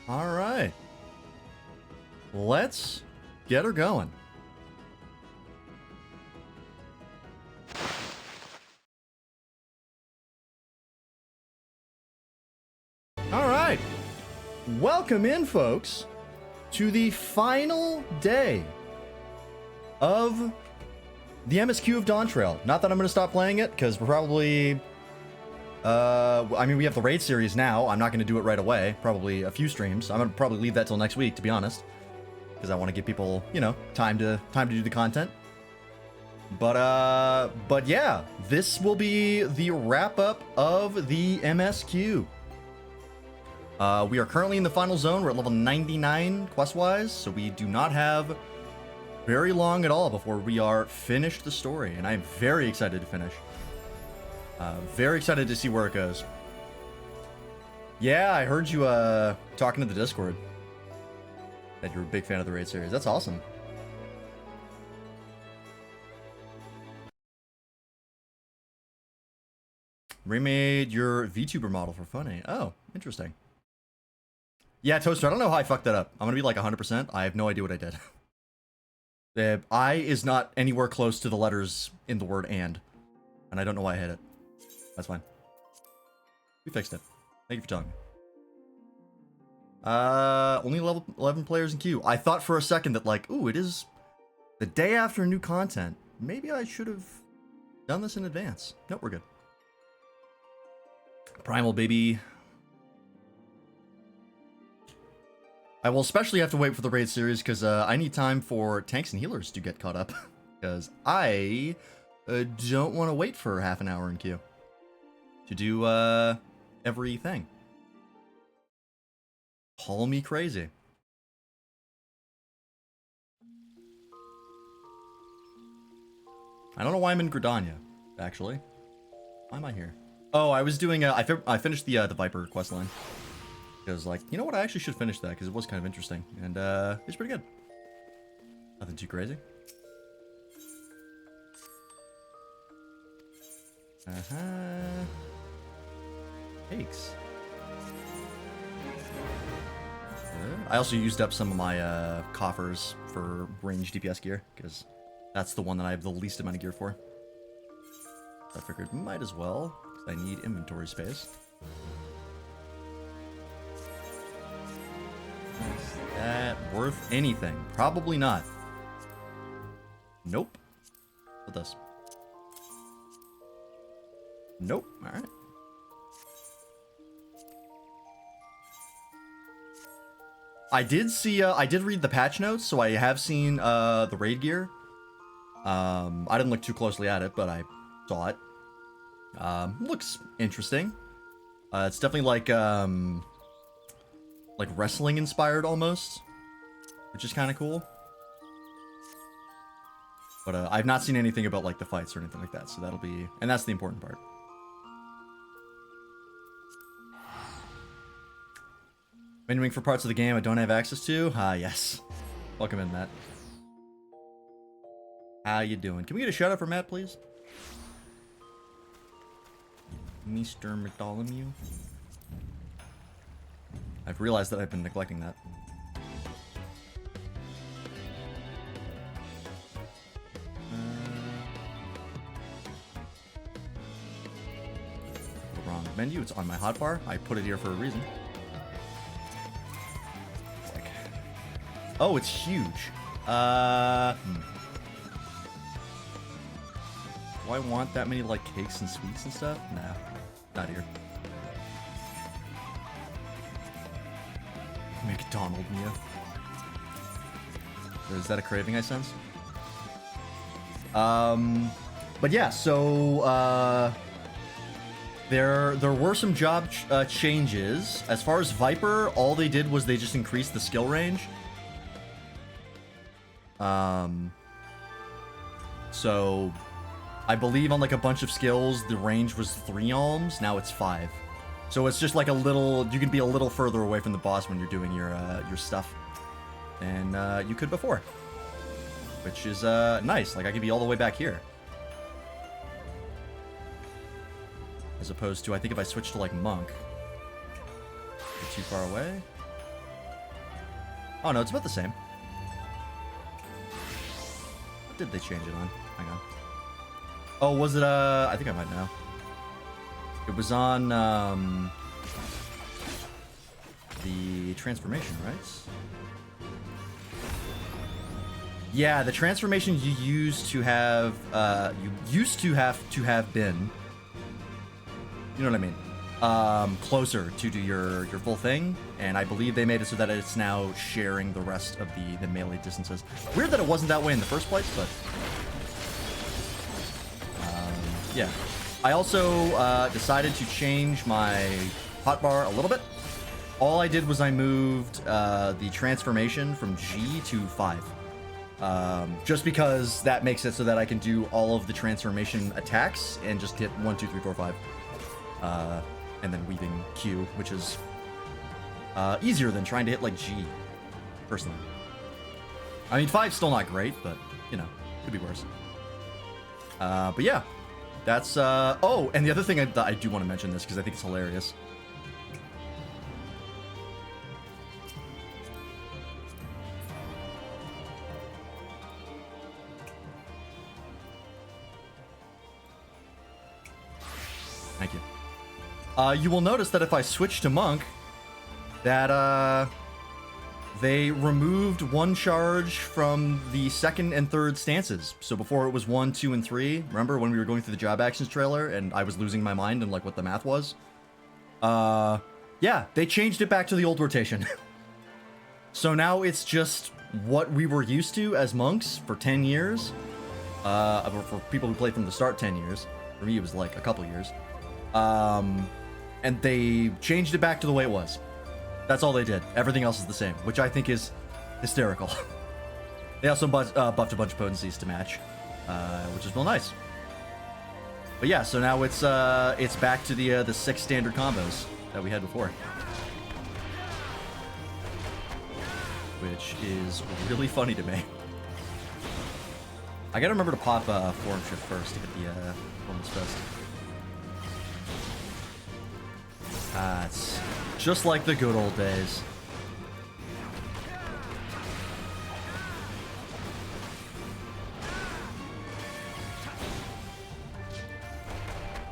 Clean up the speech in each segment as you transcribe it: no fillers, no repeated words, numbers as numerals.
All right. Let's get her going. All right. Welcome in, folks, to the final day of the MSQ of Dawntrail. Not that I'm going to stop playing it, because we're probably... I mean, we have the raid series now. I'm not going to do it right away. Probably a few streams. I'm going to probably leave that till next week, to be honest. Because I want to give people, you know, time to do the content. But yeah, this will be the wrap-up of the MSQ. We are currently in the final zone. We're at level 99 quest-wise, so we do not have very long at all before we are finished the story, and I'm very excited to finish. Very excited to see where it goes. Yeah, I heard you talking to the Discord that you're a big fan of the raid series. That's awesome. Remade your VTuber model for funny. Oh, interesting. Yeah, Toaster, I don't know how I fucked that up. I'm gonna be like 100%. I have no idea what I did. The I is not anywhere close to the letters in the word and I don't know why I hit it. That's fine. We fixed it. Thank you for telling me. Only level 11 players in queue. I thought for a second that, like, ooh, it is the day after new content. Maybe I should have done this in advance. Nope, we're good. Primal, baby. I will especially have to wait for the raid series because I need time for tanks and healers to get caught up. Because I don't want to wait for half an hour in queue to do everything. Call me crazy. I don't know why I'm in Gridania, actually. Why am I here? Oh, I was doing I finished the Viper questline. Because, like, you know what? I actually should finish that because it was kind of interesting. And it's pretty good. Nothing too crazy. Cakes. I also used up some of my coffers for range DPS gear, because that's the one that I have the least amount of gear for. So I figured might as well, because I need inventory space. Is that worth anything? Probably not. Nope. What does? Nope. Alright. I did see, I did read the patch notes, so I have seen the raid gear. I didn't look too closely at it, but I saw it. Looks interesting. It's definitely like wrestling inspired almost, which is kind of cool. But I've not seen anything about like the fights or anything like that, so that'll be, and that's the important part. Menuing for parts of the game I don't have access to? Ah, yes. Welcome in, Matt. How you doing? Can we get a shout out for Matt, please? Mr. Bartholomew. I've realized that I've been neglecting that. The wrong menu. It's on my hotbar. I put it here for a reason. Oh, it's huge. Do I want that many, like, cakes and sweets and stuff? Nah, not here. McDonald Mia. Is that a craving I sense? But yeah, so, there were some job changes. As far as Viper, all they did was they just increased the skill range. So I believe on like a bunch of skills, the range was 3 alms. Now it's 5. So it's just like a little, you can be a little further away from the boss when you're doing your stuff than you could before, which is nice. Like I could be all the way back here, as opposed to, I think if I switch to like monk, too far away. Oh no, it's about the same. What did they change it on? Hang on. Oh, was it, I think I might know. It was on, the transformation, right? Yeah, the transformation you used to have been, you know what I mean? Closer to do your full thing, and I believe they made it so that it's now sharing the rest of the melee distances. Weird that it wasn't that way in the first place, but yeah. I also decided to change my hotbar a little bit. All I did was I moved the transformation from G to 5. Just because that makes it so that I can do all of the transformation attacks and just hit 1, 2, 3, 4, 5. And then weaving Q, which is easier than trying to hit like G, personally. I mean, 5's still not great, but, you know, could be worse. But yeah, that's, oh, and the other thing I do want to mention this, because I think it's hilarious. Thank you. You will notice that if I switch to Monk, that, they removed 1 charge from the 2nd and 3rd stances. So before it was 1, 2, and 3. Remember when we were going through the job actions trailer and I was losing my mind and like what the math was? Yeah, they changed it back to the old rotation. So now it's just what we were used to as monks for 10 years. For people who played from the start, 10 years. For me, it was like a couple years. And they changed it back to the way it was. That's all they did. Everything else is the same, which I think is hysterical. They also buffed a bunch of potencies to match, which is real nice. But yeah, so now it's back to the 6 standard combos that we had before, which is really funny to me. I gotta remember to pop form shift first to get the performance fest. It's just like the good old days.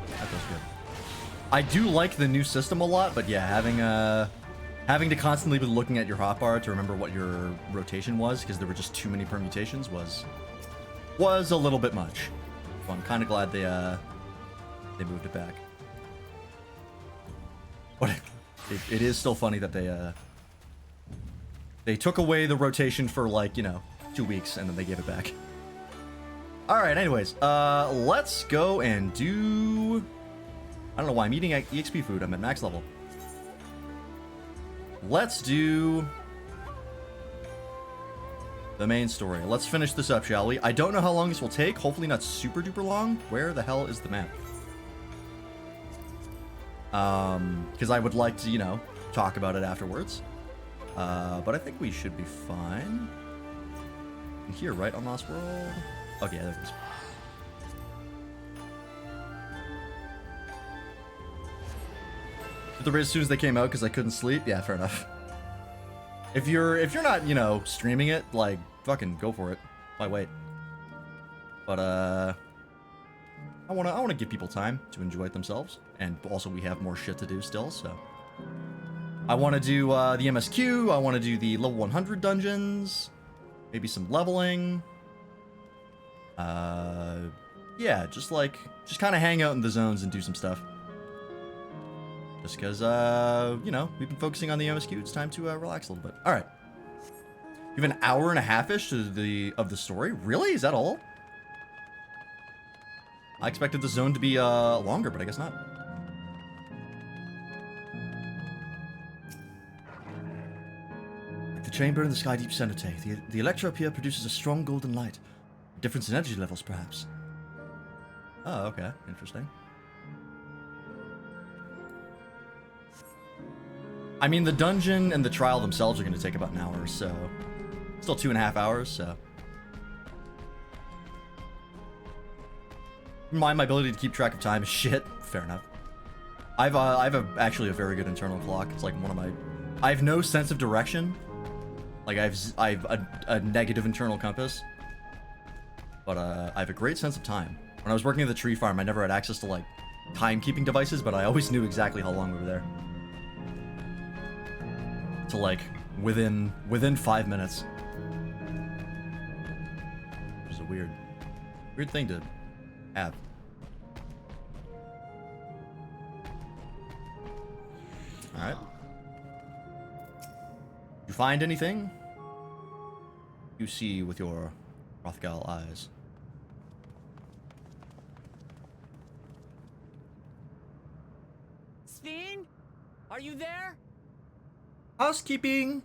That feels good. I do like the new system a lot, but yeah, having to constantly be looking at your hotbar to remember what your rotation was, because there were just too many permutations, was a little bit much. So I'm kind of glad they moved it back. But it is still funny that they took away the rotation for like, you know, 2 weeks and then they gave it back. All right, anyways, let's go and do, I don't know why I'm eating EXP food. I'm at max level. Let's do the main story. Let's finish this up, shall we? I don't know how long this will take. Hopefully not super duper long. Where the hell is the map? Because I would like to, you know, talk about it afterwards. But I think we should be fine. In here, right, on Lost World? Okay, there it is. Did the raid as soon as they came out because I couldn't sleep? Yeah, fair enough. If you're not, you know, streaming it, like, fucking go for it. Why wait? But I wanna give people time to enjoy it themselves, and also we have more shit to do still, so I want to do the MSQ, I want to do the level 100 dungeons, maybe some leveling. Yeah, just kind of hang out in the zones and do some stuff. Just because, you know, we've been focusing on the MSQ, it's time to relax a little bit. All right. You have an hour and a half-ish of the story? Really? Is that all? I expected the zone to be longer, but I guess not. Like the chamber in the Sky Deep Cenote, the Electro up here produces a strong golden light. A difference in energy levels, perhaps. Oh, okay. Interesting. I mean, the dungeon and the trial themselves are going to take about an hour, so... Still 2.5 hours, so... My ability to keep track of time is shit. Fair enough. I've actually a very good internal clock. It's like one of my... I have no sense of direction. Like I've a negative internal compass, but I have a great sense of time. When I was working at the tree farm, I never had access to like timekeeping devices, but I always knew exactly how long we were there. To like within 5 minutes. Which is a weird thing to have. All right. You find anything? You see with your Rothgal eyes. Sven? Are you there? Housekeeping.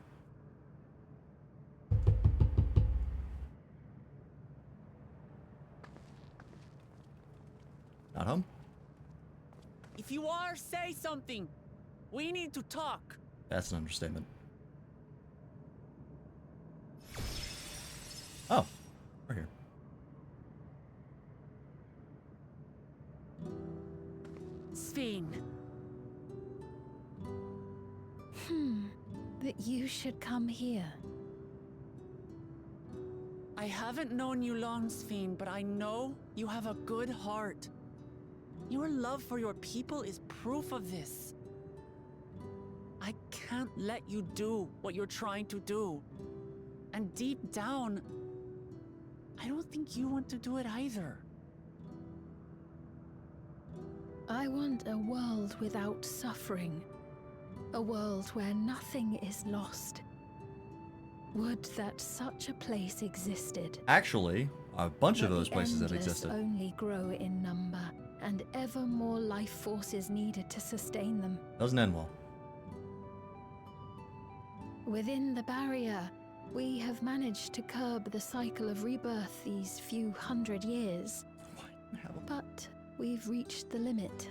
Not home? If you are, say something. We need to talk. That's an understatement. Oh, we're here. Sven. That you should come here. I haven't known you long, Sven, but I know you have a good heart. Your love for your people is proof of this. I can't let you do what you're trying to do. And deep down, I don't think you want to do it either. I want a world without suffering. A world where nothing is lost. Would that such a place existed. Actually, a bunch of Where those the places have endless existed. only grow in number, and ever more life forces needed to sustain them. Doesn't end well. Within the barrier, we have managed to curb the cycle of rebirth these few hundred years. But we've reached the limit.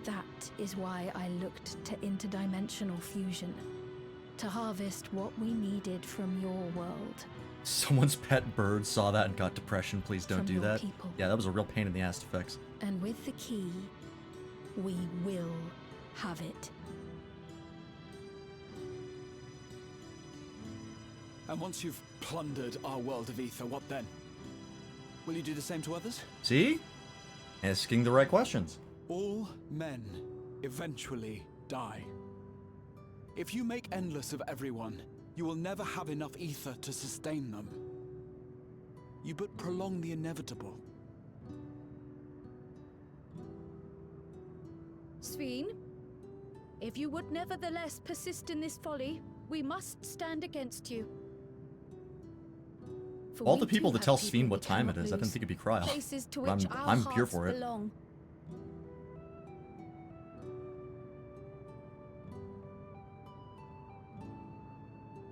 That is why I looked to interdimensional fusion, to harvest what we needed from your world. Someone's pet bird saw that and got depression. Please don't From do your that. people. Yeah, that was a real pain in the ass to fix. And with the key, we will have it. And once you've plundered our world of ether, what then? Will you do the same to others? See? Asking the right questions. All men eventually die. If you make endless of everyone, you will never have enough ether to sustain them. You but prolong the inevitable. Sven, if you would nevertheless persist in this folly, we must stand against you. For All we the people too to tell have Sven people what we time it cannot is. I didn't lose. think it'd be Kryl. Places to But which our I'm here hearts for it. belong.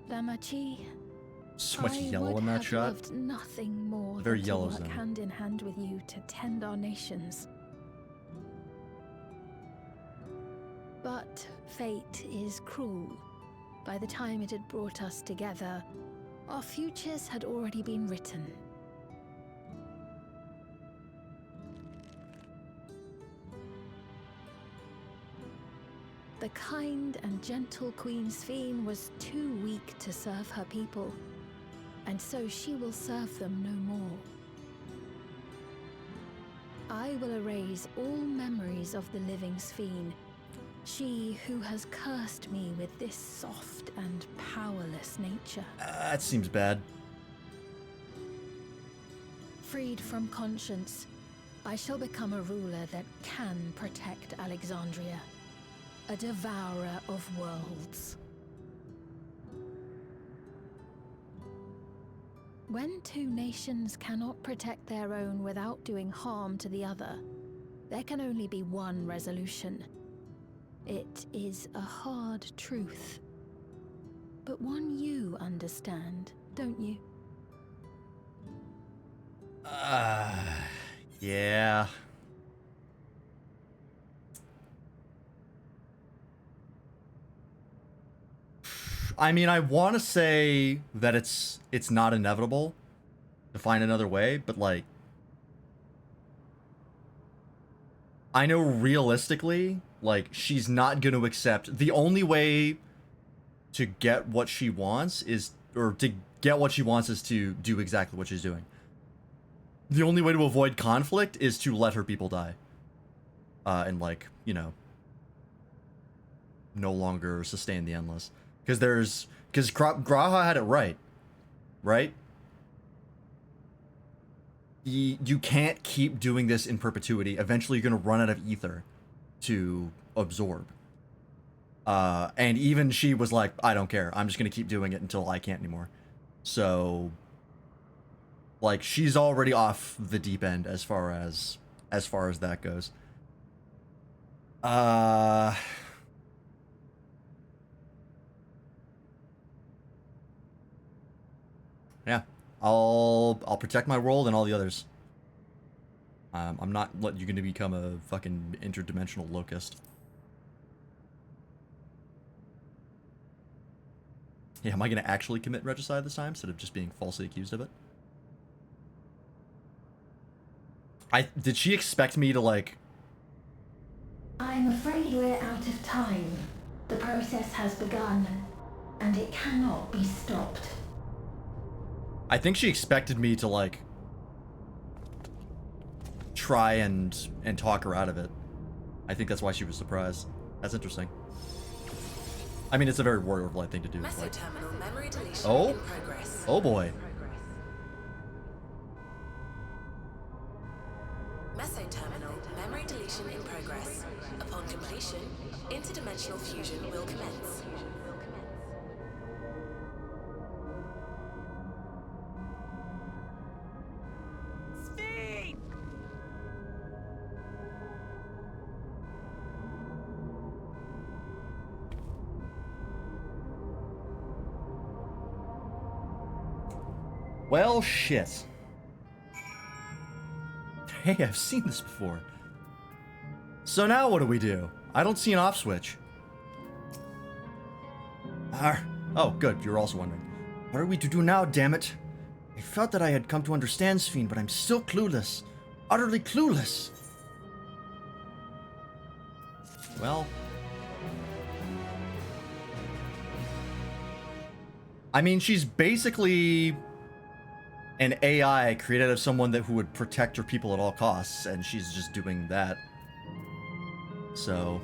Damachi, So much I yellow would in that have shot. loved nothing more Very than yellow to work zone. hand in hand with you to tend our nations. But fate is cruel. By the time it had brought us together, our futures had already been written. The kind and gentle Queen Sven was too weak to serve her people, and so she will serve them no more. I will erase all memories of the living Sven, she who has cursed me with this soft and powerless nature. That seems bad. Freed from conscience, I shall become a ruler that can protect Alexandria. A devourer of worlds. When two nations cannot protect their own without doing harm to the other, there can only be one resolution. It is a hard truth, but one you understand, don't you? Yeah. I mean, I want to say that it's not inevitable to find another way, but like I know realistically, like, she's not going to accept. The only way to get what she wants is, or to get what she wants is to do exactly what she's doing. The only way to avoid conflict is to let her people die. And, like, you know, no longer sustain the Endless. Because Graha had it right. Right? You can't keep doing this in perpetuity. Eventually you're going to run out of ether to absorb. And even she was like, I don't care. I'm just going to keep doing it until I can't anymore. So, like, she's already off the deep end as far as that goes. Yeah. I'll protect my world and all the others. I'm not letting you going to become a fucking interdimensional locust. Yeah, am I going to actually commit regicide this time instead of just being falsely accused of it? Did she expect me to, like... I'm afraid we're out of time. The process has begun, and it cannot be stopped. I think she expected me to, like, try and talk her out of it. I think that's why she was surprised. That's interesting. I mean, it's a very Warrior of Light thing to do. Like, memory deletion oh? in progress. Oh boy. Mesoterminal memory deletion in progress. Upon completion, interdimensional fusion will commence. Well, shit. Hey, I've seen this before. So now what do? I don't see an off switch. Oh, good. You're also wondering. What are we to do now, damn it? I felt that I had come to understand Sphene, but I'm still clueless. Utterly clueless. Well... I mean, she's basically... an AI created of someone who would protect her people at all costs, and she's just doing that. So...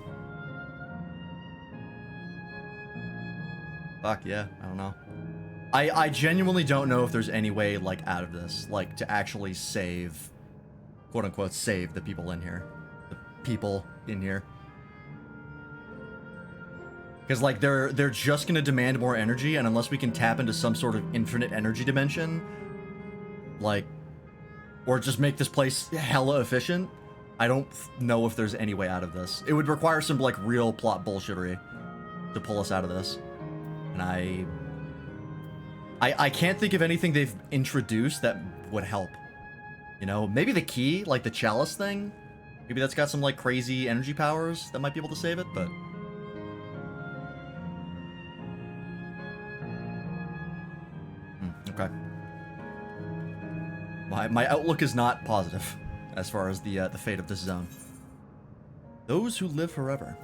fuck yeah, I don't know. I genuinely don't know if there's any way, like, out of this, like, to actually save, quote-unquote, save the people in here. The people in here. Because, like, they're just gonna demand more energy, and unless we can tap into some sort of infinite energy dimension, like, or just make this place hella efficient, I don't know if there's any way out of this. It would require some, like, real plot bullshittery to pull us out of this. And I can't think of anything they've introduced that would help. You know, maybe the key, like the chalice thing, maybe that's got some, like, crazy energy powers that might be able to save it, but... okay. My outlook is not positive as far as the fate of this zone. Those who live forever.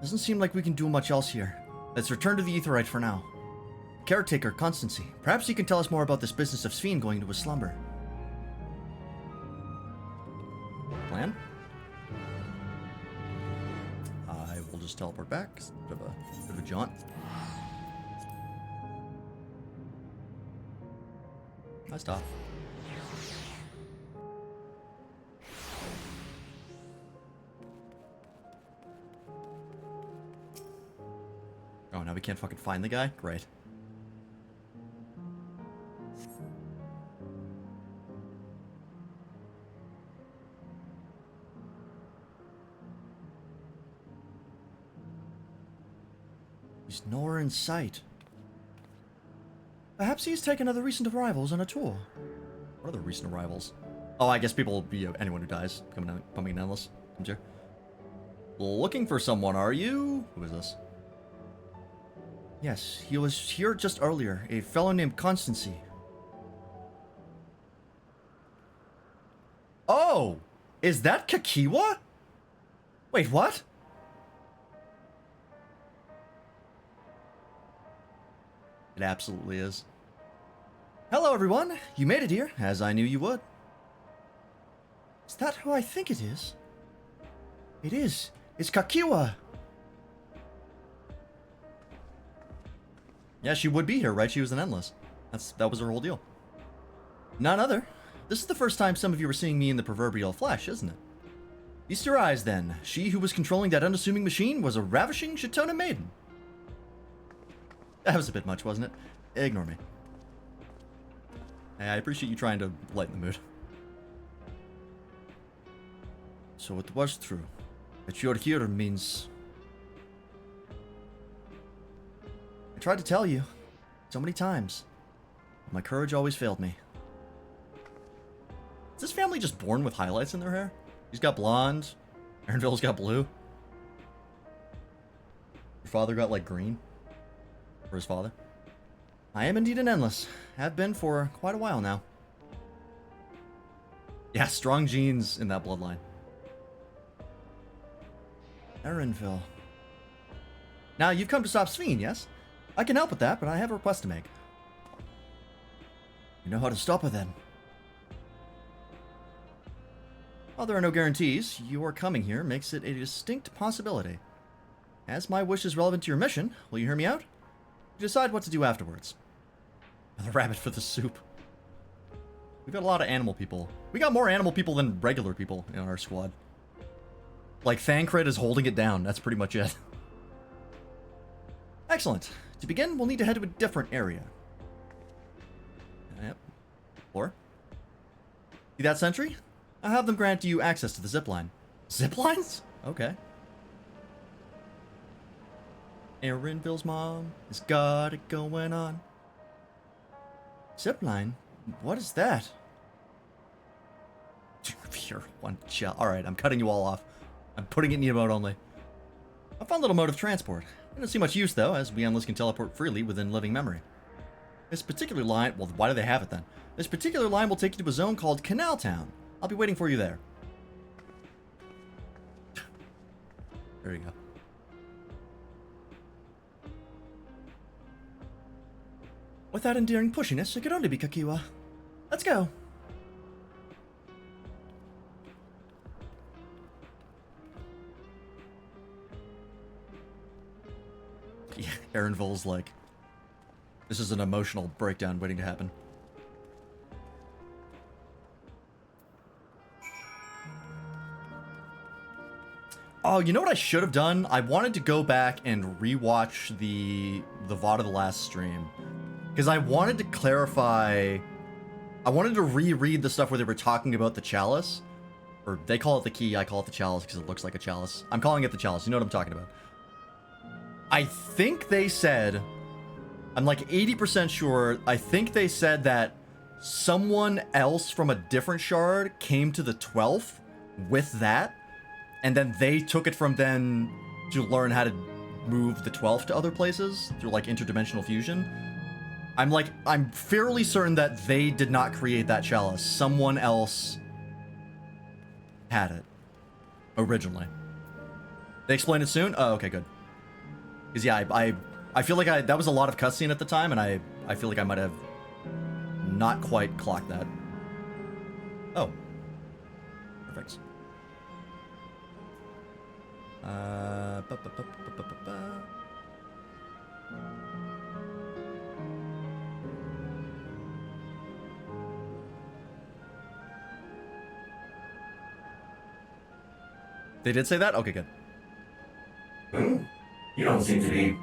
Doesn't seem like we can do much else here. Let's return to the Aetheryte for now. Caretaker, Constancy. Perhaps you can tell us more about this business of Sphene going into a slumber. Plan? I will just teleport back. It's a bit of a jaunt. Nice stop. Oh, now we can't fucking find the guy? Great. He's nowhere in sight. Perhaps he's taken other recent arrivals on a tour. What are the recent arrivals? Oh, I guess people, anyone who dies, coming in endless. I'm sure. Looking for someone, are you? Who is this? Yes, he was here just earlier. A fellow named Constancy. Whoa! Is that Kakiwa? Wait, what? It absolutely is. Hello, everyone. You made it here, as I knew you would. Is that who I think it is? It is. It's Kakiwa. Yeah, she would be here, right? She was an Endless. That was her whole deal. None other. This is the first time some of you are seeing me in the proverbial flesh, isn't it? Feast your eyes, then. She who was controlling that unassuming machine was a ravishing Chitona maiden. That was a bit much, wasn't it? Ignore me. Hey, I appreciate you trying to lighten the mood. So it was true. That you're here means... I tried to tell you. So many times. But my courage always failed me. Is this family just born with highlights in their hair? He's got blonde. Aaronville's got blue. Your father got, like, green? For his father? I am indeed an Endless. Have been for quite a while now. Yeah, strong genes in that bloodline. Aaronville. Now, you've come to stop Sphene, yes? I can help with that, but I have a request to make. You know how to stop her, then? While there are no guarantees, your coming here makes it a distinct possibility. As my wish is relevant to your mission, will you hear me out? You decide what to do afterwards. The rabbit for the soup. We've got a lot of animal people. We got more animal people than regular people in our squad. Like, Thancred is holding it down. That's pretty much it. Excellent. To begin, we'll need to head to a different area. Yep. Floor. See that sentry? I'll have them grant you access to the zipline. Ziplines? Okay. Aaronville's mom has got it going on. Zipline? What is that? You're one shell. Alright, I'm cutting you all off. I'm putting it in emote only. A fun little mode of transport. I don't see much use, though, as we Endless can teleport freely within living memory. This particular line... Well, why do they have it, then? This particular line will take you to a zone called Canal Town. I'll be waiting for you there. There you go. With that endearing pushiness, it could only be Kakiwa. Let's go. Yeah, Aaronville's like... This is an emotional breakdown waiting to happen. Oh, you know what I should have done? I wanted to go back and rewatch the VOD of the last stream. Because I wanted to clarify... I wanted to reread the stuff where they were talking about the chalice. Or they call it the key, I call it the chalice because it looks like a chalice. I'm calling it the chalice, you know what I'm talking about. I think they said... I'm like 80% sure, I think they said that someone else from a different shard came to the 12th with that. And then they took it from then to learn how to move the 12th to other places through like interdimensional fusion. I'm fairly certain that they did not create that chalice. Someone else had it originally. They explain it soon? Oh, okay, good. Because yeah, I feel like that was a lot of cutscene at the time, and I feel like I might have not quite clocked that. Oh. Perfect. They did say that? Okay, good. You don't seem to be...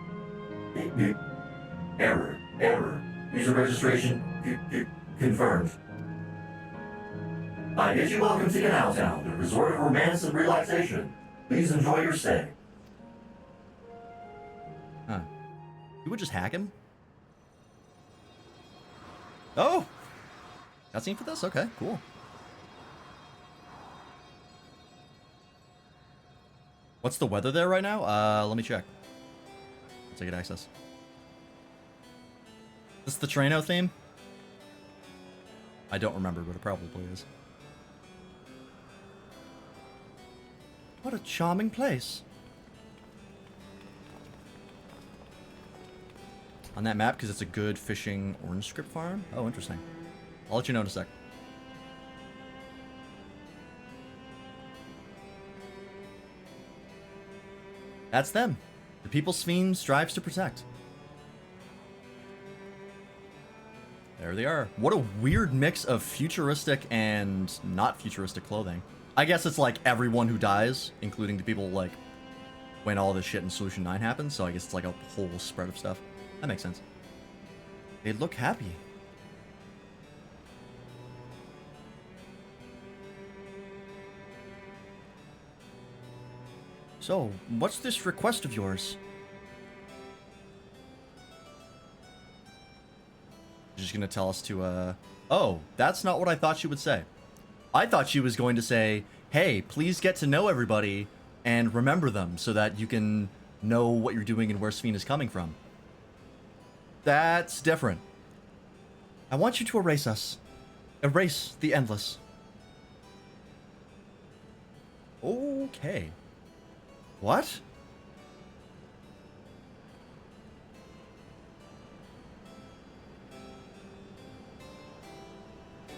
Error. User registration confirmed. I bid you welcome to Canal Town, the resort of romance and relaxation. Please enjoy your stay. Huh. You would just hack him? Oh! Cutscene for this? Okay, cool. What's the weather there right now? Let me check. Let's get access. Is this the Traino theme? I don't remember, but it probably is. What a charming place. On that map, because it's a good fishing orange script farm? Oh, interesting. I'll let you know in a sec. That's them. The people Sphene strives to protect. There they are. What a weird mix of futuristic and not futuristic clothing. I guess it's like everyone who dies, including the people like when all this shit in Solution 9 happens, so I guess it's like a whole spread of stuff. That makes sense. They look happy. So, what's this request of yours? She's just gonna tell us to, oh, that's not what I thought she would say. I thought she was going to say, hey, please get to know everybody and remember them so that you can know what you're doing and where Sphene is coming from. That's different. I want you to erase us. Erase the endless. Okay. What?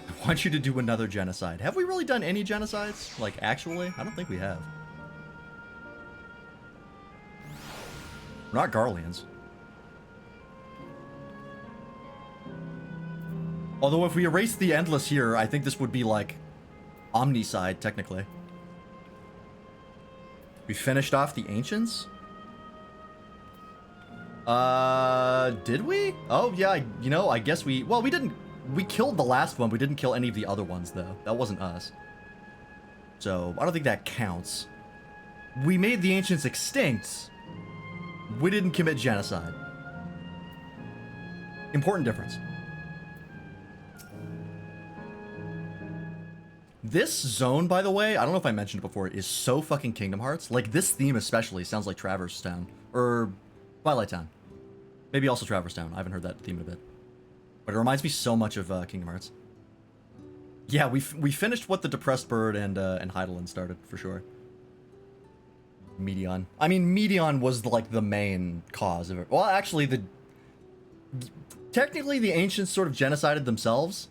I want you to do another genocide. Have we really done any genocides? Like, actually? I don't think we have. We're not Garleans. Although if we erase the endless here, I think this would be like Omnicide, technically. We finished off the ancients? Did we? Oh, yeah, you know, I guess we... Well, we didn't... We killed the last one. We didn't kill any of the other ones, though. That wasn't us. So, I don't think that counts. We made the ancients extinct. We didn't commit genocide. Important difference. This zone, by the way, I don't know if I mentioned it before, is so fucking Kingdom Hearts. Like, this theme especially sounds like Traverse Town. Or Twilight Town. Maybe also Traverse Town. I haven't heard that theme in a bit. But it reminds me so much of Kingdom Hearts. Yeah, we finished what the Depressed Bird and Heidelin started, for sure. Meteon. I mean, Meteon was, like, the main cause of it. Well, actually, technically, the ancients sort of genocided themselves.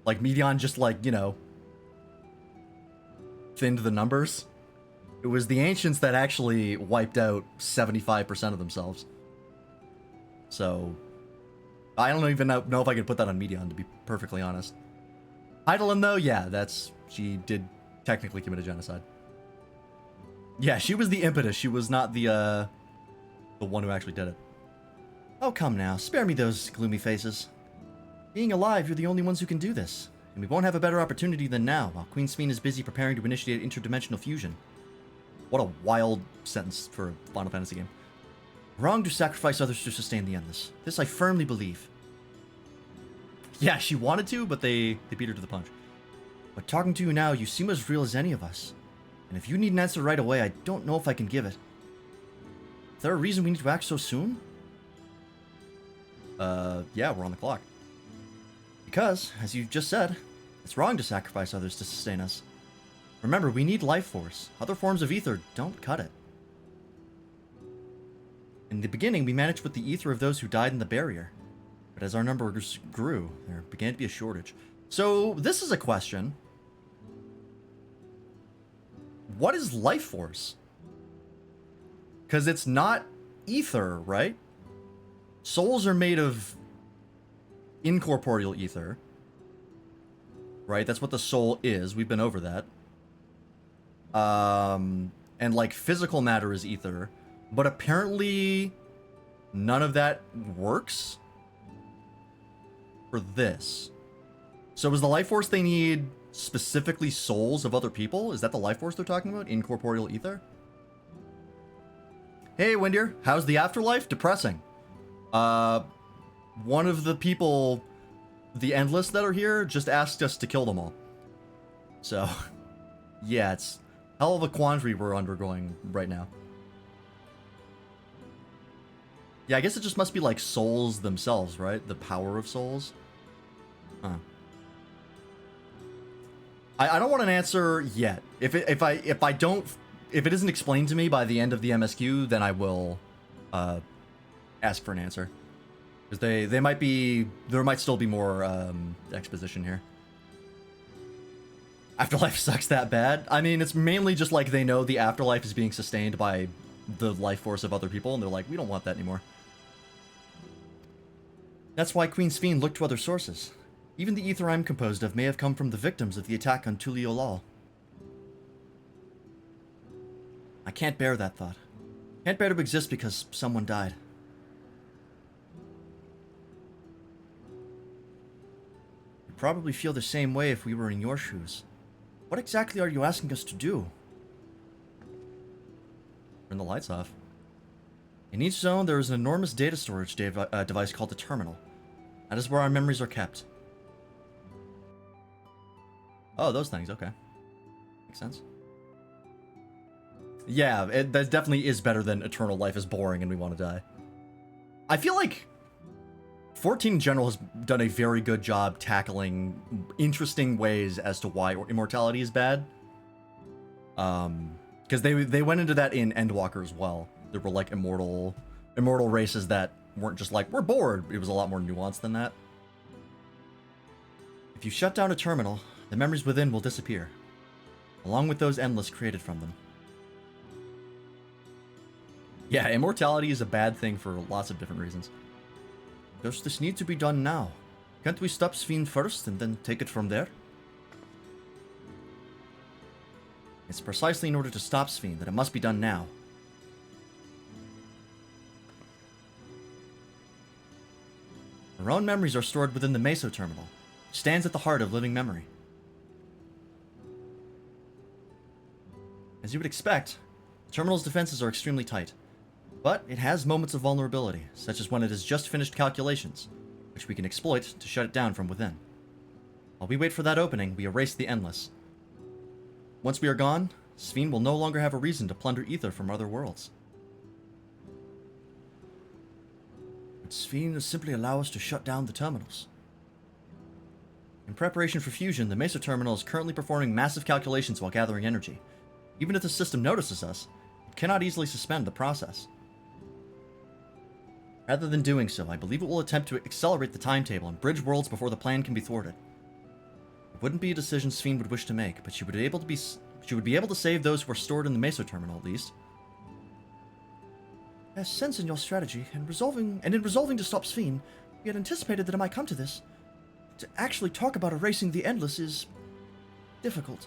Like, Meteon just, like, you know, thinned the numbers. It was the ancients that actually wiped out 75% of themselves. So, I don't even know if I could put that on Meteon, to be perfectly honest. Heidelin, though, yeah, she did technically commit a genocide. Yeah, she was the impetus. She was not the one who actually did it. Oh, come now. Spare me those gloomy faces. Being alive, you're the only ones who can do this. And we won't have a better opportunity than now, while Queen Sphene is busy preparing to initiate interdimensional fusion. What a wild sentence for a Final Fantasy game. Wrong to sacrifice others to sustain the endless. This I firmly believe. Yeah, she wanted to, but they beat her to the punch. But talking to you now, you seem as real as any of us. And if you need an answer right away, I don't know if I can give it. Is there a reason we need to act so soon? Yeah, we're on the clock. Because, as you've just said, it's wrong to sacrifice others to sustain us. Remember, we need life force. Other forms of ether don't cut it. In the beginning, we managed with the ether of those who died in the barrier. But as our numbers grew, there began to be a shortage. So, this is a question. What is life force? Because it's not ether, right? Souls are made of incorporeal ether. Right? That's what the soul is. We've been over that. And like physical matter is ether. But apparently none of that works for this. So is the life force they need specifically souls of other people? Is that the life force they're talking about? Incorporeal ether? Hey, Windier. How's the afterlife? Depressing. One of the people, the Endless that are here, just asked us to kill them all. So, yeah, it's hell of a quandary we're undergoing right now. Yeah, I guess it just must be like souls themselves, right? The power of souls. Huh. I don't want an answer yet. If it isn't explained to me by the end of the MSQ, then I will ask for an answer. Because there might still be more exposition here. Afterlife sucks that bad. I mean, it's mainly just like they know the afterlife is being sustained by the life force of other people, and they're like, we don't want that anymore. That's why Queen Sphene looked to other sources. Even the ether I'm composed of may have come from the victims of the attack on Tuliolal. I can't bear that thought. Can't bear to exist because someone died. You'd probably feel the same way if we were in your shoes. What exactly are you asking us to do? Turn the lights off. In each zone, there is an enormous data storage device called the terminal. That is where our memories are kept. Oh, those things, okay. Makes sense. Yeah, that definitely is better than eternal life is boring and we want to die. I feel like 14 in general has done a very good job tackling interesting ways as to why immortality is bad. Because they went into that in Endwalker as well. There were like immortal races that weren't just like, we're bored. It was a lot more nuanced than that. If you shut down a terminal, the memories within will disappear, along with those endless created from them. Yeah, immortality is a bad thing for lots of different reasons. Does this need to be done now? Can't we stop Sphene first and then take it from there? It's precisely in order to stop Sphene that it must be done now. Our own memories are stored within the Meso terminal, which stands at the heart of living memory. As you would expect, the terminal's defenses are extremely tight, but it has moments of vulnerability, such as when it has just finished calculations, which we can exploit to shut it down from within. While we wait for that opening, we erase the Endless. Once we are gone, Sphene will no longer have a reason to plunder ether from other worlds. But Sphene will simply allow us to shut down the terminals. In preparation for fusion, the Meso terminal is currently performing massive calculations while gathering energy. Even if the system notices us, it cannot easily suspend the process. Rather than doing so, I believe it will attempt to accelerate the timetable and bridge worlds before the plan can be thwarted. It wouldn't be a decision Sphene would wish to make, but she would be able to save those who are stored in the Meso terminal, at least. There's sense in your strategy, and in resolving to stop Sphene, we had anticipated that it might come to this. To actually talk about erasing the Endless is difficult.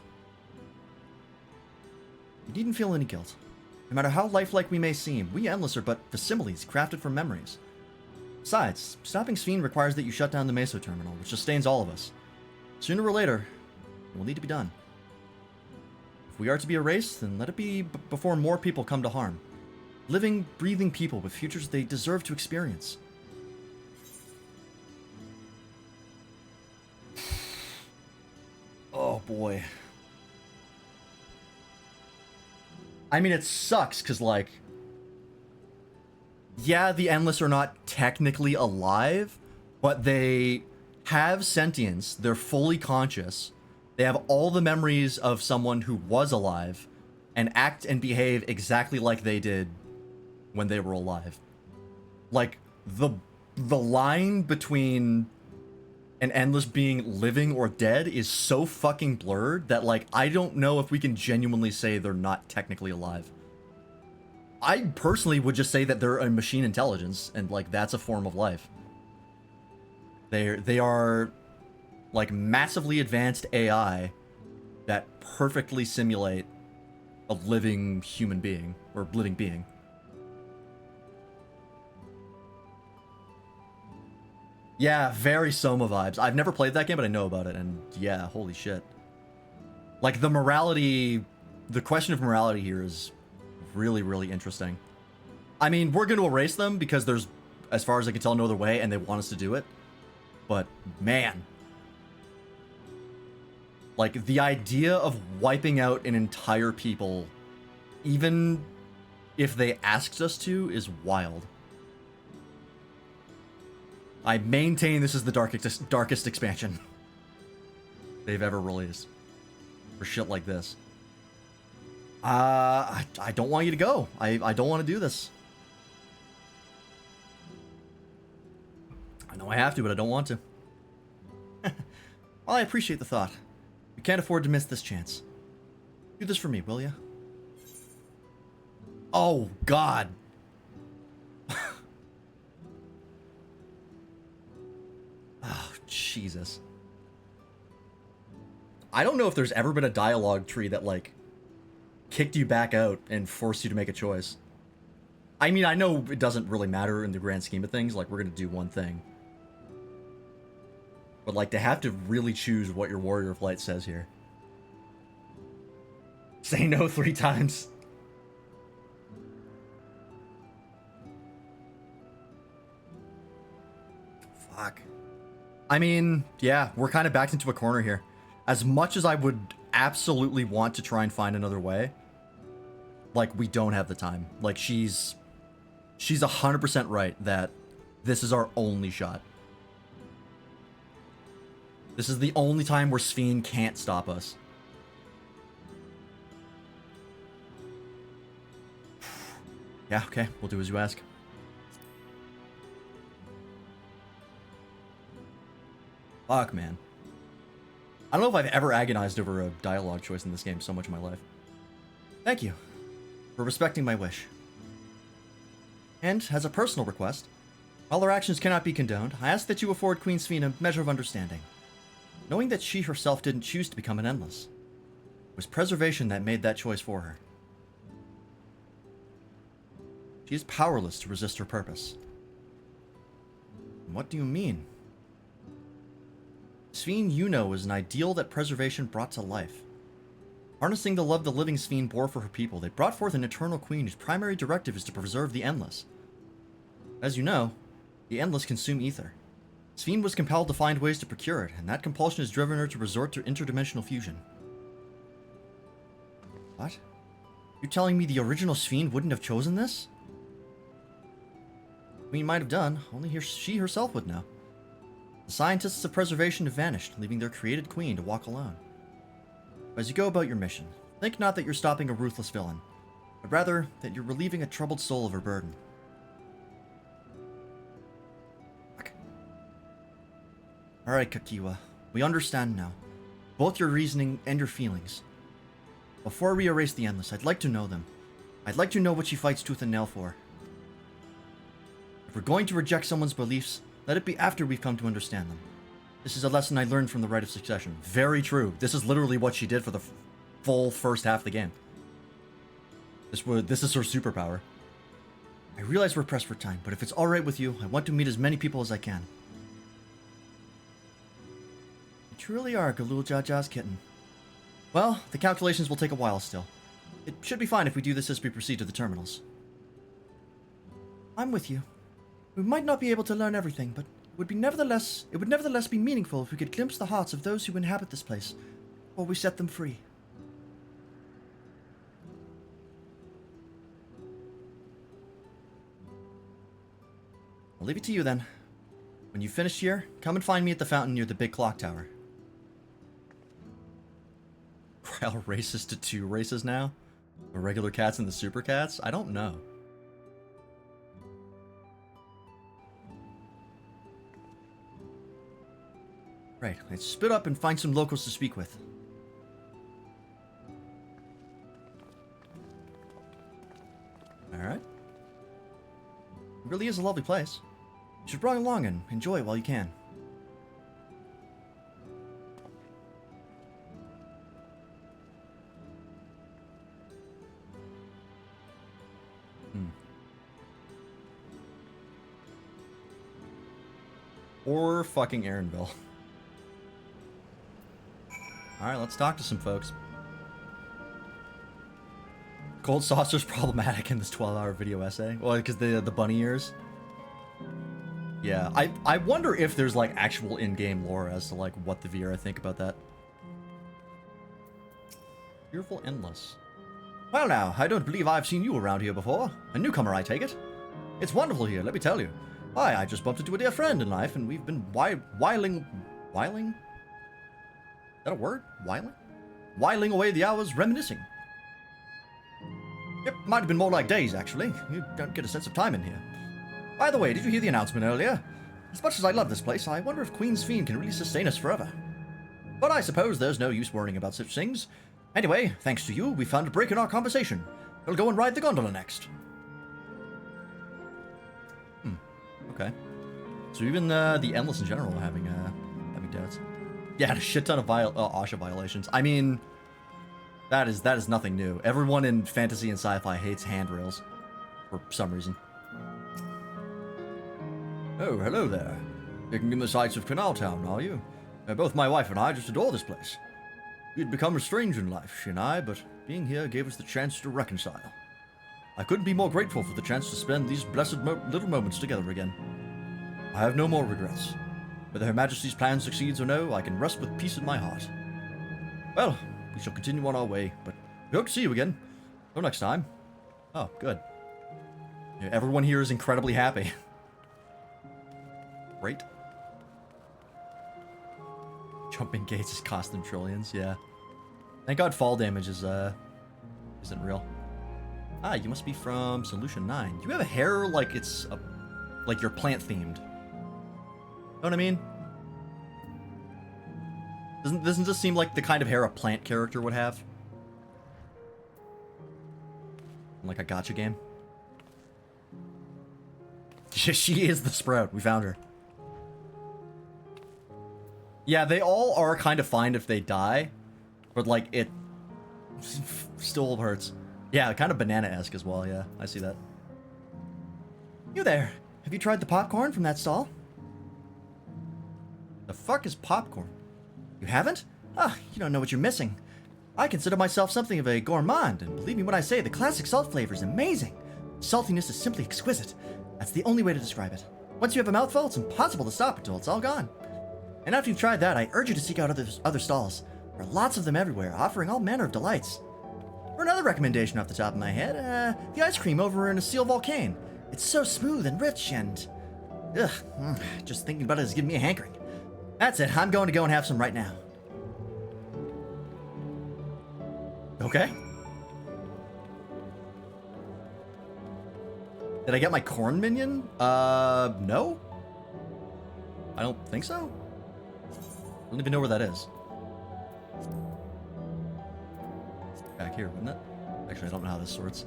You needn't feel any guilt. No matter how lifelike we may seem, we Endless are but facsimiles crafted from memories. Besides, stopping Sphene requires that you shut down the Meso terminal, which sustains all of us. Sooner or later, it will need to be done. If we are to be erased, then let it be before more people come to harm. Living, breathing people with futures they deserve to experience. Oh boy. I mean, it sucks, because, like, yeah, the Endless are not technically alive, but they have sentience, they're fully conscious, they have all the memories of someone who was alive, and act and behave exactly like they did when they were alive. Like, the line between an Endless being living or dead is so fucking blurred that, like, I don't know if we can genuinely say they're not technically alive. I personally would just say that they're a machine intelligence, and, like, that's a form of life. They are, like, massively advanced AI that perfectly simulate a living human being, or living being. Yeah, very Soma vibes. I've never played that game, but I know about it, and yeah, holy shit. Like, the morality, the question of morality here is really, really interesting. I mean, we're going to erase them because there's, as far as I can tell, no other way, and they want us to do it. But, man. Like, the idea of wiping out an entire people, even if they asked us to, is wild. I maintain this is the darkest expansion they've ever released. for shit like this. I don't want you to go. I don't want to do this. I know I have to, but I don't want to. Well, I appreciate the thought. We can't afford to miss this chance. Do this for me, will you? Oh, God. Oh, Jesus. I don't know if there's ever been a dialogue tree that, like, kicked you back out and forced you to make a choice. I mean, I know it doesn't really matter in the grand scheme of things. Like, we're going to do one thing. But, like, to have to really choose what your Warrior of Light says here. Say no 3 times. Fuck. I mean, yeah, we're kind of backed into a corner here. As much as I would absolutely want to try and find another way, like, we don't have the time. Like, she's 100% right that this is our only shot. This is the only time where Sphene can't stop us. Yeah, okay, we'll do as you ask. Fuck, man. I don't know if I've ever agonized over a dialogue choice in this game so much in my life. Thank you for respecting my wish. And, as a personal request, while our actions cannot be condoned, I ask that you afford Queen Sphene a measure of understanding. Knowing that she herself didn't choose to become an Endless, it was preservation that made that choice for her. She is powerless to resist her purpose. What do you mean? Sphene, you know, is an ideal that preservation brought to life. Harnessing the love the living Sphene bore for her people, they brought forth an eternal queen whose primary directive is to preserve the Endless. As you know, the Endless consume ether. Sphene was compelled to find ways to procure it, and that compulsion has driven her to resort to interdimensional fusion. What? You're telling me the original Sphene wouldn't have chosen this? Queen might have done, only she herself would know. The scientists of preservation have vanished, leaving their created queen to walk alone. As you go about your mission, think not that you're stopping a ruthless villain, but rather that you're relieving a troubled soul of her burden. Alright, Kakiwa. We understand now. Both your reasoning and your feelings. Before we erase the Endless, I'd like to know them. I'd like to know what she fights tooth and nail for. If we're going to reject someone's beliefs, let it be after we've come to understand them. This is a lesson I learned from the Rite of Succession. Very true. This is literally what she did for the full first half of the game. This is her superpower. I realize we're pressed for time, but if it's alright with you, I want to meet as many people as I can. You truly are Galul Jaja's kitten. Well, the calculations will take a while still. It should be fine if we do this as we proceed to the terminals. I'm with you. We might not be able to learn everything, but it would nevertheless be meaningful if we could glimpse the hearts of those who inhabit this place, before we set them free. I'll leave it to you then. When you've finished here, come and find me at the fountain near the big clock tower. Corral races to 2 races now? The regular cats and the super cats? I don't know. Right, let's split up and find some locals to speak with. Alright. It really is a lovely place. You should run along and enjoy it while you can. Or fucking Aaronville. Alright, let's talk to some folks. Cold saucer's problematic in this 12-hour video essay. Well, because the bunny ears. Yeah, I wonder if there's like actual in-game lore as to like what the Viera think about that. Beautiful Endless. Well now, I don't believe I've seen you around here before. A newcomer, I take it. It's wonderful here, let me tell you. Why, I just bumped into a dear friend in life, and we've been whiling? Is that a word? Whiling? whiling away the hours reminiscing. Yep, might have been more like days, actually. You don't get a sense of time in here. By the way, did you hear the announcement earlier? As much as I love this place, I wonder if Queen's Fiend can really sustain us forever. But I suppose there's no use worrying about such things. Anyway, thanks to you, we found a break in our conversation. We'll go and ride the gondola next. Okay. So even the Endless in general are having doubts. Yeah, a shit ton of OSHA violations. I mean, that is nothing new. Everyone in fantasy and sci-fi hates handrails for some reason. Oh, hello there. Taking in the sights of Canal Town, are you? Both my wife and I just adore this place. We'd become estranged in life, she and I, but being here gave us the chance to reconcile. I couldn't be more grateful for the chance to spend these blessed little moments together again. I have no more regrets. Whether Her Majesty's plan succeeds or no, I can rest with peace in my heart. Well, we shall continue on our way, but we hope to see you again. Till next time. Oh, good. Yeah, everyone here is incredibly happy. Great. Jumping gates is cost them trillions, yeah. Thank God fall damage is, isn't real. Ah, you must be from Solution 9. You have a hair like it's, like you're plant-themed. Know what I mean? Doesn't this seem like the kind of hair a plant character would have? Like a gacha game? She is the Sprout. We found her. Yeah, they all are kind of fine if they die, but like it still hurts. Yeah, kind of banana-esque as well, yeah. I see that. You there. Have you tried the popcorn from that stall? The fuck is popcorn? You haven't? Ah, you don't know what you're missing. I consider myself something of a gourmand, and believe me when I say the classic salt flavor is amazing. Saltiness is simply exquisite. That's the only way to describe it. Once you have a mouthful, it's impossible to stop until it's all gone. And after you've tried that, I urge you to seek out other stalls. There are lots of them everywhere, offering all manner of delights. For another recommendation off the top of my head, the ice cream over in a Seal Volcane. It's so smooth and rich and... Ugh, just thinking about it is giving me a hankering. That's it, I'm going to go and have some right now. Okay. Did I get my corn minion? No? I don't think so. I don't even know where that is. Back here, wouldn't it? Actually, I don't know how this sorts.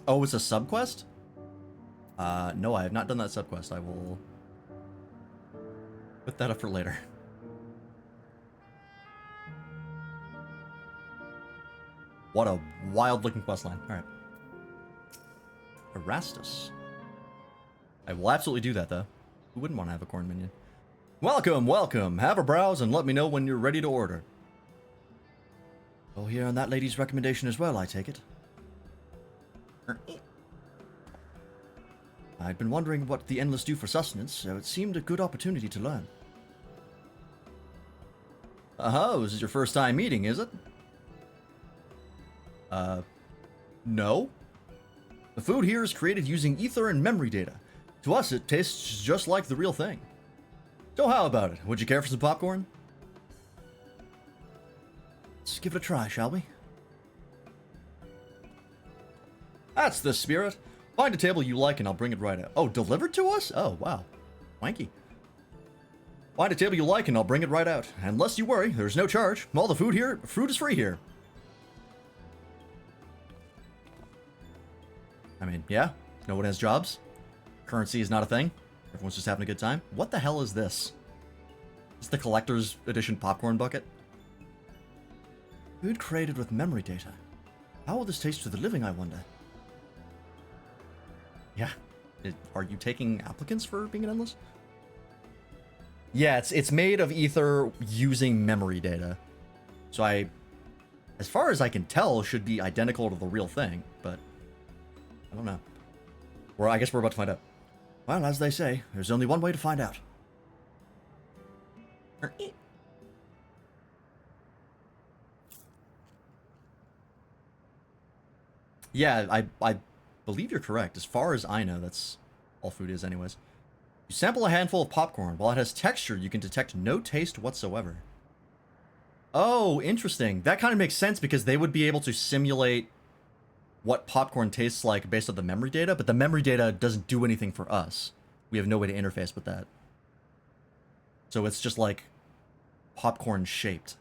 Oh, it's a subquest? No, I have not done that subquest. I will put that up for later. What a wild-looking questline. Alright. Erastus. I will absolutely do that, though. Who wouldn't want to have a corn minion? Welcome, welcome! Have a browse and let me know when you're ready to order. Oh, here on that lady's recommendation as well, I take it. I'd been wondering what the Endless do for sustenance, so it seemed a good opportunity to learn. Oh, this is your first time meeting, is it? No. The food here is created using ether and memory data. To us, it tastes just like the real thing. So how about it? Would you care for some popcorn? Let's give it a try, shall we? That's the spirit. Find a table you like and I'll bring it right out. Oh, delivered to us? Oh, wow. Wanky. Find a table you like and I'll bring it right out. And lest you worry, there's no charge. All the food is free here. I mean, yeah, no one has jobs. Currency is not a thing. Everyone's just having a good time. What the hell is this? Is the collector's edition popcorn bucket? Food created with memory data. How will this taste to the living, I wonder? Yeah. Are you taking applicants for being an Endless? Yeah, it's made of ether using memory data. So as far as I can tell, should be identical to the real thing, but I don't know. Or I guess we're about to find out. Well, as they say, there's only one way to find out. Yeah, I believe you're correct. As far as I know, that's all food is anyways. You sample a handful of popcorn. While it has texture, you can detect no taste whatsoever. Oh, interesting. That kind of makes sense because they would be able to simulate what popcorn tastes like based on the memory data, but the memory data doesn't do anything for us. We have no way to interface with that. So it's just like popcorn shaped.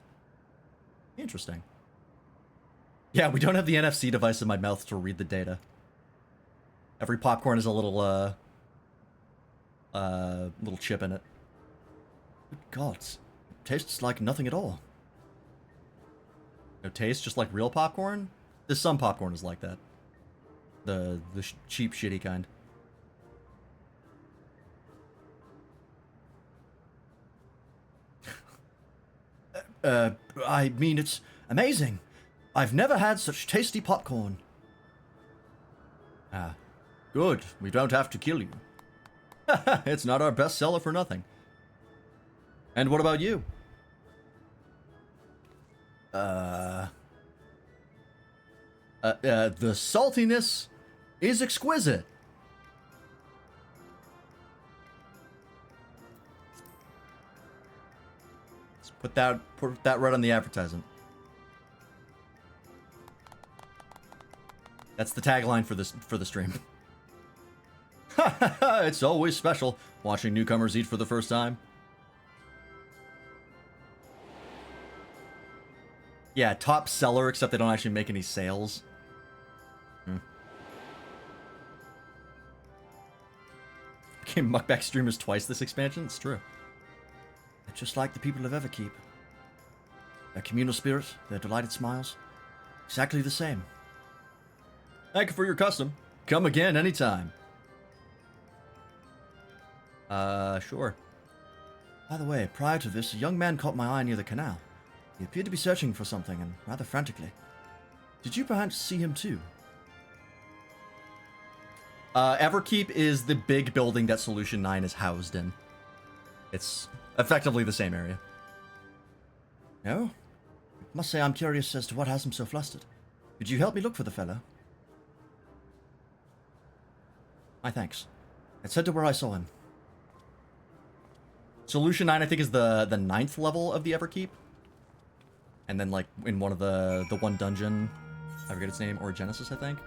Interesting. Yeah, we don't have the NFC device in my mouth to read the data. Every popcorn is a little little chip in it. Good God, it tastes like nothing at all. No taste, just like real popcorn? There's some popcorn is like that. The cheap, shitty kind. I mean, it's amazing. I've never had such tasty popcorn. Ah, good. We don't have to kill you. It's not our best seller for nothing. And what about you? The saltiness is exquisite. Let's put that right on the advertisement. That's the tagline for the stream. It's always special watching newcomers eat for the first time. Yeah, top seller, except they don't actually make any sales. Became mukbang streamers twice this expansion? It's true. They're just like the people of Everkeep. Their communal spirit, their delighted smiles. Exactly the same. Thank you for your custom. Come again anytime. Sure. By the way, prior to this, a young man caught my eye near the canal. He appeared to be searching for something, and rather frantically. Did you perhaps see him too? Everkeep is the big building that Solution 9 is housed in. It's effectively the same area. No? Must say I'm curious as to what has him so flustered. Could you help me look for the fellow? My thanks. Let's head to where I saw him. Solution 9, I think, is the 9th level of the Everkeep. And then, like, in one of the one dungeon, I forget its name, or Genesis, I think.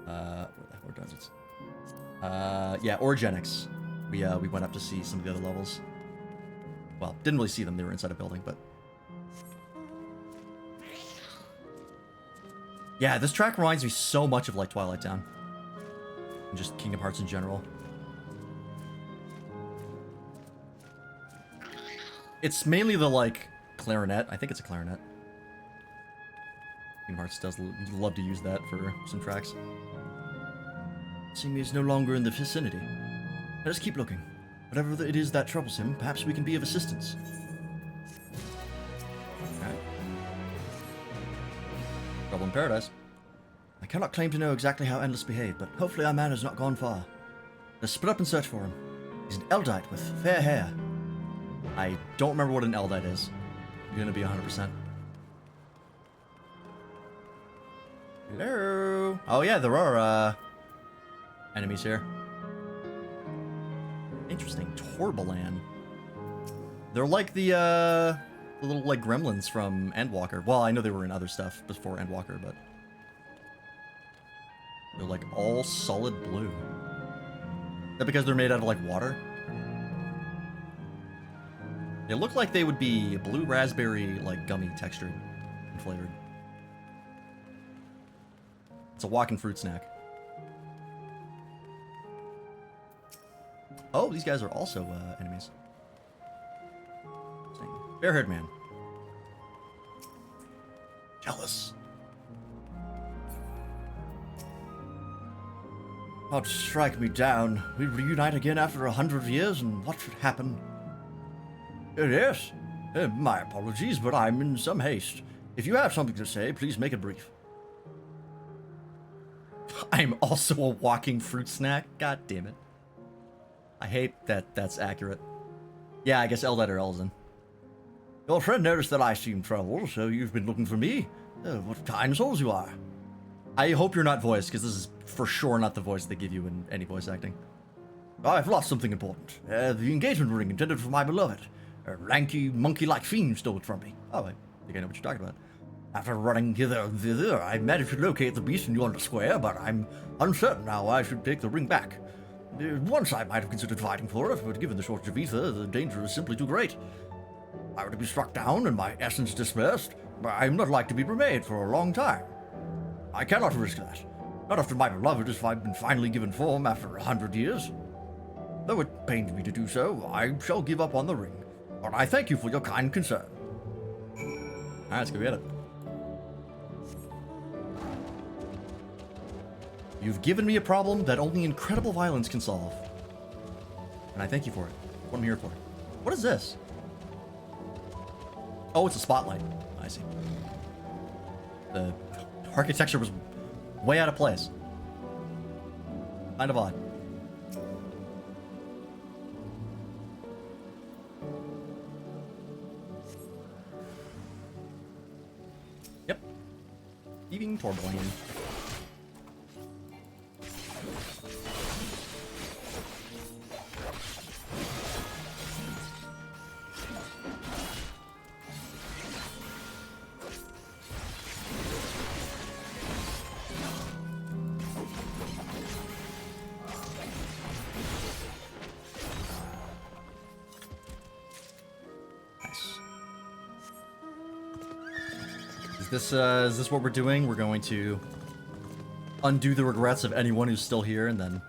Where dungeons? Yeah, Origenics. We went up to see some of the other levels. Well, didn't really see them, they were inside a building, but... Yeah, this track reminds me so much of, like, Twilight Town. And just Kingdom Hearts in general. It's mainly the, like, clarinet. I think it's a clarinet. Kingdom Hearts does love to use that for some tracks. Seeing he's no longer in the vicinity. Let us keep looking. Whatever it is that troubles him, perhaps we can be of assistance. Alright. Trouble in Paradise. I cannot claim to know exactly how Endless behaved, but hopefully our man has not gone far. Let's split up and search for him. He's an Eldite with fair hair. I don't remember what an Eldite is. I'm gonna be 100%. Hello? Oh yeah, there are, enemies here. Interesting. Torbalan. They're like the little, like, gremlins from Endwalker. Well, I know they were in other stuff before Endwalker, but... They're, like, all solid blue. Is that because they're made out of, like, water? They look like they would be blue raspberry, like, gummy textured and flavored. It's a walking fruit snack. Oh, these guys are also enemies. Fair-haired man. Jealous. Oh, strike me down. We reunite again after 100 years, and what should happen? Yes. My apologies, but I'm in some haste. If you have something to say, please make it brief. I'm also a walking fruit snack? God damn it. I hate that that's accurate. Yeah, I guess Eldite or Elzen. Your friend noticed that I seemed troubled, so you've been looking for me. Oh, what kind souls you are. I hope you're not voiced, because this is for sure not the voice they give you in any voice acting. I've lost something important. The engagement ring intended for my beloved. A lanky, monkey-like fiend stole it from me. Oh, I think I know what you're talking about. After running hither and thither, I managed to locate the beast in yonder square, but I'm uncertain how I should take the ring back. Once I might have considered fighting for it, but given the shortage of ether, the danger is simply too great. If I were to be struck down and my essence dispersed, I'm not like to be remained for a long time. I cannot risk that. Not after my beloved has been finally given form after 100 years. Though it pains me to do so, I shall give up on the ring. But I thank you for your kind concern. Alright, let's go get it. You've given me a problem that only incredible violence can solve. And I thank you for it. What I'm here for. What is this? Oh, it's a spotlight. I see. The architecture was way out of place. Kind of odd. Yep. Thieving tourmaline. Is this what we're doing? We're going to undo the regrets of anyone who's still here and then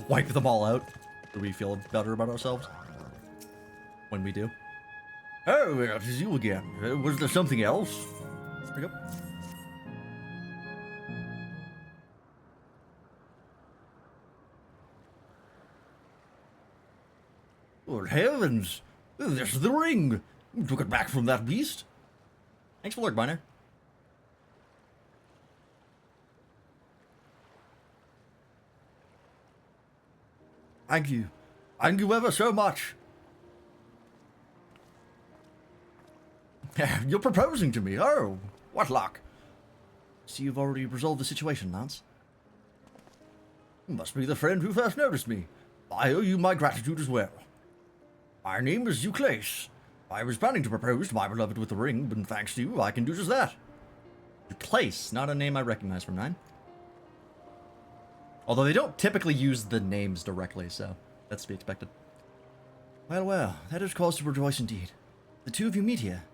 wipe them all out. Do we feel better about ourselves when we do? Oh, it is you again. Was there something else? There we go. Good heavens! This is the ring! You took it back from that beast? Thanks for the lurk, Miner. Thank you. Thank you ever so much. You're proposing to me. Oh, what luck. See, you've already resolved the situation, Lance. You must be the friend who first noticed me. I owe you my gratitude as well. My name is Euclase. I was planning to propose to my beloved with the ring, but thanks to you, I can do just that. Euclase, not a name I recognize from 9. Although they don't typically use the names directly, so that's to be expected. Well, well, that is cause to rejoice indeed. The two of you meet here.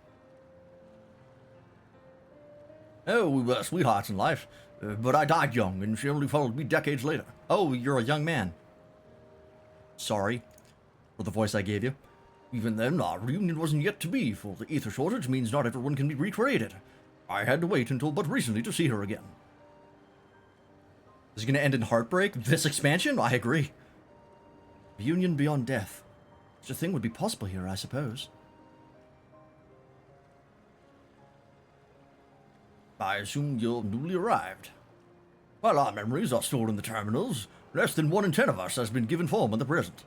Oh, we were sweethearts in life, but I died young, and she only followed me decades later. Oh, you're a young man. Sorry for the voice I gave you. Even then, our reunion wasn't yet to be, for the ether shortage means not everyone can be recreated. I had to wait until but recently to see her again. Is it going to end in heartbreak? This expansion? I agree. Reunion beyond death. Such a thing would be possible here, I suppose. I assume you're newly arrived. While our memories are stored in the terminals, less than 1 in 10 of us has been given form in the present.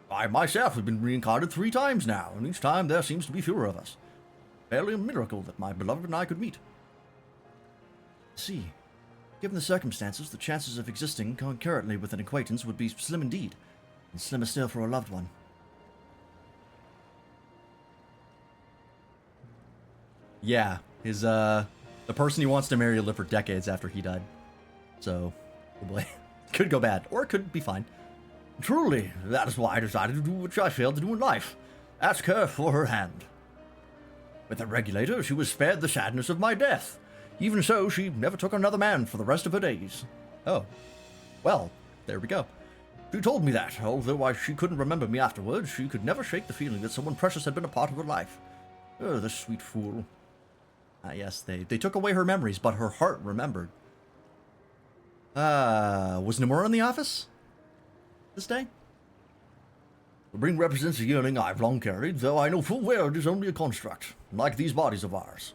I myself have been reincarnated 3 times now, and each time there seems to be fewer of us. Barely a miracle that my beloved and I could meet. See. Given the circumstances, the chances of existing concurrently with an acquaintance would be slim indeed, and slimmer still for a loved one. Yeah, the person he wants to marry lived for decades after he died. So, oh boy, could go bad, or it could be fine. Truly, that is why I decided to do what I failed to do in life. Ask her for her hand. With the regulator, she was spared the sadness of my death. Even so, she never took another man for the rest of her days. Oh. Well, there we go. She told me that, although she couldn't remember me afterwards, she could never shake the feeling that someone precious had been a part of her life. Oh, the sweet fool. Yes, they took away her memories, but her heart remembered. Was Nomura in the office this day? The ring represents a yearning I've long carried, though I know full well it is only a construct, like these bodies of ours.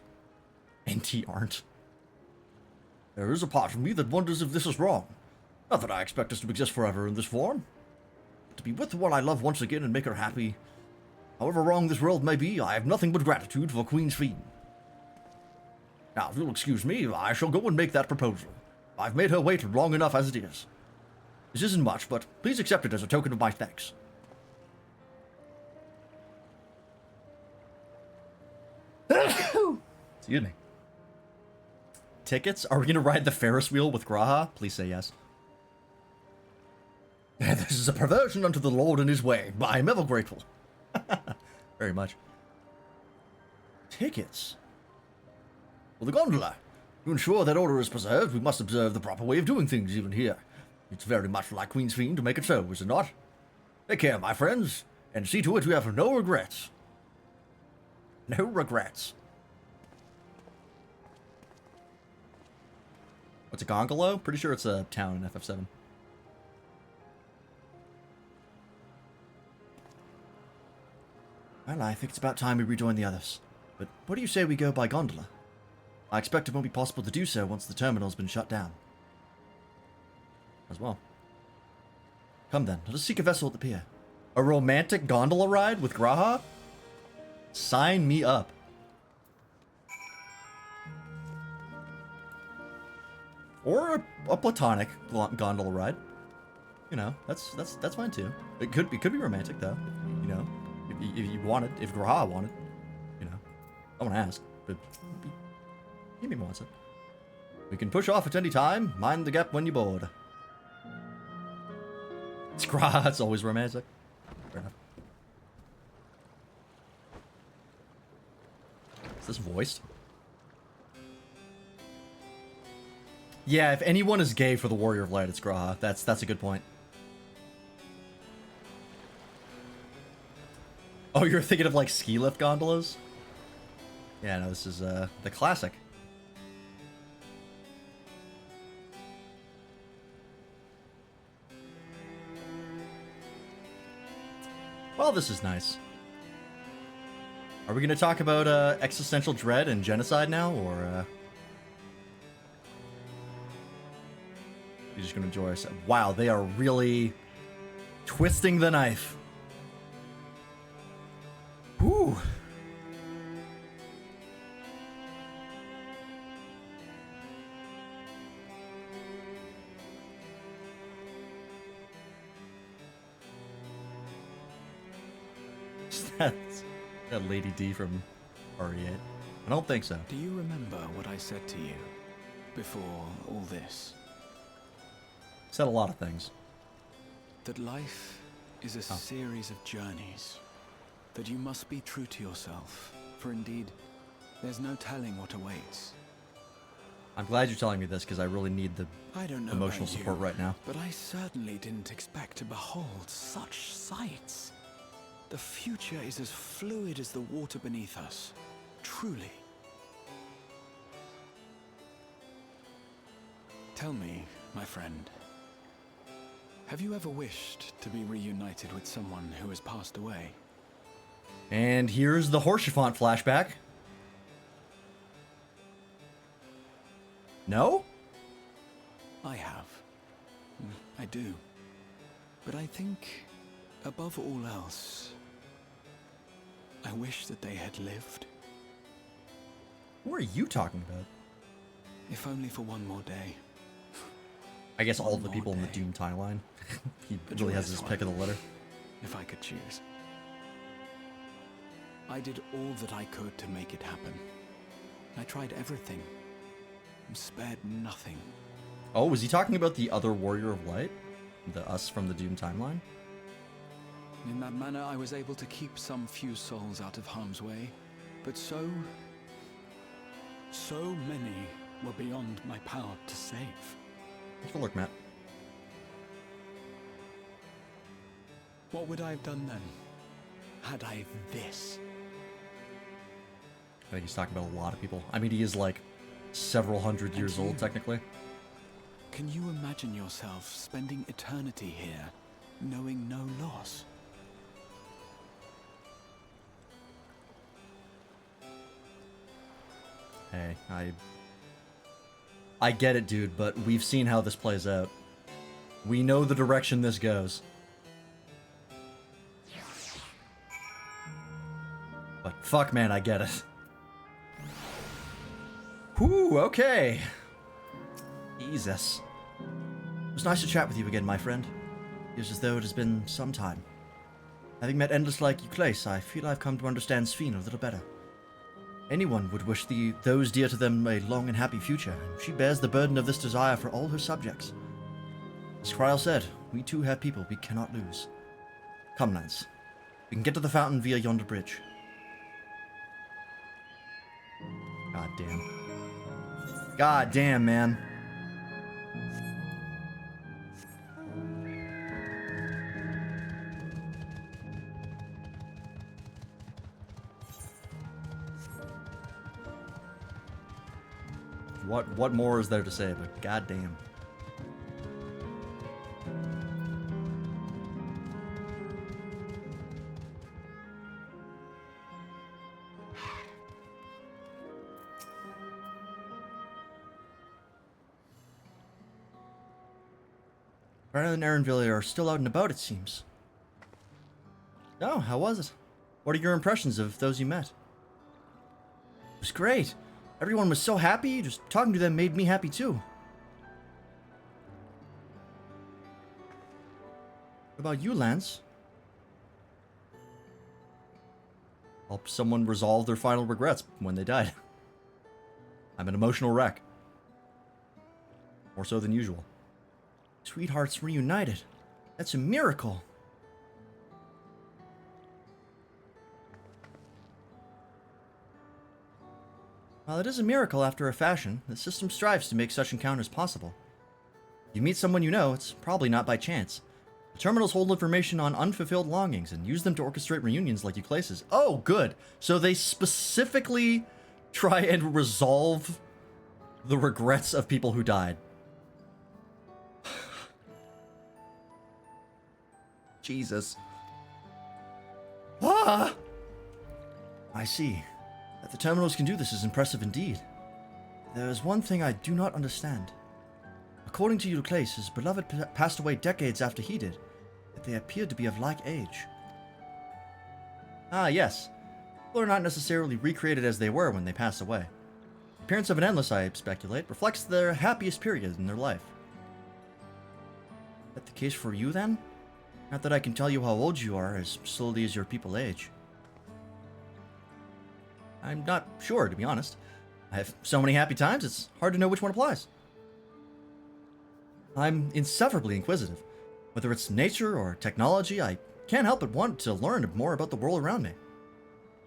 NT aren't. There is a part of me that wonders if this is wrong. Not that I expect us to exist forever in this form. But to be with the one I love once again and make her happy. However wrong this world may be, I have nothing but gratitude for Queen's Fiend. Now, if you'll excuse me, I shall go and make that proposal. I've made her wait long enough as it is. This isn't much, but please accept it as a token of my thanks. Excuse me. Tickets? Are we going to ride the Ferris wheel with Graha? Please say yes. This is a perversion unto the Lord and his way. I am ever grateful. Very much. Tickets? Well, the gondola. To ensure that order is preserved, we must observe the proper way of doing things even here. It's very much like Queen's Fiend to make it so, is it not? Take care, my friends, and see to it we have no regrets. No regrets. What's a gondola? Pretty sure it's a town in FF7. Well, I think it's about time we rejoin the others. But what do you say we go by gondola? I expect it won't be possible to do so once the terminal's been shut down. As well. Come then, let us seek a vessel at the pier. A romantic gondola ride with Graha? Sign me up. Or a platonic gondola ride. You know, that's fine too. It could be romantic though. You know, if you wanted, if Graha wanted. You know, I won't ask, but he wants it. We can push off at any time. Mind the gap when you're bored. It's Graha. It's always romantic. Fair enough. Is this voiced? Yeah, if anyone is gay for the Warrior of Light, it's Graha. That's a good point. Oh, you're thinking of like ski lift gondolas? Yeah, no, this is the classic. Well, this is nice. Are we going to talk about existential dread and genocide now, or you're just going to enjoy ourselves? Wow, they are really twisting the knife. Whew. That's that Lady D from RE8. I don't think so. Do you remember what I said to you before all this? Said a lot of things. That life is a series of journeys. That you must be true to yourself, for indeed, there's no telling what awaits. I'm glad you're telling me this, because I really need the I don't know emotional support right now. But I certainly didn't expect to behold such sights. The future is as fluid as the water beneath us. Truly. Tell me, my friend, have you ever wished to be reunited with someone who has passed away? And here's the Horschiefant flashback. No? I have. I do. But I think, above all else, I wish that they had lived. Who are you talking about? If only for one more day. I guess all of the people in the Doom timeline. He really has his pick of the litter. If I could choose. I did all that I could to make it happen. I tried everything. And spared nothing. Oh, was he talking about the other Warrior of Light? The us from the Doom timeline? In that manner, I was able to keep some few souls out of harm's way. But so many were beyond my power to save. Thanks for look, Matt. What would I have done then? Had I this? I think he's talking about a lot of people. I mean, he is like several hundred years old, technically. Can you imagine yourself spending eternity here, knowing no loss? Hey, I get it, dude, but we've seen how this plays out. We know the direction this goes. But fuck, man, I get it. Whew, okay. Jesus. It was nice to chat with you again, my friend. Feels as though it has been some time. Having met endless like Euclase, I feel I've come to understand Sphene a little better. Anyone would wish those dear to them a long and happy future, and she bears the burden of this desire for all her subjects. As Kryl said, we too have people we cannot lose. Come, Lance. We can get to the fountain via yonder bridge. God damn. God damn, man. What more is there to say, but goddamn. Brandon and Aaronville are still out and about, it seems. Oh, how was it? What are your impressions of those you met? It was great. Everyone was so happy, just talking to them made me happy too. What about you, Lance? Help someone resolve their final regrets when they died. I'm an emotional wreck. More so than usual. Sweethearts reunited. That's a miracle. While it is a miracle after a fashion, the system strives to make such encounters possible. If you meet someone you know, it's probably not by chance. The terminals hold information on unfulfilled longings and use them to orchestrate reunions like Euclase's. Oh, good. So they specifically try and resolve the regrets of people who died. Jesus. Ah! I see. That the terminals can do this is impressive indeed. There is one thing I do not understand. According to Euclase, his beloved passed away decades after he did, yet they appeared to be of like age. Ah, yes. People are not necessarily recreated as they were when they pass away. The appearance of an endless, I speculate, reflects their happiest period in their life. Is that the case for you, then? Not that I can tell you how old you are as slowly as your people age. I'm not sure, to be honest. I have so many happy times, it's hard to know which one applies. I'm insufferably inquisitive. Whether it's nature or technology, I can't help but want to learn more about the world around me.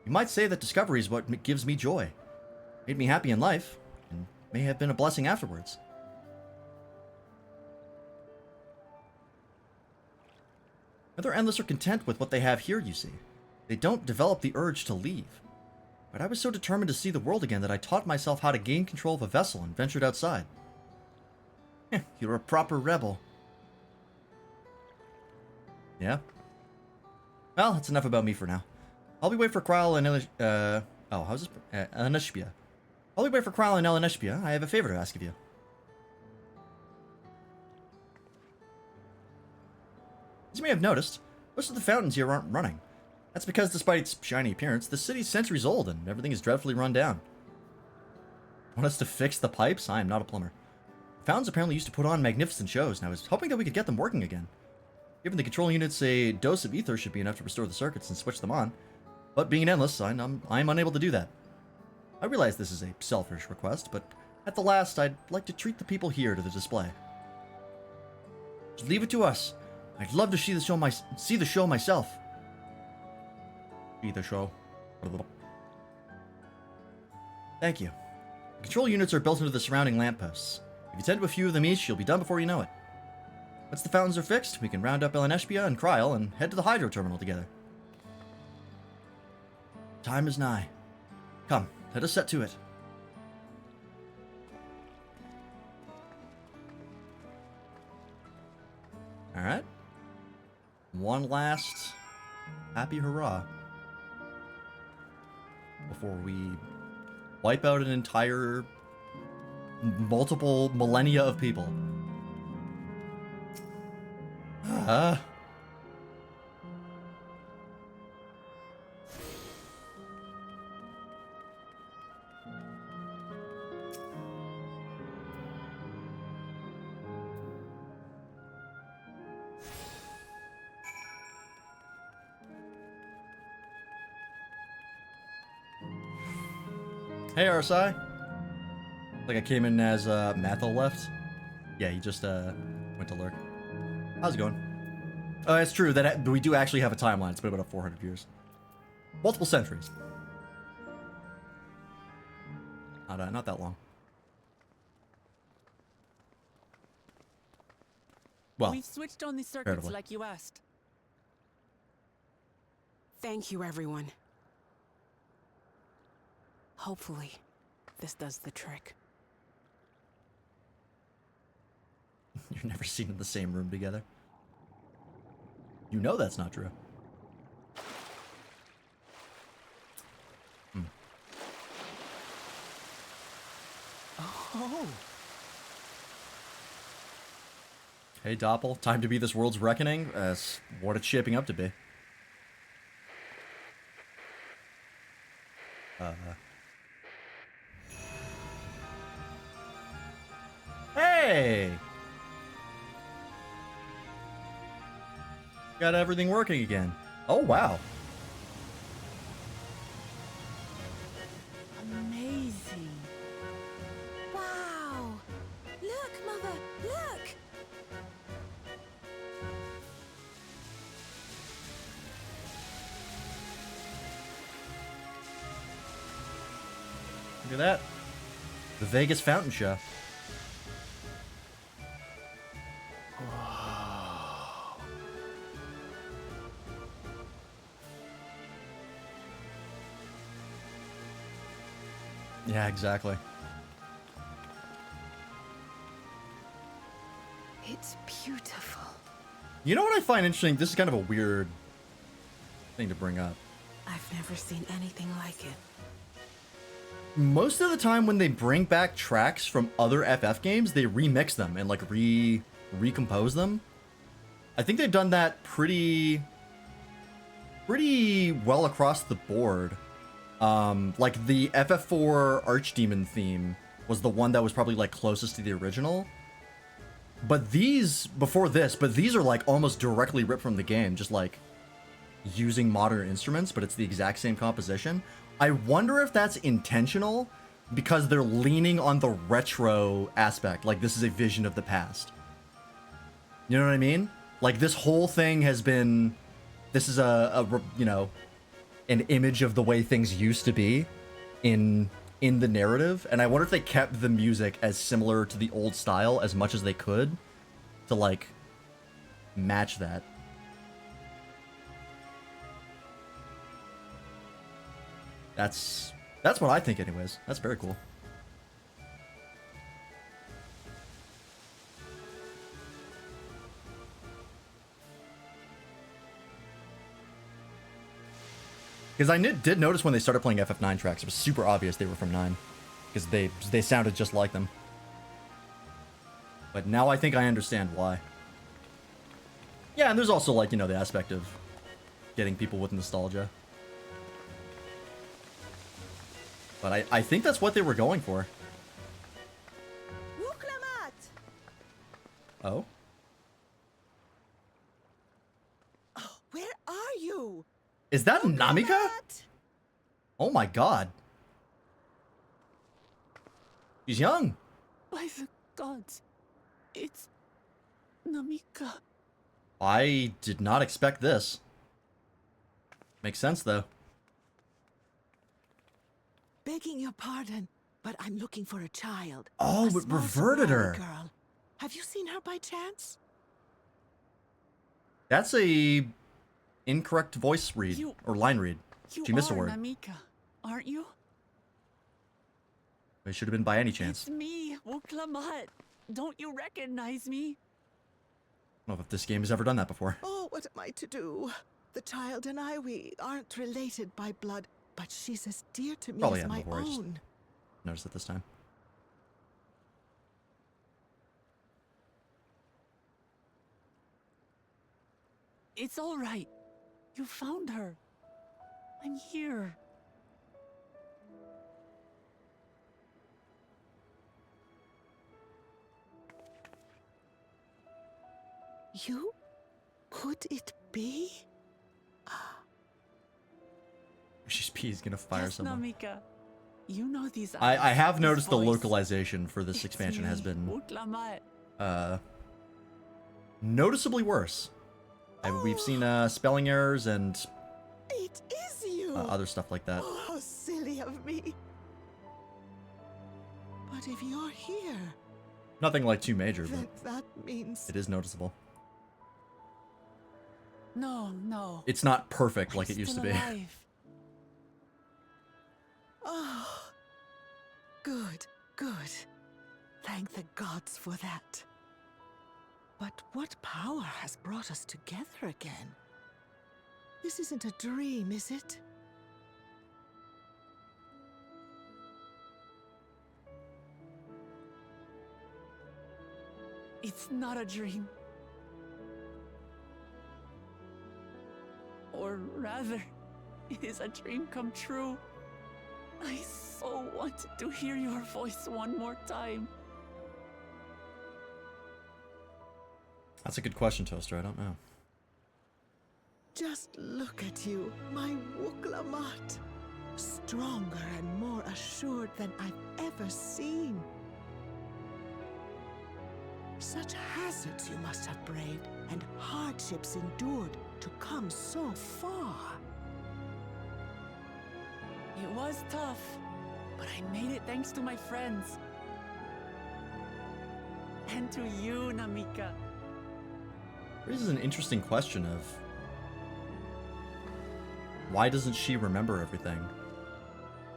You might say that discovery is what gives me joy. Made me happy in life, and may have been a blessing afterwards. Other Endless are content with what they have here, you see. They don't develop the urge to leave. But I was so determined to see the world again that I taught myself how to gain control of a vessel and ventured outside. You're a proper rebel. Yeah? Well, that's enough about me for now. I'll be waiting for Kryl and Eleneshpia. I'll be waiting for Kryl and Eleneshpia. I have a favor to ask of you. As you may have noticed, most of the fountains here aren't running. That's because despite its shiny appearance, the city's centuries old and everything is dreadfully run down. Want us to fix the pipes? I am not a plumber. The fountains apparently used to put on magnificent shows, and I was hoping that we could get them working again. Given the control units, a dose of ether should be enough to restore the circuits and switch them on. But being an endless, I'm unable to do that. I realize this is a selfish request, but at the last, I'd like to treat the people here to the display. Just leave it to us. I'd love to see the show myself. See the show. Thank you. The control units are built into the surrounding lampposts. If you tend to a few of them each, you'll be done before you know it. Once the fountains are fixed, we can round up Eleneshpia and Kryl and head to the hydro terminal together. Time is nigh. Come, let us set to it. Alright. One last happy hurrah before we wipe out an entire multiple millennia of people. Hey, RSI. Like I came in as Mathil left. Yeah, he just went to lurk. How's it going? Oh, it's true that we do actually have a timeline. It's been about 400 years. Multiple centuries. Not that long. Well, We've switched on the circuits comparatively. like you asked. Thank you, everyone. Hopefully, this does the trick. You're never seen in the same room together. You know that's not true. Oh, Hey, Doppel. Time to be this world's reckoning. That's what it's shaping up to be. Hey! Got everything working again. Oh, wow. Amazing. Wow! Look, Mother, look! Look at that. The Vegas Fountain Show. Yeah, exactly. It's beautiful. You know what I find interesting? This is kind of a weird thing to bring up. I've never seen anything like it. Most of the time when they bring back tracks from other FF games, they remix them and like recompose them. I think they've done that pretty well across the board. Like the FF4 Archdemon theme was the one that was probably like closest to the original. But these are like almost directly ripped from the game, just like using modern instruments, but it's the exact same composition. I wonder if that's intentional because they're leaning on the retro aspect. Like this is a vision of the past. You know what I mean? Like this whole thing has been, this is you know, an image of the way things used to be in the narrative. And I wonder if they kept the music as similar to the old style as much as they could to like match that. That's what I think anyways. That's very cool. Because I did notice when they started playing FF9 tracks, it was super obvious they were from 9. Because they sounded just like them. But now I think I understand why. Yeah, and there's also like, you know, the aspect of getting people with nostalgia. But I think that's what they were going for. Oh? Where are you? Is that Namika? Oh my god. She's young. By the gods, it's Namika. I did not expect this. Makes sense though. Begging your pardon, but I'm looking for a child. Oh, A it small reverted her. Somali girl. Have you seen her by chance? That's a incorrect voice read You- or line read. You She missed a are word. Namika, aren't you? It should have been by any chance. It's me, Wuklamat. Don't you recognize me? I don't know if this game has ever done that before. Oh, what am I to do? The child and I, we aren't related by blood, but she's as dear to me Probably as hadn't my before, I just- own. Notice it this time. It's all right. You found her. I'm here. You? Could it be? She's gonna fire Yes, someone. Namika. You know these I eyes, have this noticed the voice. localization for this It's expansion has me, been Uklamat. noticeably worse. We've seen spelling errors and It is you! other stuff like that. Oh, how silly of me. But if you're here, Nothing like too major, then but that means... it is noticeable. No, no. It's not perfect like I'm it used to still be. alive. Oh, good, good. Thank the gods for that. But what power has brought us together again? This isn't a dream, is it? It's not a dream. Or rather, it is a dream come true. I so wanted to hear your voice one more time. That's a good question, Toaster. I don't know. Just look at you, my Wuklamat. Stronger and more assured than I've ever seen. Such hazards you must have braved and hardships endured to come so far. It was tough, but I made it thanks to my friends. And to you, Namika. This is an interesting question of why doesn't she remember everything?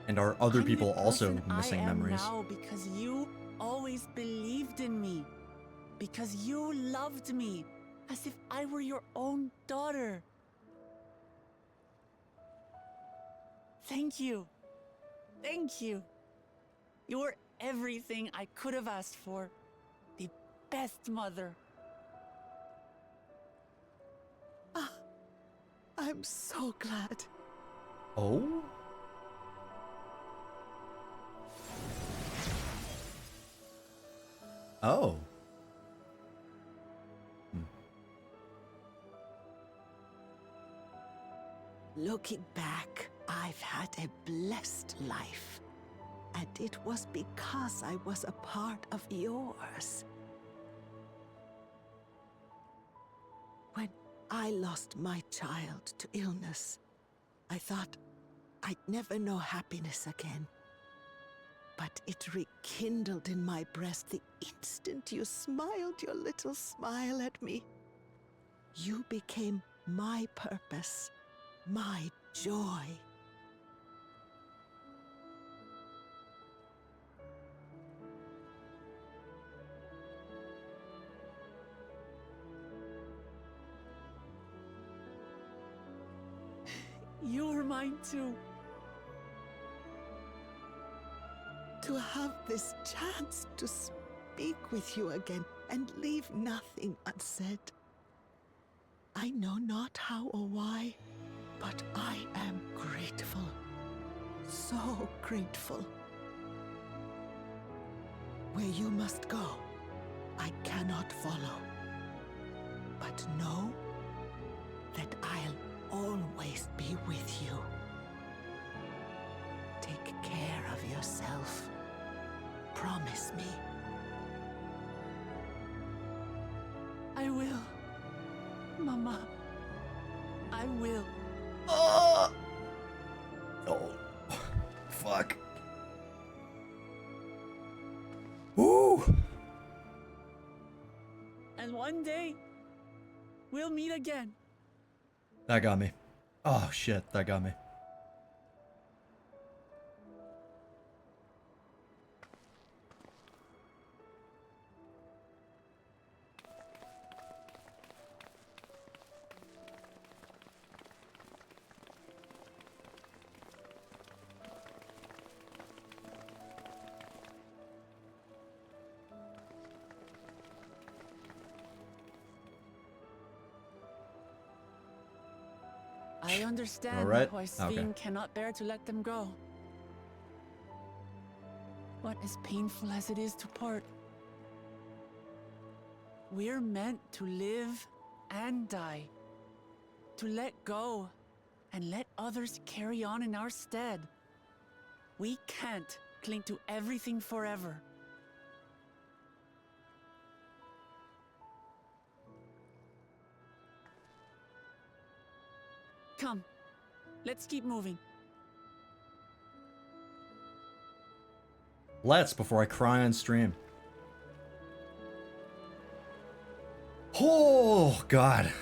And are other I'm people the also person missing I am memories? now because you always believed in me. Because you loved me as if I were your own daughter. Thank you. Thank you. You're everything I could have asked for. The best mother. I'm so glad. Oh? Oh. Looking back, I've had a blessed life. And it was because I was a part of yours. When I lost my child to illness, I thought I'd never know happiness again. But it rekindled in my breast the instant you smiled your little smile at me. You became my purpose, my joy. You were mine too. To have this chance to speak with you again and leave nothing unsaid. I know not how or why, but I am grateful. So grateful. Where you must go, I cannot follow. But know that I'll always be with you. Take care of yourself. Promise me. I will. Mama. I will. Oh, fuck. Woo! And one day, we'll meet again. That got me. Oh shit, that got me. I understand All right. why Okay. Sven cannot bear to let them go. But as painful as it is to part, we're meant to live and die. To let go and let others carry on in our stead. We can't cling to everything forever. Come, let's keep moving. Let's, before I cry on stream. Oh, God.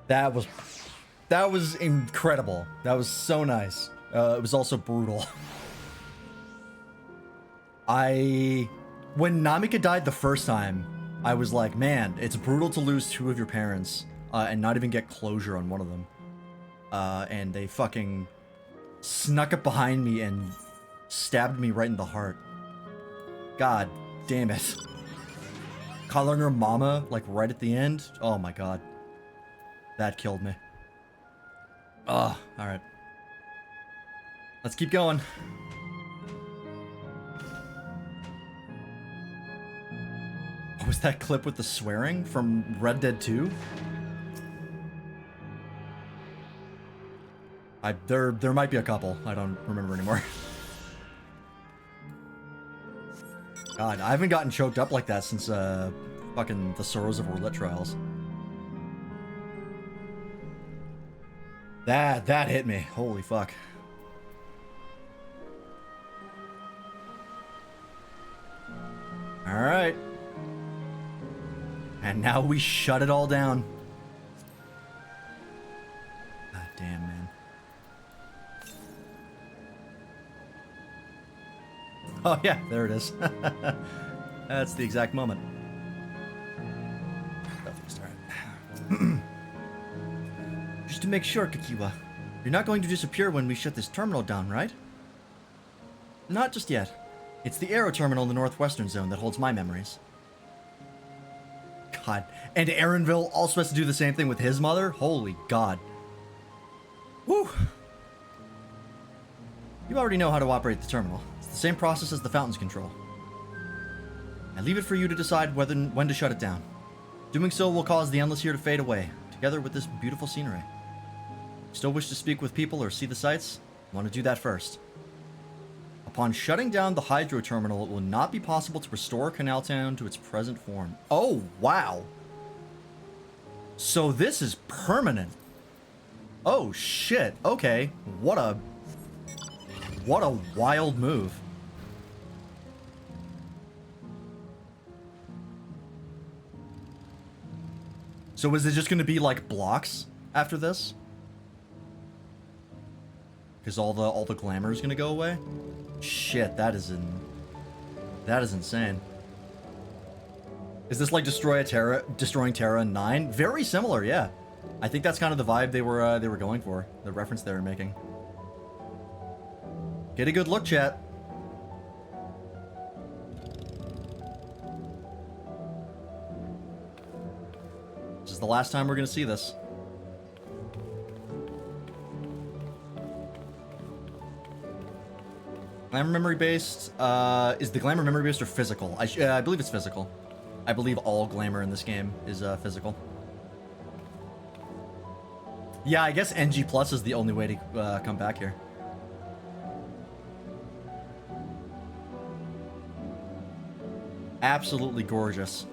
That was incredible. That was so nice. It was also brutal. When Namika died the first time, I was like, man, it's brutal to lose two of your parents and not even get closure on one of them. And they fucking snuck up behind me and stabbed me right in the heart. God damn it. Calling her mama, like, right at the end? Oh my god. That killed me. Oh, alright. Let's keep going. What was that clip with the swearing from Red Dead 2? There might be a couple. I don't remember anymore. God, I haven't gotten choked up like that since fucking the Sorrows of Roulette Trials. That hit me. Holy fuck. Alright. And now we shut it all down. God damn, man. Oh yeah, there it is. That's the exact moment. Just to make sure, Kakiwa, you're not going to disappear when we shut this terminal down, right? Not just yet. It's the Aero Terminal in the Northwestern Zone that holds my memories. God. And Aaronville also has to do the same thing with his mother? Holy God. Woo! You already know how to operate the terminal. It's the same process as the fountain's control. I leave it for you to decide when to shut it down. Doing so will cause the Endless here to fade away, together with this beautiful scenery. Still wish to speak with people or see the sights? Want to do that first. Upon shutting down the hydro terminal, it will not be possible to restore Canaltown to its present form. Oh, wow. So this is permanent. Oh, shit. Okay. What a wild move. So is it just going to be like blocks after this? Because all the glamour is going to go away? Shit, that is insane. Is this like destroying Terra in 9? Very similar, yeah. I think that's kind of the vibe they were going for, the reference they were making. Get a good look, chat. This is the last time we're gonna see this. Glamour memory based, is the glamour memory based or physical? I believe it's physical. I believe all glamour in this game is physical. Yeah, I guess NG Plus is the only way to come back here. Absolutely gorgeous.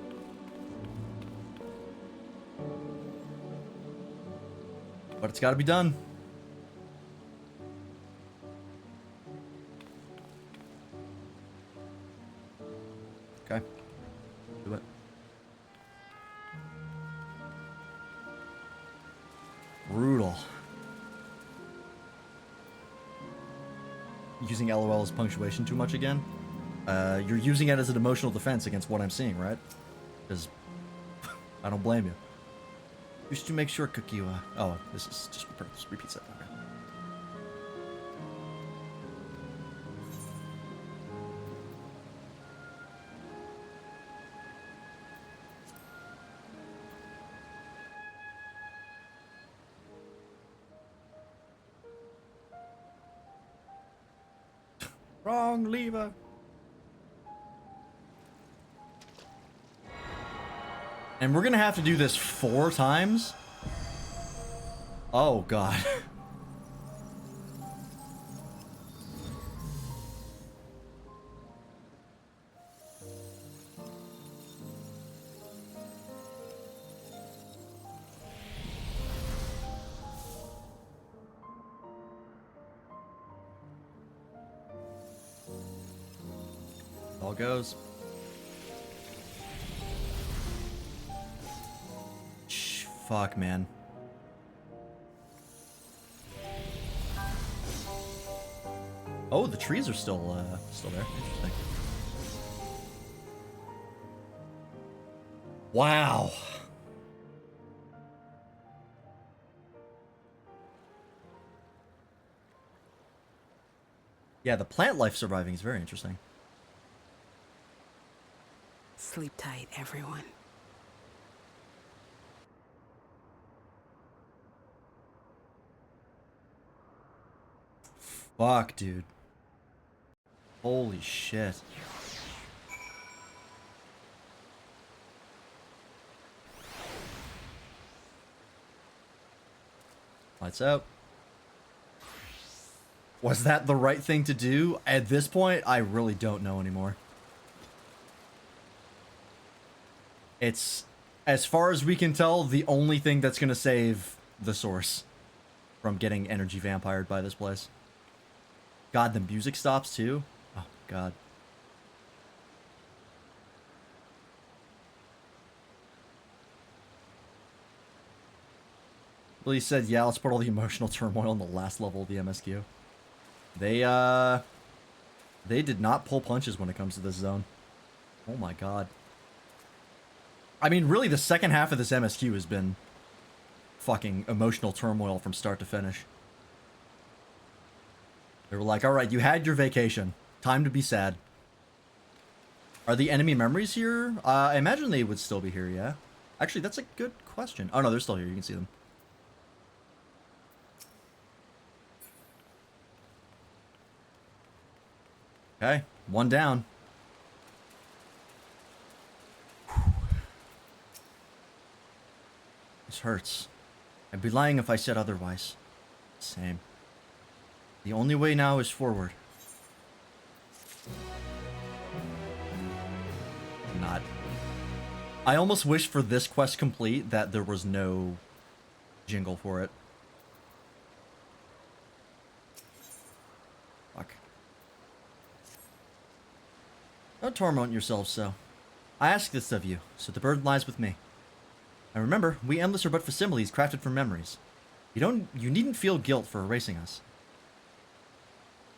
But it's got to be done. Okay. Do it. Brutal. Using LOL as punctuation too much again? You're using it as an emotional defense against what I'm seeing, right? Because I don't blame you. Just to make sure Kakiwa... Oh, this is just repeats that. Okay. Wrong lever. And we're gonna have to do this 4 times? Oh, God. All goes. Fuck, man. Oh, the trees are still there. Interesting. Wow. Yeah, the plant life surviving is very interesting. Sleep tight, everyone. Fuck, dude. Holy shit. Lights out. Was that the right thing to do? At this point, I really don't know anymore. It's, as far as we can tell, the only thing that's gonna save the source from getting energy vampired by this place. God, the music stops too? Oh, God. Well, he said, yeah, let's put all the emotional turmoil in the last level of the MSQ. They did not pull punches when it comes to this zone. Oh my god. I mean, really, the second half of this MSQ has been fucking emotional turmoil from start to finish. They were like, alright, you had your vacation. Time to be sad. Are the enemy memories here? I imagine they would still be here, yeah? Actually, that's a good question. Oh no, they're still here. You can see them. Okay, one down. This hurts. I'd be lying if I said otherwise. Same. The only way now is forward. Not. I almost wish for this quest complete that there was no jingle for it. Fuck. Don't torment yourselves so. I ask this of you, so the burden lies with me. And remember, we endless are but facsimiles crafted from memories. You needn't feel guilt for erasing us.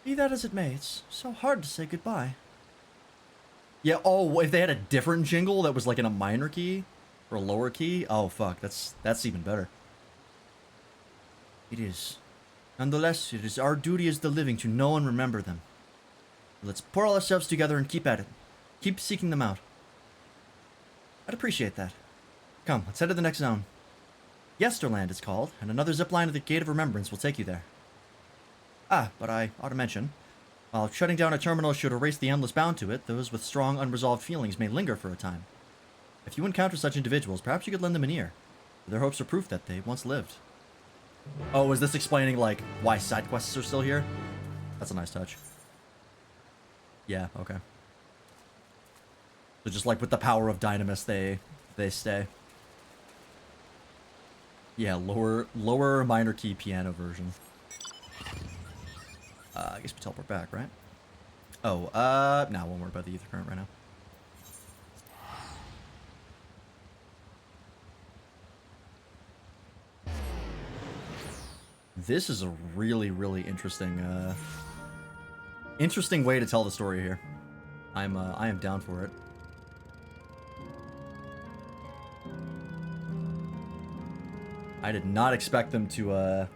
Be that as it may, it's so hard to say goodbye. Yeah, oh, if they had a different jingle that was like in a minor key or a lower key, oh fuck, that's even better. It is. Nonetheless, it is our duty as the living to know and remember them. Let's pour ourselves together and keep at it. Keep seeking them out. I'd appreciate that. Come, let's head to the next zone. Yesterland it's called, and another zipline at the Gate of Remembrance will take you there. Ah, but I ought to mention, while shutting down a terminal should erase the endless bound to it, those with strong unresolved feelings may linger for a time. If you encounter such individuals, perhaps you could lend them an ear. Their hopes are proof that they once lived. Oh, is this explaining, like, why side quests are still here? That's a nice touch. Yeah, okay. So just like with the power of Dynamis, they stay. Yeah, lower minor key piano version. I guess we teleport back, right? Oh, nah, won't worry about the ether current right now. This is a really, really interesting, interesting way to tell the story here. I am down for it. I did not expect them to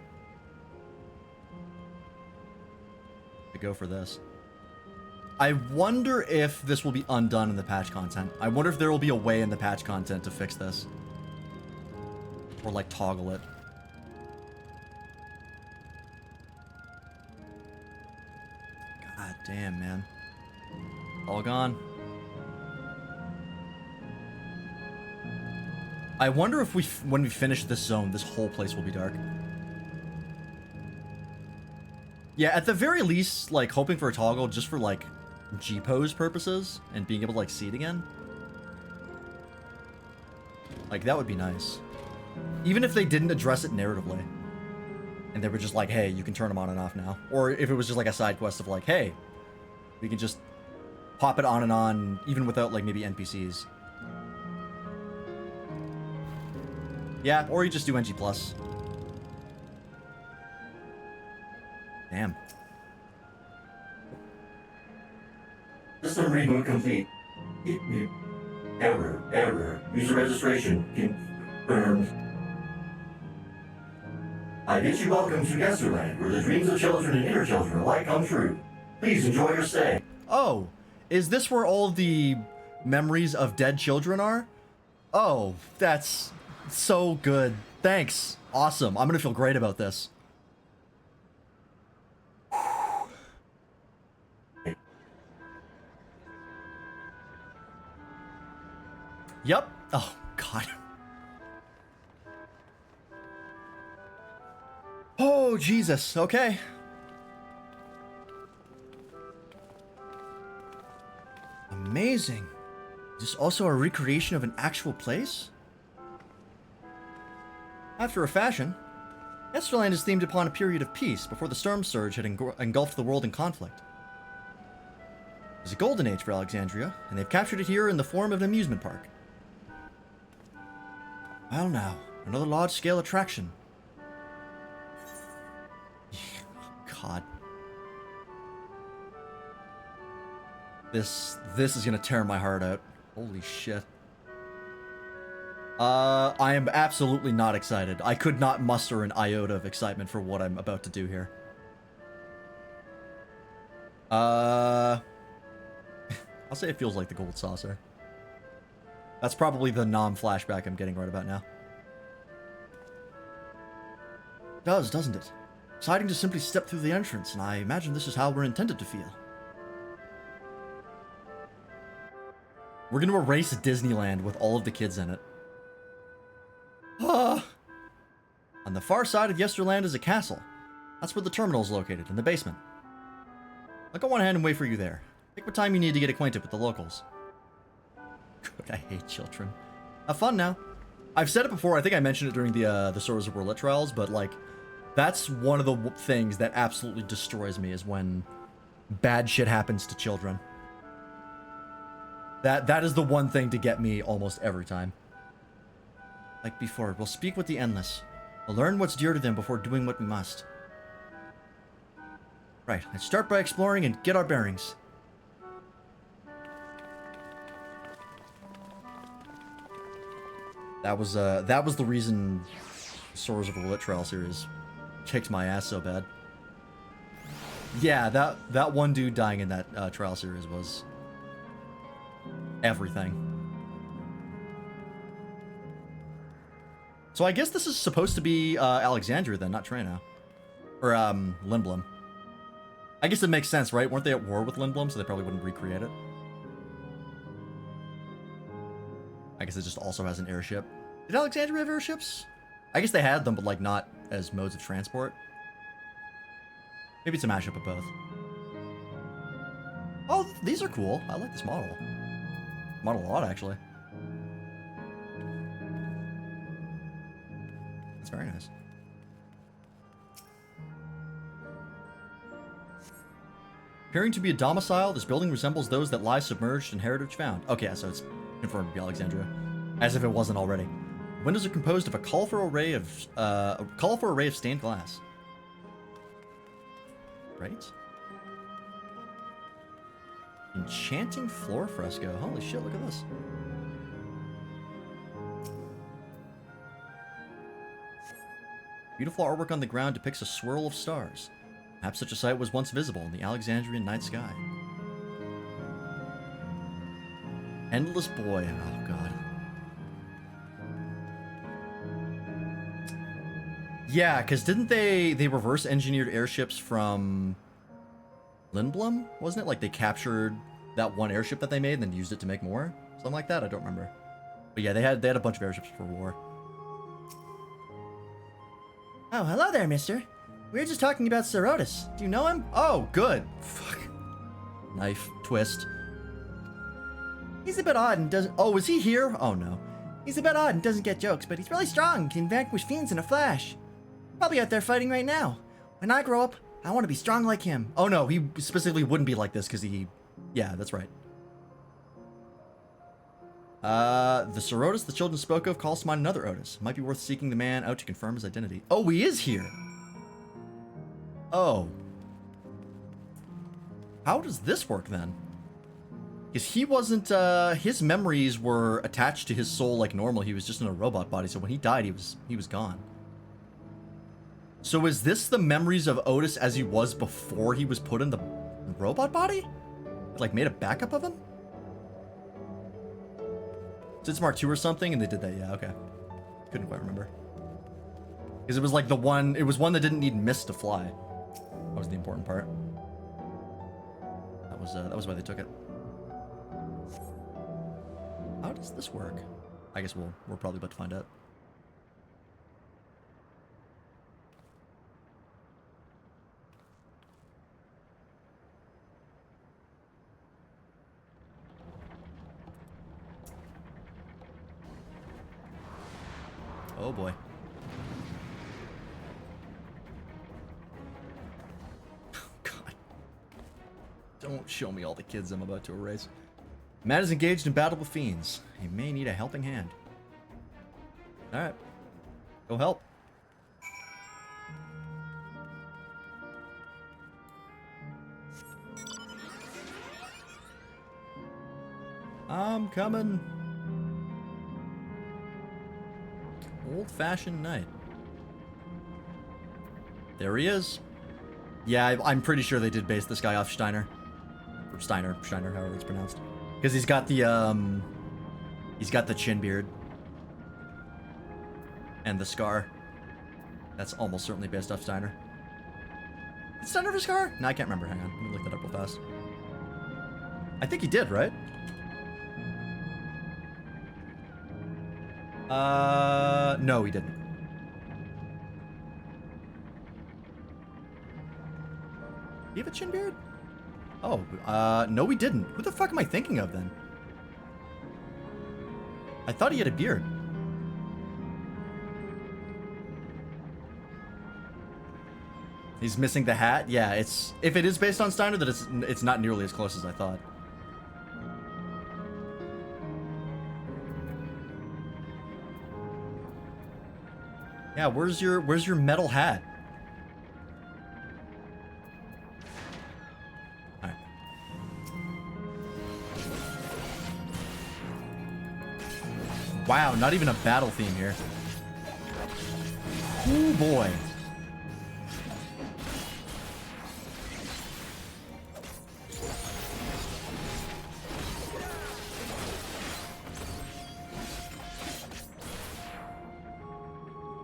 go for this. I wonder if this will be undone in the patch content. I wonder if there will be a way in the patch content to fix this. Or, like, toggle it. God damn, man. All gone. I wonder if when we finish this zone, this whole place will be dark. Yeah, at the very least, like, hoping for a toggle just for, like, G-pose purposes and being able to, like, see it again. Like, that would be nice. Even if they didn't address it narratively. And they were just like, hey, you can turn them on and off now. Or if it was just like a side quest of like, hey, we can just pop it on and on, even without, like, maybe NPCs. Yeah, or you just do NG+. Damn. System reboot complete. Error. User registration confirmed. I bid you welcome to Yesterland, where the dreams of children and inner children alike come true. Please enjoy your stay. Oh, is this where all the memories of dead children are? Oh, that's so good. Thanks. Awesome. I'm gonna feel great about this. Yep. Oh, God. Oh, Jesus. Okay. Amazing. Is this also a recreation of an actual place? After a fashion, Yesterland is themed upon a period of peace before the storm surge had engulfed the world in conflict. It was a golden age for Alexandria, and they've captured it here in the form of an amusement park. Well now, another large-scale attraction. God. This is gonna tear my heart out. Holy shit. I am absolutely not excited. I could not muster an iota of excitement for what I'm about to do here. I'll say it feels like the gold saucer. That's probably the non-flashback I'm getting right about now. It does, doesn't it? Exciting to simply step through the entrance, and I imagine this is how we're intended to feel. We're gonna erase Disneyland with all of the kids in it. Ah! On the far side of Yesterland is a castle. That's where the terminal is located, in the basement. I'll go on ahead and wait for you there. Take what time you need to get acquainted with the locals. God, I hate children. Have fun now. I've said it before, I think I mentioned it during the Swords of Roulette trials, but like, that's one of the things that absolutely destroys me is when bad shit happens to children. That is the one thing to get me almost every time. Like before, we'll speak with the Endless. We'll learn what's dear to them before doing what we must. Right, let's start by exploring and get our bearings. That was the reason Swords of the Roulette trial series kicked my ass so bad. Yeah, that one dude dying in that trial series was everything. So I guess this is supposed to be Alexandria then, not Trena. Or Lindblum. I guess it makes sense, right? Weren't they at war with Lindblum, so they probably wouldn't recreate it? I guess it just also has an airship. Did Alexandria have airships? I guess they had them, but like not as modes of transport. Maybe it's a mashup of both. Oh, these are cool. I like this model. Model a lot, actually. That's very nice. Appearing to be a domicile, this building resembles those that lie submerged in heritage found. Okay, so it's confirmed to be Alexandria, as if it wasn't already. Windows are composed of a colorful array of stained glass. Right? Enchanting floor fresco. Holy shit! Look at this. Beautiful artwork on the ground depicts a swirl of stars. Perhaps such a sight was once visible in the Alexandrian night sky. Endless boy. Oh, God. Yeah, because didn't they reverse engineered airships from Lindblum? Wasn't it? Like they captured that one airship that they made and then used it to make more? Something like that? I don't remember. But yeah, they had a bunch of airships for war. Oh, hello there, mister. We were just talking about Serotus. Do you know him? Oh, good. Fuck. Knife. Twist. He's a bit odd and doesn't... Oh, is he here? Oh, no. He's a bit odd and doesn't get jokes, but he's really strong and can vanquish fiends in a flash. Probably out there fighting right now. When I grow up, I want to be strong like him. Oh, no, he specifically wouldn't be like this because he... Yeah, that's right. The Sir Otis the children spoke of calls to mind another Otis. Might be worth seeking the man out to confirm his identity. Oh, he is here. Oh. How does this work then? Because he wasn't, his memories were attached to his soul like normal. He was just in a robot body, so when he died, he was gone. So is this the memories of Otis as he was before he was put in the robot body? Like, made a backup of him? Sid Mark 2 or something, and they did that, yeah, okay. Couldn't quite remember. Because it was like it was one that didn't need mist to fly. That was the important part. That was why they took it. How does this work? I guess we're probably about to find out. Oh boy. Oh god. Don't show me all the kids I'm about to erase. Man is engaged in battle with fiends. He may need a helping hand. Alright. Go help. I'm coming. Old-fashioned night. There he is. Yeah, I'm pretty sure they did base this guy off Steiner. Or Steiner, however it's pronounced. Because he's got the chin beard. And the scar. That's almost certainly based off Steiner. Did Steiner have a scar? No, I can't remember. Hang on. Let me look that up real fast. I think he did, right? No, he didn't. Did he have a chin beard? Oh, no we didn't. Who the fuck am I thinking of then? I thought he had a beard. He's missing the hat? Yeah, if it is based on Steiner, then it's not nearly as close as I thought. Yeah, where's your metal hat? Alright. Wow, not even a battle theme here. Oh boy.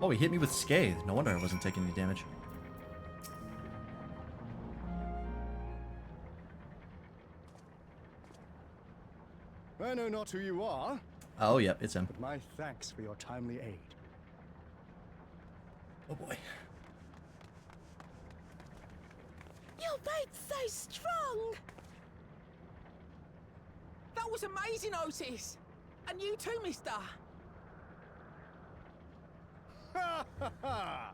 Oh, he hit me with Scathe. No wonder I wasn't taking any damage. I know not who you are. Oh, yep, it's him. But my thanks for your timely aid. Oh boy. You're both so strong! That was amazing, Otis! And you too, mister! Ha ha ha!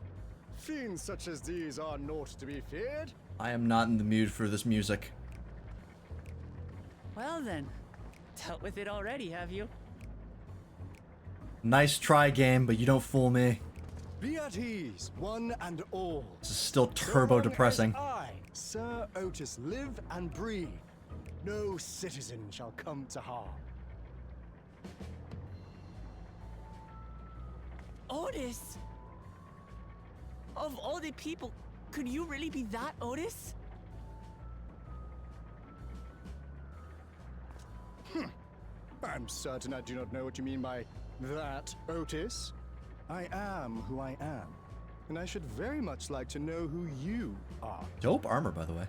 Fiends such as these are naught to be feared. I am not in the mood for this music. Well then, dealt with it already, have you? Nice try, game, but you don't fool me. Be at ease, one and all. This is still turbo depressing. So long as I, Sir Otis, live and breathe, no citizen shall come to harm. Otis? Of all the people, could you really be that Otis? I'm certain I do not know what you mean by that, Otis. I am who I am, and I should very much like to know who you are. Dope armor, by the way.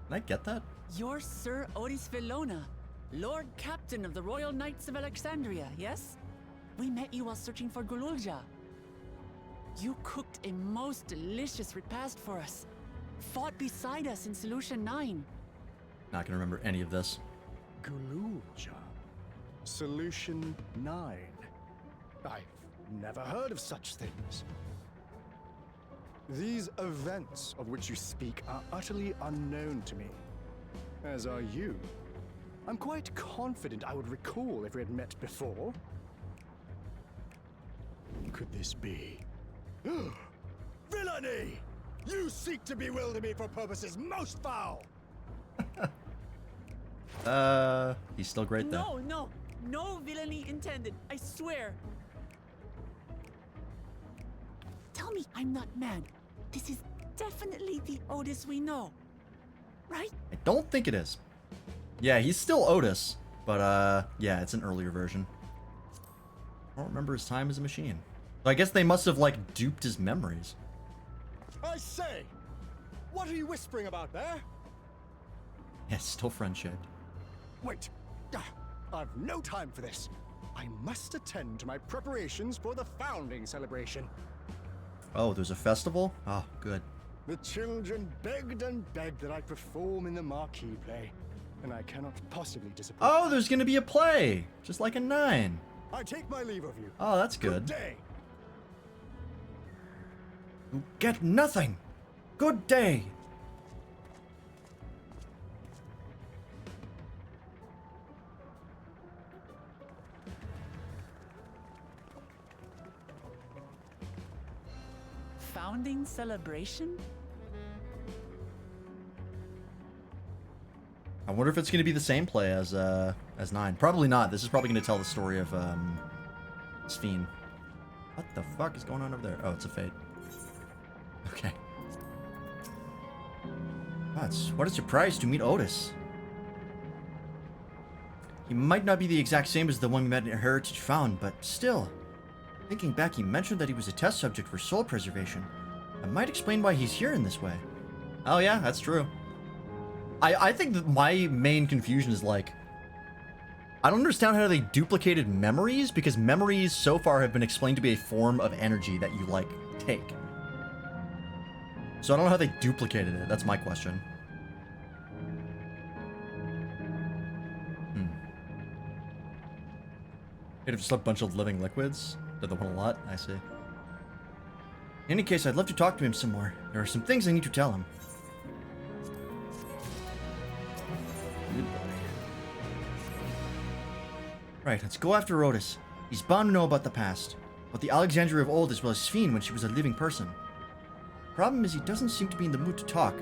Can I get that? You're Sir Otis Villona, Lord Captain of the Royal Knights of Alexandria, yes? We met you while searching for Gululja. You cooked a most delicious repast for us. Fought beside us in Solution 9. Not gonna remember any of this. Gululja. Solution 9. I've never heard of such things. These events of which you speak are utterly unknown to me, as are you. I'm quite confident I would recall if we had met before. Could this be? Villainy! You seek to bewilder me for purposes most foul! He's still great though. No villainy intended, I swear. Tell me I'm not mad. This is definitely the Otis we know, right? I don't think it is. Yeah, he's still Otis, but yeah, it's an earlier version. I don't remember his time as a machine. So I guess they must have like duped his memories. I say, what are you whispering about there? Yeah, still friendship. Wait, I've no time for this. I must attend to my preparations for the founding celebration. Oh, there's a festival? Oh, good. The children begged and begged that I perform in the marquee play, and I cannot possibly disappoint. Oh, there's gonna be a play, just like in 9. I take my leave of you. Oh, that's good. Good day. You get nothing. Good day. Founding celebration? I wonder if it's going to be the same play as 9. Probably not. This is probably going to tell the story of Sphene. What the fuck is going on over there? Oh, it's a fate. Okay. What a surprise to meet Otis. He might not be the exact same as the one we met in Heritage Found, but still. Thinking back, he mentioned that he was a test subject for soul preservation. That might explain why he's here in this way. Oh yeah, that's true. I think that my main confusion is like, I don't understand how they duplicated memories, because memories so far have been explained to be a form of energy that you like take. So I don't know how they duplicated it. That's my question. It's just a bunch of living liquids. Did the one a lot? I see. In any case, I'd love to talk to him some more. There are some things I need to tell him. Right, let's go after Otis. He's bound to know about the past. About the Alexandria of old as well as Sphene when she was a living person. Problem is he doesn't seem to be in the mood to talk.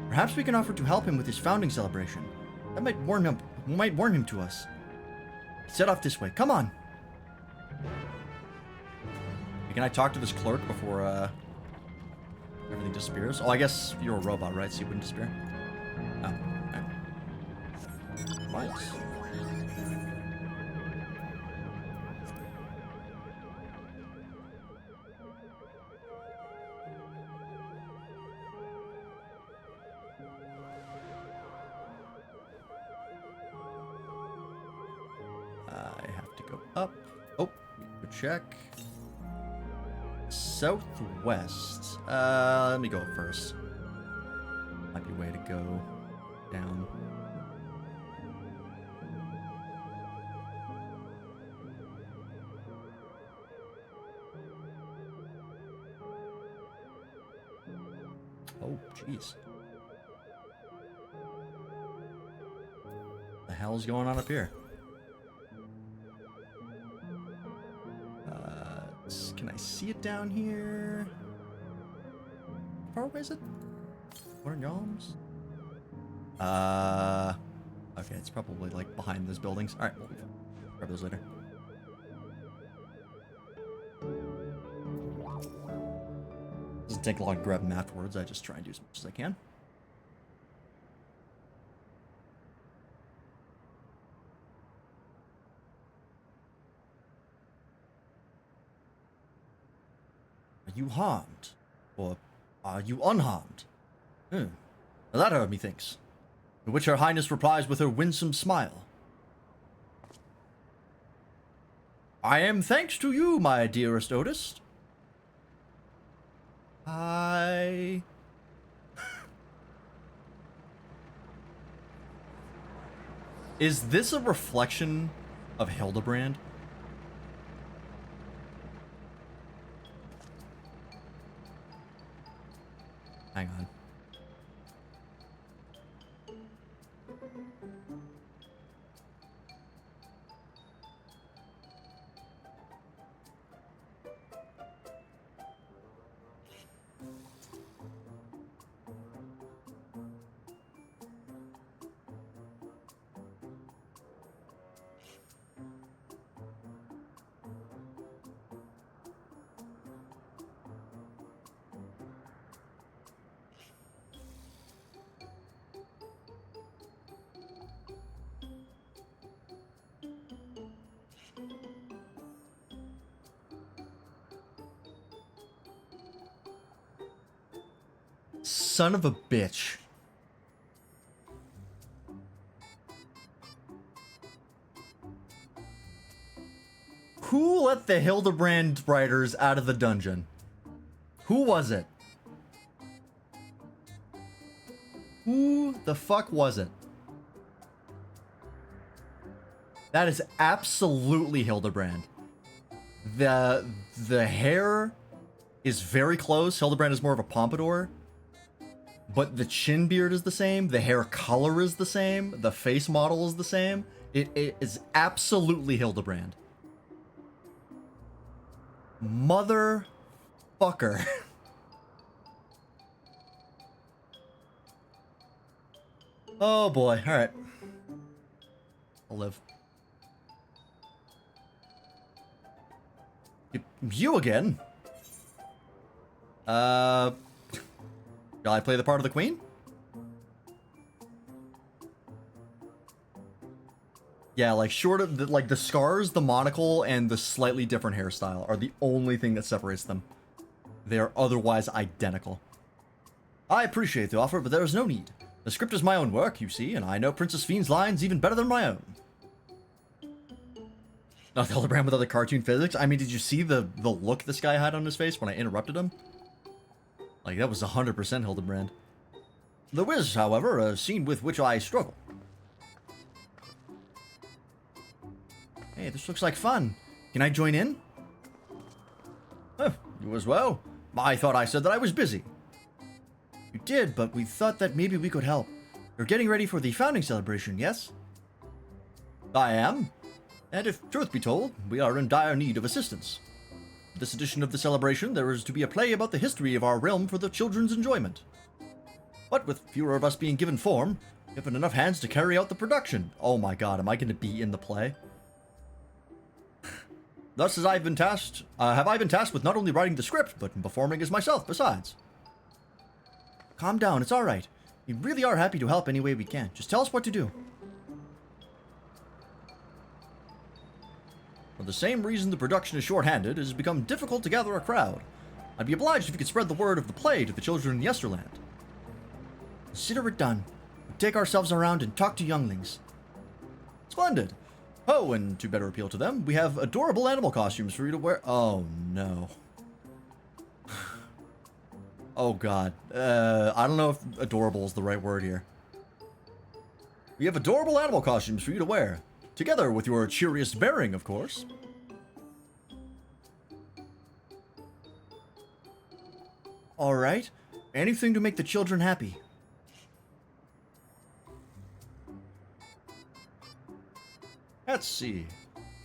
Perhaps we can offer to help him with his founding celebration. That might warm him to us. Set off this way. Come on! Can I talk to this clerk before everything disappears? Oh, I guess you're a robot, right? So you wouldn't disappear? Oh, okay. What? I have to go up. Oh, check. Southwest. Let me go up first. Might be a way to go down. Oh, jeez. The hell's going on up here? Can I see it down here? How far away is it? 400 yalms? Okay, it's probably like behind those buildings. Alright, we'll grab those later. Doesn't take long to grab them afterwards. I just try and do as much as I can. Are you harmed? Or are you unharmed? Now that heard me thinks. To which her highness replies with her winsome smile. I am thanks to you, my dearest Otis. Is this a reflection of Hildebrand? Hang on. Son of a bitch. Who let the Hildebrand writers out of the dungeon? Who was it? Who the fuck was it? That is absolutely Hildebrand. The hair is very close. Hildebrand is more of a pompadour. But the chin beard is the same. The hair color is the same. The face model is the same. It is absolutely Hildebrand. Motherfucker. Oh boy. All right. I'll live. You again? Shall I play the part of the queen? Yeah, like short of the, like the scars, the monocle, and the slightly different hairstyle are the only thing that separates them. They are otherwise identical. I appreciate the offer, but there is no need. The script is my own work, you see, and I know Princess Fiend's lines even better than my own. Not Hildebrand with other cartoon physics. I mean, did you see the look this guy had on his face when I interrupted him? Like, that was 100% Hildebrand. There is, however, a scene with which I struggle. Hey, this looks like fun. Can I join in? You as well. I thought I said that I was busy. You did, but we thought that maybe we could help. You're getting ready for the founding celebration, yes? I am. And if truth be told, we are in dire need of assistance. This edition of the celebration, there is to be a play about the history of our realm for the children's enjoyment. But with fewer of us being given form, given enough hands to carry out the production. Oh my god, am I going to be in the play? Thus, have I been tasked with not only writing the script, but performing as myself besides. Calm down, it's alright. We really are happy to help any way we can. Just tell us what to do. For the same reason the production is short-handed, it has become difficult to gather a crowd. I'd be obliged if you could spread the word of the play to the children in Yesterland. Consider it done. We'll take ourselves around and talk to younglings. Splendid. Oh, and to better appeal to them, we have adorable animal costumes for you to wear. Oh, no. Oh, God. I don't know if adorable is the right word here. We have adorable animal costumes for you to wear. Together with your cheeriest bearing, of course. Alright. Anything to make the children happy. Let's see.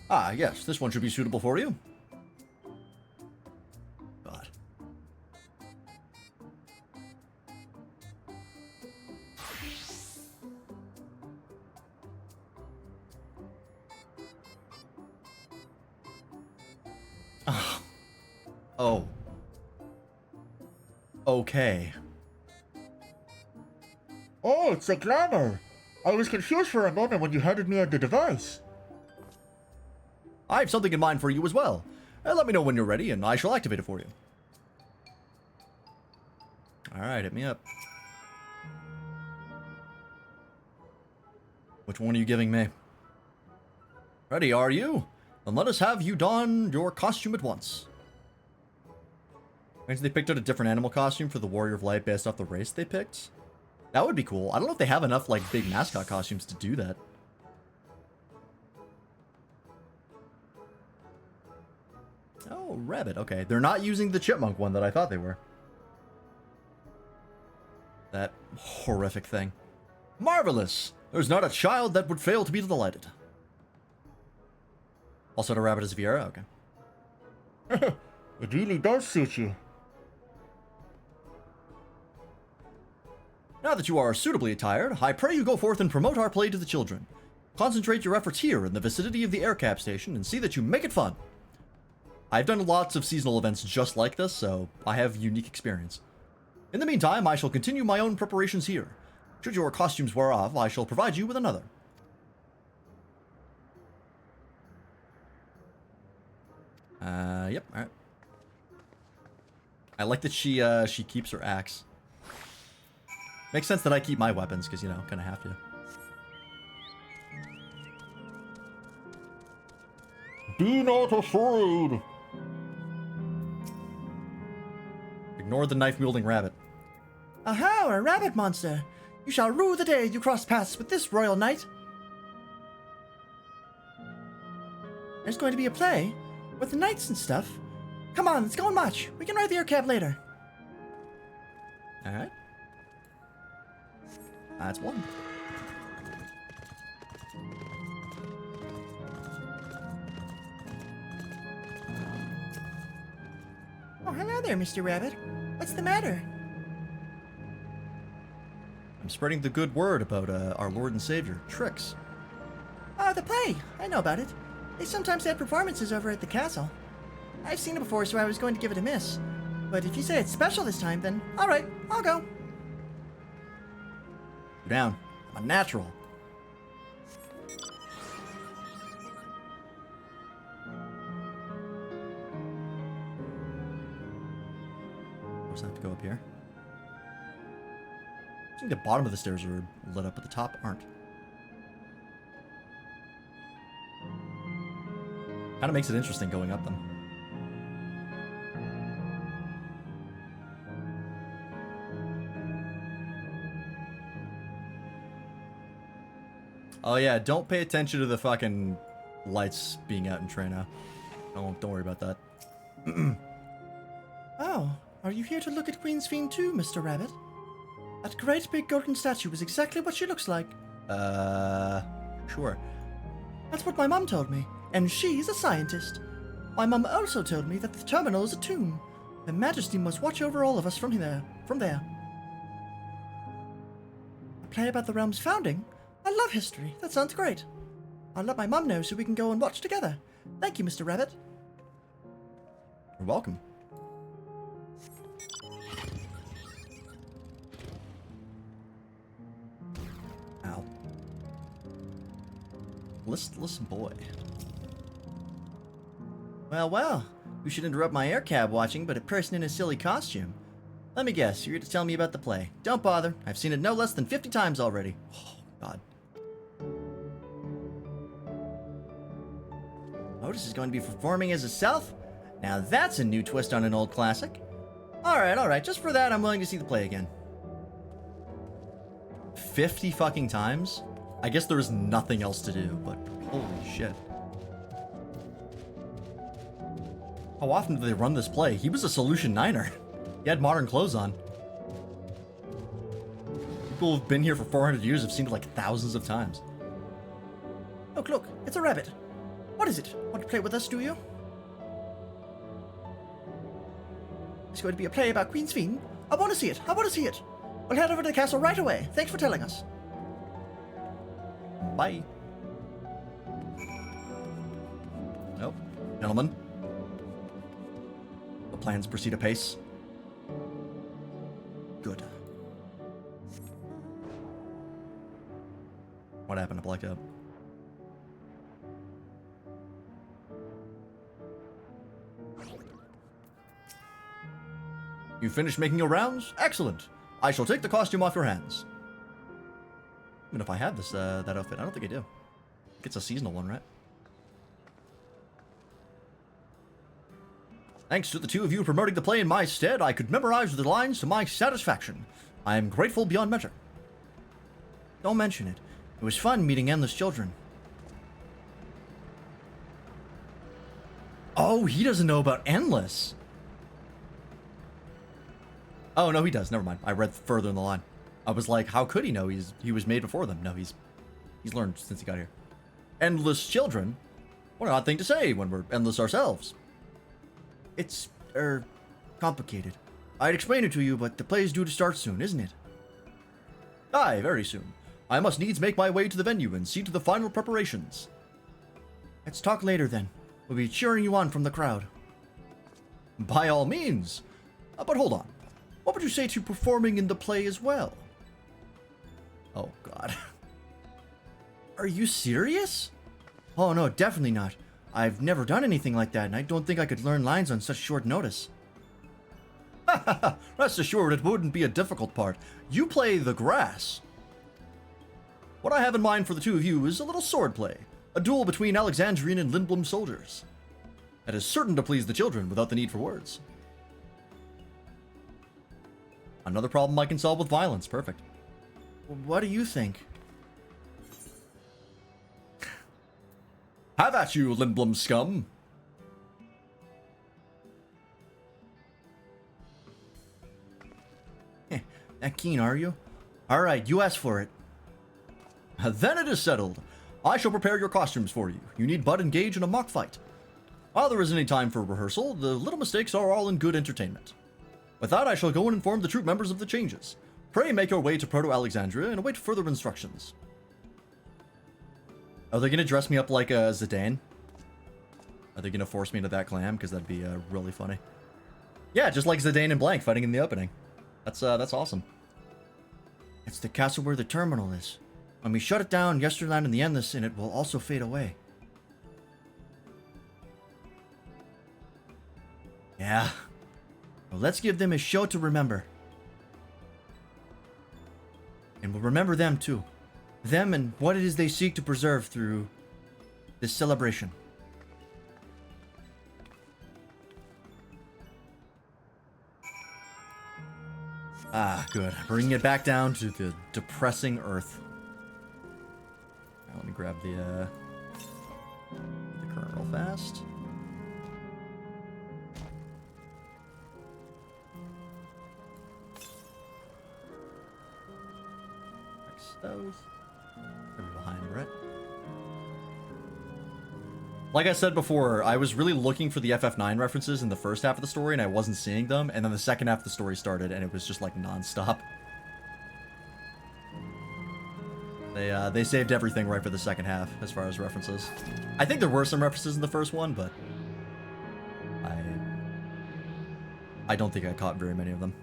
Ah, yes, this one should be suitable for you. God. Oh. Okay. Oh, it's a glamour. I was confused for a moment when you handed me the device. I have something in mind for you as well. Let me know when you're ready, and I shall activate it for you. Alright, hit me up. Which one are you giving me? Ready, are you? Then let us have you don your costume at once. Means they picked out a different animal costume for the Warrior of Light based off the race they picked. That would be cool. I don't know if they have enough, like, big mascot costumes to do that. Oh, rabbit. Okay. They're not using the chipmunk one that I thought they were. That horrific thing. Marvelous! There's not a child that would fail to be delighted. Also, the rabbit is Viera? Okay. It really does suit you. Now that you are suitably attired, I pray you go forth and promote our play to the children. Concentrate your efforts here in the vicinity of the air cap station and see that you make it fun. I've done lots of seasonal events just like this, so I have unique experience. In the meantime, I shall continue my own preparations here. Should your costumes wear off, I shall provide you with another. Yep, alright. I like that she keeps her axe. Makes sense that I keep my weapons, because, you know, kind of have to. Be not afraid! Ignore the knife-wielding rabbit. Aha, a rabbit monster! You shall rue the day you cross paths with this royal knight. There's going to be a play with the knights and stuff. Come on, let's go and watch. We can ride the air cab later. Alright. That's one. Oh, hello there, Mr. Rabbit. What's the matter? I'm spreading the good word about our Lord and Savior, Trix. The play. I know about it. They sometimes have performances over at the castle. I've seen it before, so I was going to give it a miss. But if you say it's special this time, then alright, I'll go. Down. I'm a natural. Does have to go up here? I think the bottom of the stairs are lit up, but the top aren't. Kind of makes it interesting going up them. Oh yeah, don't pay attention to the fucking lights being out in Treno. Don't worry about that. Oh, are you here to look at Queen's Fiend too, Mr. Rabbit? That great big golden statue is exactly what she looks like. Sure. That's what my mum told me, and she's a scientist. My mum also told me that the terminal is a tomb. Her Majesty must watch over all of us from there. A play about the realm's founding? I love history. That sounds great. I'll let my mum know so we can go and watch together. Thank you, Mr. Rabbit. You're welcome. Ow. Listless boy. Well, you should interrupt my air cab watching, but a person in a silly costume. Let me guess, you're here to tell me about the play. Don't bother. I've seen it no less than 50 times already. Oh, God. Otis is going to be performing as himself? Now that's a new twist on an old classic. Alright, just for that I'm willing to see the play again. 50 fucking times? I guess there was nothing else to do, but holy shit. How often do they run this play? He was a Solution 9er. He had modern clothes on. People who've been here for 400 years have seen it like thousands of times. Look, it's a rabbit. What is it? Want to play with us, do you? It's going to be a play about Queen's Fiend. I want to see it. We'll head over to the castle right away. Thanks for telling us. Bye. Nope. Gentlemen. The plans proceed apace. Good. What happened? I blacked out. You finished making your rounds? Excellent. I shall take the costume off your hands. Even if I have this, that outfit, I don't think I do. I think it's a seasonal one, right? Thanks to the two of you promoting the play in my stead, I could memorize the lines to my satisfaction. I am grateful beyond measure. Don't mention it. It was fun meeting Endless children. Oh, he doesn't know about Endless. Oh, no, he does. Never mind. I read further in the line. I was like, how could he know? He was made before them. No, he's learned since he got here. Endless children? What an odd thing to say when we're endless ourselves. It's, complicated. I'd explain it to you, but the play is due to start soon, isn't it? Aye, very soon. I must needs make my way to the venue and see to the final preparations. Let's talk later then. We'll be cheering you on from the crowd. By all means. But hold on. What would you say to performing in the play as well? Oh, God. Are you serious? Oh, no, definitely not. I've never done anything like that, and I don't think I could learn lines on such short notice. Rest assured, it wouldn't be a difficult part. You play the grass. What I have in mind for the two of you is a little swordplay. A duel between Alexandrian and Lindblum soldiers. That is certain to please the children without the need for words. Another problem I can solve with violence. Perfect. What do you think? Have at you, Lindblum scum. That keen, are you? Alright, you asked for it. Then it is settled. I shall prepare your costumes for you. You need but engage in a mock fight. While there isn't any time for rehearsal, the little mistakes are all in good entertainment. With that, I shall go and inform the troop members of the changes. Pray make your way to Proto-Alexandria and await further instructions. Are they going to dress me up like Zidane? Are they going to force me into that clan? Because that'd be really funny. Yeah, just like Zidane and Blank fighting in the opening. That's awesome. It's the castle where the terminal is. When we shut it down, Yesterland and the Endless in it will also fade away. Yeah. Well, let's give them a show to remember. And we'll remember them too. Them and what it is they seek to preserve through this celebration. Ah, good. Bringing it back down to the depressing earth. Now, let me grab the current real fast. Those. Behind, right? Like I said before, I was really looking for the FF9 references in the first half of the story, and I wasn't seeing them, and then the second half of the story started, and it was just like non-stop. They saved everything right for the second half, as far as references. I think there were some references in the first one, but I don't think I caught very many of them.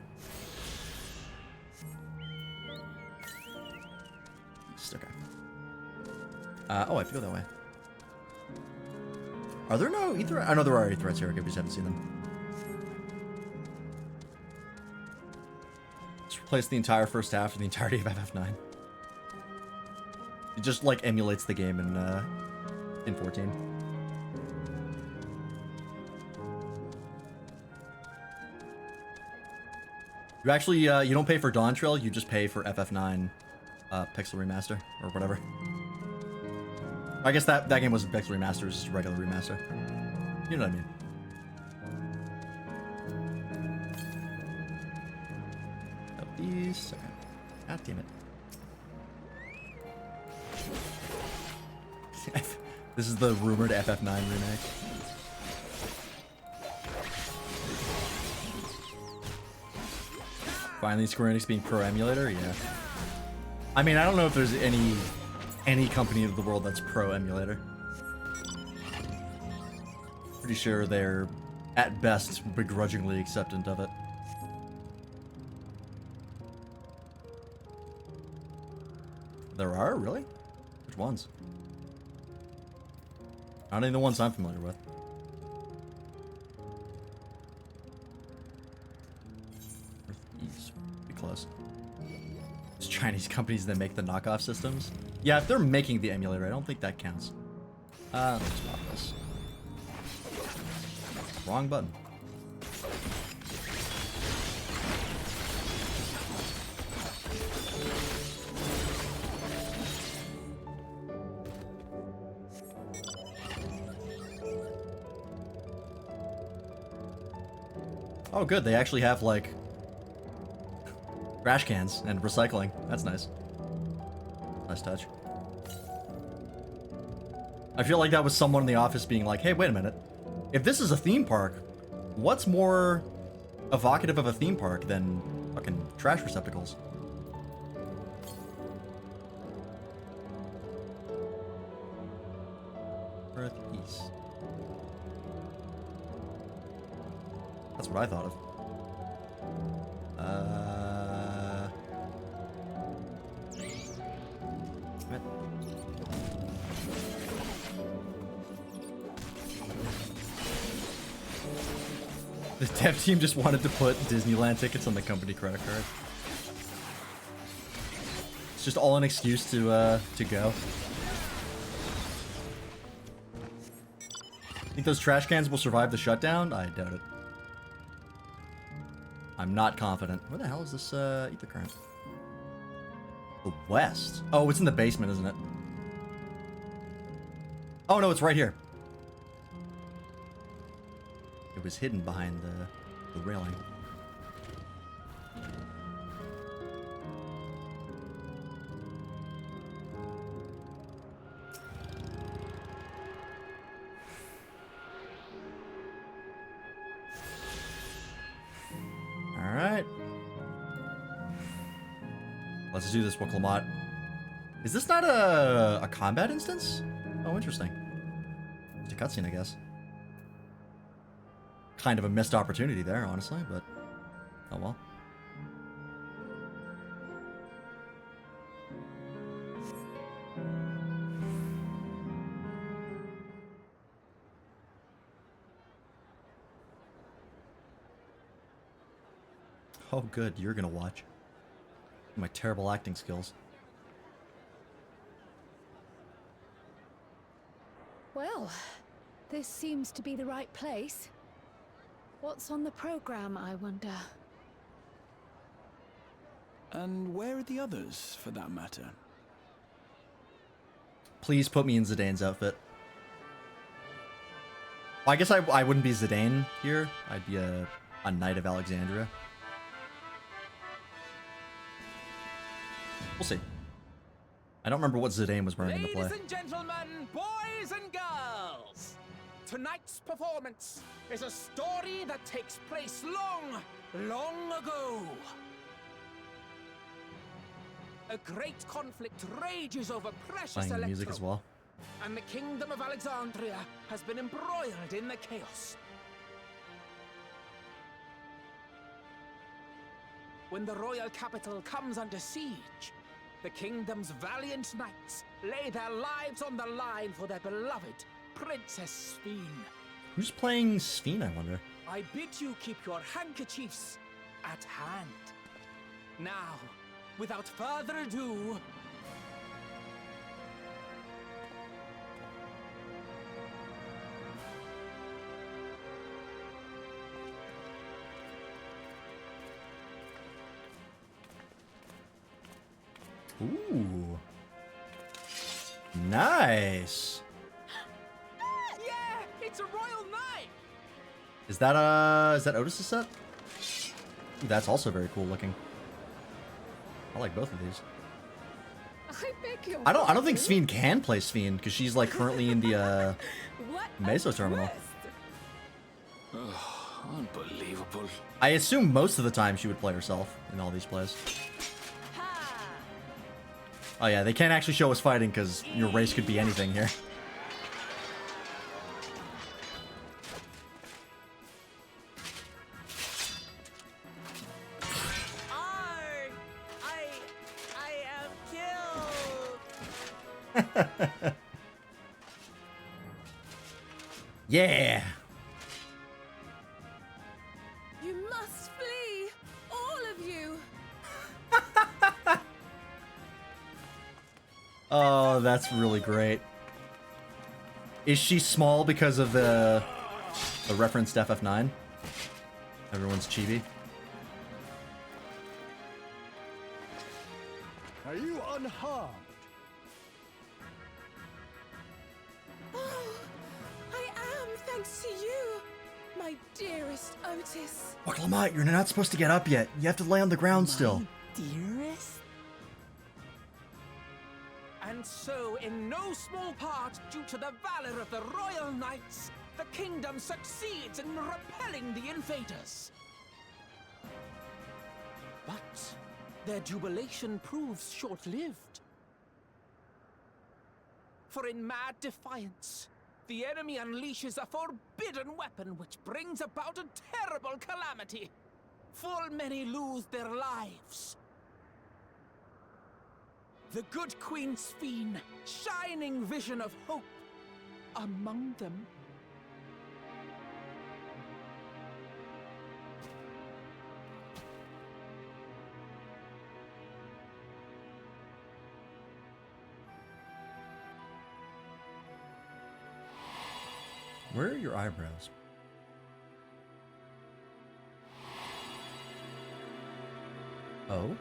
Okay. Oh, I have to go that way. Are there no ether? I know there are threats here. I just haven't seen them. Just replace the entire first half of the entirety of FF9. It just like emulates the game in 14. You actually you don't pay for Dawntrail. You just pay for FF9 Pixel Remaster or whatever. I guess that game wasn't Pixel Remaster, it was just regular remaster. You know what I mean. Got these. Okay. God damn it. This is the rumored FF9 remake. Finally, Square Enix being pro emulator, yeah. I mean, I don't know if there's any company in the world that's pro emulator. Pretty sure they're at best begrudgingly acceptant of it. There are? Really? Which ones? Not any of the ones I'm familiar with. Northeast. Be close. It's Chinese companies that make the knockoff systems. Yeah, if they're making the emulator, I don't think that counts. Let's swap this. Wrong button. Oh, good. They actually have, like, trash cans and recycling. That's nice. Nice touch. I feel like that was someone in the office being like, hey, wait a minute. If this is a theme park, what's more evocative of a theme park than fucking trash receptacles? Northeast. That's what I thought of. What? The dev team just wanted to put Disneyland tickets on the company credit card. It's just all an excuse to go. Think those trash cans will survive the shutdown? I doubt it. I'm not confident. Where the hell is this ether current? The west. Oh, it's in the basement, isn't it? Oh no, it's right here. It was hidden behind the railing. All right. Let's do this, Wicklamat. Is this not a combat instance? Oh, interesting. It's a cutscene, I guess. Kind of a missed opportunity there, honestly, but oh well. Oh good, you're gonna watch. My terrible acting skills. Well, this seems to be the right place. What's on the program, I wonder? And where are the others, for that matter? Please put me in Zidane's outfit. Well, I guess I wouldn't be Zidane here. I'd be a Knight of Alexandria. We'll see. I don't remember what Zidane was wearing in the play. Ladies and gentlemen, boys and girls, tonight's performance is a story that takes place long, long ago. A great conflict rages over precious Playing music as well. and the kingdom of Alexandria has been embroiled in the chaos. When the royal capital comes under siege, the kingdom's valiant knights lay their lives on the line for their beloved Princess Sphene. Who's playing Sphene, I wonder? I bid you keep your handkerchiefs at hand. Now, without further ado, Ooh. Nice. yeah, it's a royal knight. Is that Otis's set? Ooh, that's also very cool looking. I like both of these. I beg your I don't think Sphene can play Sphene because she's like currently in the Meso terminal. Unbelievable. I assume most of the time she would play herself in all these plays. Oh yeah, they can't actually show us fighting because your race could be anything here. I am killed. Yeah. You must flee, all of you. Oh, that's really great. Is she small because of the reference to FF9? Everyone's chibi. Are you unharmed? Oh, I am, thanks to you, my dearest Otis. Lamont, you're not supposed to get up yet. You have to lay on the ground still. Dearest? And so, in no small part due to the valor of the royal knights, the kingdom succeeds in repelling the invaders. But their jubilation proves short-lived. For in mad defiance, the enemy unleashes a forbidden weapon which brings about a terrible calamity. Full many lose their lives. The good Queen Sphene, shining vision of hope, among them. Where are your eyebrows? Oh?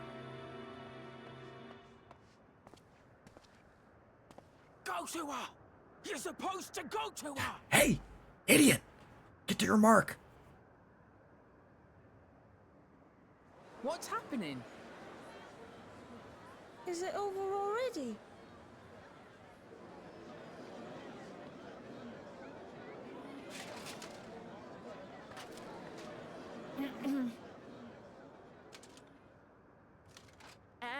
Go to her! You're supposed to go to her! Hey! Idiot! Get to your mark! What's happening? Is it over already?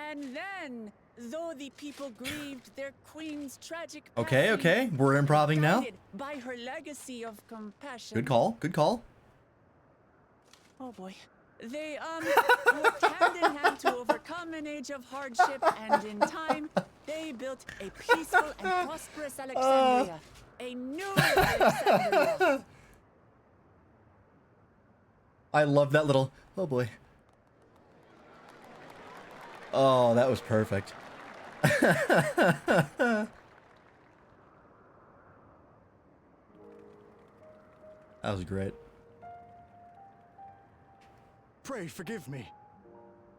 And then, though the people grieved their queen's tragic Okay, passing, okay. We're improving now. guided by her legacy of compassion. Good call. Good call. Oh boy. They worked hand in hand to overcome an age of hardship, and in time, they built a peaceful and prosperous Alexandria. A new Alexandria. I love that little... Oh, boy. Oh, that was perfect. That was great. Pray forgive me.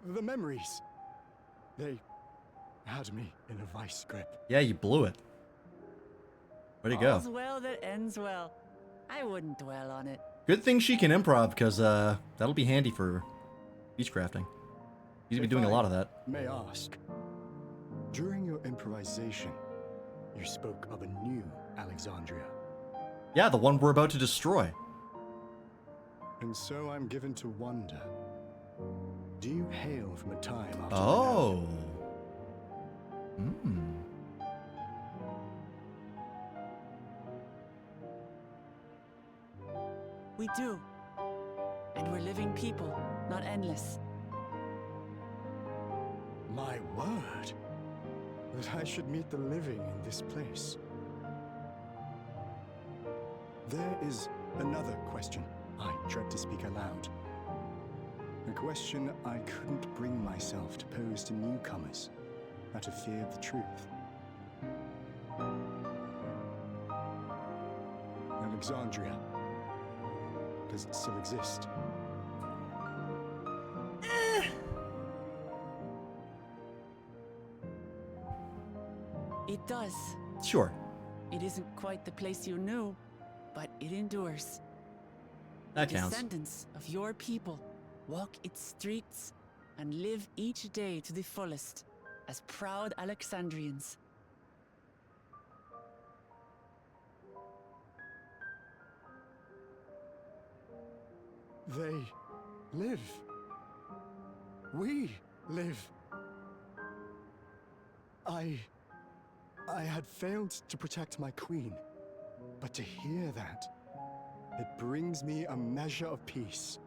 The memories. They had me in a vice grip. Yeah, you blew it. Where'd he go? All's well that ends well. I wouldn't dwell on it. Good thing she can improv, because that'll be handy for beachcrafting. He's been doing a lot of that. May I ask, during your improvisation, you spoke of a new Alexandria. Yeah, the one we're about to destroy. And so I'm given to wonder, do you hail from a time after Oh. We do. And we're living people, not endless. My word, that I should meet the living in this place. There is another question I dread to speak aloud. A question I couldn't bring myself to pose to newcomers out of fear of the truth. Alexandria, does it still exist? It does. Sure. It isn't quite the place you knew, but it endures. That The counts. descendants of your people walk its streets and live each day to the fullest as proud Alexandrians. They live. We live. I had failed to protect my queen, but to hear that, it brings me a measure of peace.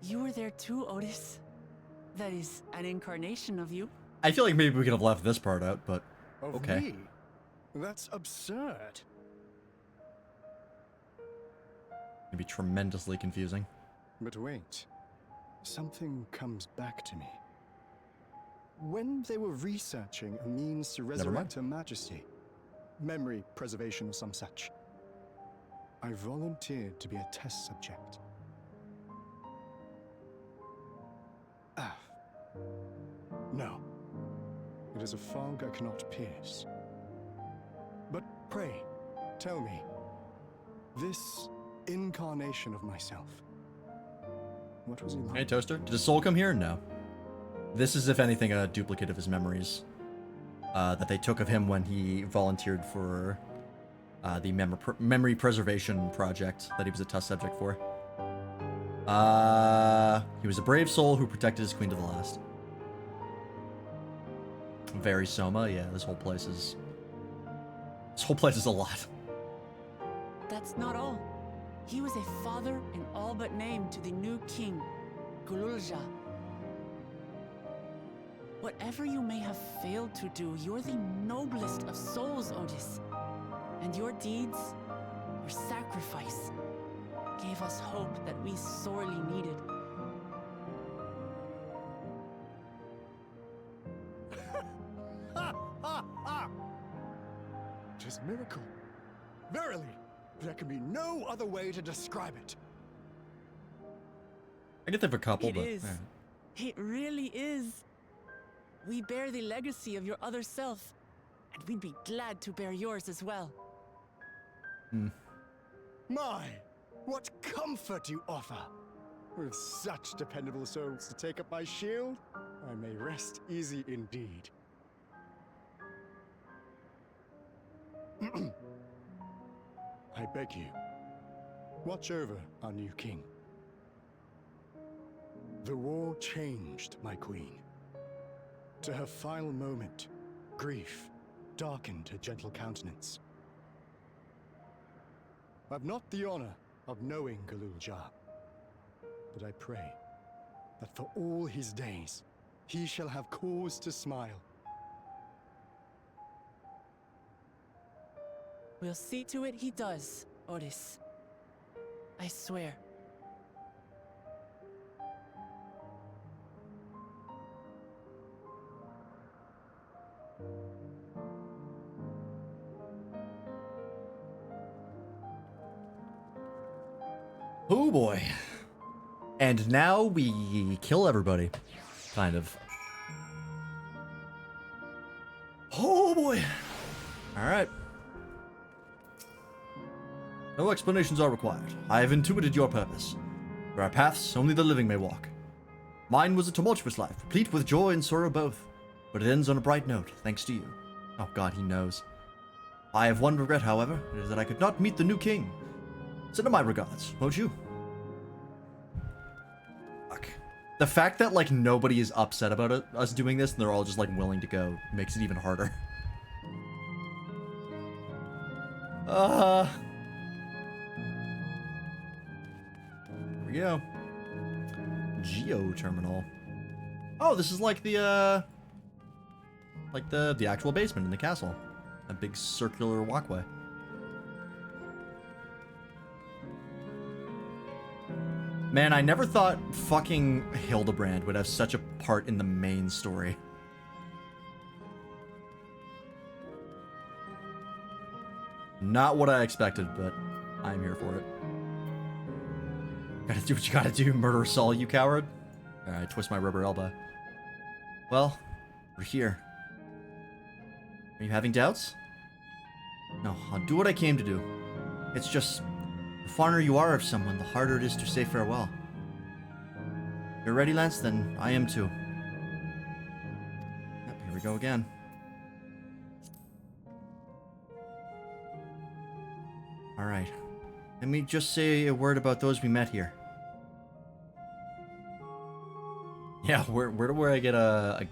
You were there too, Otis. That is an incarnation of you. I feel like maybe we could have left this part out, but Of okay. me? That's absurd. It'd be tremendously confusing. But wait, something comes back to me. When they were researching a means to Never mind. resurrect Her Majesty, memory preservation or some such, I volunteered to be a test subject. No. It is a fog I cannot pierce. But pray, tell me, this incarnation of myself, what was he like? Hey, Toaster. Did his soul come here? No. This is, if anything, a duplicate of his memories that they took of him when he volunteered for the memory preservation project that he was a test subject for. He was a brave soul who protected his queen to the last. Very Soma, yeah, this whole place is a lot. That's not all. He was a father in all but name to the new king, Gululja. Whatever you may have failed to do, you're the noblest of souls, Otis. And your deeds, your sacrifice, gave us hope that we sorely needed. daughter's miracle. Verily, there can be no other way to describe it. I get that for a couple, It but is. yeah. It really is. We bear the legacy of your other self, and we'd be glad to bear yours as well. My, what comfort you offer! With such dependable souls to take up my shield, I may rest easy indeed. I beg you, watch over our new king. The war changed my queen. To her final moment, grief darkened her gentle countenance. I've not the honor of knowing Galul Jar, but I pray that for all his days, he shall have cause to smile. We'll see to it he does, Otis. I swear. Oh boy. And now we kill everybody. Kind of. Oh boy. Alright. No explanations are required. I have intuited your purpose. There are paths only the living may walk. Mine was a tumultuous life, replete with joy and sorrow both. But it ends on a bright note, thanks to you. Oh god, he knows. I have one regret, however. It is that I could not meet the new king. Send him my regards, won't you? Fuck. The fact that, like, nobody is upset about us doing this and they're all just, like, willing to go makes it even harder. Here we go. Geo terminal. Oh, this is like the actual basement in the castle. A big circular walkway. Man, I never thought fucking Hildebrand would have such a part in the main story. Not what I expected, but I'm here for it. Gotta do what you gotta do, murder Saul, you coward. Alright, twist my rubber elbow. Well, we're here. Are you having doubts? No, I'll do what I came to do. It's just, the fonder you are of someone, the harder it is to say farewell. You're ready, Lance? Then I am too. Yep, here we go again. Alright. Let me just say a word about those we met here. Yeah, where do I get a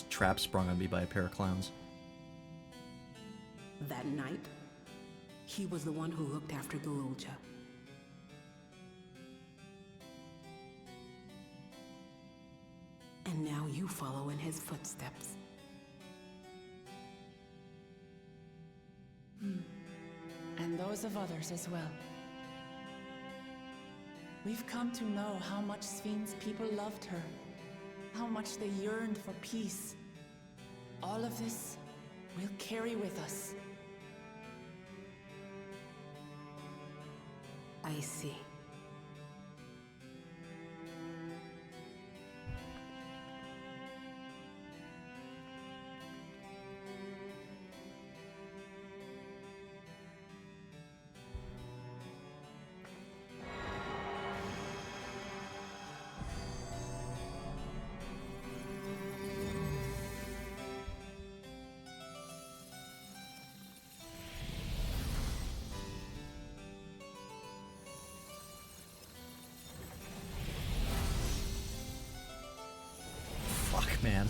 trap sprung on me by a pair of clowns? That night, he was the one who looked after Galulja. And now you follow in his footsteps. And those of others as well. We've come to know how much Sven's people loved her, how much they yearned for peace. All of this we'll carry with us. I see. Fuck, man.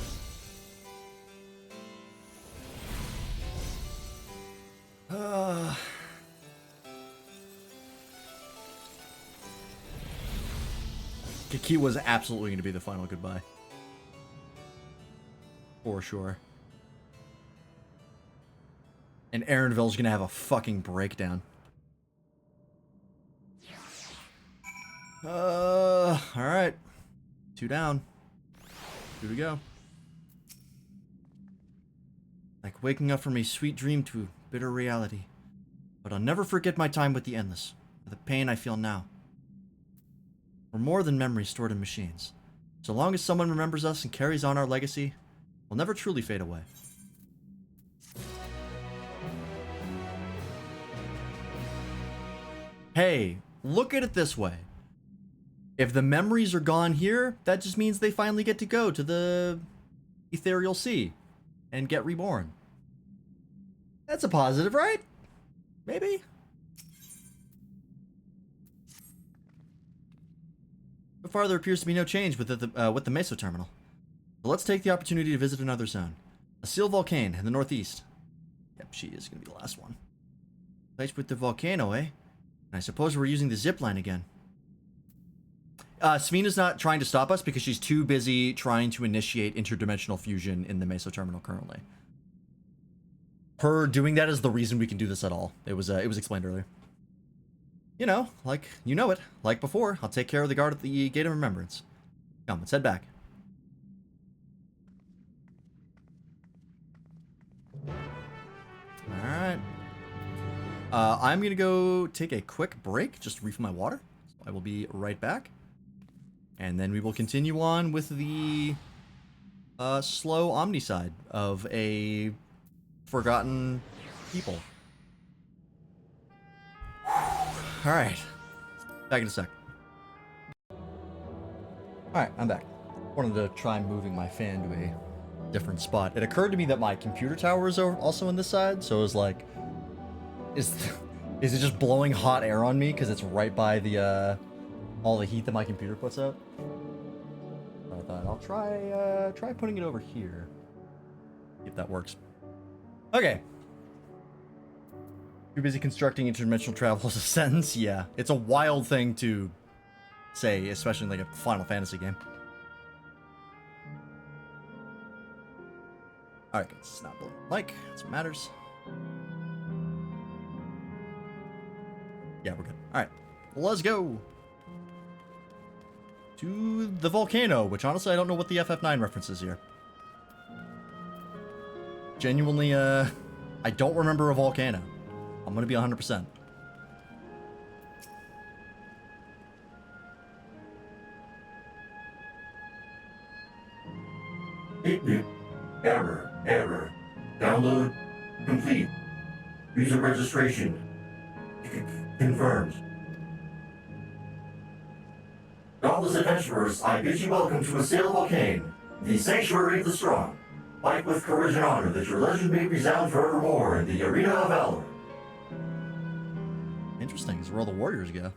Kiki was absolutely going to be the final goodbye. For sure. And Aaronville's going to have a fucking breakdown. Alright. 2 down. Here we go. Like, like waking up from a sweet dream to bitter reality. But I'll never forget my time with the Endless, or the pain I feel now. We're more than memories stored in machines. So long as someone remembers us and carries on our legacy, we'll never truly fade away. Hey, look at it this way. If the memories are gone here, that just means they finally get to go to the Ethereal Sea and get reborn. That's a positive, right? Maybe? So far, there appears to be no change with the Meso Terminal. So let's take the opportunity to visit another zone. A seal volcano in the northeast. Yep, she is going to be the last one. Place with the volcano, eh? And I suppose we're using the zip line again. Smina's not trying to stop us because she's too busy trying to initiate interdimensional fusion in the Meso Terminal currently. Her doing that is the reason we can do this at all. It was explained earlier. You know, like, you know it. Like before, I'll take care of the guard at the Gate of Remembrance. Come, let's head back. Alright. I'm gonna go take a quick break, just to refill my water. So I will be right back. And then we will continue on with the slow omnicide of a forgotten people. Alright. Back in a sec. Alright, I'm back. Wanted to try moving my fan to a different spot. It occurred to me that my computer tower is also on this side, so it was like, is it just blowing hot air on me because it's right by the all the heat that my computer puts out? I thought I'll try putting it over here. See if that works. Okay. Too busy constructing interdimensional travel as a sentence? Yeah. It's a wild thing to say, especially in like a Final Fantasy game. Alright, it's not blowing like, that's what matters. Yeah, we're good. Alright. Let's go! To the volcano, which honestly I don't know what the FF9 reference is here. Genuinely, I don't remember a volcano. I'm gonna be 100%. Error. Download complete. User registration confirmed. Dauntless adventurers, I bid you welcome to Assail Volcane, the Sanctuary of the Strong. Fight with courage and honor that your legend may resound forevermore in the arena of valor. Interesting, is where all the warriors go.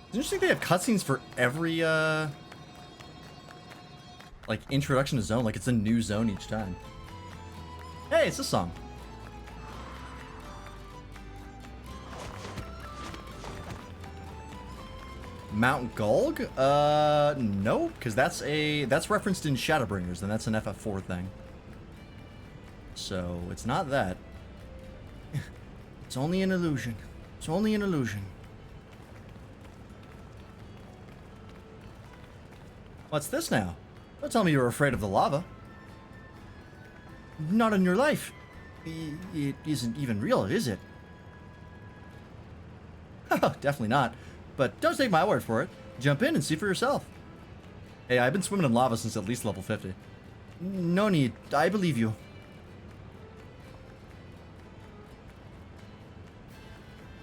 It's interesting they have cutscenes for every, like, introduction to zone. Like, it's a new zone each time. Hey, it's this song. Mount Gulg? No, because that's referenced in Shadowbringers, and that's an FF4 thing. So, it's not that. It's only an illusion. It's only an illusion. What's this now? Don't tell me you're afraid of the lava. Not in your life. It isn't even real, is it? Definitely not. But don't take my word for it. Jump in and see for yourself. Hey, I've been swimming in lava since at least level 50. No need. I believe you.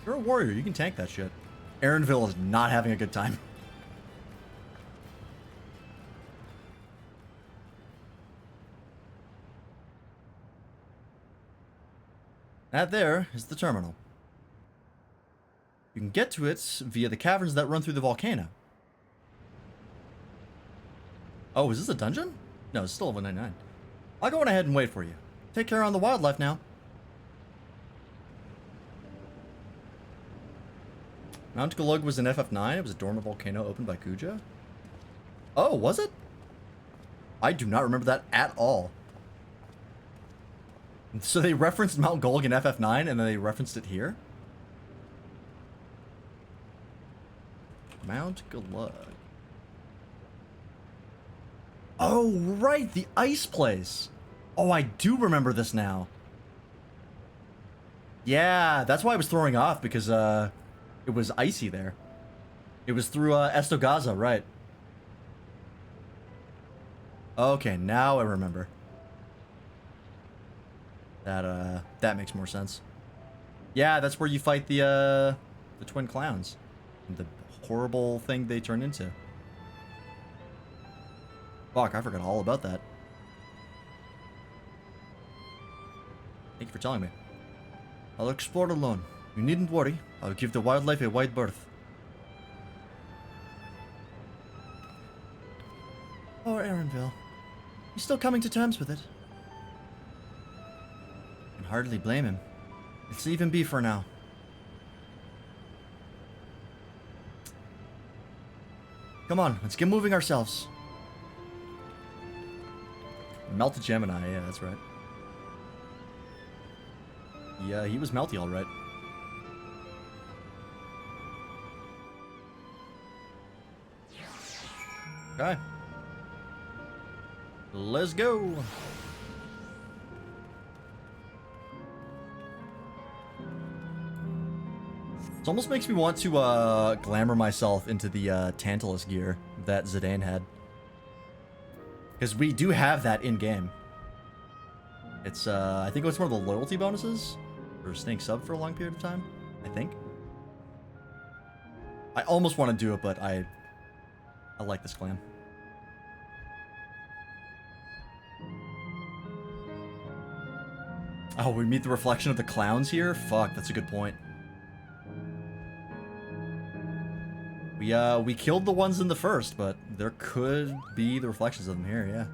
You're a warrior. You can tank that shit. Aaronville is not having a good time. That there is the terminal. You can get to it via the caverns that run through the volcano. Oh, is this a dungeon? No, it's still level 99. I'll go on ahead and wait for you. Take care on the wildlife now. Mount Gulug was in FF9. It was a dormant volcano opened by Kuja. Oh, was it? I do not remember that at all. So they referenced Mount Gulg in FF9 and then they referenced it here? Mount Glug. Oh, right, the ice place. Oh, I do remember this now. Yeah, that's why I was throwing off, because it was icy there. It was through Estogaza, right. Okay, now I remember. That makes more sense. Yeah, that's where you fight the twin clowns. The horrible thing they turn into. Fuck, I forgot all about that. Thank you for telling me. I'll explore alone. You needn't worry. I'll give the wildlife a wide berth. Poor Aaronville. He's still coming to terms with it. Can hardly blame him. Let's leave him be for now. Come on, let's get moving ourselves. Melted Gemini, yeah, that's right. Yeah, he was melty, all right. Okay. Let's go. It almost makes me want to glamour myself into the Tantalus gear that Zidane had. Because we do have that in-game. It's, I think it was one of the loyalty bonuses for staying sub for a long period of time, I think. I almost want to do it, but I like this clan. Oh, we meet the reflection of the clowns here? Fuck, that's a good point. We killed the ones in the first, but there could be the reflections of them here, yeah.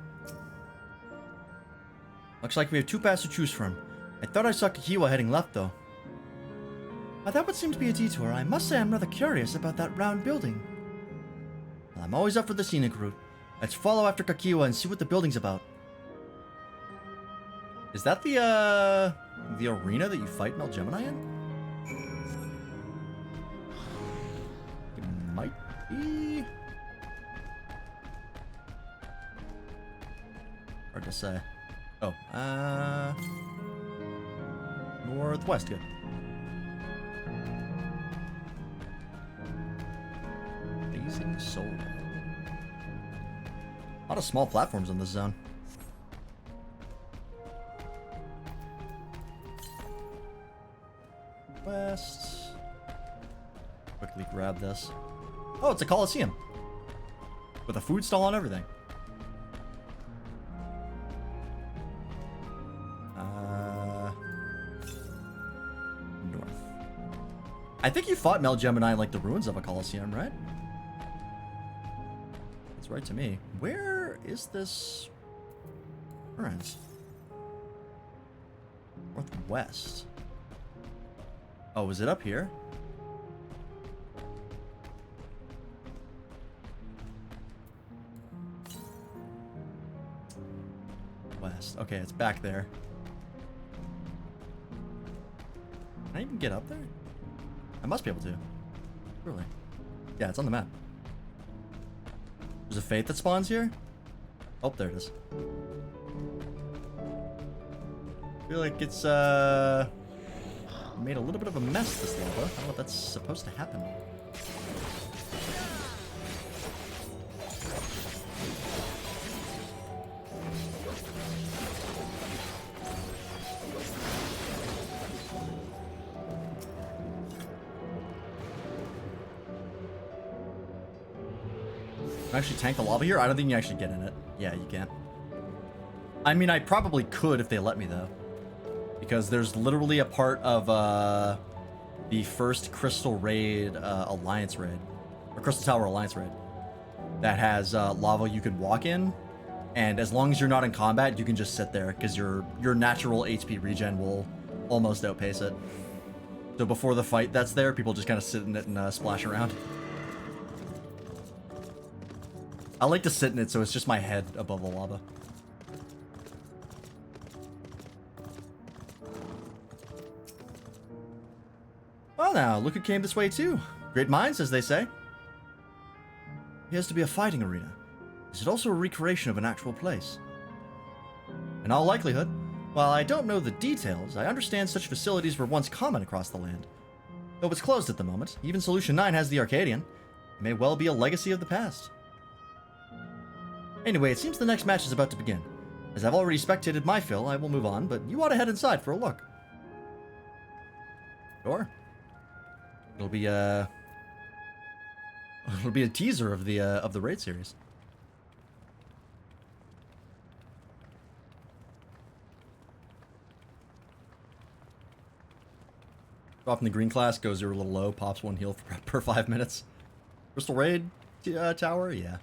Looks like we have two paths to choose from. I thought I saw Kakiwa heading left, though. That would seem to be a detour. I must say I'm rather curious about that round building. Well, I'm always up for the scenic route. Let's follow after Kakiwa and see what the building's about. Is that the arena that you fight Mel Gemini in? It might be. Hard to say. Oh, northwest, good. Blazing Soul. A lot of small platforms in this zone. West. Quickly grab this. Oh, it's a Coliseum. With a food stall and everything. North. I think you fought Mel Gemini in like the ruins of a Coliseum, right? It's right to me. Where is this? Ruins. Northwest. Oh, is it up here? West. Okay, it's back there. Can I even get up there? I must be able to. Really? Yeah, it's on the map. There's a fate that spawns here? Oh, there it is. I feel like it's, made a little bit of a mess, this lava. I don't know if that's supposed to happen. Can I actually tank the lava here? I don't think you actually get in it. Yeah, you can't. I mean, I probably could if they let me, though. Because there's literally a part of the first Crystal Raid Alliance raid, or Crystal Tower Alliance raid, that has lava you can walk in, and as long as you're not in combat, you can just sit there because your natural HP regen will almost outpace it. So before the fight that's there, people just kind of sit in it and splash around. I like to sit in it so it's just my head above the lava. Well now, look who came this way too. Great minds, as they say. appears to be a fighting arena. Is it also a recreation of an actual place? In all likelihood, while I don't know the details, I understand such facilities were once common across the land. Though it's closed at the moment, even Solution 9 has the Arcadian. It may well be a legacy of the past. Anyway, it seems the next match is about to begin. As I've already spectated my fill, I will move on, but you ought to head inside for a look. Sure. It'll be a teaser of the raid series. Dropping the green class, goes zero a little low, pops 1 heal per 5 minutes. Crystal Raid Tower? Yeah.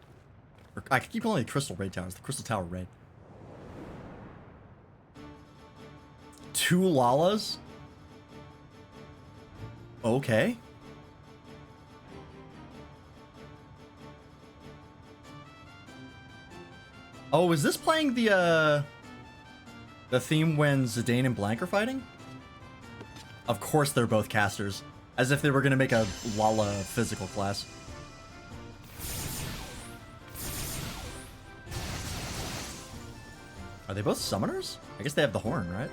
I keep calling it Crystal Raid Towers, the Crystal Tower Raid. 2 Lalas? Okay. Oh, is this playing the theme when Zidane and Blank are fighting? Of course they're both casters. As if they were gonna make a Lala physical class. Are they both summoners? I guess they have the horn, right?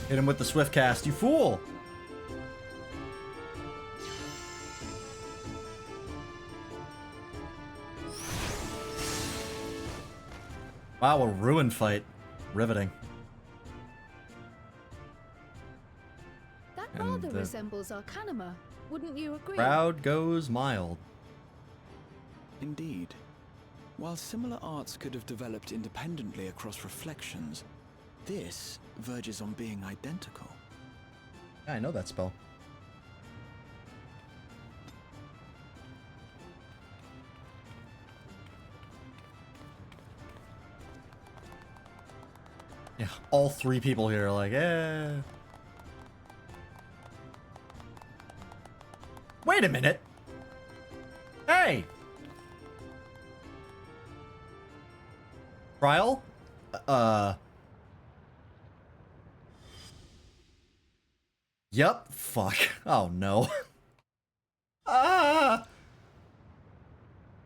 Hit him with the swift cast, you fool! Wow, a ruin fight. Riveting. That rather resembles Arcanima, wouldn't you agree? Crowd goes mild. Indeed. While similar arts could have developed independently across reflections, this verges on being identical. Yeah, I know that spell. Yeah, all 3 people here are like, eh. Wait a minute. Hey! Trial? Yep. Fuck. Oh, no. Ah!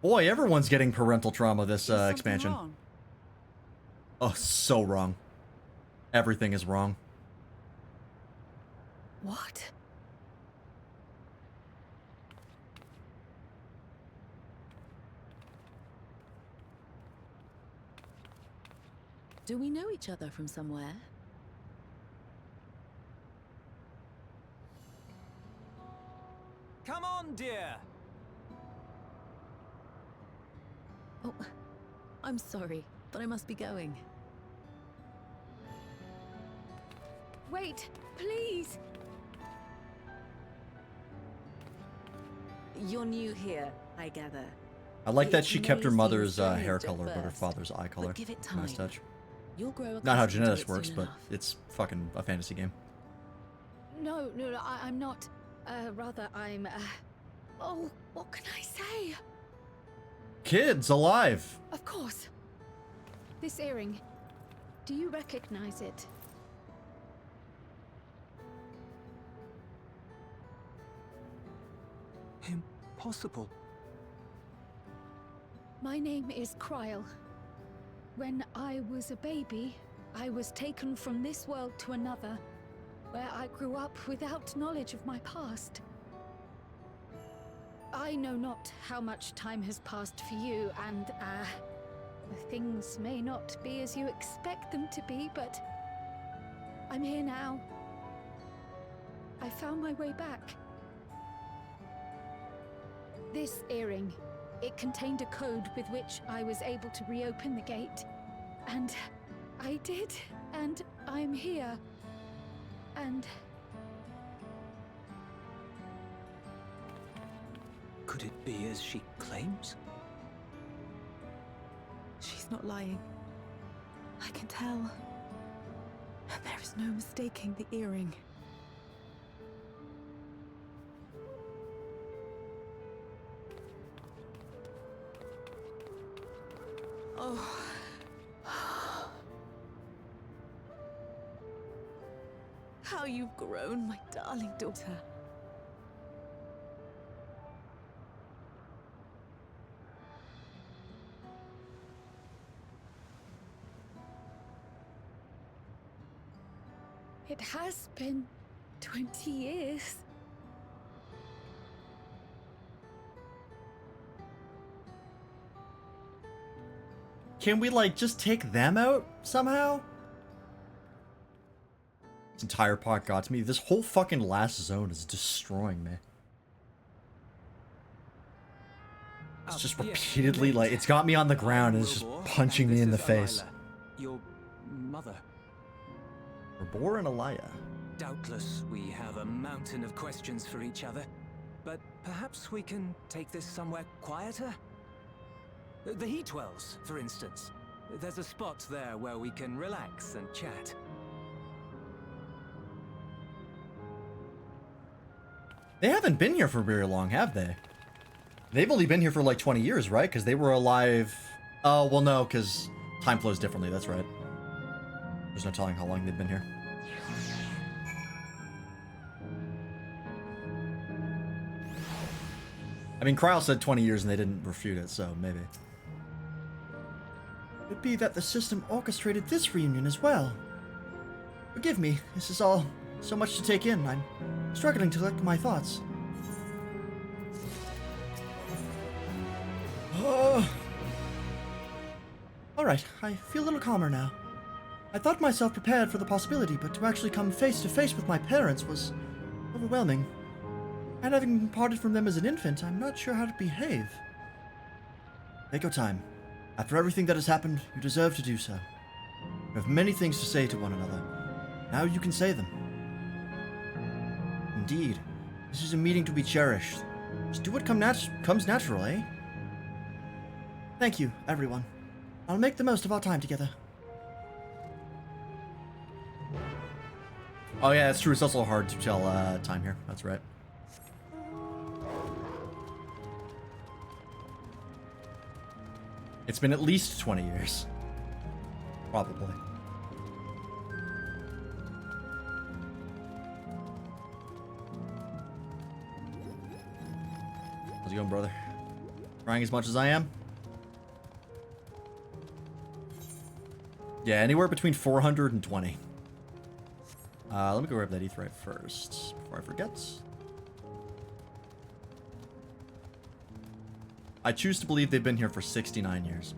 Boy, everyone's getting parental trauma this expansion. Wrong? Oh, so wrong. Everything is wrong. What? Do we know each other from somewhere? Come on, dear. Oh, I'm sorry, but I must be going. Wait, please! You're new here, I gather. I like that It she kept her may mother's seem hair strange at color, but her first, father's eye color. but give it Nice time. touch. You'll grow Not how accustomed to genetics it works, soon but enough. it's fucking a fantasy game. No, I'm not. Rather, I'm. Oh, what can I say? Kids alive! Of course. This earring. Do you recognize it? Impossible. My name is Kryl. When I was a baby, I was taken from this world to another, where I grew up without knowledge of my past. I know not how much time has passed for you, and, things may not be as you expect them to be, but I'm here now. I found my way back. This earring, it contained a code with which I was able to reopen the gate. And I did, and I'm here. And... Could it be as she claims? She's not lying. I can tell. And there is no mistaking the earring. Oh. how you've grown, my darling daughter. It has been 20 years. Can we, like, just take them out somehow? This entire part got to me. This whole fucking last zone is destroying me. It's just repeatedly, like, it's got me on the ground and it's just punching me in the face. Your mother. Rabor and Alaya. Doubtless, we have a mountain of questions for each other, but perhaps we can take this somewhere quieter? The Heat Wells, for instance. There's a spot there where we can relax and chat. They haven't been here for very long, have they? They've only been here for like 20 years, right? Because they were alive... Oh, well, no, because time flows differently, that's right. There's no telling how long they've been here. I mean, Kryl said 20 years and they didn't refute it, so maybe. Could it be that the system orchestrated this reunion as well? Forgive me, this is all so much to take in. I'm struggling to collect my thoughts. Alright, I feel a little calmer now. I thought myself prepared for the possibility, but to actually come face to face with my parents was overwhelming. And having parted from them as an infant, I'm not sure how to behave. Take your time. After everything that has happened, you deserve to do so. You have many things to say to one another. Now you can say them. Indeed, this is a meeting to be cherished. Just do what comes natural, eh? Thank you, everyone. I'll make the most of our time together. Oh yeah, that's true. It's also hard to tell time here. That's right. It's been at least 20 years. Probably. How's it going, brother? Crying as much as I am? Yeah, anywhere between 400 and 20. Let me go grab that etherite first, before I forget. I choose to believe they've been here for 69 years.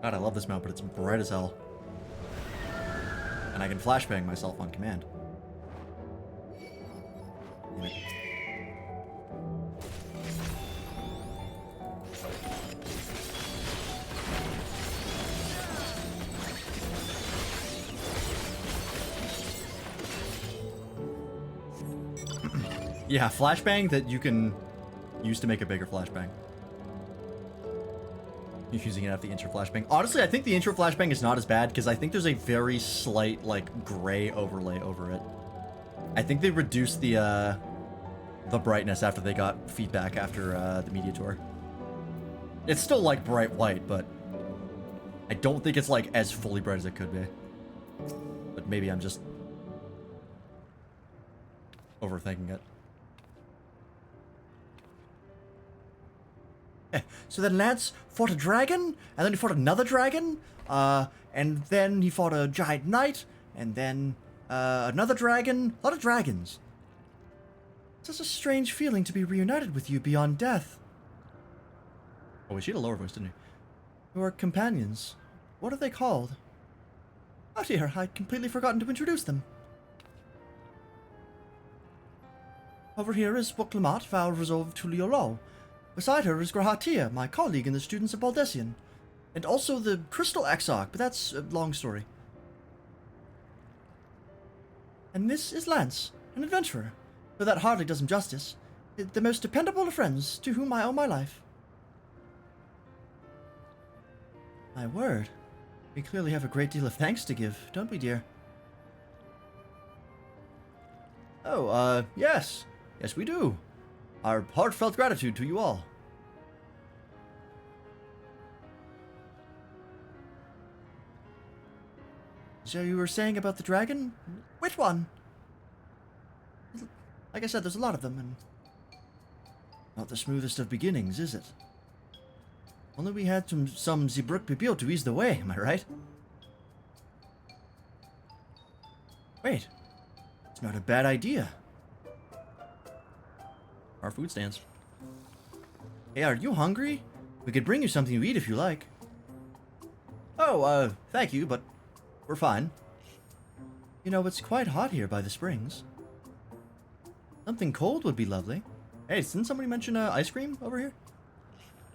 God, I love this mount, but it's bright as hell. And I can flashbang myself on command. Damn it. Yeah, flashbang that you can use to make a bigger flashbang. Using it after the intro flashbang. Honestly, I think the intro flashbang is not as bad because I think there's a very slight, like, gray overlay over it. I think they reduced the brightness after they got feedback after the media tour. It's still, like, bright white, but I don't think it's, like, as fully bright as it could be. But maybe I'm just overthinking it. So then Lance fought a dragon, and then he fought another dragon, and then he fought a giant knight, and then another dragon. A lot of dragons. It's such a strange feeling to be reunited with you beyond death. Oh, she had a lower voice, didn't he? Your companions. What are they called? Oh dear, I'd completely forgotten to introduce them. Over here is Boklamat, Val Resolve Tuliolo. Beside her is Grahatia, my colleague in the Students of Baldessian. And also the Crystal Exarch, but that's a long story. And this is Lance, an adventurer, though that hardly does him justice. The most dependable of friends to whom I owe my life. My word. We clearly have a great deal of thanks to give, don't we, dear? Oh, yes. Yes, we do. Our heartfelt gratitude to you all. So you were saying about the dragon? Which one? Like I said, there's a lot of them, and... Not the smoothest of beginnings, is it? Only we had some Zeebrugge people to ease the way, am I right? Wait. It's not a bad idea. Our food stands. Hey, are you hungry? We could bring you something to eat if you like. Oh, thank you, but we're fine. You know, it's quite hot here by the springs. Something cold would be lovely. Hey, didn't somebody mention ice cream over here?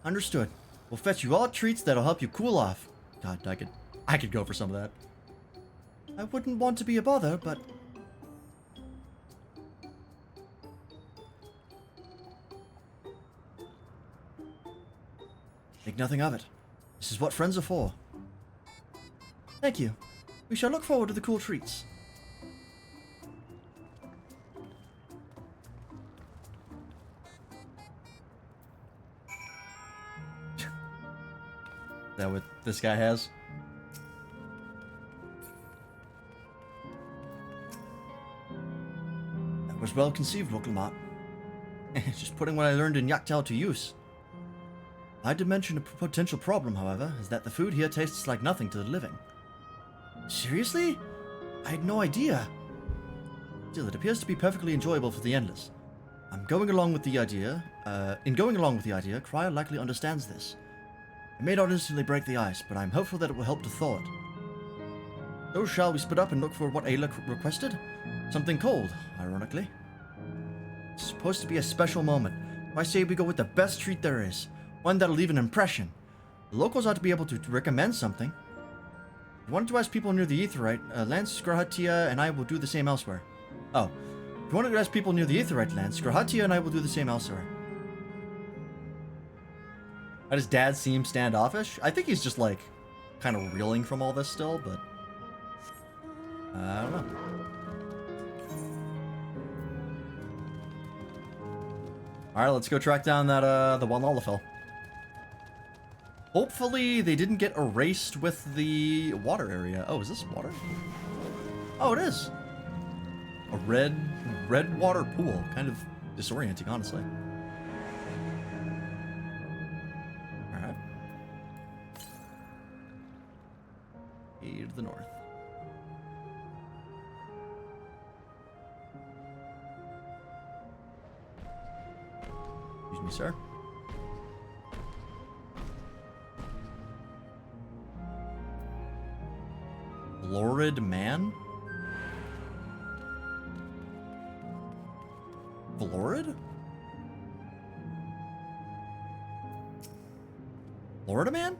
Understood. We'll fetch you all treats that'll help you cool off. God, I could go for some of that. I wouldn't want to be a bother, but... Think nothing of it. This is what friends are for. Thank you. We shall look forward to the cool treats. Is that what this guy has? That was well conceived, Woklamat. Just putting what I learned in Yaktal to use. I did mention a potential problem, however, is that the food here tastes like nothing to the living. Seriously? I had no idea. Still, it appears to be perfectly enjoyable for the endless. In going along with the idea, Cryer likely understands this. It may not instantly break the ice, but I'm hopeful that it will help to thaw it. So shall we split up and look for what Ayla requested? Something cold, ironically. It's supposed to be a special moment. I say we go with the best treat there is. One that'll leave an impression. The locals ought to be able to recommend something. If you wanted to ask people near the Aetheryte, Lance, Skrahatia, and I will do the same elsewhere. Oh. If you wanted to ask people near the Aetheryte, Lance, Skrahatia, and I will do the same elsewhere. How does Dad seem standoffish? I think he's just, like, kind of reeling from all this still, but... I don't know. Alright, let's go track down that, the one Lalafell. Hopefully they didn't get erased with the water area. Oh, is this water? Oh, it is. A red water pool. Kind of disorienting, honestly. Alright. To the north. Excuse me, sir. Florid man? Florid? Florida man?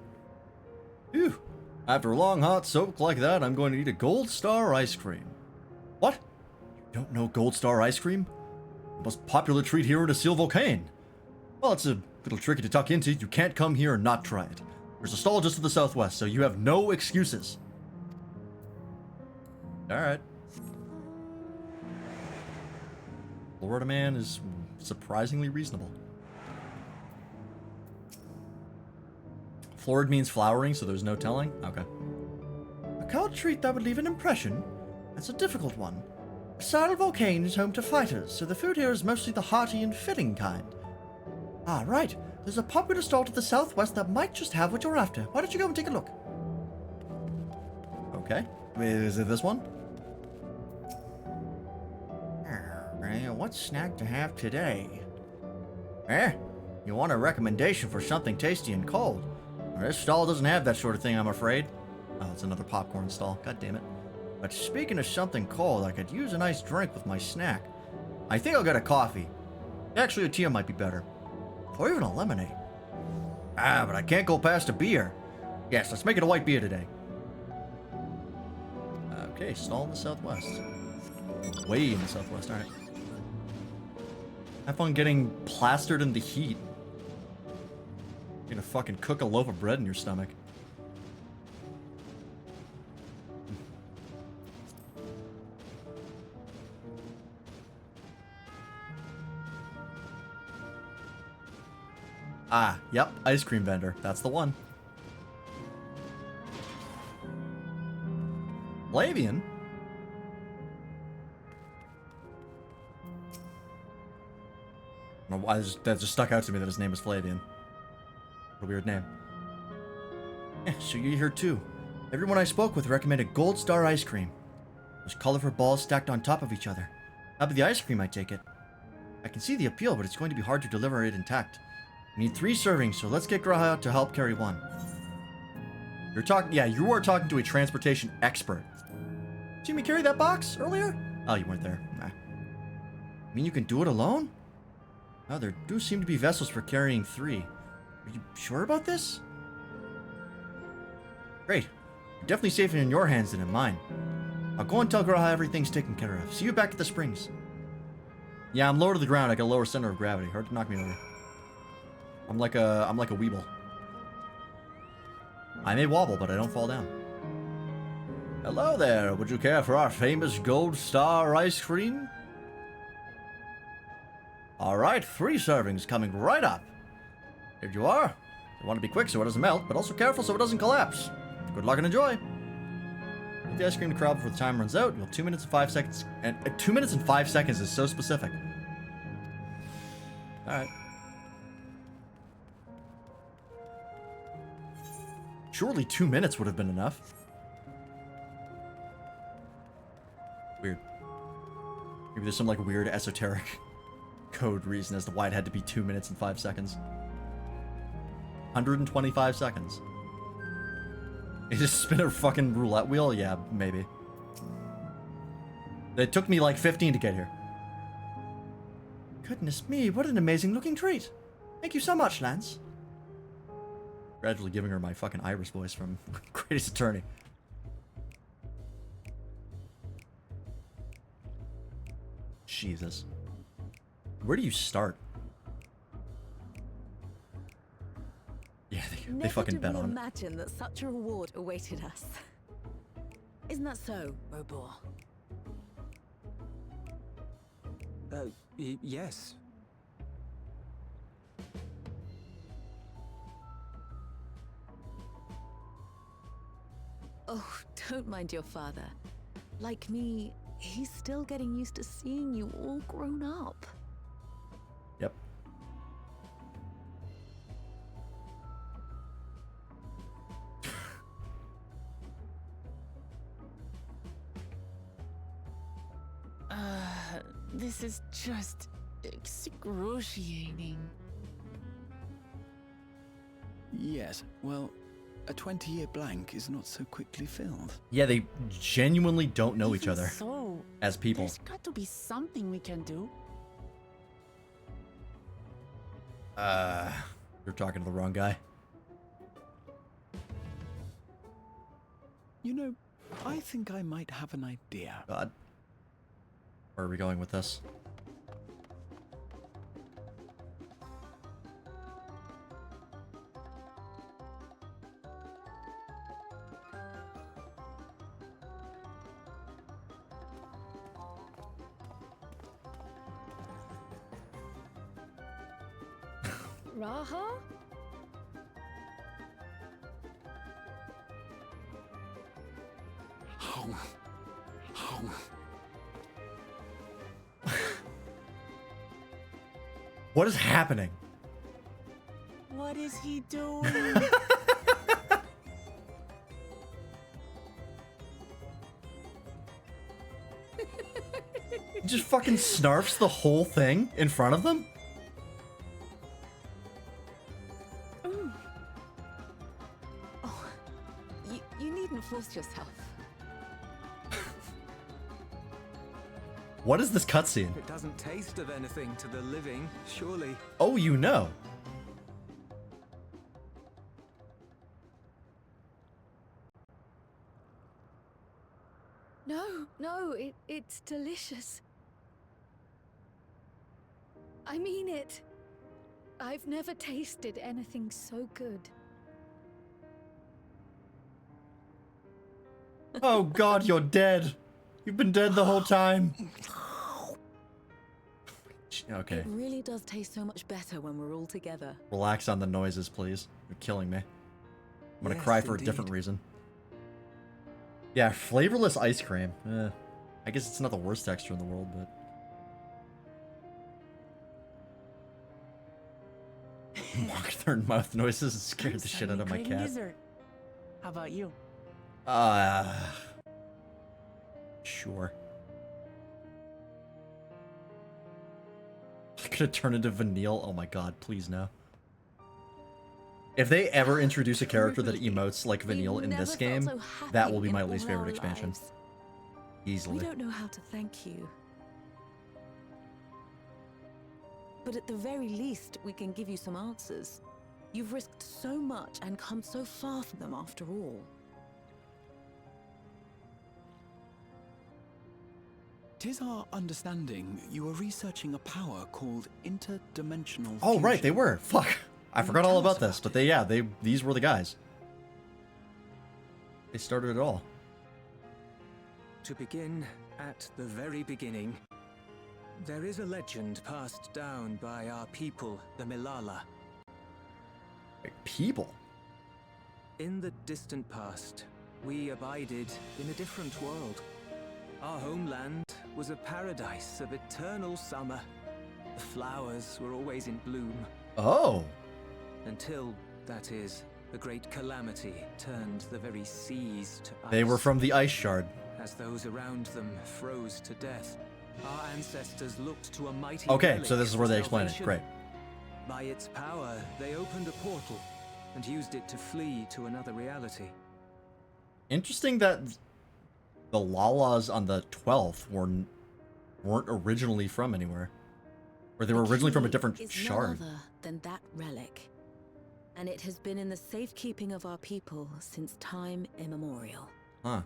Phew. After a long hot soak like that, I'm going to eat a Gold Star ice cream. What? You don't know Gold Star ice cream? The most popular treat here in Asil Volcane. Well, it's a little tricky to tuck into. You can't come here and not try it. There's a stall just to the southwest, so you have no excuses. Alright. Florida man is surprisingly reasonable. Florid means flowering, so there's no telling? Okay. A cold treat that would leave an impression? That's a difficult one. Asil Volcane is home to fighters, so the food here is mostly the hearty and filling kind. Ah, right. There's a popular stall to the southwest that might just have what you're after. Why don't you go and take a look? Okay. Is it this one? What snack to have today? You want a recommendation for something tasty and cold? This stall doesn't have that sort of thing, I'm afraid. Oh, it's another popcorn stall. God damn it. But speaking of something cold, I could use a nice drink with my snack. I think I'll get a coffee. Actually, a tea might be better. Or even a lemonade. Ah, but I can't go past a beer. Yes, let's make it a white beer today. Okay, stall in the southwest. Way in the southwest, alright. Have fun getting plastered in the heat. You're gonna fucking cook a loaf of bread in your stomach. Ah, yep, ice cream vendor. That's the one. Flavian? I don't know why that just stuck out to me that his name was Flavian. What a weird name. Yeah, so you're here too. Everyone I spoke with recommended Gold Star ice cream. Those colorful balls stacked on top of each other. Not the ice cream, I take it. I can see the appeal, but it's going to be hard to deliver it intact. We need 3 servings, so let's get Graha out to help carry 1. You're talking, yeah, you were talking to a transportation expert. See me carry that box earlier? Oh, you weren't there. Nah. You mean you can do it alone? Oh, there do seem to be vessels for carrying 3. Are you sure about this? Great. You're definitely safer in your hands than in mine. I'll go and tell Graha everything's taken care of. See you back at the springs. Yeah, I'm lower to the ground. I got a lower center of gravity. Hard to knock me over. I'm like a weeble. I may wobble, but I don't fall down. Hello there. Would you care for our famous Gold Star ice cream? Alright, 3 servings coming right up. Here you are. You want to be quick so it doesn't melt, but also careful so it doesn't collapse. Good luck and enjoy. Put the ice cream in the crowd before the time runs out. You'll 2 minutes and 5 seconds. And 2 minutes and 5 seconds is so specific. Alright. Surely 2 minutes would have been enough. Weird. Maybe there's some like weird esoteric code reason as to why it had to be 2 minutes and 5 seconds. 125 seconds. It just spin a fucking roulette wheel? Yeah, maybe. It took me like 15 to get here. Goodness me, what an amazing looking treat. Thank you so much, Lance. Gradually giving her my fucking Irish voice from Greatest Attorney. Jesus. Where do you start? Yeah, they fucking bet on it. Never did we imagine that such a reward awaited us. Isn't that so, Robor? Yes. Oh, don't mind your father. Like me, he's still getting used to seeing you all grown up. Yep. This is just excruciating. Yes, well, a 20-year blank is not so quickly filled. Yeah, they genuinely don't know each other So, as people. there's got to be something we can do. You're talking to the wrong guy. You know, I think I might have an idea. God. Where are we going with this? Raha? What is happening? What is he doing? He just fucking snarfs the whole thing in front of them? Oh, you needn't force yourself. What is this cutscene? It doesn't taste of anything to the living, surely. Oh, you know. No, it's delicious. I mean it. I've never tasted anything so good. Oh God, you're dead. You've been dead the whole time. Okay. It really does taste so much better when we're all together. Relax on the noises, please. You're killing me. I'm gonna Yes, cry for indeed. a different reason. Yeah, flavorless ice cream. I guess it's not the worst texture in the world, but... Walk their mouth noises and scared the shit out of my Craving cat. dessert. How about you? Sure. I'm gonna turn into Vanille. Oh my god, please no. If they ever introduce a character that emotes like Vanille in this game, that will be my least favorite expansion. Easily. We don't know how to thank you. But at the very least, we can give you some answers. You've risked so much and come so far from them after all. Tis our understanding you were researching a power called interdimensional Oh, right, fusion. they were. Fuck. I forgot all about this, but these were the guys. They started it all. To begin at the very beginning, there is a legend passed down by our people, the Milala. Wait, people? In the distant past, we abided in a different world. Our homeland was a paradise of eternal summer. The flowers were always in bloom. Oh. Until, that is, a great calamity turned the very seas to ice. They were from the Ice Shard. As those around them froze to death, our ancestors looked to a mighty Okay, relic so this is where for they explain it. salvation. Great. By its power, they opened a portal and used it to flee to another reality. Interesting that the Lalas on the 12th weren't originally from anywhere. Or they were originally from a different is shard. none other than that relic. And it has been in the safekeeping of our people since time immemorial. Huh.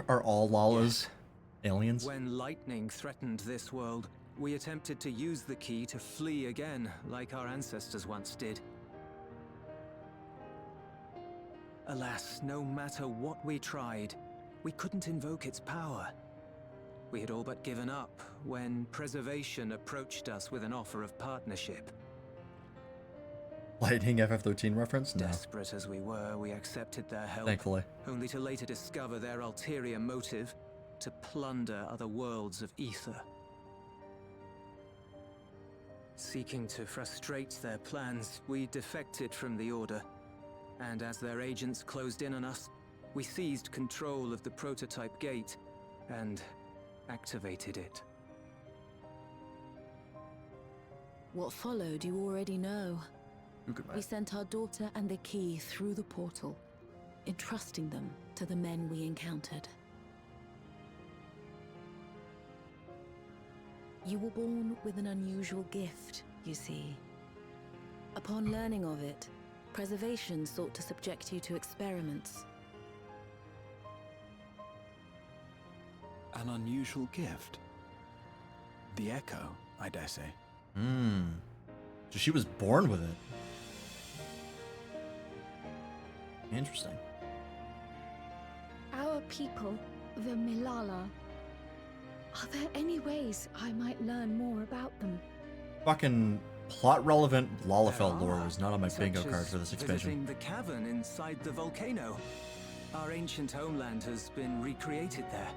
Are all Lalas aliens? When lightning threatened this world, we attempted to use the key to flee again, like our ancestors once did. Alas, no matter what we tried, we couldn't invoke its power. We had all but given up when Preservation approached us with an offer of partnership. Lightning FF13 reference? No. Desperate as we were, we accepted their help. Thankfully. Only to later discover their ulterior motive, to plunder other worlds of ether. Seeking to frustrate their plans, we defected from the Order. And as their agents closed in on us, we seized control of the prototype gate and activated it. What followed you already know. We sent our daughter and the key through the portal, entrusting them to the men we encountered. You were born with an unusual gift, you see. Upon learning of it, Preservation sought to subject you to experiments. An unusual gift. The Echo, I dare say. So she was born with it. Interesting. Our people, the Milala. Are there any ways I might learn more about them? Fucking plot-relevant Lalafell There lore are, was not on my bingo such card as for this expansion. visiting the cavern inside the volcano. Our ancient homeland has been recreated there.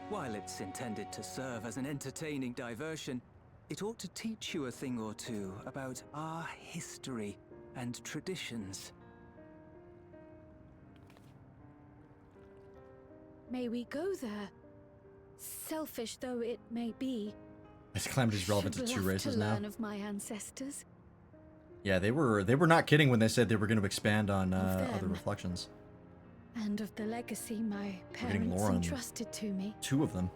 While it's intended to serve as an entertaining diversion, it ought to teach you a thing or two about our history and traditions. May we go there? Selfish though it may be. This calamity is relevant to Should two love races to now. learn of my ancestors. Yeah, they were not kidding when they said they were going to expand on Of other them. reflections. And of the legacy my We're getting parents lore on entrusted to me. 2 of them.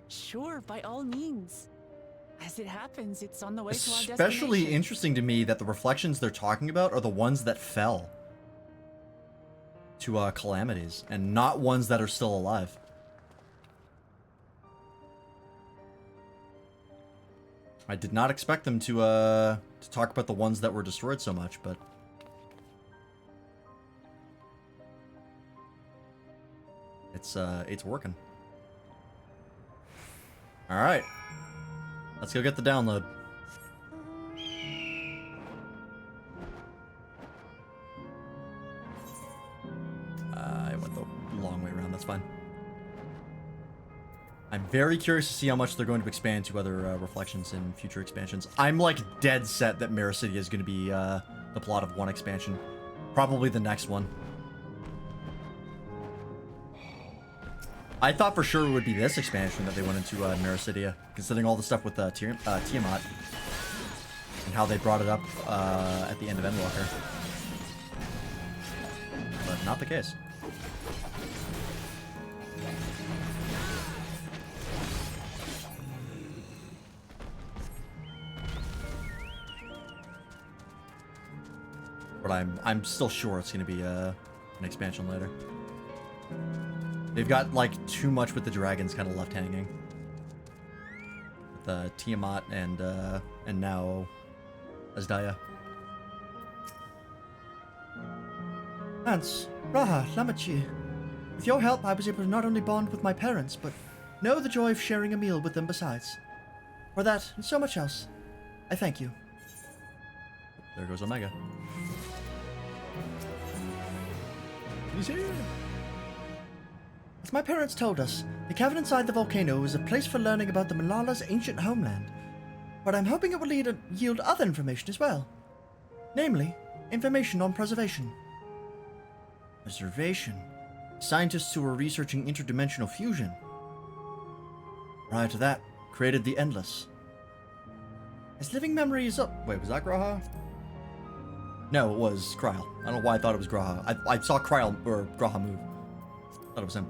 Sure, by all means. As it happens, it's on the way to our Especially destination. interesting to me that the reflections they're talking about are the ones that fell to calamities and not ones that are still alive. I did not expect them to talk about the ones that were destroyed so much, but It's working. All right. Let's go get the download. I went the long way around. That's fine. I'm very curious to see how much they're going to expand to other reflections in future expansions. I'm like dead set that Mirror City is going to be the plot of one expansion. Probably the next one. I thought for sure it would be this expansion that they went into Mirror City, considering all the stuff with Tiamat and how they brought it up at the end of Endwalker. But not the case. But I'm still sure it's going to be an expansion later. They've got like too much with the dragons kind of left hanging. With Tiamat and now Azdaia. Lance, Raha, Lamachi. With your help, I was able to not only bond with my parents, but know the joy of sharing a meal with them besides. For that, and so much else, I thank you. There goes Omega. He's here. As my parents told us, the cavern inside the volcano is a place for learning about the Malala's ancient homeland. But I'm hoping it will yield other information as well. Namely, information on preservation. Preservation? Scientists who were researching interdimensional fusion. Prior to that, created the Endless. As living memory is up... Wait, was that Graha? No, it was Kryl. I don't know why I thought it was Graha. I saw Kryl or Graha move. Thought it was him.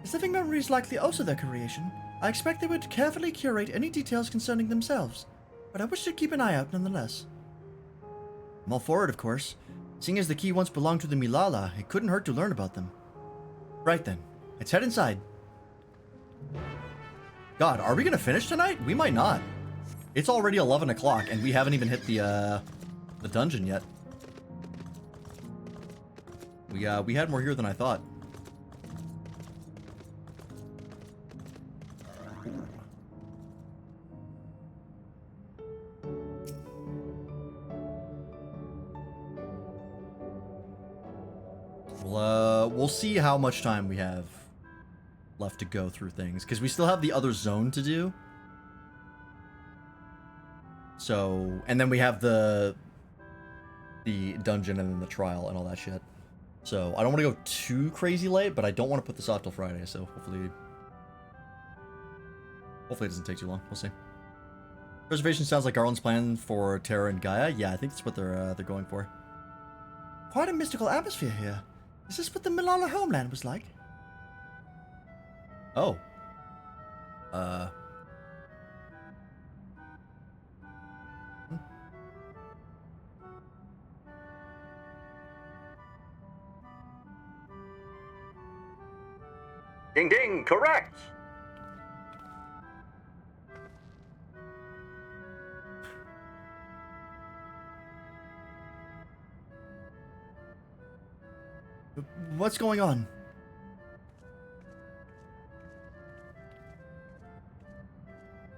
As living memory is likely also their creation, I expect they would carefully curate any details concerning themselves, but I wish to keep an eye out nonetheless. I'm all for it, of course. Seeing as the key once belonged to the Milala, it couldn't hurt to learn about them. Right then, let's head inside. God, are we gonna finish tonight? We might not. It's already 11 o'clock, and we haven't even hit the dungeon yet. We had more here than I thought. We'll see how much time we have left to go through things, because we still have the other zone to do. So, and then we have the dungeon and then the trial and all that shit. So, I don't want to go too crazy late, but I don't want to put this off till Friday, so hopefully it doesn't take too long. We'll see. Preservation sounds like Garland's plan for Terra and Gaia. Yeah, I think that's what they're going for. Quite a mystical atmosphere here. Is this what the Malala homeland was like? Oh. Ding ding, correct! What's going on?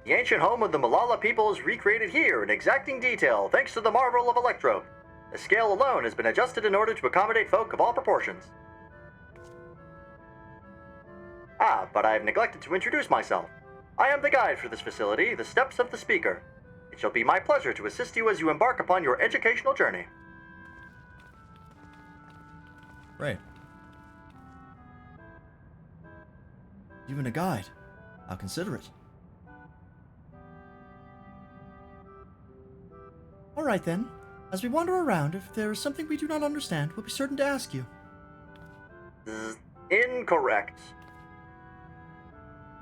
The ancient home of the Malala people is recreated here in exacting detail thanks to the marvel of Electro. The scale alone has been adjusted in order to accommodate folk of all proportions. Ah, but I have neglected to introduce myself. I am the guide for this facility, the Steps of the Speaker. It shall be my pleasure to assist you as you embark upon your educational journey. Right. Even a guide. I'll consider it. Alright then. As we wander around, if there is something we do not understand, we'll be certain to ask you. Incorrect.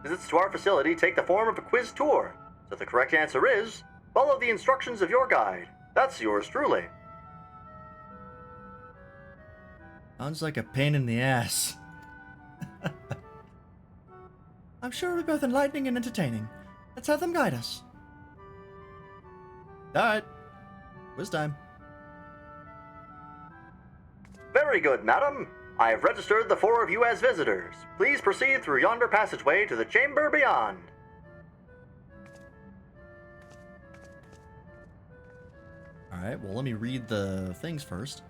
Visits to our facility take the form of a quiz tour, so the correct answer is, follow the instructions of your guide. That's yours truly. Sounds like a pain in the ass. I'm sure it'll be both enlightening and entertaining. Let's have them guide us. Alright. Quiz time. Very good, madam. I have registered the 4 of you as visitors. Please proceed through yonder passageway to the chamber beyond. Alright, well, let me read the things first.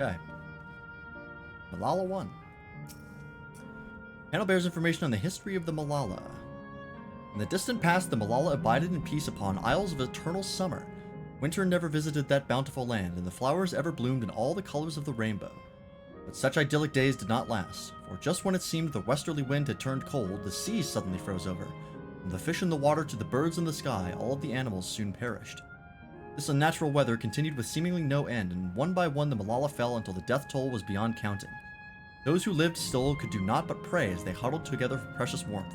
Okay. Malala 1. Panel bears information on the history of the Malala. In the distant past, the Malala abided in peace upon isles of eternal summer. Winter never visited that bountiful land, and the flowers ever bloomed in all the colors of the rainbow. But such idyllic days did not last, for just when it seemed the westerly wind had turned cold, the sea suddenly froze over. From the fish in the water to the birds in the sky, all of the animals soon perished. This unnatural weather continued with seemingly no end, and one by one the Malala fell until the death toll was beyond counting. Those who lived still could do naught but pray as they huddled together for precious warmth.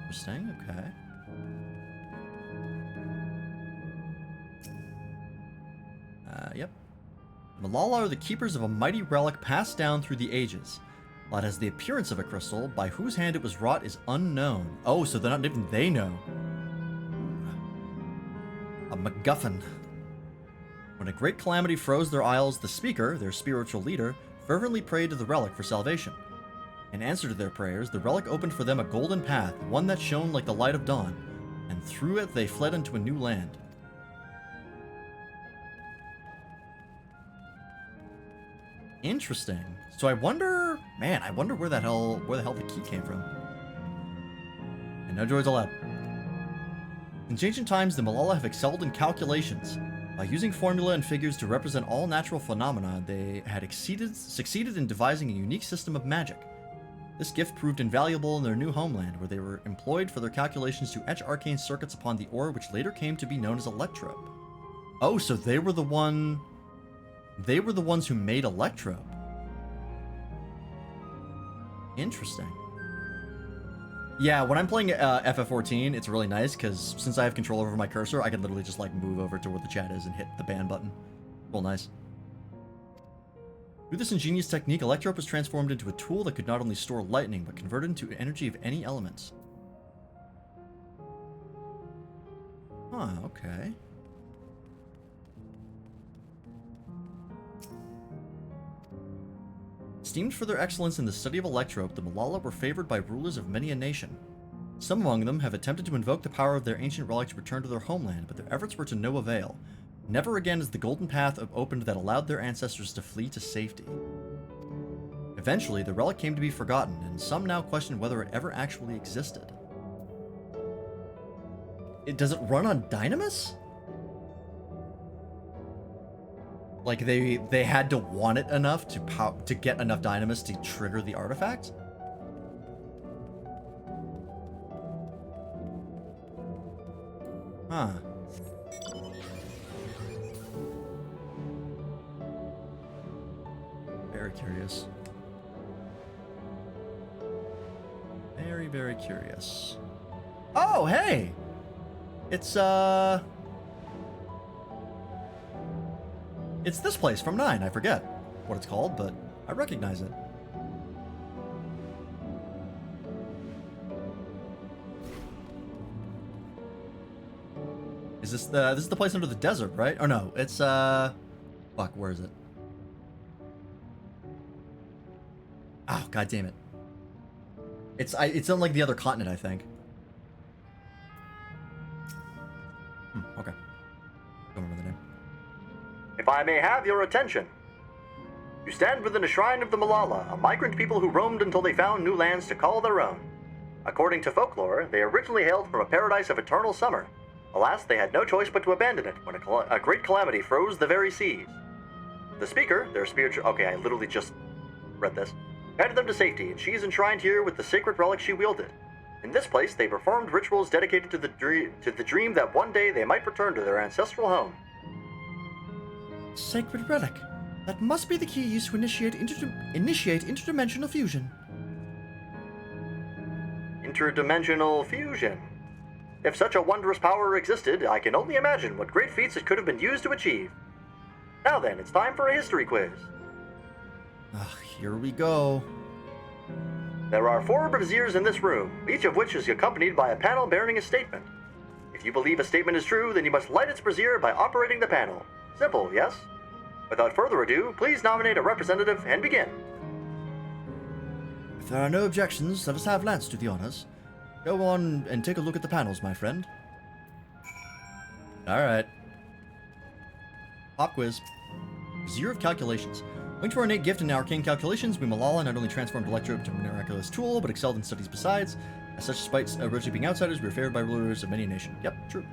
Interesting, okay. Yep. The Malala are the keepers of a mighty relic passed down through the ages. While it has the appearance of a crystal, by whose hand it was wrought is unknown. Oh, so they're not even they know. A MacGuffin. When a great calamity froze their isles, the speaker, their spiritual leader, fervently prayed to the relic for salvation. In answer to their prayers, the relic opened for them a golden path, one that shone like the light of dawn, and through it they fled into a new land. Interesting. So I wonder, man, I wonder where the hell the key came from. And no droids allowed. In ancient times, the Malala have excelled in calculations. By using formula and figures to represent all natural phenomena, they had succeeded in devising a unique system of magic. This gift proved invaluable in their new homeland, where they were employed for their calculations to etch arcane circuits upon the ore, which later came to be known as Electrope. Oh, so they were the ones who made Electrope. Interesting. Yeah, when I'm playing FF14, it's really nice, because since I have control over my cursor, I can literally just, like, move over to where the chat is and hit the ban button. Real nice. Through this ingenious technique, Electrope was transformed into a tool that could not only store lightning, but convert it into energy of any elements. Huh, okay. Esteemed for their excellence in the study of Electrope, the Malala were favored by rulers of many a nation. Some among them have attempted to invoke the power of their ancient relic to return to their homeland, but their efforts were to no avail. Never again is the golden path opened that allowed their ancestors to flee to safety. Eventually, the relic came to be forgotten, and some now question whether it ever actually existed. Does it run on Dynamis? Like, they had to want it enough to get enough Dynamis to trigger the artifact? Huh. Very curious. Very, very curious. Oh, hey! It's this place from 9. I forget what it's called, but I recognize it. Is this the place under the desert, right? Oh no, it's fuck, where is it? Oh, god damn it. It's on like the other continent, I think. Okay. Don't remember the name. If I may have your attention. You stand within a shrine of the Malala, a migrant people who roamed until they found new lands to call their own. According to folklore, they originally hailed from a paradise of eternal summer. Alas, they had no choice but to abandon it when a great calamity froze the very seas. The speaker, their spiritual... Okay, I literally just read this. Guided them to safety, and she's enshrined here with the sacred relic she wielded. In this place, they performed rituals dedicated to the dream that one day they might return to their ancestral home. Sacred relic. That must be the key used to initiate interdimensional fusion. Interdimensional fusion? If such a wondrous power existed, I can only imagine what great feats it could have been used to achieve. Now then, it's time for a history quiz. Here we go. There are 4 braziers in this room, each of which is accompanied by a panel bearing a statement. If you believe a statement is true, then you must light its brazier by operating the panel. Simple, yes? Without further ado, please nominate a representative and begin. If there are no objections, let us have Lance do the honors. Go on and take a look at the panels, my friend. Alright. Pop quiz. Zero of calculations. Linked to our innate gift in arcane calculations, we Malala not only transformed Electro into a miraculous tool, but excelled in studies besides. As such, despite originally being outsiders, we were favored by rulers of many nations. Yep, true.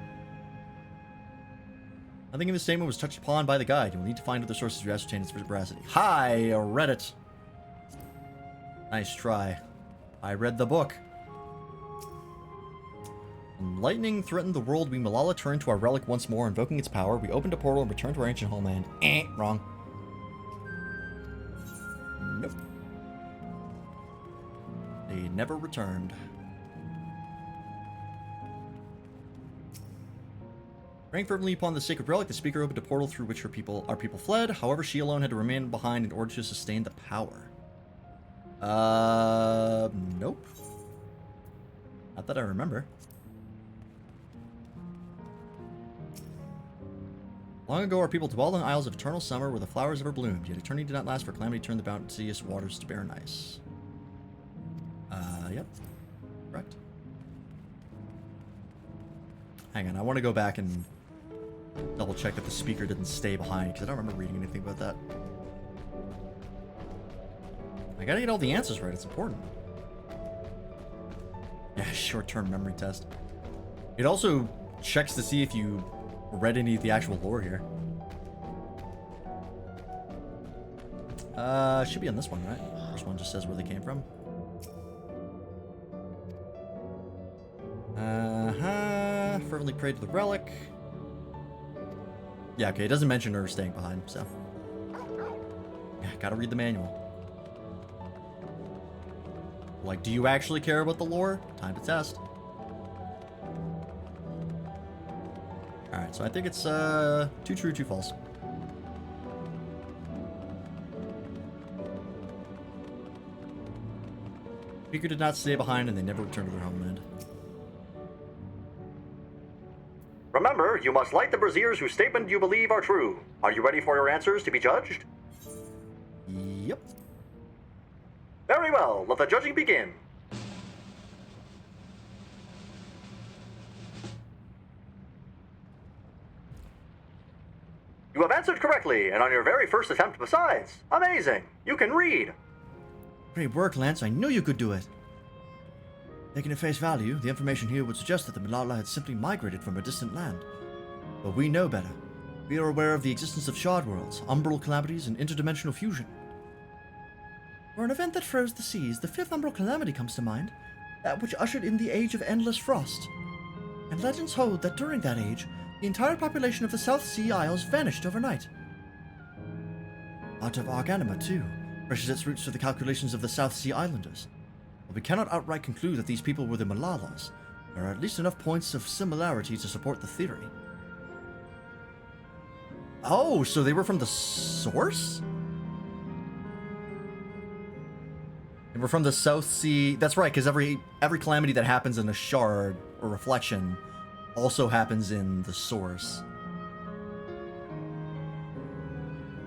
Nothing in this statement was touched upon by the guide. You will need to find other sources to ascertain its veracity. Hi, Reddit. Nice try. I read the book. When lightning threatened the world, we Malala turned to our relic once more, invoking its power. We opened a portal and returned to our ancient homeland. Wrong. Nope. They never returned. Praying fervently upon the sacred relic, the speaker opened a portal through which our people fled. However, she alone had to remain behind in order to sustain the power. Nope. Not that I remember. Long ago, our people dwelled in isles of eternal summer where the flowers ever bloomed, yet eternity did not last, for calamity turned the bounteous waters to barren ice. Yep. Correct. Hang on, I want to go back and double check that the speaker didn't stay behind, because I don't remember reading anything about that. I gotta get all the answers right, it's important. Yeah, short-term memory test. It also checks to see if you read any of the actual lore here. Should be on this one, right? First one just says where they came from. Fervently prayed to the relic. Yeah, okay, it doesn't mention her staying behind, so. Yeah, gotta read the manual. Like, do you actually care about the lore? Time to test. Alright, so I think it's, 2 true, 2 false. Speaker did not stay behind and they never returned to their homeland. Remember, you must light the braziers whose statement you believe are true. Are you ready for your answers to be judged? Yep. Very well, let the judging begin. You have answered correctly, and on your very first attempt besides. Amazing! You can read! Great work, Lance. I knew you could do it. Taken at face value, the information here would suggest that the Malala had simply migrated from a distant land. But we know better. We are aware of the existence of shard worlds, umbral calamities, and interdimensional fusion. For an event that froze the seas, the fifth umbral calamity comes to mind, that which ushered in the Age of Endless Frost. And legends hold that during that age, the entire population of the South Sea Isles vanished overnight. Art of Arcanima, too, traces its roots to the calculations of the South Sea Islanders. But we cannot outright conclude that these people were the Malalas. There are at least enough points of similarity to support the theory. Oh, so they were from the source? They were from the South Sea. That's right, because every calamity that happens in a shard or reflection also happens in the source.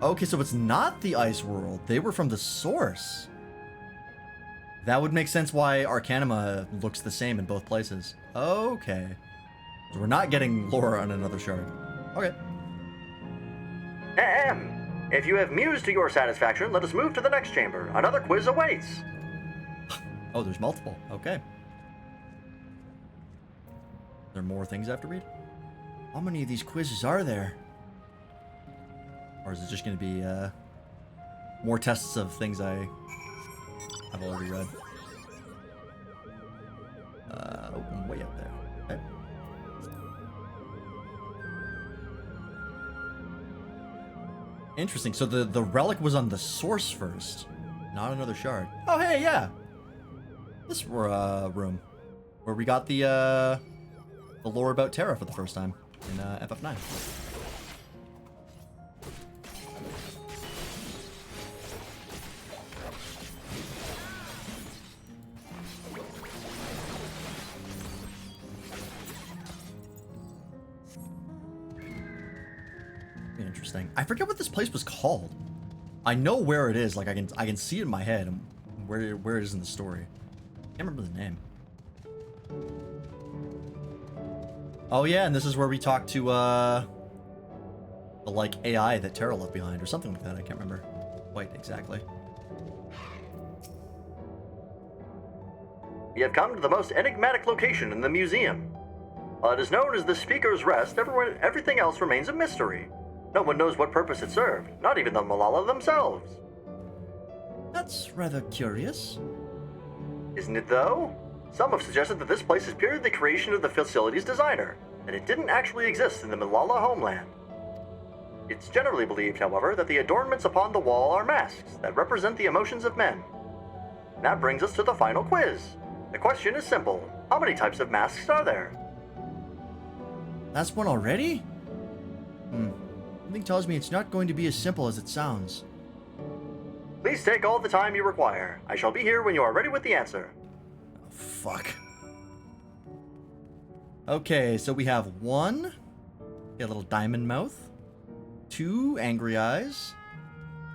Okay, so it's not the ice world. They were from the source. That would make sense why Arcanima looks the same in both places. Okay. So we're not getting lore on another shard. Okay. If you have mused to your satisfaction, let us move to the next chamber. Another quiz awaits. Oh, there's multiple. Okay. There are more things I have to read? How many of these quizzes are there? Or is it just going to be more tests of things I've already read? Open way up there. Okay. Interesting. So the relic was on the source first, not another shard. Oh, hey, yeah. This room where we got the lore about Terra for the first time in FF9. Interesting. I forget what this place was called. I know where it is. Like I can see it in my head and where it is in the story. I can't remember the name. Oh yeah, and this is where we talked to the like AI that Tara left behind or something like that. I can't remember quite exactly. We have come to the most enigmatic location in the museum. While it is known as the Speaker's Rest, everything else remains a mystery. No one knows what purpose it served, not even the Malala themselves. That's rather curious. Isn't it though? Some have suggested that this place is purely the creation of the facility's designer, and it didn't actually exist in the Malala homeland. It's generally believed, however, that the adornments upon the wall are masks that represent the emotions of men. And that brings us to the final quiz. The question is simple. How many types of masks are there? That's one already? Something tells me it's not going to be as simple as it sounds. Please take all the time you require. I shall be here when you are ready with the answer. Oh, fuck. Okay, so we have 1, a little diamond mouth, 2 angry eyes,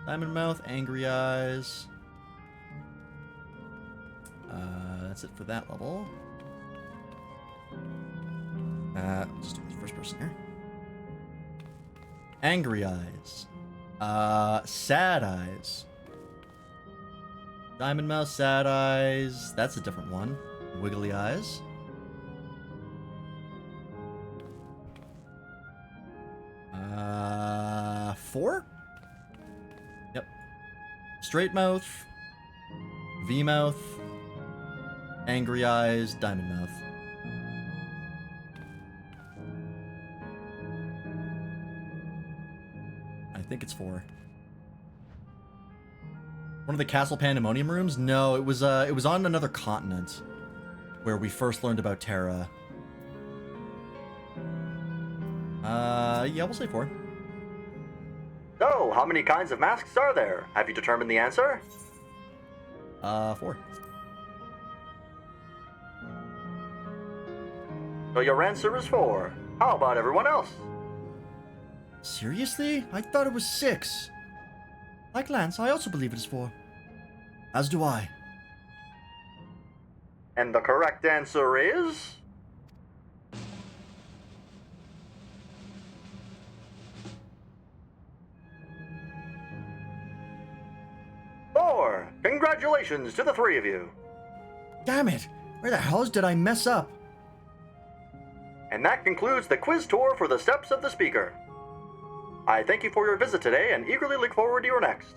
diamond mouth, angry eyes. That's it for that level. Just do the first person here. Angry eyes. Sad eyes. Diamond mouth, sad eyes. That's a different one. Wiggly eyes. Four? Yep. Straight mouth. V mouth. Angry eyes, diamond mouth. I think it's 4. One of the Castle Pandemonium rooms? No, it was on another continent where we first learned about Terra. Yeah, we'll say 4. So, how many kinds of masks are there? Have you determined the answer? 4. So your answer is 4. How about everyone else? Seriously? I thought it was 6. Like Lance, I also believe it is 4. As do I. And the correct answer is... 4. Congratulations to the 3 of you. Damn it! Where the hell did I mess up? And that concludes the quiz tour for the Steps of the Speaker. I thank you for your visit today and eagerly look forward to your next.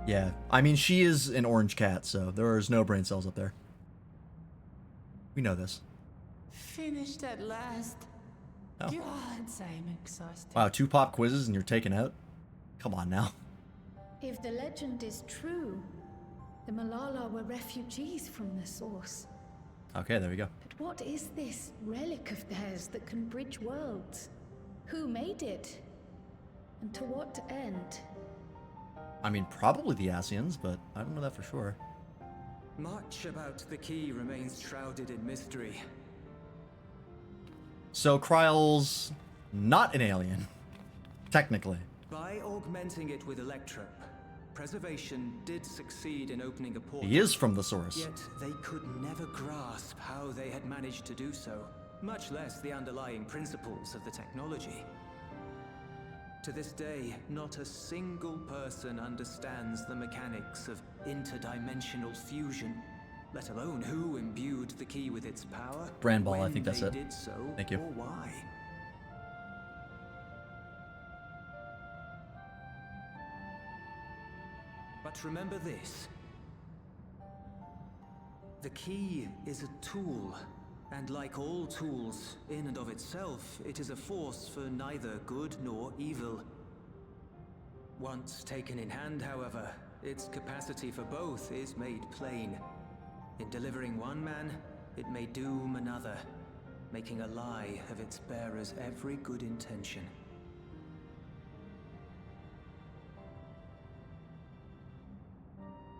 Yeah, I mean, she is an orange cat, so there is no brain cells up there. We know this. Finished at last. Oh. God, I'm exhausted. Wow, 2 pop quizzes and you're taken out? Come on now. If the legend is true, the Malala were refugees from the source. Okay, there we go. But what is this relic of theirs that can bridge worlds? Who made it? And to what end? I mean, probably the Asians, but I don't know that for sure. Much about the key remains shrouded in mystery. So Kryle's not an alien, technically. By augmenting it with Electro, Preservation did succeed in opening a portal. He is from the source. Yet they could never grasp how they had managed to do so, much less the underlying principles of the technology. To this day, not a single person understands the mechanics of interdimensional fusion, let alone who imbued the key with its power, Brandball, I think that's it. did so, Thank you. or why. But remember this. The key is a tool, and like all tools, in and of itself, it is a force for neither good nor evil. Once taken in hand, however, its capacity for both is made plain. In delivering one man, it may doom another, making a lie of its bearer's every good intention.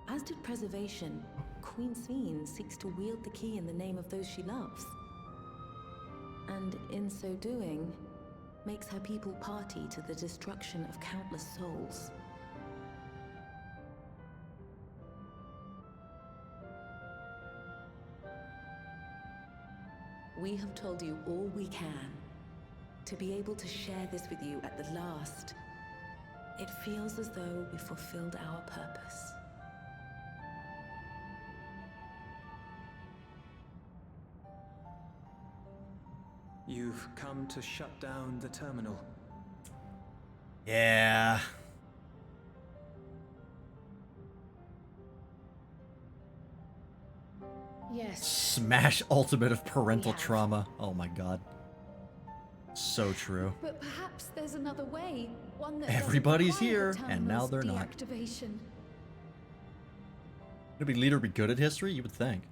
As did Preservation, Queen Sveen seeks to wield the key in the name of those she loves. And in so doing, makes her people party to the destruction of countless souls. We have told you all we can. To be able to share this with you at the last, it feels as though we fulfilled our purpose. You've come to shut down the terminal. Yeah. Yes. Smash ultimate of parental trauma. Oh my god. So true. But perhaps there's another way. One that Everybody's doesn't require here, the and now they're terminal's not. deactivation. Would a leader be good at history? You would think.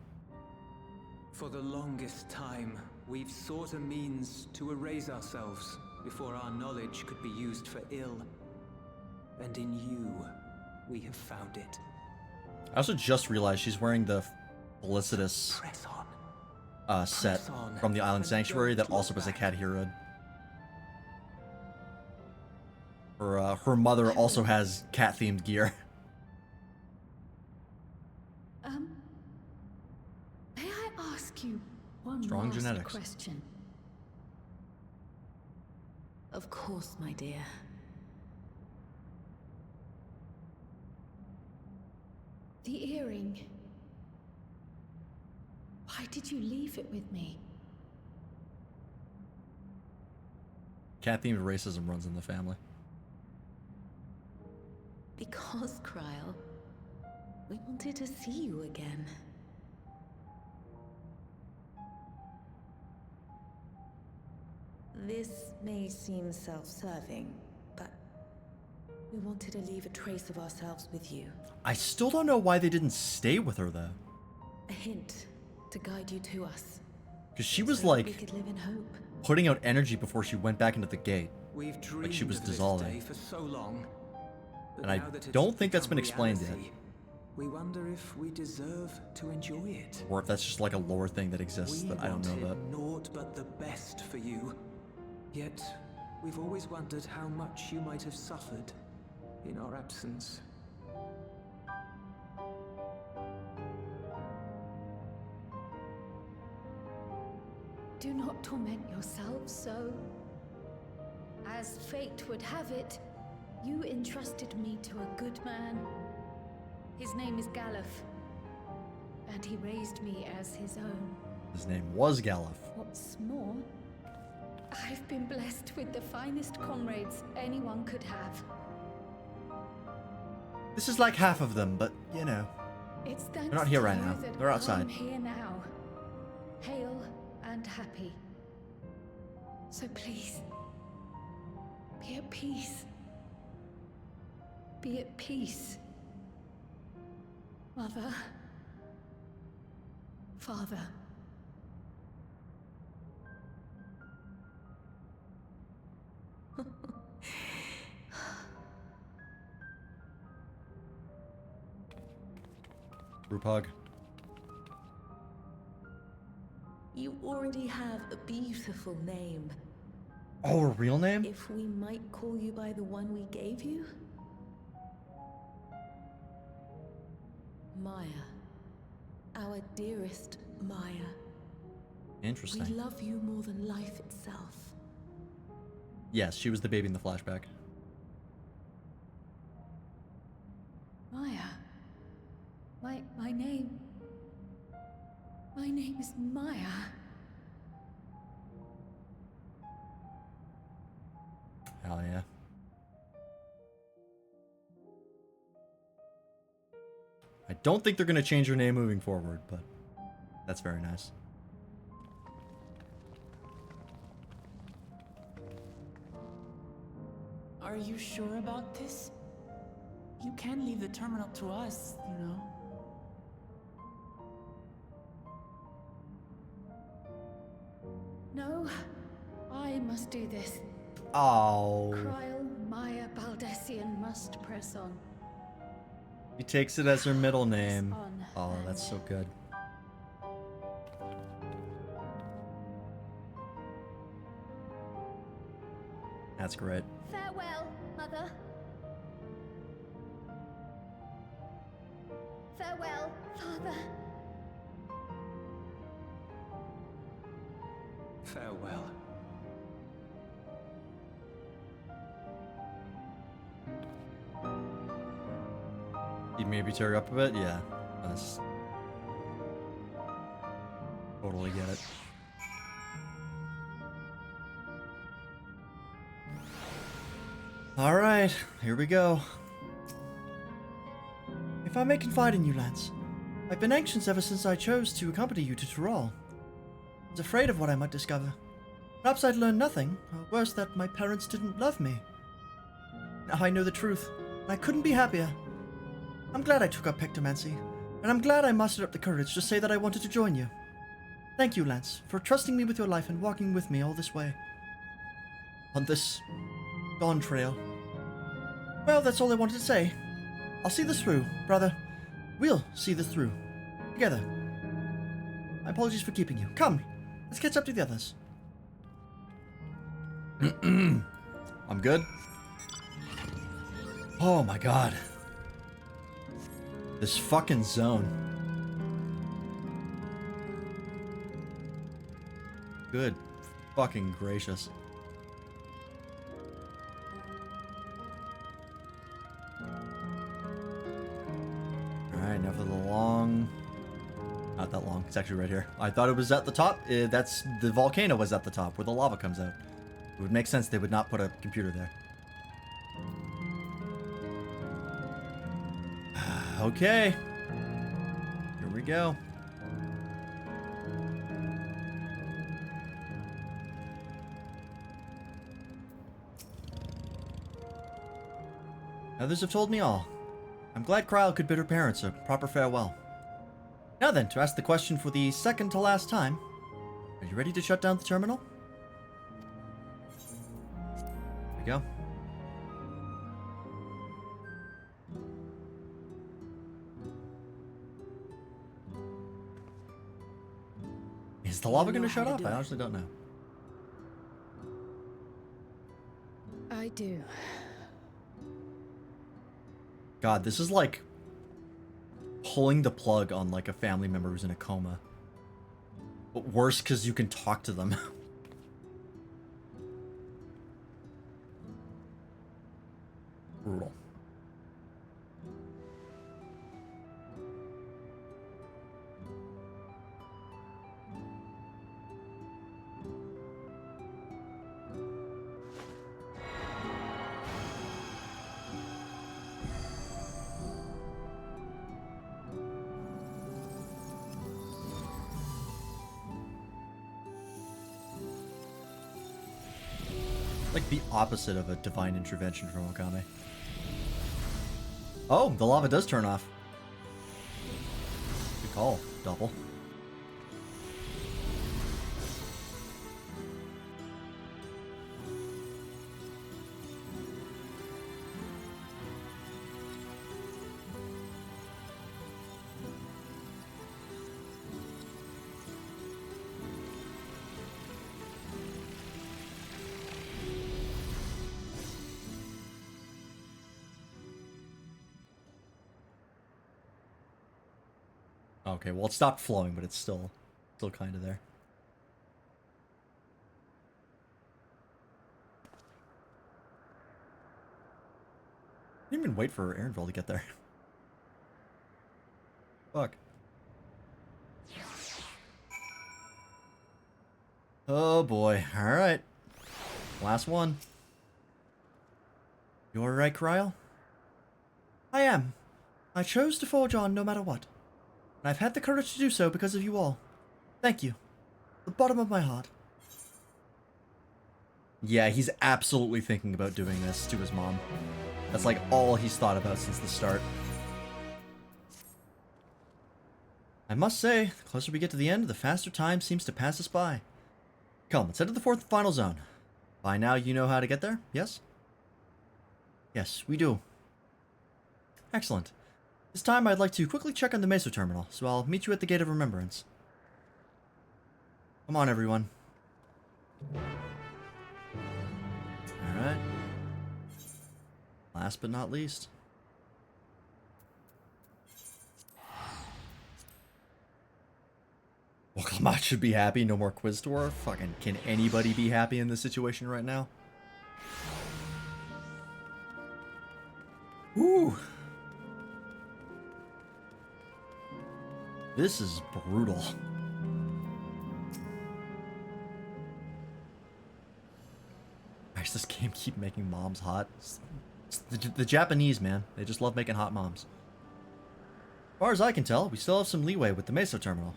For the longest time, we've sought a means to erase ourselves before our knowledge could be used for ill. And in you, we have found it. I also just realized she's wearing the Felicitas set from the Island Sanctuary that also was a Cat Hero. Her mother also has cat-themed gear. May I ask you one Strong last genetics. question? Of course, my dear. The earring. Why did you leave it with me? Cat-themed racism runs in the family. Because, Kryl, we wanted to see you again. This may seem self-serving, but we wanted to leave a trace of ourselves with you. I still don't know why they didn't stay with her though. A hint to guide you to us. Because she was So like we could live in hope. putting out energy before she went back into the gate. We've dreamed Like she was of this dissolving. day for so long. But And I now that it's don't think that's become been explained reality, yet. We wonder if we deserve to enjoy it. Or if that's just like a lore thing that exists that I don't know about. Naught but the best for you. Yet, we've always wondered how much you might have suffered in our absence. Do not torment yourselves so. As fate would have it, you entrusted me to a good man. His name is Galuf, and he raised me as his own. His name was Galuf. What's more, I've been blessed with the finest comrades anyone could have. This is like half of them, but you know. It's thanks They're not here to right you now. that They're outside. I'm here now, hale and happy. So please, be at peace. Be at peace. Mother. Father. Group hug. You already have a beautiful name. Oh, a real name? If we might call you by the one we gave you? Maya. Our dearest Maya. Interesting. We love you more than life itself. Yes, she was the baby in the flashback. Maya. My name. My name is Maya. Hell yeah. I don't think they're going to change her name moving forward, but that's very nice. Are you sure about this? You can leave the terminal to us, you know. No, I must do this. Oh. Kryl Maya Baldessian must press on. She takes it as her middle name. Oh, that's so good. That's great. Farewell, Mother. Farewell, Father. Farewell. He'd maybe tear up a bit? Yeah. That's... Totally get it. Alright, here we go. If I may confide in you, Lance, I've been anxious ever since I chose to accompany you to Tyrol. I was afraid of what I might discover. Perhaps I'd learn nothing, or worse, that my parents didn't love me. Now I know the truth, and I couldn't be happier. I'm glad I took up pectomancy, and I'm glad I mustered up the courage to say that I wanted to join you. Thank you, Lance, for trusting me with your life and walking with me all this way. On this Dawntrail. Well, that's all I wanted to say. I'll see this through, brother. We'll see this through. Together. My apologies for keeping you. Come, let's catch up to the others. I'm good. Oh my god. This fucking zone. Good fucking gracious. Alright, now for the long... Not that long, it's actually right here. I thought it was at the top. That's the volcano was at the top, where the lava comes out. It would make sense they would not put a computer there. Okay. Here we go. Others have told me all. I'm glad Kryl could bid her parents a proper farewell. Now then, to ask the question for the second to last time. Are you ready to shut down the terminal? Here we go. Is the lava going to shut off? I honestly don't know. I do. God, this is like pulling the plug on like a family member who's in a coma. But worse because you can talk to them. Brutal. Like the opposite of a divine intervention from Okame. Oh, the lava does turn off. Good call, double. Okay, well it stopped flowing, but it's still kind of there. Didn't even wait for Aaronville to get there. Fuck. Oh boy. Alright. Last one. You alright, Kryl? I am. I chose to forge on no matter what. And I've had the courage to do so because of you all. Thank you. From the bottom of my heart. Yeah, he's absolutely thinking about doing this to his mom. That's like all he's thought about since the start. I must say, the closer we get to the end, the faster time seems to pass us by. Come, let's head to the fourth and final zone. By now you know how to get there, yes? Yes, we do. Excellent. This time I'd like to quickly check on the Meso terminal, so I'll meet you at the Gate of Remembrance. Come on, everyone. Alright. Last but not least. Well, Kamat should be happy. No more quiz tour. Fucking, can anybody be happy in this situation right now? Woo! This is brutal. Why does this game keep making moms hot? It's the Japanese, man. They just love making hot moms. As far as I can tell, we still have some leeway with the Mesa terminal.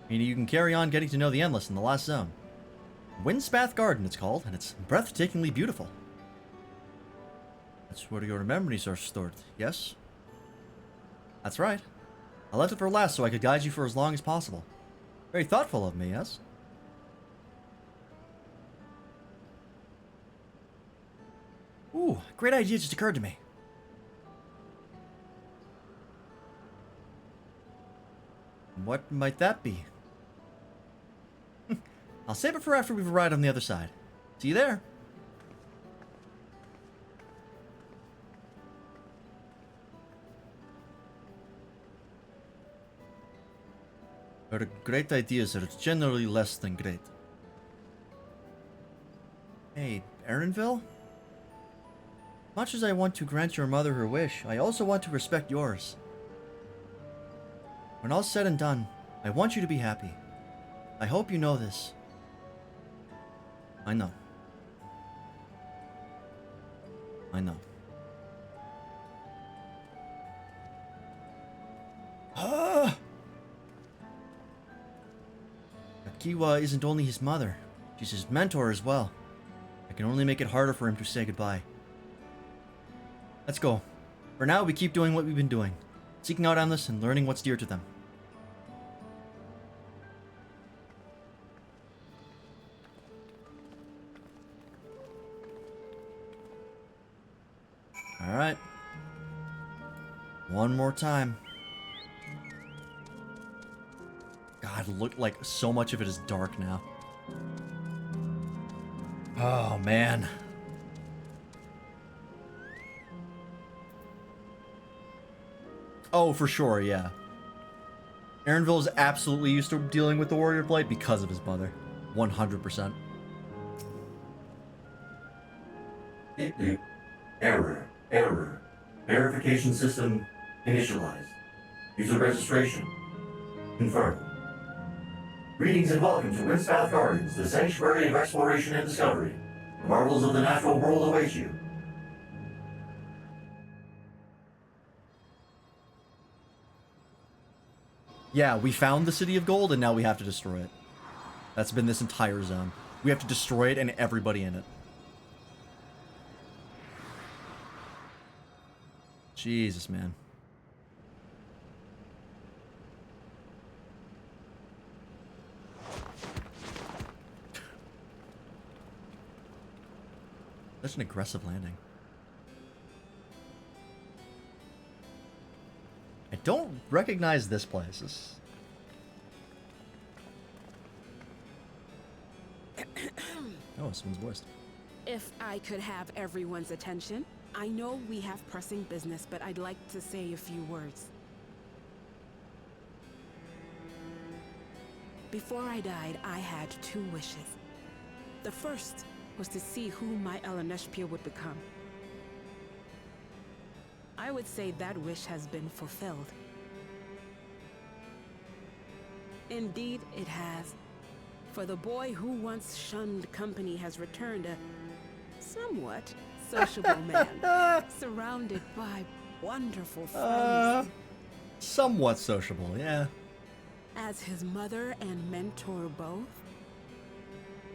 Meaning you can carry on getting to know the Endless in the last zone. Windspath Garden, it's called, and it's breathtakingly beautiful. That's where your memories are stored, yes? That's right. I left it for last so I could guide you for as long as possible. Very thoughtful of me, yes? Ooh, great idea just occurred to me. What might that be? I'll save it for after we've arrived on the other side. See you there. Our great ideas are generally less than great. Hey, Aaronville? Much as I want to grant your mother her wish, I also want to respect yours. When all's said and done, I want you to be happy. I hope you know this. I know. I know. Akiwa isn't only his mother, she's his mentor as well. I can only make it harder for him to say goodbye. Let's go. For now, we keep doing what we've been doing, seeking out Endless and learning what's dear to them. Alright. One more time. God, look, like so much of it is dark now. Oh, man. Oh, for sure, yeah. Aaronville is absolutely used to dealing with the Warrior Blade because of his mother. 100%. Error. Verification system initialized. User registration confirmed. Greetings and welcome to Windspath Gardens, the sanctuary of exploration and discovery. The marvels of the natural world await you. Yeah, we found the City of Gold and now we have to destroy it. That's been this entire zone. We have to destroy it and everybody in it. Jesus, man. Such an aggressive landing. I don't recognize this place. Oh, someone's voiced. If I could have everyone's attention, I know we have pressing business, but I'd like to say a few words. Before I died, I had 2 wishes. The first was to see who my Eleneshpia would become. I would say that wish has been fulfilled. Indeed, it has. For the boy who once shunned company has returned a somewhat sociable man, surrounded by wonderful friends. Somewhat sociable, yeah. As his mother and mentor both,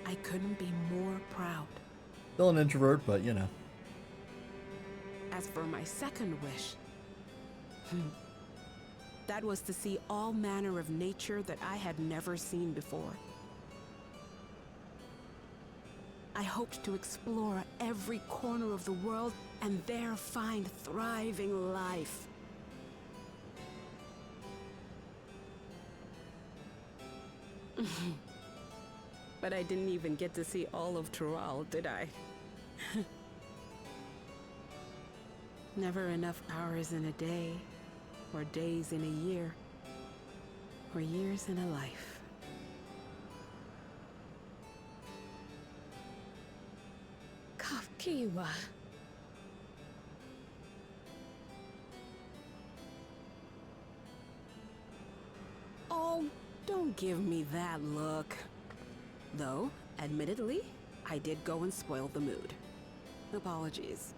I couldn't be more proud. Still an introvert, but you know. As for my second wish, that was to see all manner of nature that I had never seen before. I hoped to explore every corner of the world and there find thriving life. But I didn't even get to see all of Tural, did I? Never enough hours in a day, or days in a year, or years in a life. Kafkiwa. Oh, don't give me that look. Though, admittedly, I did go and spoil the mood. Apologies.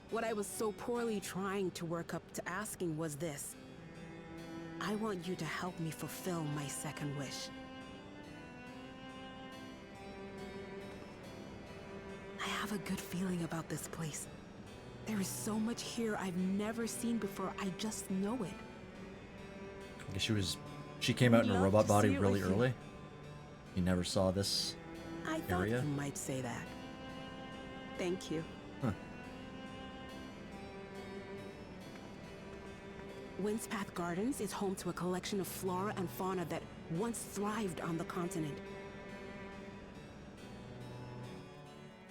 What I was so poorly trying to work up to asking was this. I want you to help me fulfill my second wish. I have a good feeling about this place. There is so much here I've never seen before, I just know it. I guess she came out in a robot body really early. You never saw this I thought area? you might say that. Thank you. Huh. Windspath Gardens is home to a collection of flora and fauna that once thrived on the continent.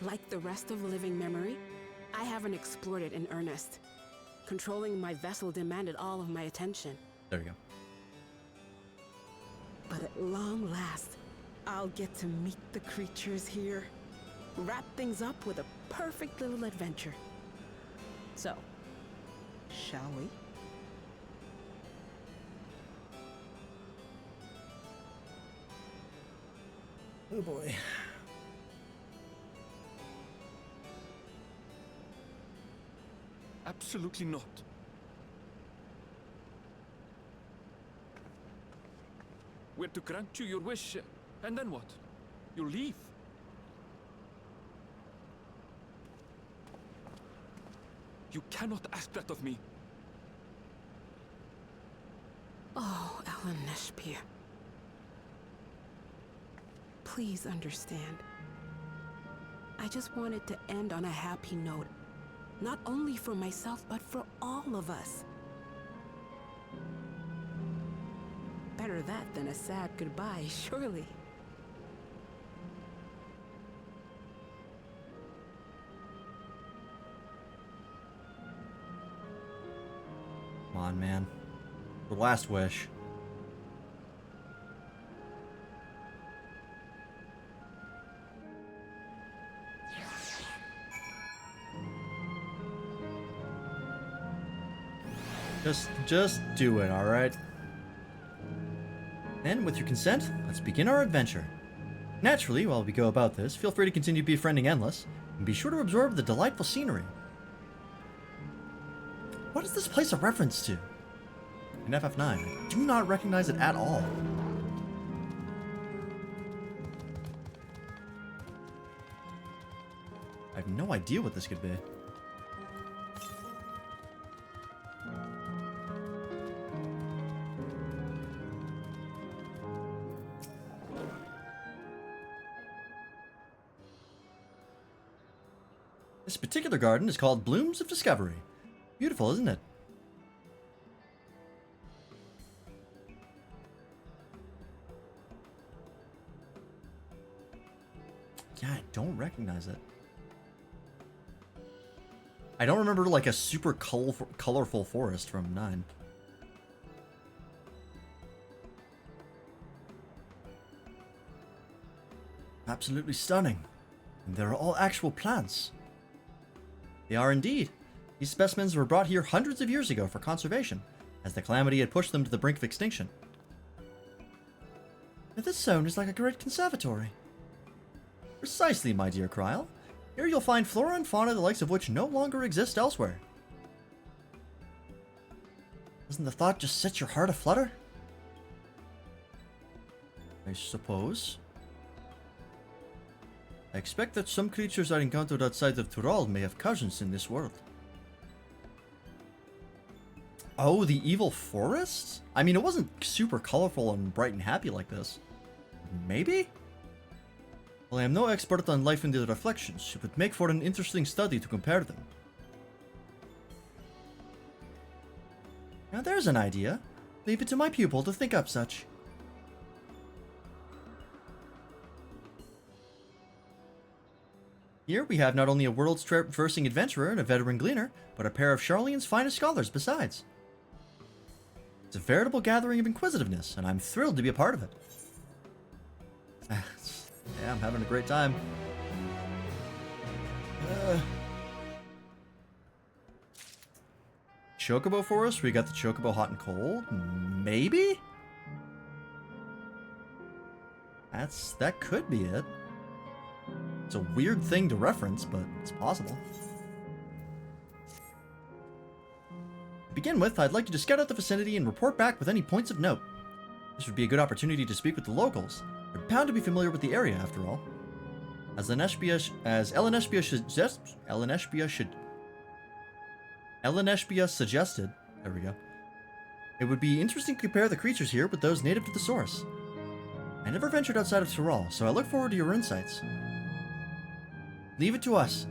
Like the rest of living memory, I haven't explored it in earnest. Controlling my vessel demanded all of my attention. There you go. But at long last, I'll get to meet the creatures here. Wrap things up with a perfect little adventure. So, shall we? Oh boy. Absolutely not. We're to grant you your wish, and then what? You leave? You cannot ask that of me. Oh, Ellen Neshpir. Please understand. I just wanted to end on a happy note. Not only for myself, but for all of us. Better that than a sad goodbye, surely. Come on, man. The last wish. Just do it, alright? And with your consent, let's begin our adventure. Naturally, while we go about this, feel free to continue befriending Endless, and be sure to absorb the delightful scenery. What is this place a reference to? In FF9, I do not recognize it at all. I have no idea what this could be. This particular garden is called Blooms of Discovery. Beautiful, isn't it? Yeah, I don't recognize it. I don't remember like a super colorful forest from 9. Absolutely stunning. And they're all actual plants. They are indeed. These specimens were brought here hundreds of years ago for conservation, as the calamity had pushed them to the brink of extinction. But this zone is like a great conservatory. Precisely, my dear Kryl. Here you'll find flora and fauna the likes of which no longer exist elsewhere. Doesn't the thought just set your heart aflutter? I suppose. I expect that some creatures I encountered outside of Tural may have cousins in this world. Oh, the evil forest? I mean, it wasn't super colorful and bright and happy like this. Maybe? Well, I am no expert on life in the reflections. It would make for an interesting study to compare them. Now there's an idea. Leave it to my pupil to think up such. Here we have not only a world-traversing adventurer and a veteran gleaner, but a pair of Charlene's finest scholars besides. It's a veritable gathering of inquisitiveness, and I'm thrilled to be a part of it. Yeah, I'm having a great time. Chocobo Forest? We got the Chocobo Hot and Cold? Maybe? That could be it. It's a weird thing to reference, but it's possible. To begin with, I'd like you to scout out the vicinity and report back with any points of note. This would be a good opportunity to speak with the locals. They're bound to be familiar with the area, after all. As Ellen Espia suggested, there we go. It would be interesting to compare the creatures here with those native to the source. I never ventured outside of Tyrol, so I look forward to your insights. Leave it to us.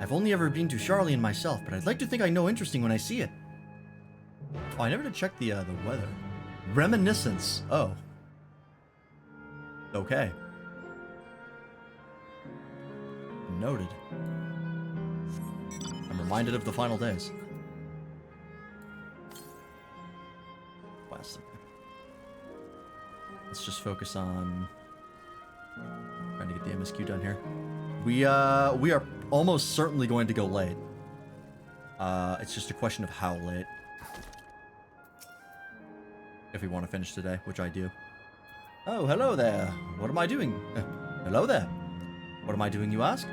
I've only ever been to Charlene myself, but I'd like to think I know interesting when I see it. Oh, I never did check the weather. Reminiscence. Oh. Okay. Noted. I'm reminded of the final days. West. Let's just focus on trying to get the MSQ done here. We are almost certainly going to go late. It's just a question of how late. If we want to finish today, which I do. Oh, hello there. What am I doing? Hello there. What am I doing, you ask?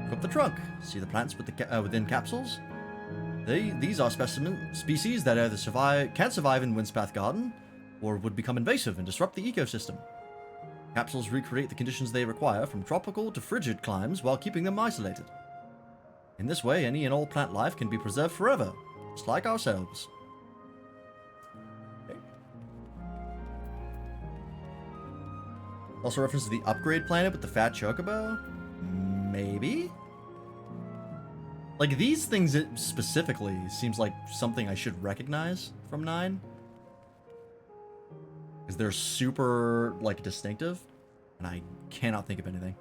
Look up the trunk. See the plants with the within capsules? These are species that either can't survive in Windspath Garden, or would become invasive and disrupt the ecosystem. Capsules recreate the conditions they require, from tropical to frigid climes, while keeping them isolated. In this way, any and all plant life can be preserved forever, just like ourselves. Okay. Also reference to the upgrade planet with the fat chocobo? Maybe? Like, these things specifically seems like something I should recognize from 9. Because they're super, like, distinctive. And I cannot think of anything.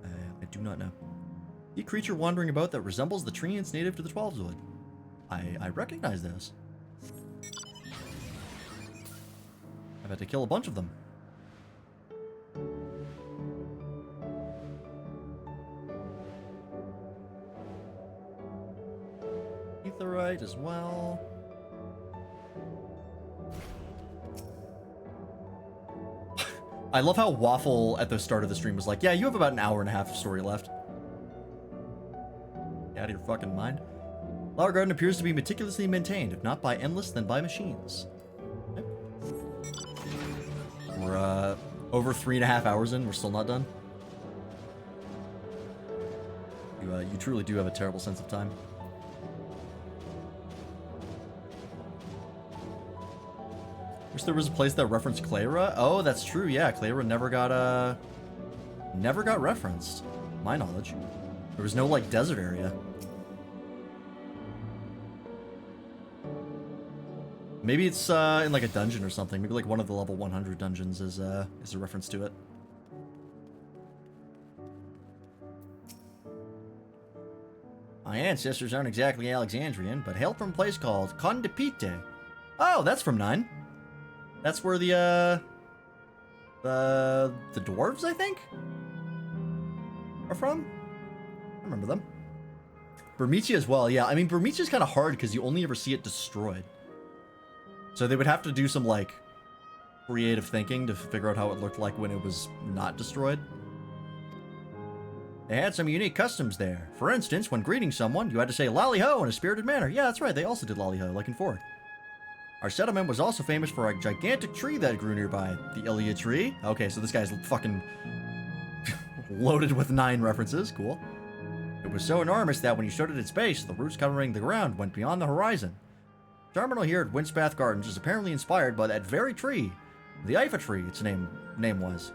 I do not know. A creature wandering about that resembles the treants native to the Twelveswood. I recognize this. I've had to kill a bunch of them. Etherite as well. I love how Waffle at the start of the stream was like, yeah, you have about an hour and a half of story left. Get out of your fucking mind. Flower Garden appears to be meticulously maintained, if not by Endless, then by machines. Yep. We're over 3.5 hours in, we're still not done. You truly do have a terrible sense of time. Wish there was a place that referenced Clara. Oh, that's true. Yeah, Clara never got referenced. My knowledge. There was no like desert area. Maybe it's in like a dungeon or something. Maybe like one of the level 100 dungeons is a reference to it. My ancestors aren't exactly Alexandrian, but hailed from a place called Condipite. Oh, that's from 9. That's where the dwarves, I think, are from. I remember them. Bermicia as well. Yeah, I mean, Bermicia's kind of hard because you only ever see it destroyed. So they would have to do some, like, creative thinking to figure out how it looked like when it was not destroyed. They had some unique customs there. For instance, when greeting someone, you had to say lally-ho in a spirited manner. Yeah, that's right, they also did lally-ho, like in 4. Our settlement was also famous for a gigantic tree that grew nearby. The Ilia tree. Okay, so this guy's fucking loaded with 9 references. Cool. It was so enormous that when you stood at its base, the roots covering the ground went beyond the horizon. The terminal here at Windspath Gardens is apparently inspired by that very tree. The Ifa tree, its name was.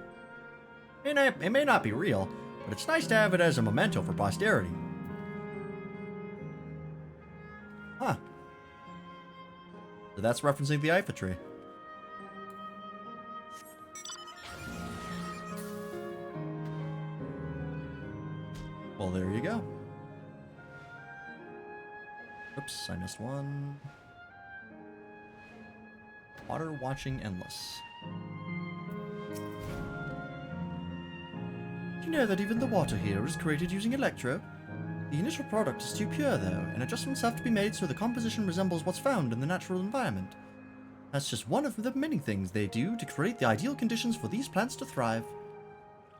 It may not be real, but it's nice to have it as a memento for posterity. Huh. So that's referencing the IFA tree. Well, there you go. Oops, I missed one. Water watching endless. Do you know that even the water here is created using electro? The initial product is too pure, though, and adjustments have to be made so the composition resembles what's found in the natural environment. That's just one of the many things they do to create the ideal conditions for these plants to thrive.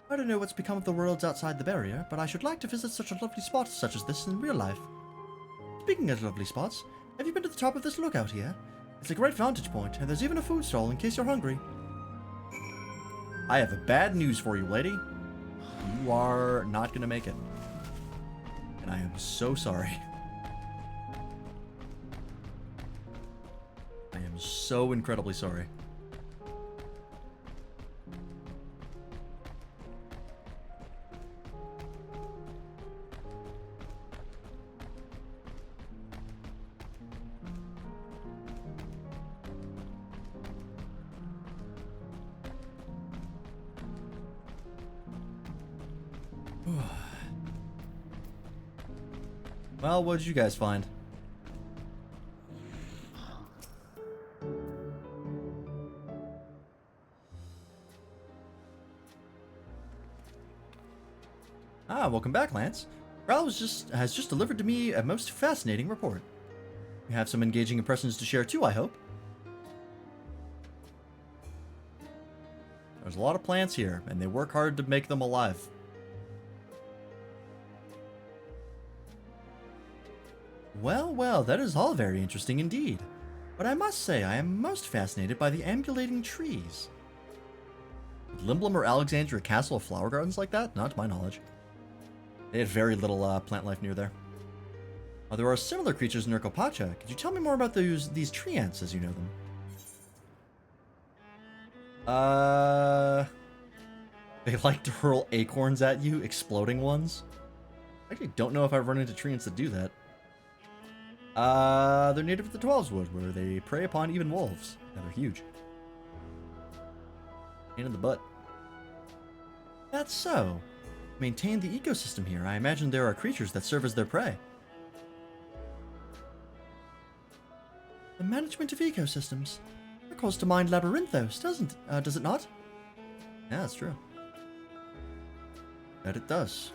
I don't know what's become of the worlds outside the barrier, but I should like to visit such a lovely spot such as this in real life. Speaking of lovely spots, have you been to the top of this lookout here? It's a great vantage point, and there's even a food stall in case you're hungry. I have a bad news for you, lady. You are not going to make it. And I am so sorry. I am so incredibly sorry. Well, what did you guys find? Ah, welcome back, Lance. Ral has just delivered to me a most fascinating report. You have some engaging impressions to share too, I hope. There's a lot of plants here, and they work hard to make them alive. Well, well, that is all very interesting indeed. But I must say, I am most fascinated by the ambulating trees. Did Limblum or Alexandria Castle have flower gardens like that? Not to my knowledge. They had very little plant life near there. There are similar creatures in Urkopacha. Could you tell me more about these tree ants as you know them? They like to hurl acorns at you, exploding ones. I actually don't know if I've run into tree ants that do that. They're native to the 12's Wood, where they prey upon even wolves. Yeah, they're huge. Pain in the butt. That's so. Maintain the ecosystem here. I imagine there are creatures that serve as their prey. The management of ecosystems. That calls to mind Labyrinthos, does it not? Yeah, that's true. That it does.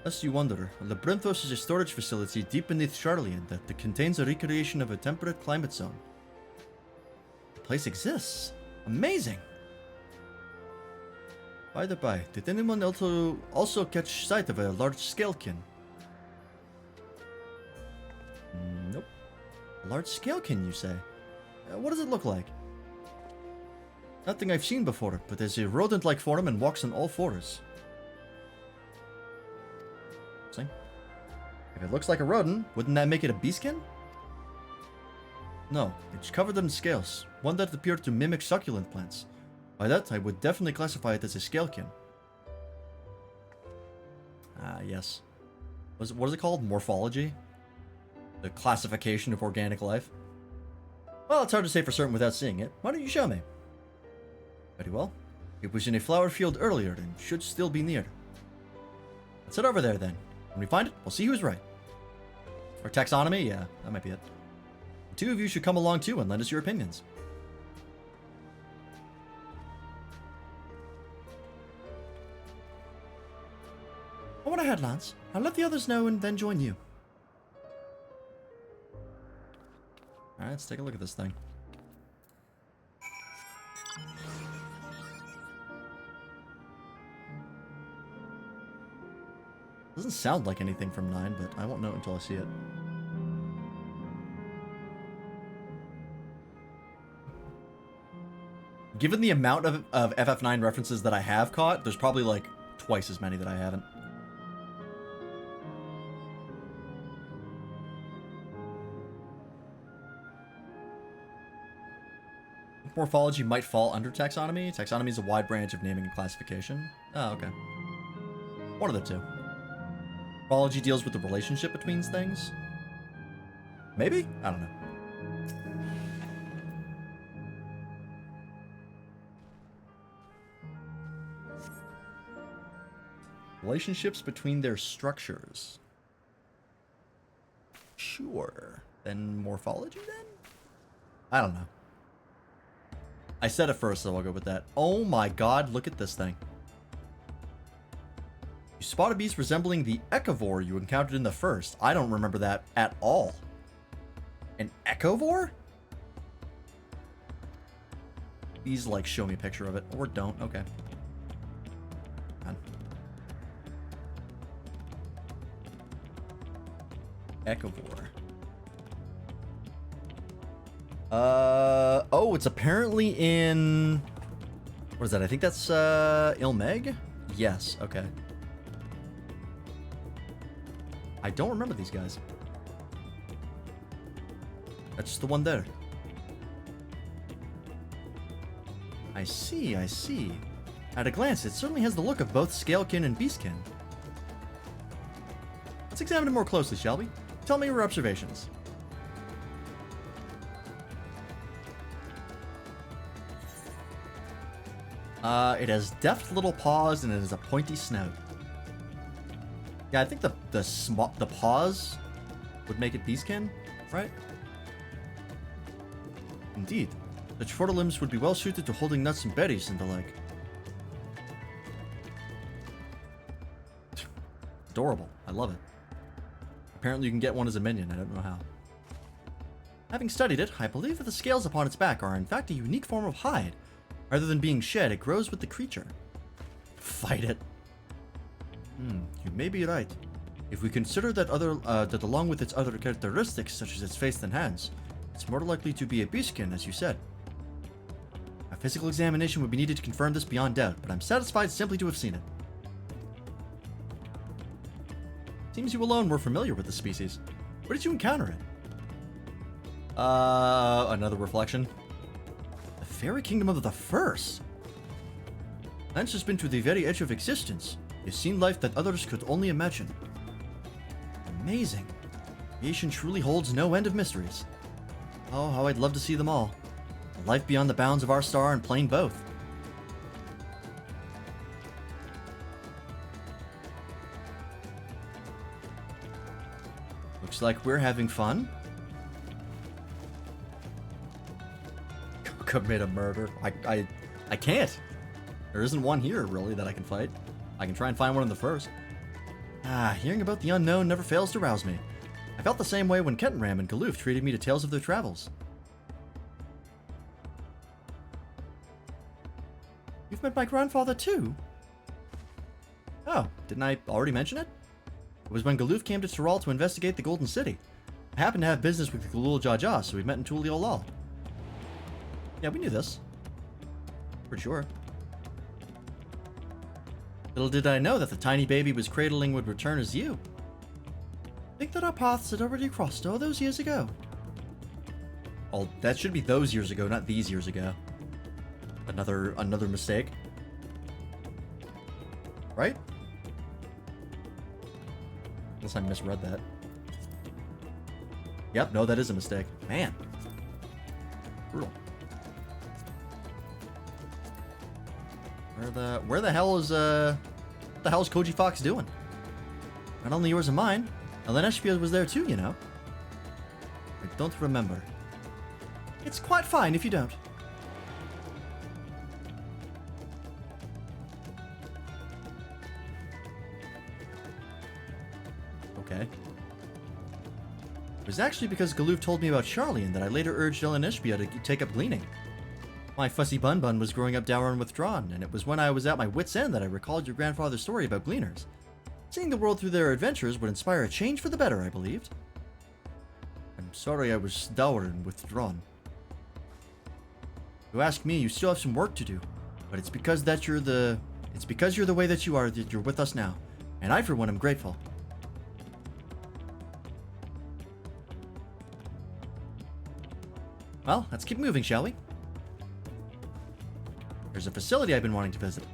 Lest you wonder, Labyrinthos is a storage facility deep beneath Charlian that contains a recreation of a temperate climate zone. The place exists. Amazing! By the by, did anyone also catch sight of a large scalekin? Nope. A large scalekin, you say? What does it look like? Nothing I've seen before, but there's a rodent-like form and walks on all fours. See? If it looks like a rodent, wouldn't that make it a beastskin? No, it's covered in scales, one that appeared to mimic succulent plants. By that, I would definitely classify it as a scalekin. Ah, yes. What is it called? Morphology? The classification of organic life? Well, it's hard to say for certain without seeing it. Why don't you show me? Very well. It was in a flower field earlier and should still be near. Let's head over there then. When we find it, we'll see who's right. Or taxonomy? Yeah, that might be it. The two of you should come along too and lend us your opinions. I want ahead, Lance. I'll let the others know and then join you. Alright, let's take a look at this thing. Doesn't sound like anything from 9, but I won't know until I see it. Given the amount of FF9 references that I have caught, there's probably like twice as many that I haven't. Morphology might fall under taxonomy. Taxonomy is a wide branch of naming and classification. Oh, okay. One of the two. Mythology deals with the relationship between things. Maybe? I don't know. Relationships between their structures. Sure. Then morphology then? I don't know. I said it first, so I'll go with that. Oh my god, look at this thing. You spot a beast resembling the echovore you encountered in the first. I don't remember that at all. An echovore? Please, like, show me a picture of it. Or don't. Okay. Echovore. Oh, it's apparently in... What is that? I think that's, Ilmeg? Yes, okay. I don't remember these guys. That's the one there. I see, I see. At a glance, it certainly has the look of both Scalekin and Beastkin. Let's examine it more closely, shall we? Tell me your observations. It has deft little paws and it has a pointy snout. Yeah, I think the paws would make it Beastkin, right? Indeed. Such shorter limbs would be well suited to holding nuts and berries and the like. Adorable. I love it. Apparently you can get one as a minion. I don't know how. Having studied it, I believe that the scales upon its back are in fact a unique form of hide. Rather than being shed, it grows with the creature. Fight it. You may be right. If we consider that that along with its other characteristics, such as its face and hands, it's more likely to be a beastkin, as you said. A physical examination would be needed to confirm this beyond doubt, but I'm satisfied simply to have seen it. Seems you alone were familiar with the species. Where did you encounter it? Another reflection. The fairy kingdom of the first. Lance has been to the very edge of existence. He's seen life that others could only imagine. Amazing. Creation truly holds no end of mysteries. Oh, how I'd love to see them all. A life beyond the bounds of our star and plain both. Looks like we're having fun. Commit a murder. I can't. There isn't one here, really, that I can fight. I can try and find one in the first. Hearing about the unknown never fails to rouse me. I felt the same way when Kentenram and Galoof treated me to tales of their travels. You've met my grandfather too? Oh, didn't I already mention it? It was when Galoof came to Tyrol to investigate the Golden City. I happened to have business with Galul Jaja, so we met in Tuliolal. Yeah, we knew this. Pretty sure. Little did I know that the tiny baby was cradling would return as you. Think that our paths had already crossed all those years ago. Oh, that should be those years ago, not these years ago. Another mistake. Right? Unless I misread that. Yep, no, that is a mistake. Man. Brutal. Where the hell is what the hell is Koji Fox doing? Not only yours and mine, Eleneshpia was there too, you know. I don't remember. It's quite fine if you don't. Okay. It was actually because Galoof told me about Charlian that I later urged Eleneshpia to take up gleaning. My fussy bun was growing up dour and withdrawn, and it was when I was at my wit's end that I recalled your grandfather's story about gleaners. Seeing the world through their adventures would inspire a change for the better, I believed. I'm sorry I was dour and withdrawn. If you ask me, you still have some work to do, but it's because you're the way that you are that you're with us now, and I for one am grateful. Well, let's keep moving, shall we? There's a facility I've been wanting to visit.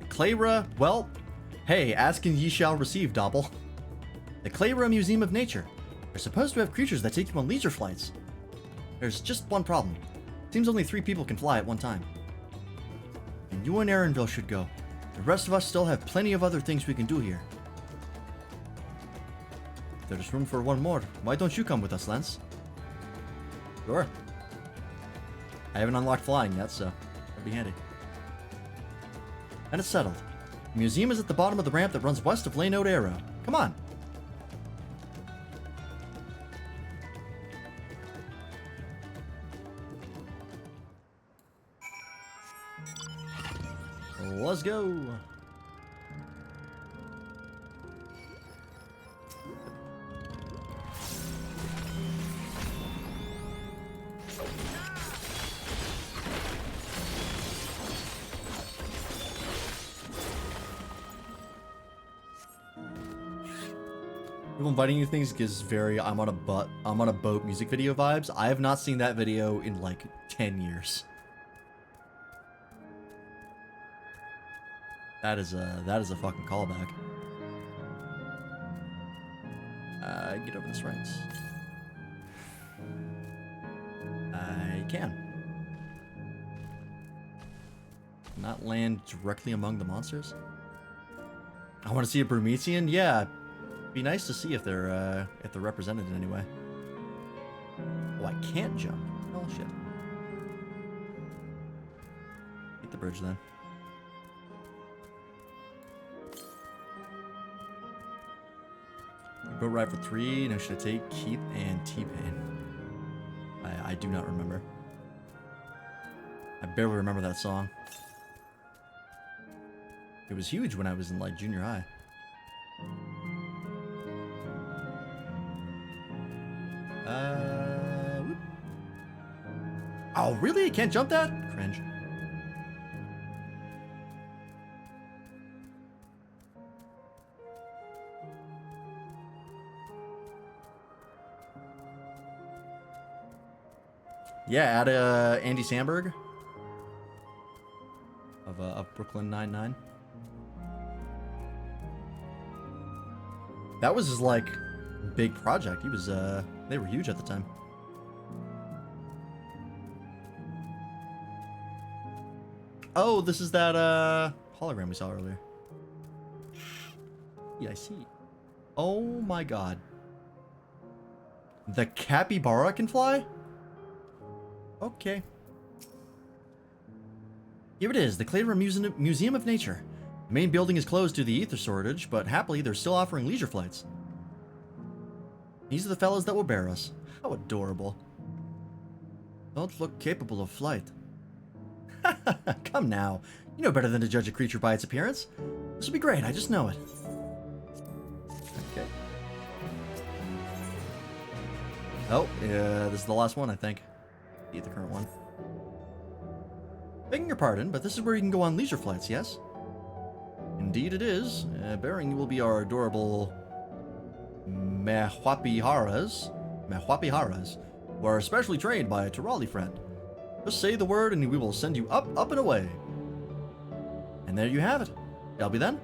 Clara, well, hey, ask and ye shall receive, Doppel. The Clayra Museum of Nature. They're supposed to have creatures that take you on leisure flights. There's just one problem. Seems only 3 people can fly at one time. And you and Aaronville should go. The rest of us still have plenty of other things we can do here. If there's room for one more, why don't you come with us, Lance? Sure. I haven't unlocked flying yet, so that'd be handy. And it's settled. The museum is at the bottom of the ramp that runs west of Lane Oat Arrow. Come on. Let's go. People inviting you things gives very I'm on a boat music video vibes. I have not seen that video in like 10 years. That is a fucking callback. Get over this right. I can. Not land directly among the monsters. I want to see a Brumetian. Yeah, be nice to see if they're represented in any way. Oh, I can't jump. Oh shit. Hit the bridge then. Boat ride for 3. No, should I take Keith and T-Pain? I do not remember. I barely remember that song. It was huge when I was in like junior high. Whoop. Oh, really? You can't jump that? Cringe. Yeah, add Andy Samberg of Brooklyn Nine-Nine. That was his like big project. He was they were huge at the time. Oh, this is that hologram we saw earlier. Yeah, I see. Oh my god. The capybara can fly? Okay. Here it is, the Clayra Museum of Nature. The main building is closed to the ether shortage, but happily they're still offering leisure flights. These are the fellows that will bear us. How adorable. Don't look capable of flight. Come now. You know better than to judge a creature by its appearance. This will be great, I just know it. Okay. Oh, yeah, this is the last one, I think. The current one. Begging your pardon, but this is where you can go on leisure flights, yes? Indeed it is. Bearing you will be our adorable Mahwapi-haras, who are specially trained by a Turali friend. Just say the word and we will send you up, up and away. And there you have it. Shall we then?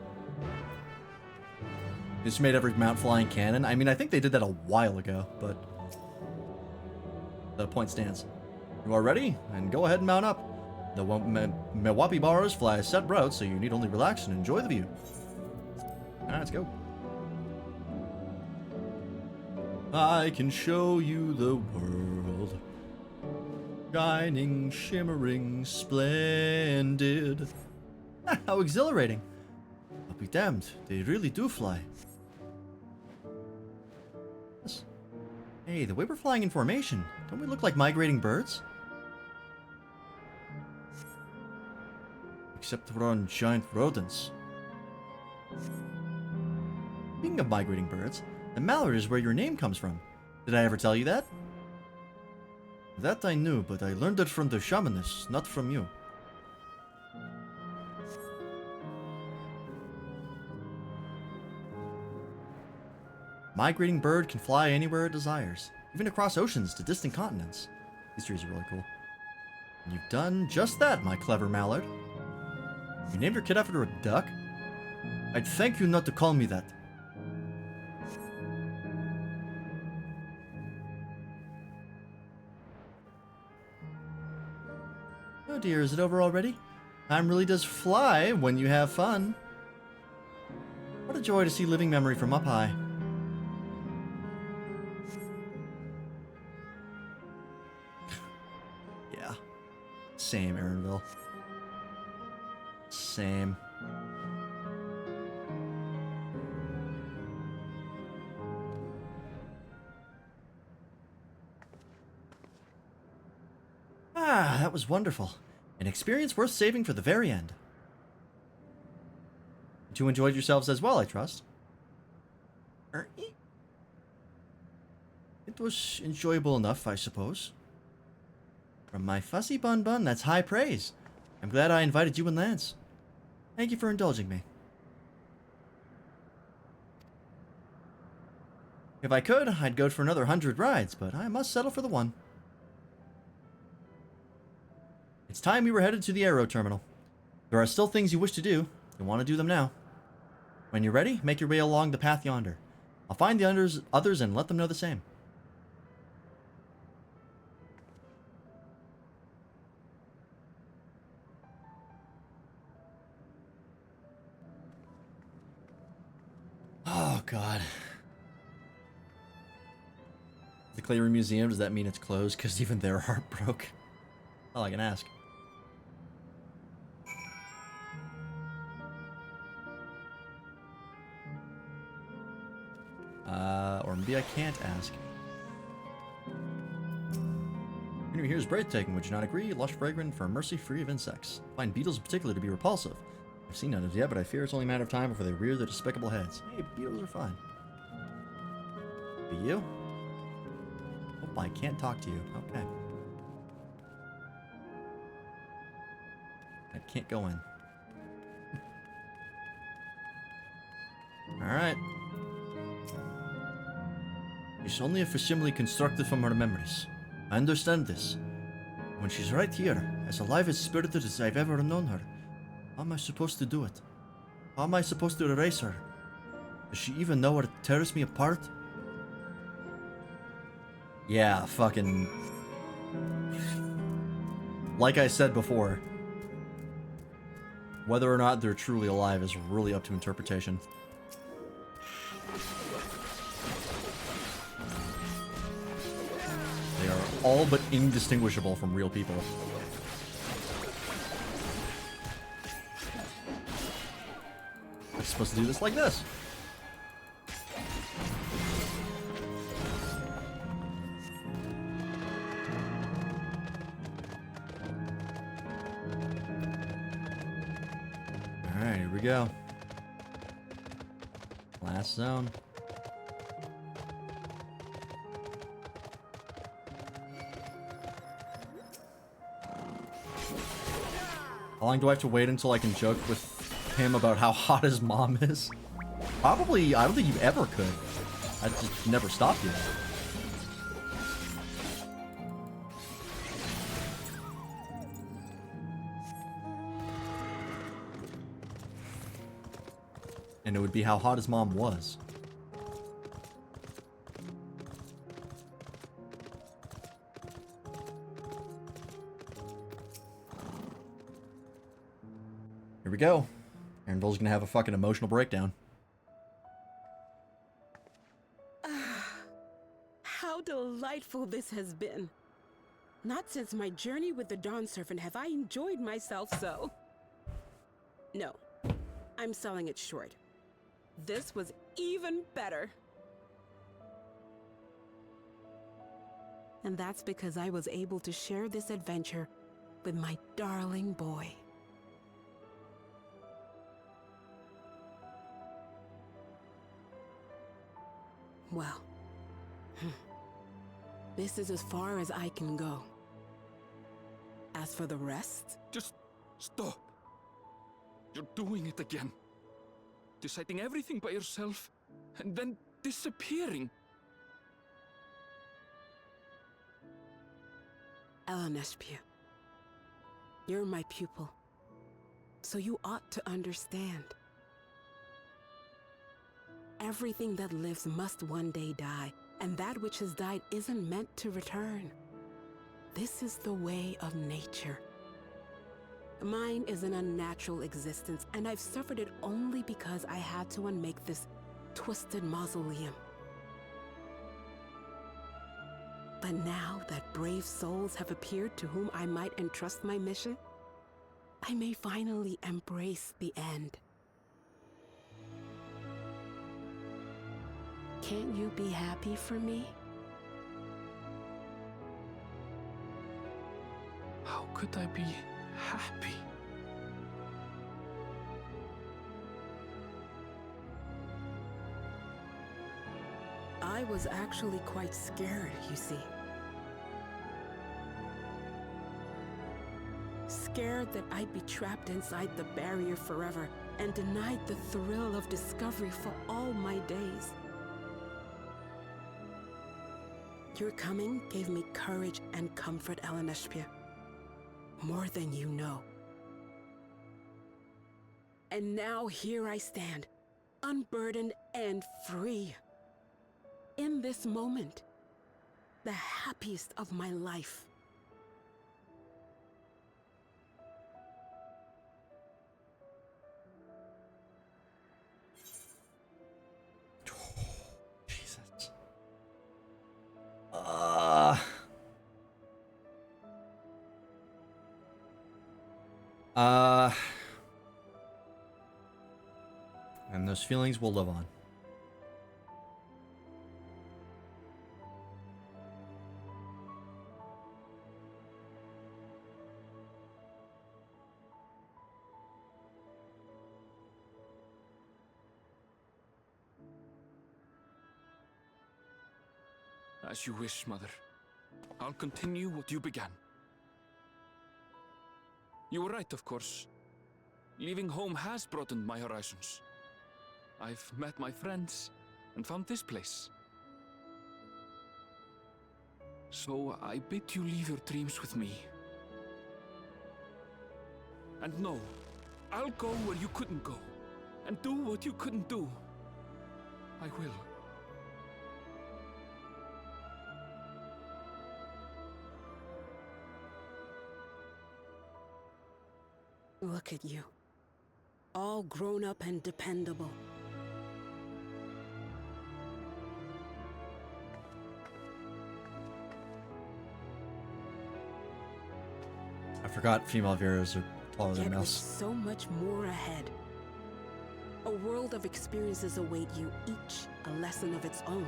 This made every mount flying cannon. I mean, I think they did that a while ago, but the point stands. You are ready? And go ahead and mount up. The Mewapi bars fly a set route, so you need only relax and enjoy the view. Alright, let's go. I can show you the world. Shining, shimmering, splendid. How exhilarating. I'll be damned, they really do fly. Hey, the way we're flying in formation, don't we look like migrating birds? Except we're on giant rodents. Speaking of migrating birds, the mallard is where your name comes from. Did I ever tell you that? That I knew, but I learned it from the shamaness, not from you. Migrating bird can fly anywhere it desires, even across oceans to distant continents. These trees are really cool. And you've done just that, my clever mallard. You named your kid after a duck? I'd thank you not to call me that. Oh dear, is it over already? Time really does fly when you have fun. What a joy to see living memory from up high. Yeah. Same, Aaronville. Same. Ah, that was wonderful. An experience worth saving for the very end. You enjoyed yourselves as well, I trust. It was enjoyable enough, I suppose. From my fussy bun bun, that's high praise. I'm glad I invited you and Lance. Thank you for indulging me. If I could, I'd go for another 100 rides, but I must settle for the one. It's time we were headed to the aero terminal. There are still things you wish to do. You'll want to do them now. When you're ready, make your way along the path yonder. I'll find the others and let them know the same. Oh, God. The Clayroom Museum, does that mean it's closed? Because even their heart broke. All I can ask. Or maybe I can't ask. Greenery here is breathtaking, would you not agree? Lush, fragrant, for mercy free of insects. Find beetles in particular to be repulsive. I've seen none as yet, but I fear it's only a matter of time before they rear their despicable heads. Hey, beetles are fine. Be you? Oh, I can't talk to you. Okay. I can't go in. Alright. It's only a facsimile constructed from her memories. I understand this. When she's right here, as alive and spirited as I've ever known her, how am I supposed to do it? How am I supposed to erase her? Does she even know what tears me apart? Yeah, fucking... Like I said before, whether or not they're truly alive is really up to interpretation. They are all but indistinguishable from real people. I'm supposed to do this like this. Alright, here we go. Last zone. How long do I have to wait until I can joke with him about how hot his mom is? Probably, I don't think you ever could. I just never stopped you. And it would be how hot his mom was. Here we go. Aaronville's gonna have a fucking emotional breakdown. How delightful this has been. Not since my journey with the Dawn Servant have I enjoyed myself so. No, I'm selling it short. This was even better. And that's because I was able to share this adventure with my darling boy. Well, this is as far as I can go. As for the rest... Just stop. You're doing it again. Deciding everything by yourself, and then disappearing. Eleneshpia, you're my pupil, so you ought to understand. Everything that lives must one day die, and that which has died isn't meant to return. This is the way of nature. Mine is an unnatural existence, and I've suffered it only because I had to unmake this twisted mausoleum. But now that brave souls have appeared to whom I might entrust my mission, I may finally embrace the end. Can't you be happy for me? How could I be happy? I was actually quite scared, you see. Scared that I'd be trapped inside the barrier forever and denied the thrill of discovery for all my days. Your coming gave me courage and comfort, Eleneshpia. More than you know. And now here I stand, unburdened and free. In this moment, the happiest of my life. Jesus. And those feelings will live on. As you wish, Mother. I'll continue what you began. You were right, of course. Leaving home has broadened my horizons. I've met my friends and found this place. So I bid you leave your dreams with me. And know, I'll go where you couldn't go, and do what you couldn't do. I will. Look at you. All grown up and dependable. I forgot female Veras are taller than Yet with males. so much more ahead. A world of experiences await you, each a lesson of its own.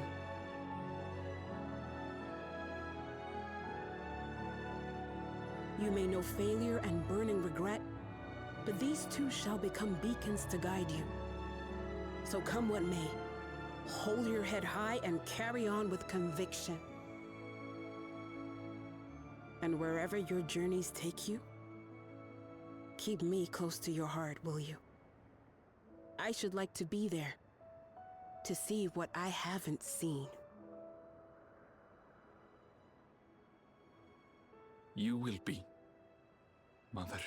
You may know failure and burning regret, but these too shall become beacons to guide you. So come what may, hold your head high and carry on with conviction. And wherever your journeys take you, keep me close to your heart, will you? I should like to be there, to see what I haven't seen. You will be, Mother.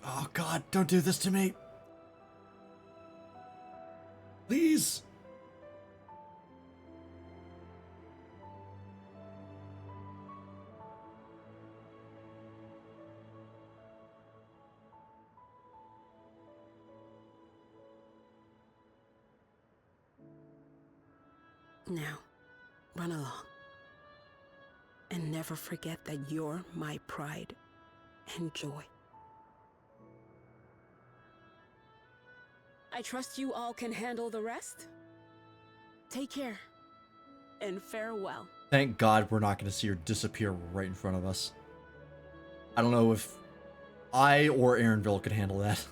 Oh God, don't do this to me. Please. Now, run along. And never forget that you're my pride and joy. I trust you all can handle the rest. Take care, and farewell. Thank God we're not going to see her disappear right in front of us. I don't know if I or Aaronville could handle that.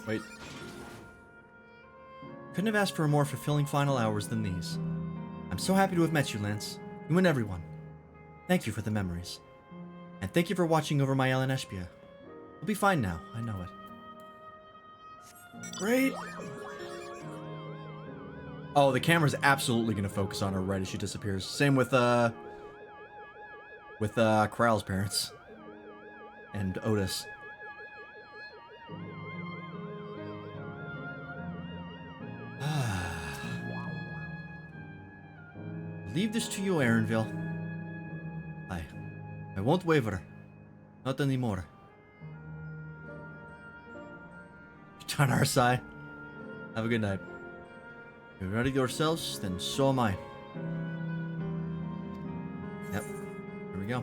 Wait. couldn't have asked for a more fulfilling final hours than these. I'm so happy to have met you, Lance. You and everyone. Thank you for the memories. And thank you for watching over my Ellen Eshbia. We'll be fine now, I know it. Great. Oh, the camera's absolutely gonna focus on her right as she disappears. Same with Kral's parents. And Otis. Leave this to you, Aaronville. I won't waver. Not anymore. You're on our side. Have a good night. If you're ready yourselves, then so am I. Yep. Here we go.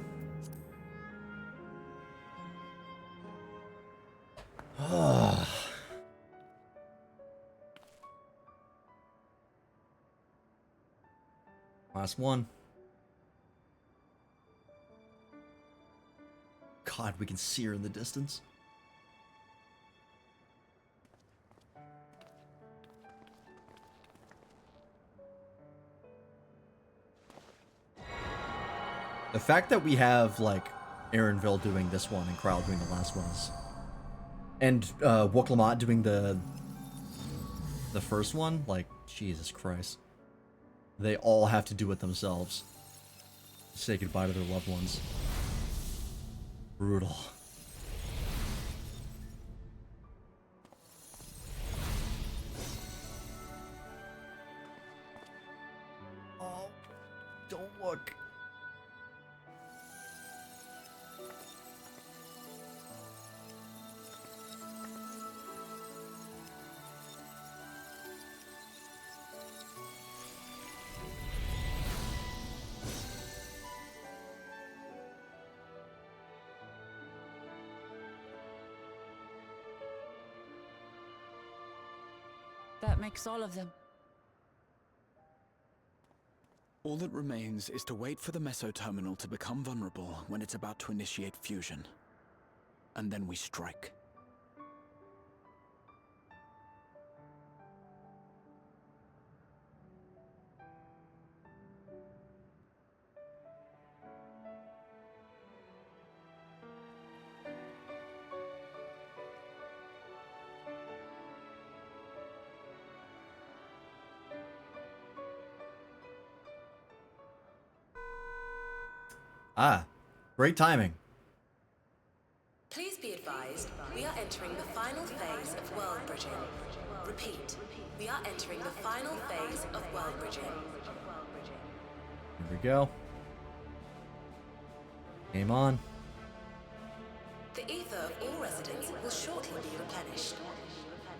Last one. God, we can see her in the distance. The fact that we have, like, Aaronville doing this one and Kral doing the last ones, and Woklamat doing the first one, like, Jesus Christ. They all have to do it themselves. Say goodbye to their loved ones. Brutal. Oh, don't look. That makes all of them. All that remains is to wait for the meso-terminal to become vulnerable when it's about to initiate fusion. And then we strike. Ah, great timing. Please be advised, we are entering the final phase of world bridging. Repeat, we are entering the final phase of world bridging. Here we go. Game on. The ether of all residents will shortly be replenished.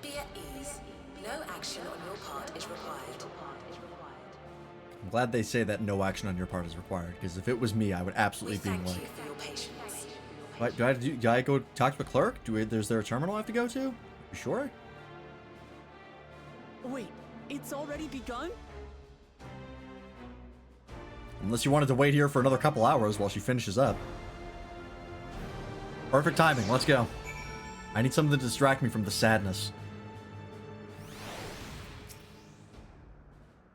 Be at ease. No action on your part is required. I'm glad they say that no action on your part is required, because if it was me, I would absolutely be like... you for your patience. What, do I go talk to the clerk? Is there a terminal I have to go to? You sure? Wait, it's already begun? Unless you wanted to wait here for another couple hours while she finishes up. Perfect timing, let's go. I need something to distract me from the sadness.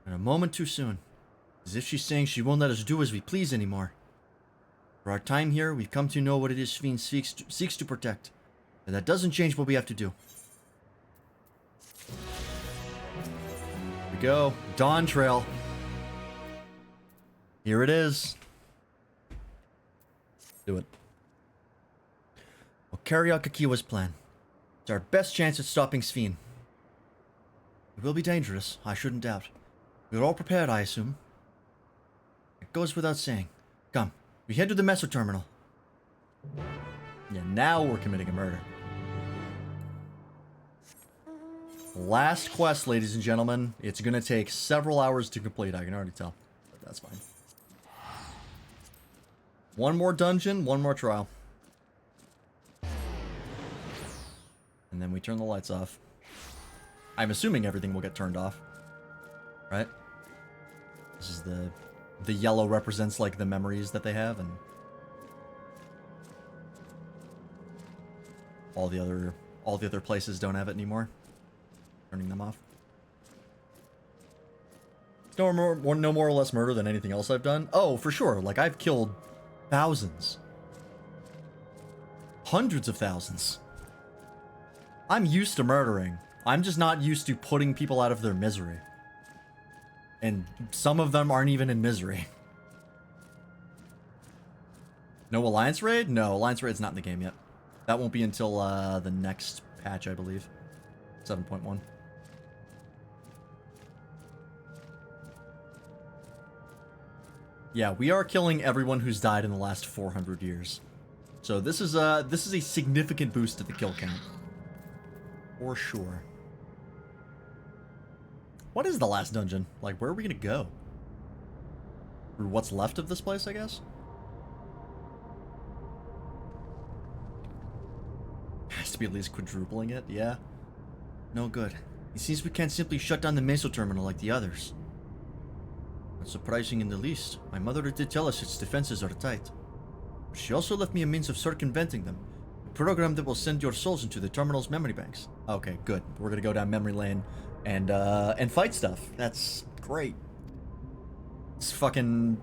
And a moment too soon. As if she's saying she won't let us do as we please anymore. For our time here, we've come to know what it is Sphene seeks to protect. And that doesn't change what we have to do. Here we go. Dawntrail. Here it is. Do it. We'll carry out Kakiwa's plan. It's our best chance at stopping Sphene. It will be dangerous, I shouldn't doubt. We're all prepared, I assume. It goes without saying. Come, we head to the meso terminal. Yeah, now we're committing a murder. Last quest, ladies and gentlemen. It's gonna take several hours to complete, I can already tell. But that's fine. One more dungeon, one more trial. And then we turn the lights off. I'm assuming everything will get turned off. Right? This is the yellow represents like the memories that they have, and all the other places don't have it anymore. Turning them off. No more or less murder than anything else I've done. Oh, for sure. Like, I've killed thousands. Hundreds of thousands. I'm used to murdering. I'm just not used to putting people out of their misery. And some of them aren't even in misery. No Alliance Raid? No, Alliance Raid's not in the game yet. That won't be until the next patch, I believe. 7.1. Yeah, we are killing everyone who's died in the last 400 years. So this is a significant boost to the kill count. For sure. What is the last dungeon? Like, where are we gonna go? Or what's left of this place, I guess? Has to be at least quadrupling it, yeah. No good. It seems we can't simply shut down the Meso terminal like the others. Not surprising in the least. My mother did tell us its defenses are tight. But she also left me a means of circumventing them. A program that will send your souls into the terminal's memory banks. Okay, good. We're gonna go down memory lane and fight stuff. That's great. It's fucking...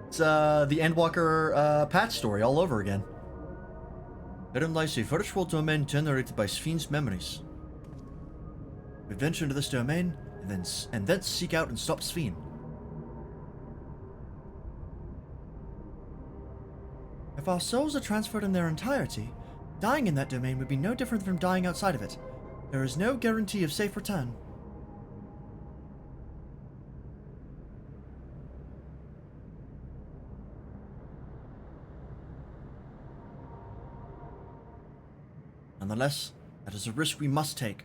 It's the Endwalker patch story all over again. Therein lies a virtual domain generated by Sphyn's memories. We venture into this domain, and then seek out and stop Sphyn. If our souls are transferred in their entirety, dying in that domain would be no different from dying outside of it. There is no guarantee of safe return. Nonetheless, that is a risk we must take.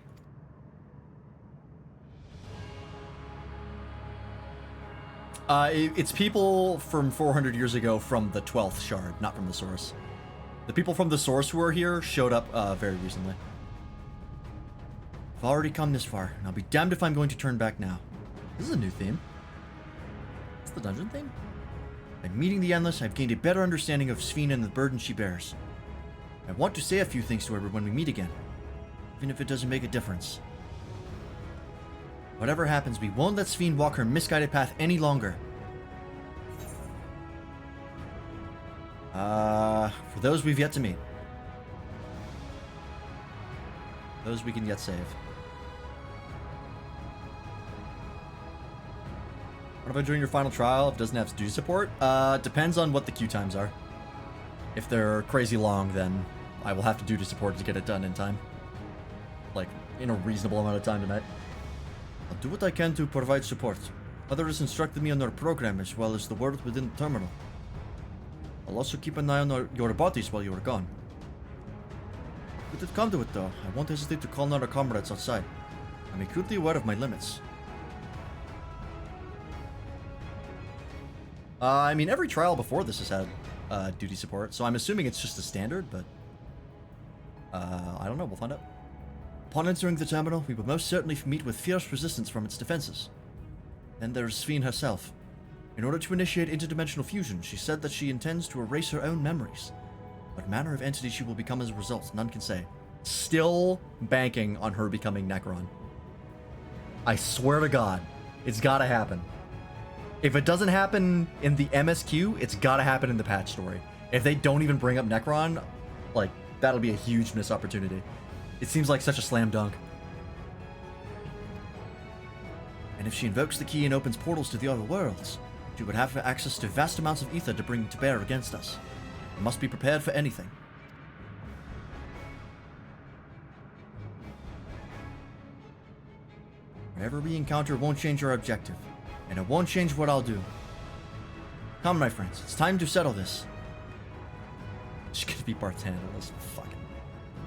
It's people from 400 years ago from the 12th shard, not from the source. The people from the source who are here showed up very recently. I've already come this far, and I'll be damned if I'm going to turn back now. This is a new theme. It's the dungeon theme? By meeting the Endless, I've gained a better understanding of Sphyn and the burden she bears. I want to say a few things to her when we meet again, even if it doesn't make a difference. Whatever happens, we won't let Sphyn walk her misguided path any longer. For those we've yet to meet. Those we can yet save. What about during your final trial if it doesn't have duty support? Depends on what the queue times are. If they're crazy long, then I will have to duty support to get it done in time. Like, in a reasonable amount of time tonight. I'll do what I can to provide support. Others instructed me on their program as well as the world within the terminal. I'll also keep an eye on your bodies while you are gone. If it come to it though, I won't hesitate to call on our comrades outside. I'm acutely aware of my limits. I mean, every trial before this has had duty support, so I'm assuming it's just a standard, but I don't know, we'll find out. Upon entering the terminal, we will most certainly meet with fierce resistance from its defenses. Then there is Sphyn herself. In order to initiate interdimensional fusion, she said that she intends to erase her own memories. What manner of entity she will become as a result, none can say. Still banking on her becoming Necron. I swear to God, it's gotta happen. If it doesn't happen in the MSQ, it's gotta happen in the patch story. If they don't even bring up Necron, like, that'll be a huge missed opportunity. It seems like such a slam dunk. And if she invokes the key and opens portals to the other worlds, she would have access to vast amounts of ether to bring to bear against us. We must be prepared for anything. Whatever we encounter won't change our objective, and it won't change what I'll do. Come, my friends, it's time to settle this. It's gonna be part 10 of this fucking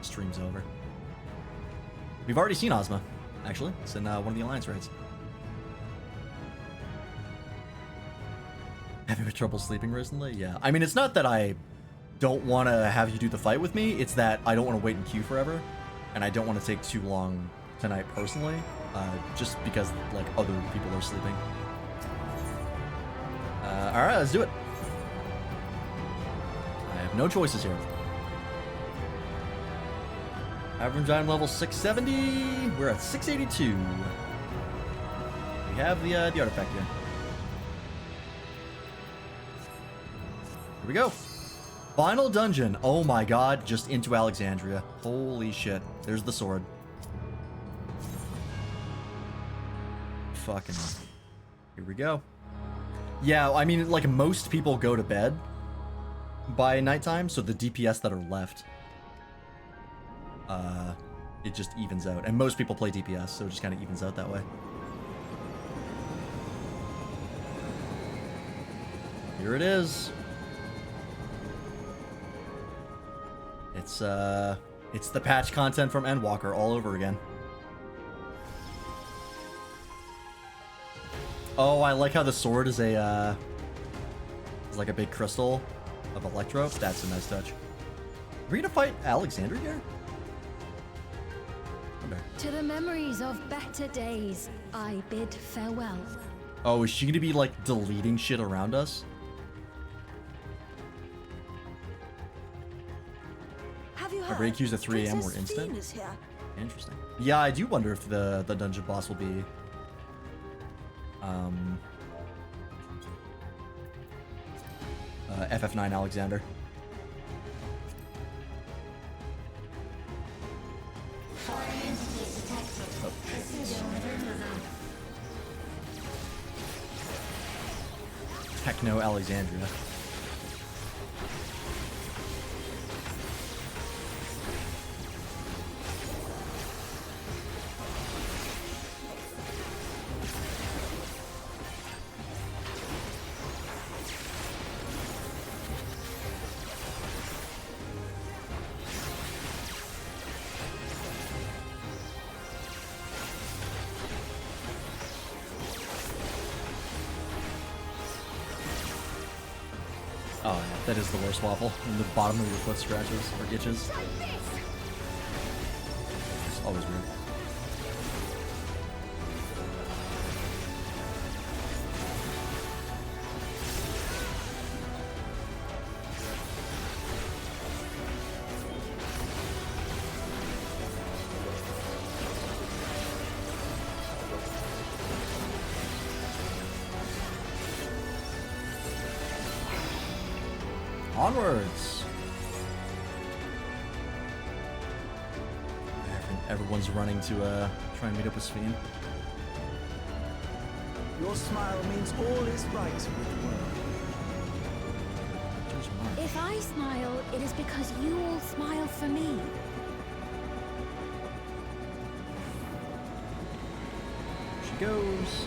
stream's over. We've already seen Ozma, actually. It's in one of the Alliance raids. Having trouble sleeping recently? Yeah. I mean, it's not that I don't want to have you do the fight with me. It's that I don't want to wait in queue forever. And I don't want to take too long tonight personally. Just because, like, other people are sleeping. Alright, let's do it. I have no choices here. Average item level 670. We're at 682. We have the artifact here. Here we go. Final dungeon. Oh my god, just into Alexandria. Holy shit. There's the sword. Fucking. Here we go. Yeah, I mean, like, most people go to bed by nighttime, so the DPS that are left, it just evens out. And most people play DPS, so it just kind of evens out that way. Here it is. It's the patch content from Endwalker all over again. Oh, I like how the sword is is like a big crystal of Electro. That's a nice touch. Are we gonna fight Alexander here? Okay. To the memories of better days, I bid farewell. Oh, is she gonna be like deleting shit around us? Have you Our break queues at 3 AM were instant. Interesting. Yeah, I do wonder if the dungeon boss will be FF9 Alexander. Oh. Techno Alexandria. Oh yeah, that is the worst waffle. In the bottom of your foot scratches or itches. It's always weird. Onwards! Everyone's running to try and meet up with Sphene. Your smile means all is right with the world. If I smile, it is because you all smile for me. She goes.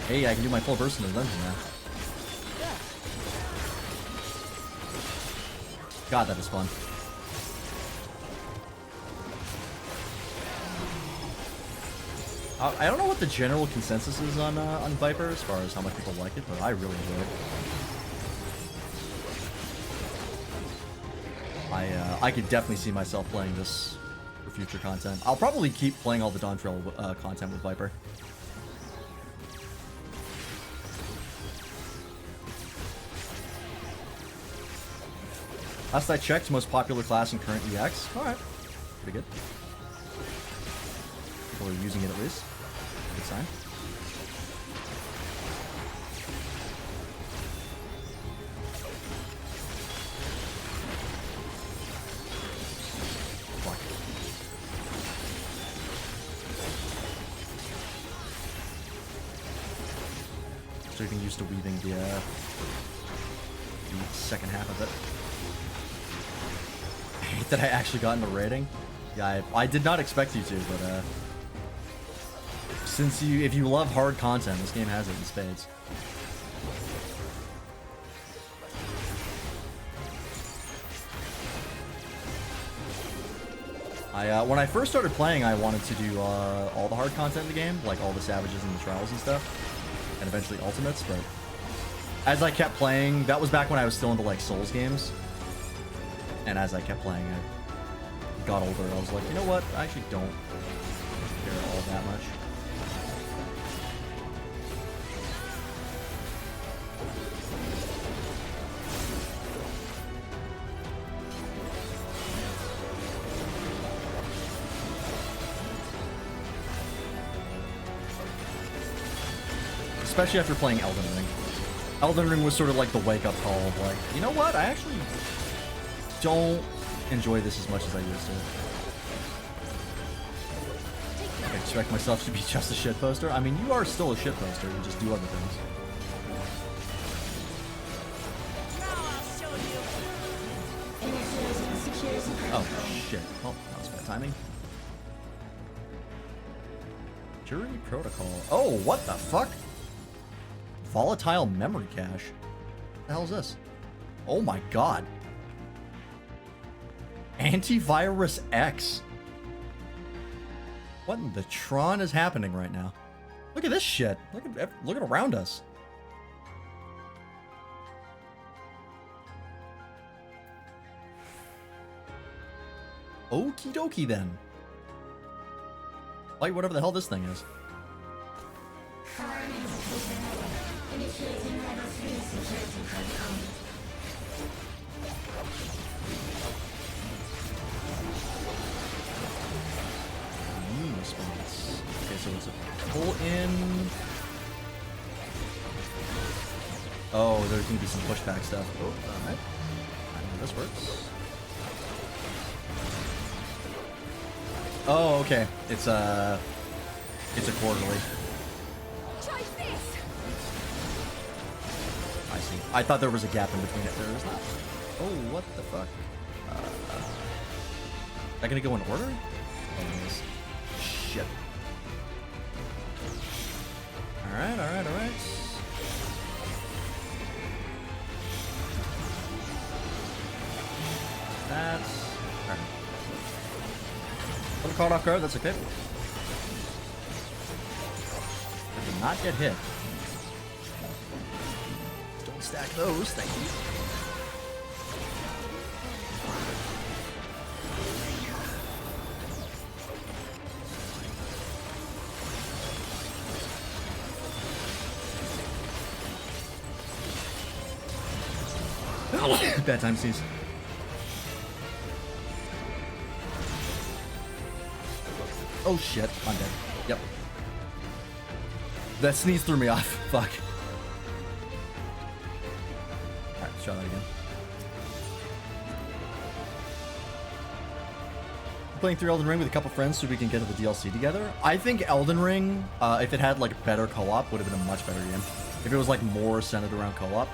Hey, I can do my full burst in the dungeon now. God, that is fun. I don't know what the general consensus is on Viper as far as how much people like it, but I really enjoy it. I could definitely see myself playing this for future content. I'll probably keep playing all the Dawntrail content with Viper. Last I checked, most popular class in current EX. Alright. Pretty good. People are using it at least. Good sign. Fuck. So you've been used to weaving the second half of it. That I actually got into raiding. Yeah, I did not expect you to, but since if you love hard content, this game has it in spades. When I first started playing, I wanted to do all the hard content in the game, like all the Savages and the Trials and stuff, and eventually Ultimates, but as I kept playing, that was back when I was still into like Souls games. And as I kept playing, I got older. I was like, you know what? I actually don't care all that much. Especially after playing Elden Ring. Elden Ring was sort of like the wake-up call of like, you know what? I actually don't enjoy this as much as I used to. I expect myself to be just a shitposter. I mean, you are still a shitposter. You just do other things. Oh, shit. Oh, that was bad timing. Jury protocol. Oh, what the fuck? Volatile memory cache. What the hell is this? Oh my god. Antivirus X. What in the Tron is happening right now? Look at this shit. Look at around us. Okie dokie then. Like whatever the hell this thing is. Response. Okay, so it's a pull in. Oh, there's gonna be some pushback stuff. Oh, alright. I know this works. Oh, okay. It's a quarterly. I see. I thought there was a gap in between it. There is not. Oh, what the fuck? Is that gonna go in order? Oh, it is. Shit. Alright, alright, alright. That's... Alright. A little caught off guard, that's okay. I did not get hit. Don't stack those, thank you. Bad time sneeze. Oh shit, I'm dead. Yep. That sneeze threw me off. Fuck. Alright, let's try that again. Playing through Elden Ring with a couple friends so we can get to the DLC together. I think Elden Ring, if it had like better co-op, would have been a much better game. If it was like more centered around co-op.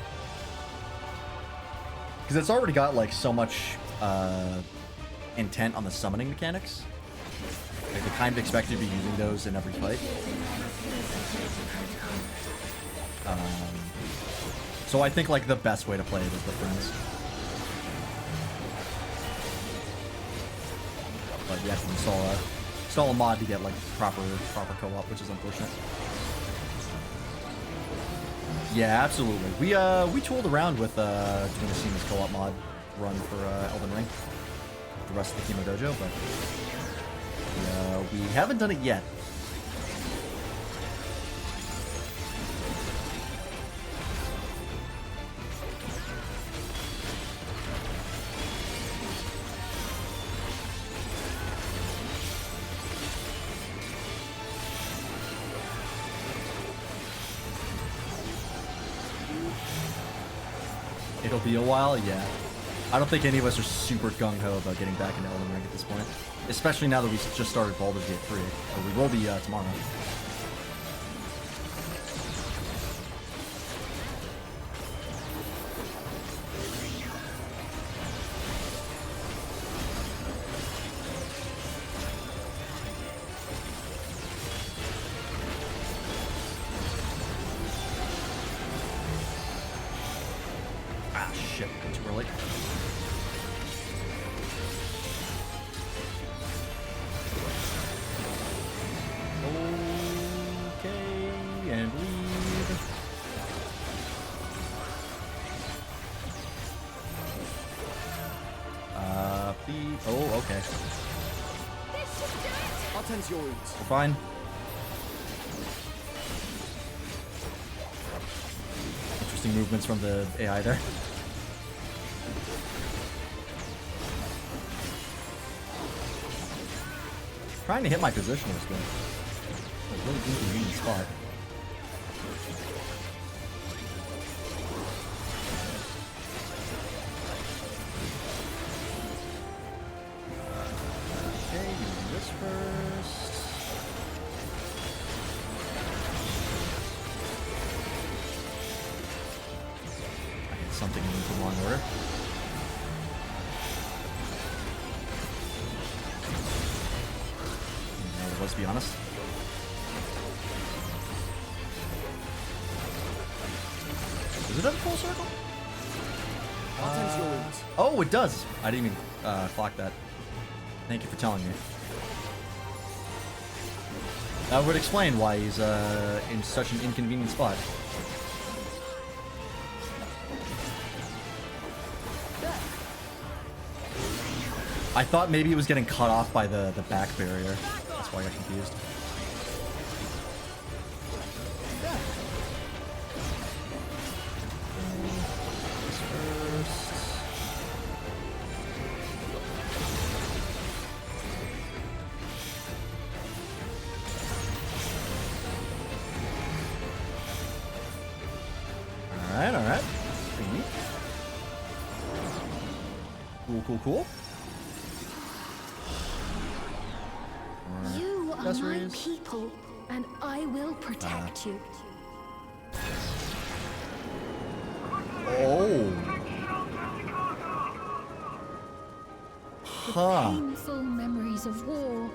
Because it's already got like so much intent on the summoning mechanics. Like they kind of expect you to be using those in every fight. So I think like the best way to play it is with friends. But you have to install a mod to get like proper co-op, which is unfortunate. Yeah, absolutely. We tooled around with doing a seamless co-op mod run for Elden Ring, the rest of the Kimo Dojo, but we haven't done it yet. It'll be a while, yeah. I don't think any of us are super gung-ho about getting back into Elden Ring at this point. Especially now that we just started Baldur's Gate 3. Or we will be tomorrow. Shit, too early. Okay, and leave. okay. I'll tend to your wounds. We're fine. Interesting movements from the AI there. Trying to hit my position was good. A really inconvenient spot. Okay, do this first. I hit something in the wrong order. Let's be honest. Is it a full circle? Oh, it does. I didn't even clock that. Thank you for telling me. That would explain why he's in such an inconvenient spot. I thought maybe it was getting cut off by the back barrier. That's why I got confused. Alright, alright. Cool, cool, cool. You are my people, and I will protect you. Oh. Huh. Painful memories of war,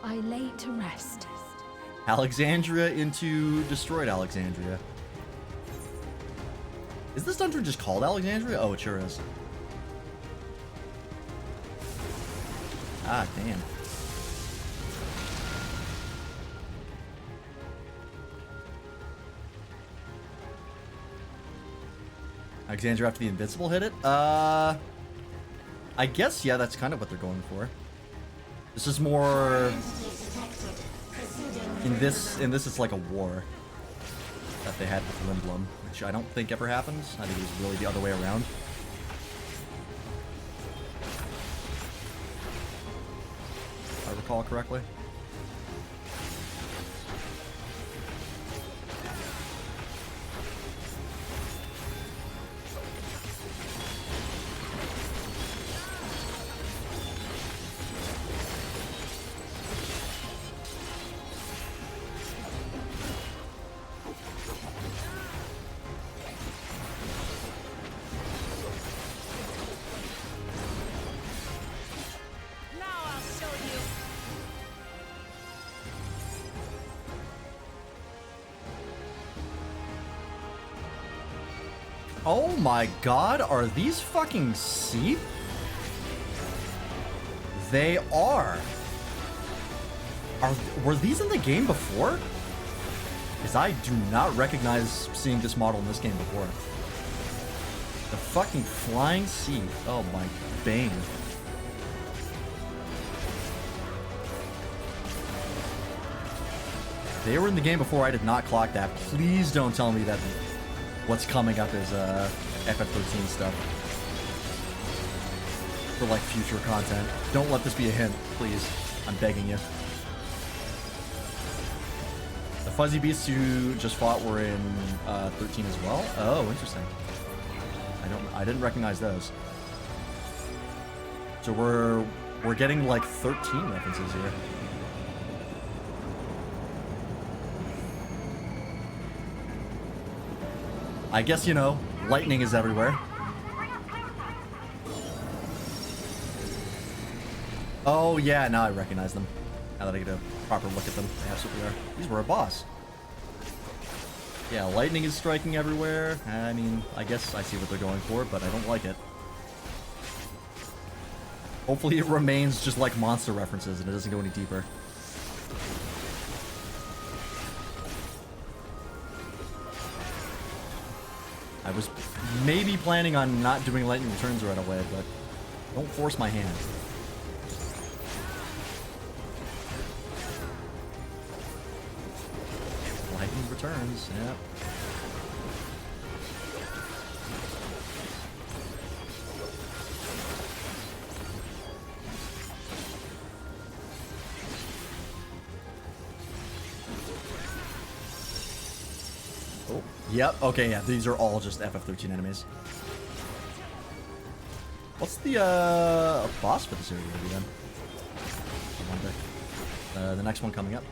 I lay to rest. Alexandria into destroyed Alexandria. Is this dungeon just called Alexandria? Oh, it sure is. Ah, damn. Alexandria after the Invincible hit it? I guess, yeah, that's kind of what they're going for. This is more... In this it's like a war that they had with Limblum, which I don't think ever happens. I think it was really the other way around. If I recall correctly. Oh my god, are these fucking Seep? They are. Were these in the game before? Because I do not recognize seeing this model in this game before. The fucking flying Seep. Oh my bane. They were in the game before. I did not clock that. Please don't tell me that what's coming up is FF13 stuff. For like future content. Don't let this be a hint, please. I'm begging you. The fuzzy beasts you just fought were in 13 as well? Oh, interesting. I didn't recognize those. So we're getting like 13 references here. I guess, you know, lightning is everywhere. Oh, yeah, now I recognize them. Now that I get a proper look at them, they absolutely are. These were a boss. Yeah, lightning is striking everywhere. I mean, I guess I see what they're going for, but I don't like it. Hopefully it remains just like monster references and it doesn't go any deeper. I was maybe planning on not doing lightning returns right away, but don't force my hand. turns. Yep. Oh, yep. Okay, yeah. These are all just FF13 enemies. What's the boss for this area gonna be then? I wonder. The next one coming up.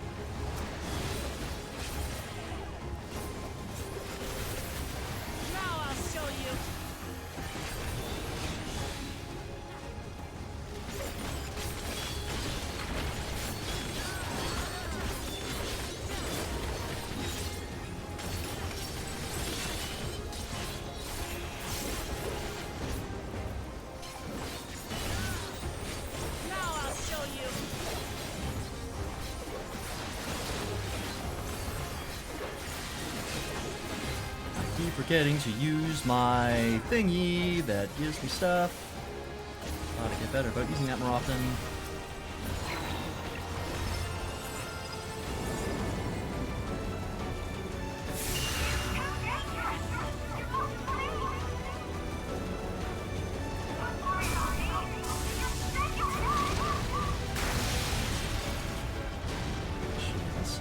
Now I'll show you. Now I'll show you. I keep forgetting to use my thingy that gives me stuff. Gotta get better about using that more often. Jeez.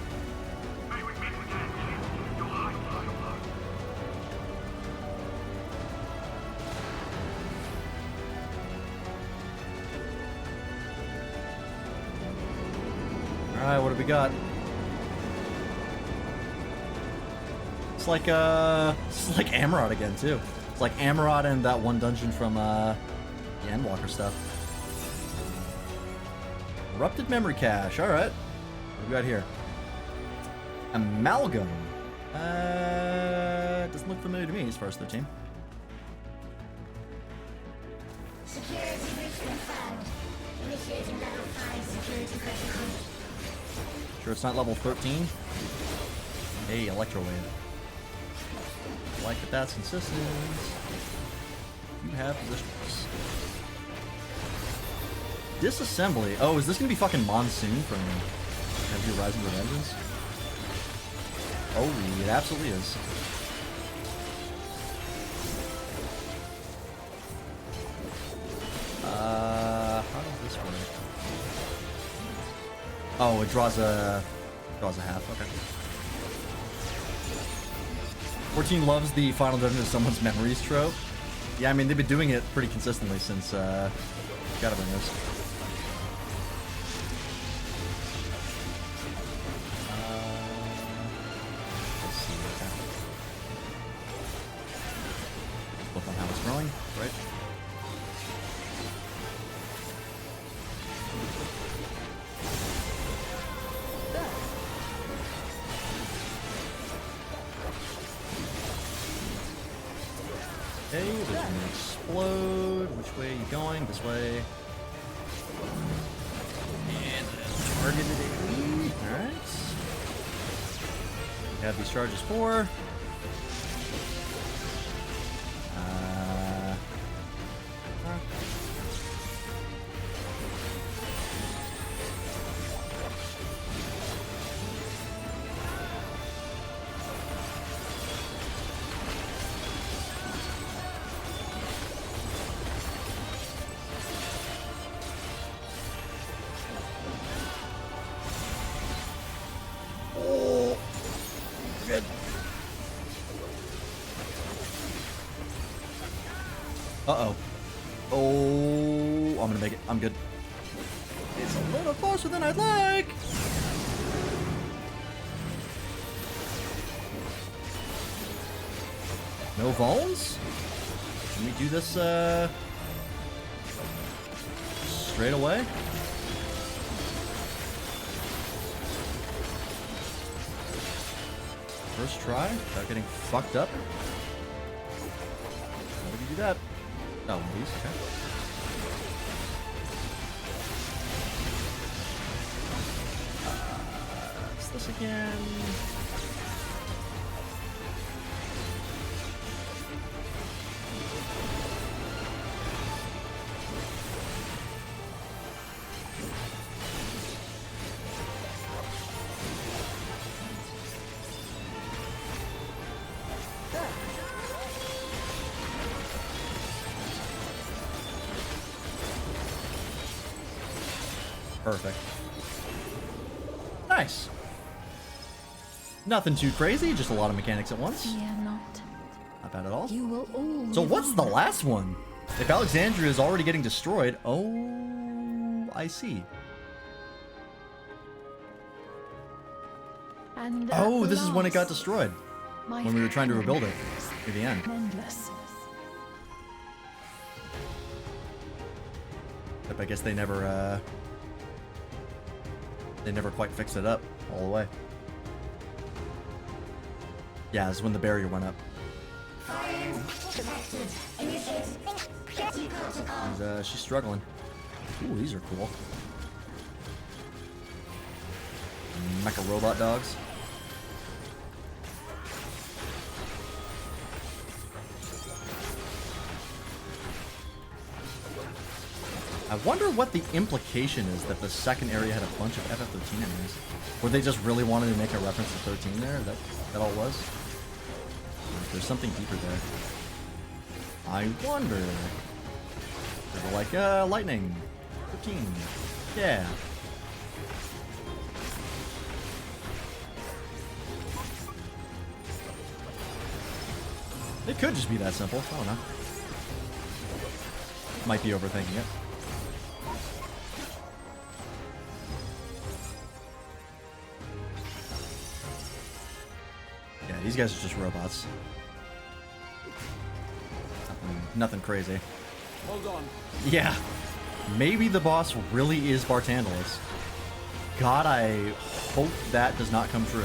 Alright, what do we got? It's like Amarot again too. It's like Amarot and that one dungeon from the Endwalker stuff. Corrupted memory cache, alright. What do we got here? Amalgam. Doesn't look familiar to me as far as 13. Security breach confirmed. Initiating level 5 security protocol. Sure it's not level 13? Hey, Electrowave. Like that that's consistent. You have positions. Disassembly. Oh, is this gonna be fucking Monsoon from Heavy Rising Revengeance? Oh, it absolutely is. How does this work? Oh, it draws a half. Okay. 14 loves the final dungeon of someone's memories trope. Yeah, I mean they've been doing it pretty consistently since Shadowbringers. Let's see. Okay. Look on how it's growing, right? Okay, there's gonna explode. Which way are you going? This way. And targeted AE. Alright. We have these charges for. Uh-oh. Oh, I'm gonna make it. I'm good. It's a little closer than I'd like. No Vols? Can we do this, straight away? First try, without getting fucked up. How did you do that? Oh, one of these, okay. What's this again? Perfect. Nice. Nothing too crazy, just a lot of mechanics at once. Fear not. Not bad at all. You will all So live what's on. the last one? If Alexandria is already getting destroyed, oh, I see. And Oh, at this is when it got last, destroyed. my When we were trying to rebuild it friends, near the end. Endless. But I guess they never quite fixed it up all the way. Yeah, this is when the barrier went up. She's struggling. Ooh, these are cool. Mecha robot dogs. I wonder what the implication is that the second area had a bunch of FF13 enemies. Or they just really wanted to make a reference to 13 there? That all was? There's something deeper there. I wonder. They're like, lightning. 13. Yeah. It could just be that simple. I don't know. Might be overthinking it. Yeah, these guys are just robots. Nothing crazy. Hold on. Yeah. Maybe the boss really is Bartandalus. God, I hope that does not come true.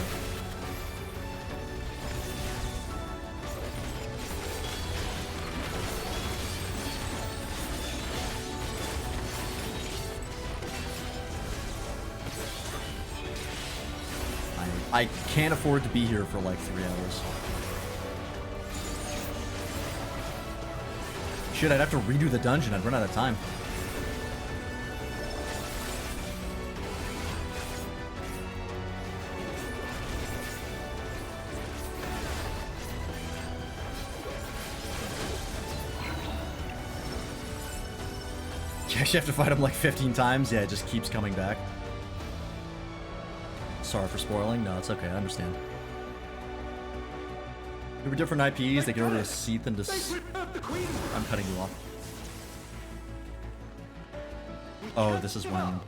I can't afford to be here for like 3 hours. Shit, I'd have to redo the dungeon. I'd run out of time. You actually have to fight him like 15 times? Yeah, it just keeps coming back. Sorry for spoiling. No, it's okay. I understand. There were different IPs. They could order to Seath and to... I'm cutting you off. Oh, this is when...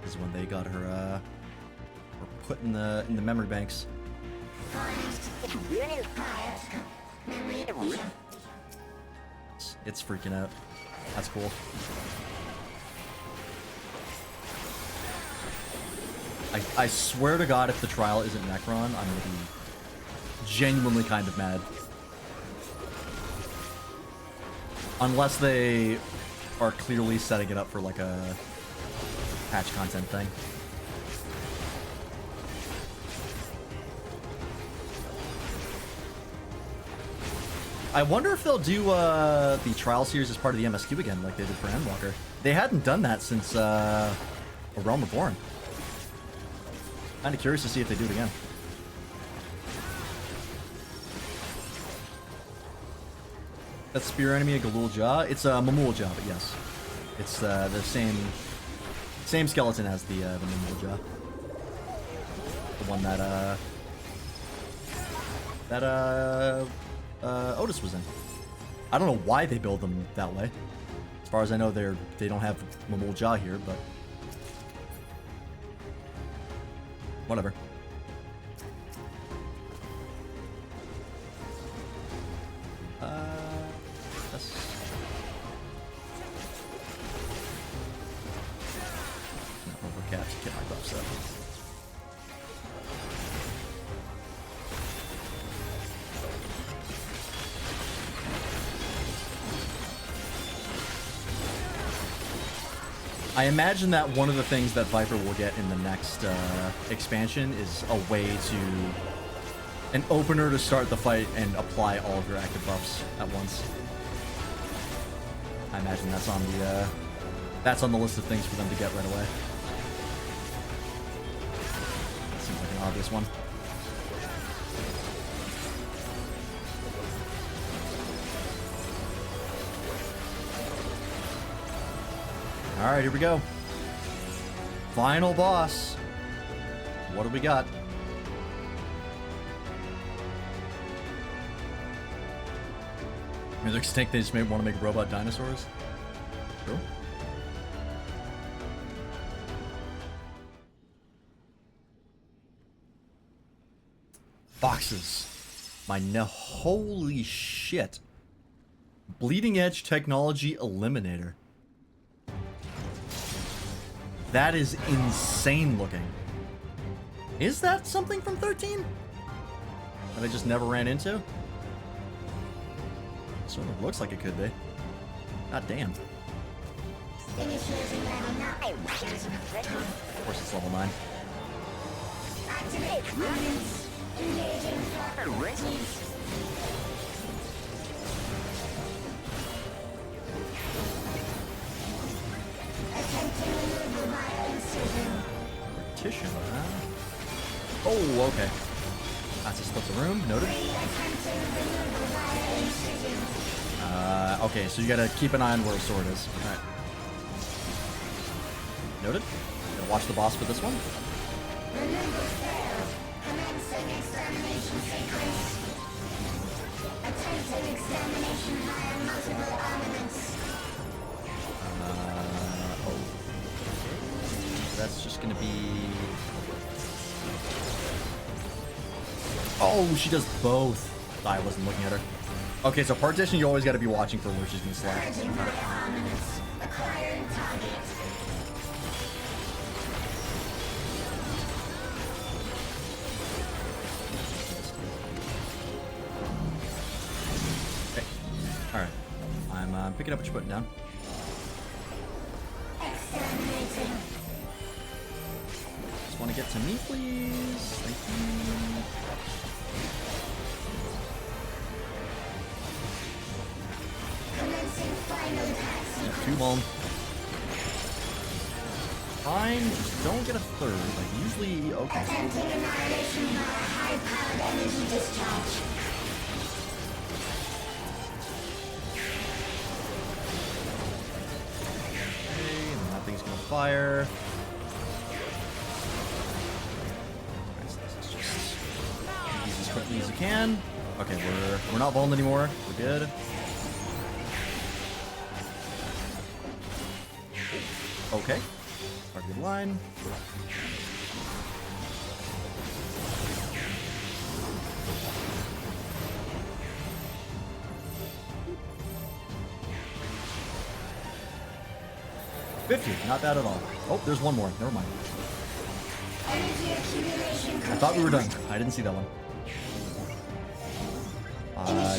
This is when they got her, put in the memory banks. It's freaking out. That's cool. I swear to God, if the trial isn't Necron, I'm gonna be genuinely kind of mad. Unless they are clearly setting it up for like a patch content thing. I wonder if they'll do the trial series as part of the MSQ again, like they did for Endwalker. They hadn't done that since A Realm Reborn. Kind of curious to see if they do it again. That spear enemy a Galul Jaw? It's a Mamul Jaw, but yes. It's the same skeleton as the Mamul Jaw. The one that Otis was in. I don't know why they build them that way. As far as I know, they don't have Mamul Jaw here, but whatever. Overcaps, get my buffs up. I imagine that one of the things that Viper will get in the next expansion is a way to... an opener to start the fight and apply all of your active buffs at once. I imagine that's on the list of things for them to get right away. Seems like an obvious one. Alright, here we go. Final boss. What do we got? Music Stink, they just want to make robot dinosaurs? Cool. Boxes. Holy shit. Bleeding Edge Technology Eliminator. That is insane looking. Is that something from 13? That I just never ran into? Certainly looks like it could be. God damn. Of course it's level 9. Activate coordinates. Engaging properties. Attempting removal by incision. Partition, huh? Oh, okay. That's to split the room. Noted. Okay, so you gotta keep an eye on where a sword is. Alright. Noted. Gonna watch the boss for this one. Remember failed. Commencing examination sequence. Attempting examination via multiple armaments. Oh. So that's just gonna be... Oh, she does both. I wasn't looking at her. Okay, so partition, you always got to be watching for where she's gonna slash. Acquiring target. Okay. All right. I'm picking up what you're putting down. Exterminating. Just want to get to me, please. Thank you. Commencing final attack sequence. Too long. Fine, just don't get a third. Like, usually, okay. Attempting annihilation via high-powered energy discharge. Okay, and that thing's gonna fire. Nice, this is just use as quickly as you can. Okay, we're not vulnerable anymore. We're good. Okay. Target line. $50, not bad at all. Oh, there's one more. Never mind. Energy accumulation. I thought we were done. I didn't see that one.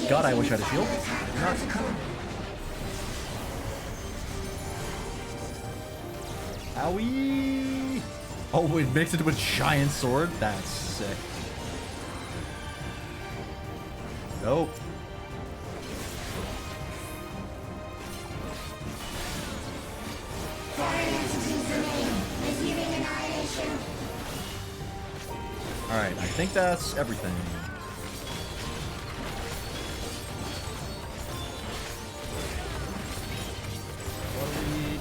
God, I wish I had a shield. I do not. Owie! Oh, it makes it into a giant sword? That's sick. Nope. Alright, I think that's everything.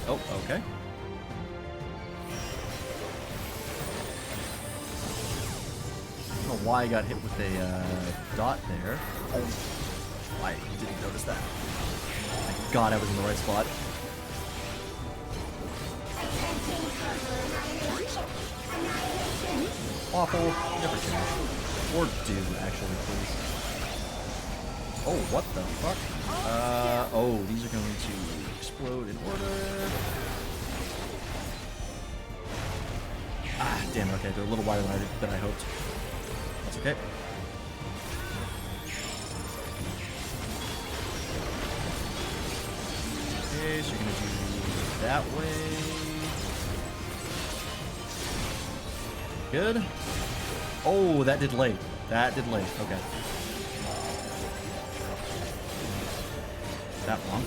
Oh, okay. I don't know why I got hit with a dot there. Oh, I didn't notice that. Thank God I was in the right spot. Awful. Never change. Or do, actually, please. Oh, what the fuck? Oh, these are going to explode in order. Ah, damn it. Okay, they're a little wider than I hoped. That's okay. Okay, so you're gonna do that way. Good. Oh, that did late. That did late. Okay. That long.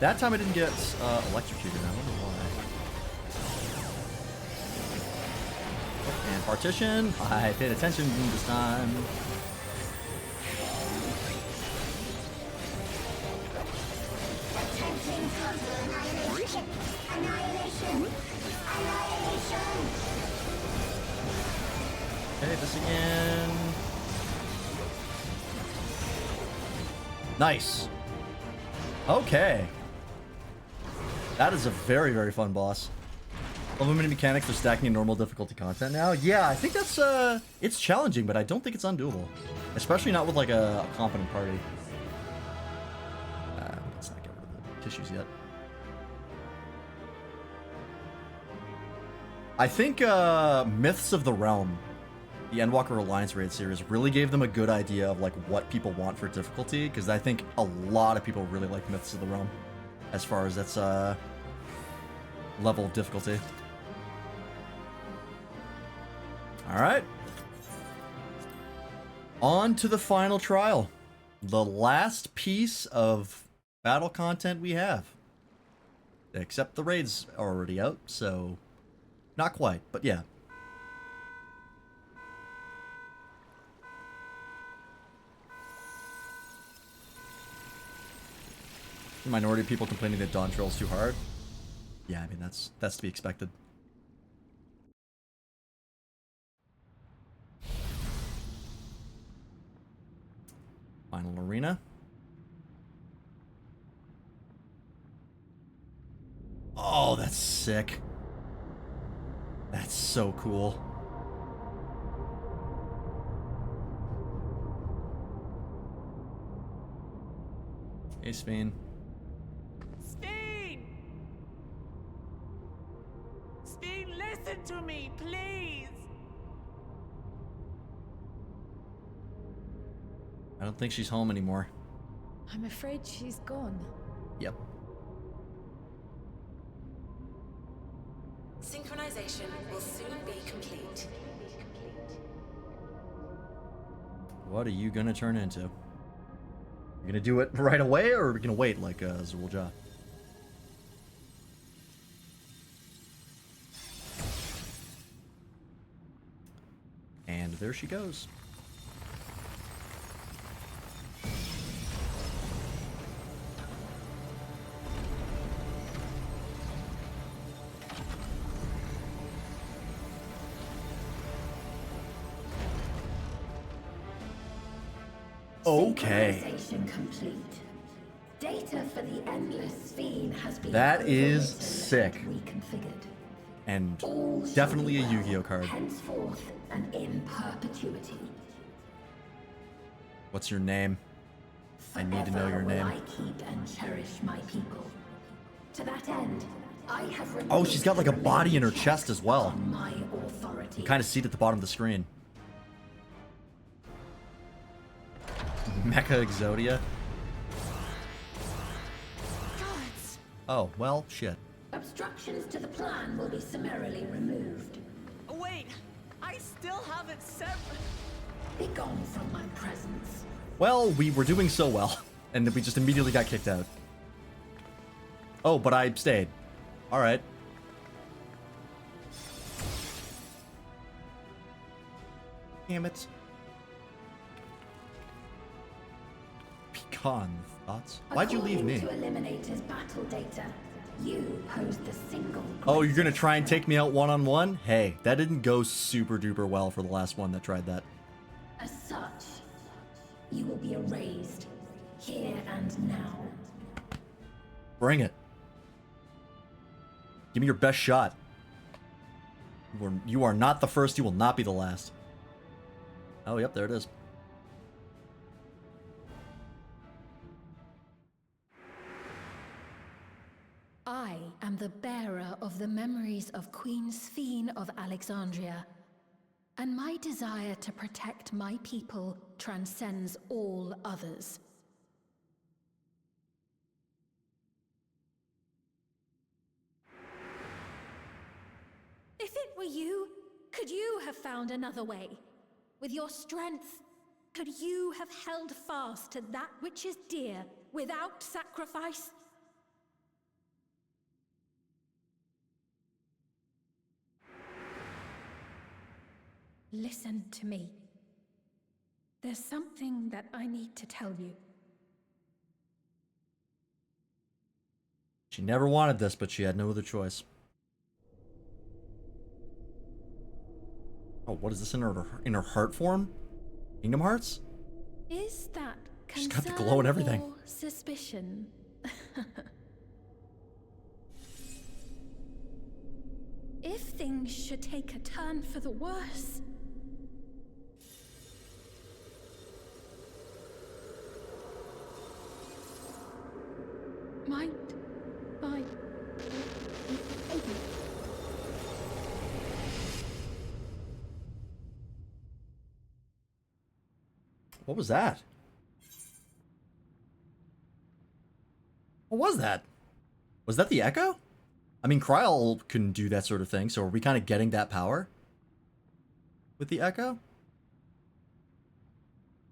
That time I didn't get electrocuted. I wonder why. And partition. I paid attention this time. Okay, this again. Nice. Okay. That is a very, very fun boss. Limited mechanics for stacking in normal difficulty content now. Yeah, I think that's, it's challenging, but I don't think it's undoable. Especially not with, like, a competent party. Let's not get rid of the tissues yet. I think, Myths of the Realm, the Endwalker Alliance raid series, really gave them a good idea of, like, what people want for difficulty, because I think a lot of people really like Myths of the Realm, as far as its, level of difficulty. Alright. On to the final trial. The last piece of battle content we have. Except the raid's already out, so... Not quite, but yeah. The minority of people complaining that Dawntrail is too hard. Yeah, I mean, that's to be expected. Final arena. Oh, that's sick. That's so cool. Hey, Spain. Spain! Spain, listen to me, please! I don't think she's home anymore. I'm afraid she's gone. Yep. Synchronization will soon be complete. What are you gonna turn into? You gonna do it right away, or are we gonna wait like Zul'Jah? And there she goes. Okay. Synchronization complete. Data for the endless fiend has been That is overwritten sick. and reconfigured. And All shall definitely be a well, Yu-Gi-Oh card. Henceforth and in perpetuity. What's your name? I need to know your Forever will name. I keep and cherish my people. To that end, I have Oh, she's got like a body in her chest as well. on my authority. You kind of see it at the bottom of the screen. Mecha Exodia. Gods! Oh, well, shit. Obstructions to the plan will be summarily removed. Wait, I still haven't said... Be gone from my presence. Well, we were doing so well, and then we just immediately got kicked out. Oh, but I stayed. Alright. Damn it. Pecan thoughts? Why'd you leave me? According to eliminate his battle data, you posed the single. Oh, you're gonna try and take me out one-on-one? Hey, that didn't go super duper well for the last one that tried that. As such, you will be erased here and now. Bring it. Give me your best shot. You are not the first, you will not be the last. Oh, yep, there it is. I am the bearer of the memories of Queen Sphene of Alexandria, and my desire to protect my people transcends all others. If it were you, could you have found another way? With your strength, could you have held fast to that which is dear without sacrifice? Listen to me. There's something that I need to tell you. She never wanted this, but she had no other choice. Oh, what is this in her heart form? Kingdom Hearts? Is that She's got the concern glow and everything. or suspicion? If things should take a turn for the worse, might I? What was that? What was that? Was that the Echo? I mean, Kryl can do that sort of thing, so are we kind of getting that power with the Echo?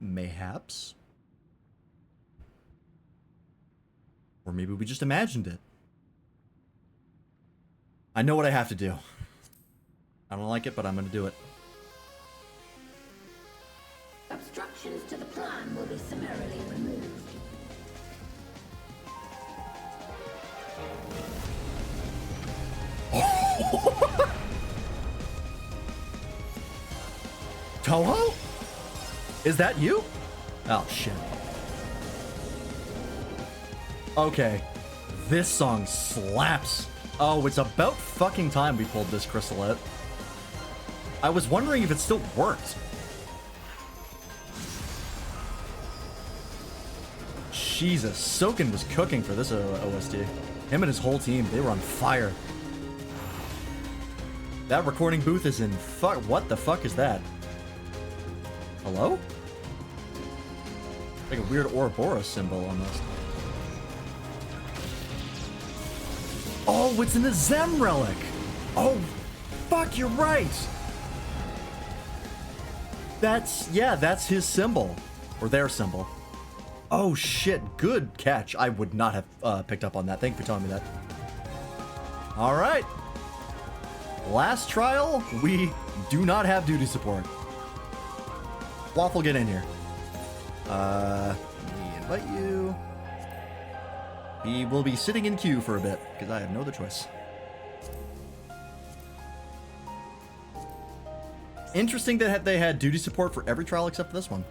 Mayhaps. Or maybe we just imagined it. I know what I have to do. I don't like it, but I'm going to do it. Obstructions to the plan will be summarily removed. Toho? Is that you? Oh, shit. Okay. This song slaps. Oh, it's about fucking time we pulled this crystal out. I was wondering if it still worked. Jesus, Soken was cooking for this OST. Him and his whole team, they were on fire. That recording booth is in fuck. What the fuck is that? Hello? Like a weird Ouroboros symbol almost. Oh, it's in the Zem relic. Oh, fuck, you're right. That's his symbol. Or their symbol. Oh shit, good catch. I would not have picked up on that. Thank you for telling me that. Alright. Last trial, we do not have duty support. Waffle, get in here. Let me invite you. He will be sitting in queue for a bit, because I have no other choice. Interesting that they had duty support for every trial except for this one.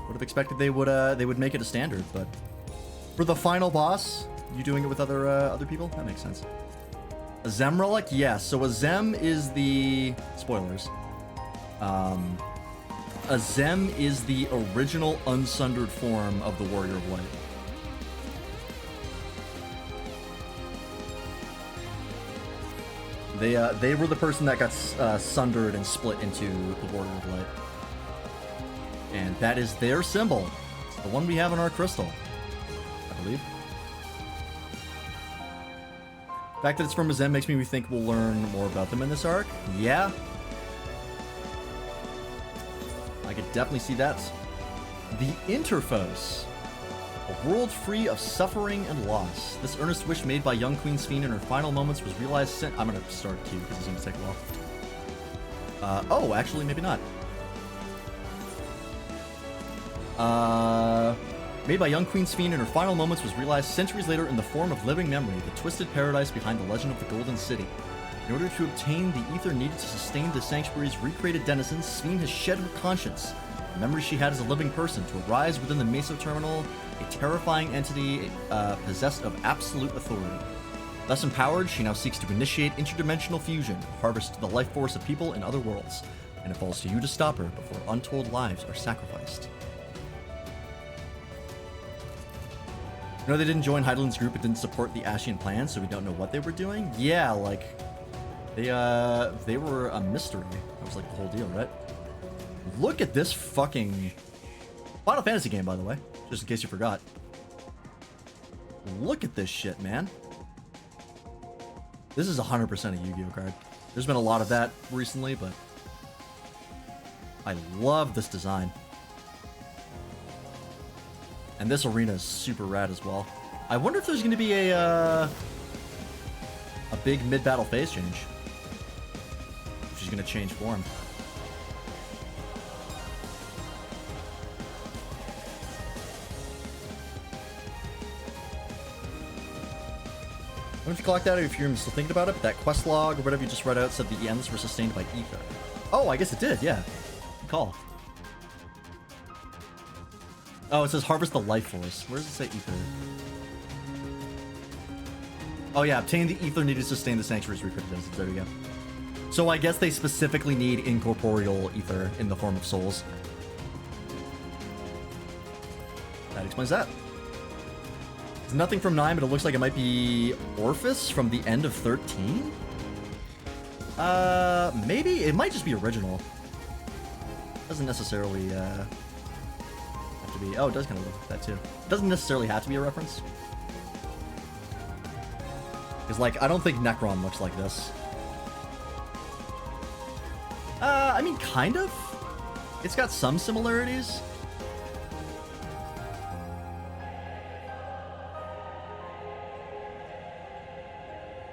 Would have expected they would make it a standard, but for the final boss, you doing it with other people? That makes sense. A Zem relic? Yes. So a Zem is the spoilers. A Zem is the original unsundered form of the Warrior of Light. They were the person that got sundered and split into the Warrior of Light. And that is their symbol. It's the one we have on our crystal, I believe. The fact that it's from a Zem makes me think we'll learn more about them in this arc. Yeah. I could definitely see that. The Interphos. A world free of suffering and loss. This earnest wish made by young Queen Sphene in her final moments was realized I'm gonna start Q because it's gonna take a while. Oh, actually, maybe not. Made by young Queen Sphene in her final moments was realized centuries later in the form of living memory, the twisted paradise behind the legend of the Golden City. In order to obtain the ether needed to sustain the sanctuary's recreated denizens, Sphene has shed her conscience, the memory she had as a living person, to arise within the Meso Terminal, a terrifying entity possessed of absolute authority. Thus empowered, she now seeks to initiate interdimensional fusion, harvest the life force of people in other worlds, and it falls to you to stop her before untold lives are sacrificed. You know they didn't join Heidelin's group and didn't support the Ascian plan, so we don't know what they were doing? Yeah, like, they were a mystery. That was like the whole deal, right? Look at this fucking Final Fantasy game, by the way, just in case you forgot. Look at this shit, man. This is 100% a Yu-Gi-Oh card. There's been a lot of that recently, but I love this design. And this arena is super rad as well. I wonder if there's going to be a big mid-battle phase change. She's going to change form. If you collect that, if you're still thinking about it, but that quest log or whatever you just read out said the ends were sustained by ether. Oh, I guess it did, yeah. Good call. Oh, it says harvest the life force. Where does it say ether? Oh yeah, obtain the ether needed to sustain the sanctuary's recruitment. There we go. So I guess they specifically need incorporeal ether in the form of souls. That explains that. It's nothing from 9, but it looks like it might be Orphis from the end of 13? Maybe? It might just be original. Doesn't necessarily, have to be... Oh, it does kind of look like that, too. It doesn't necessarily have to be a reference. Because, like, I don't think Necron looks like this. I mean, kind of. It's got some similarities.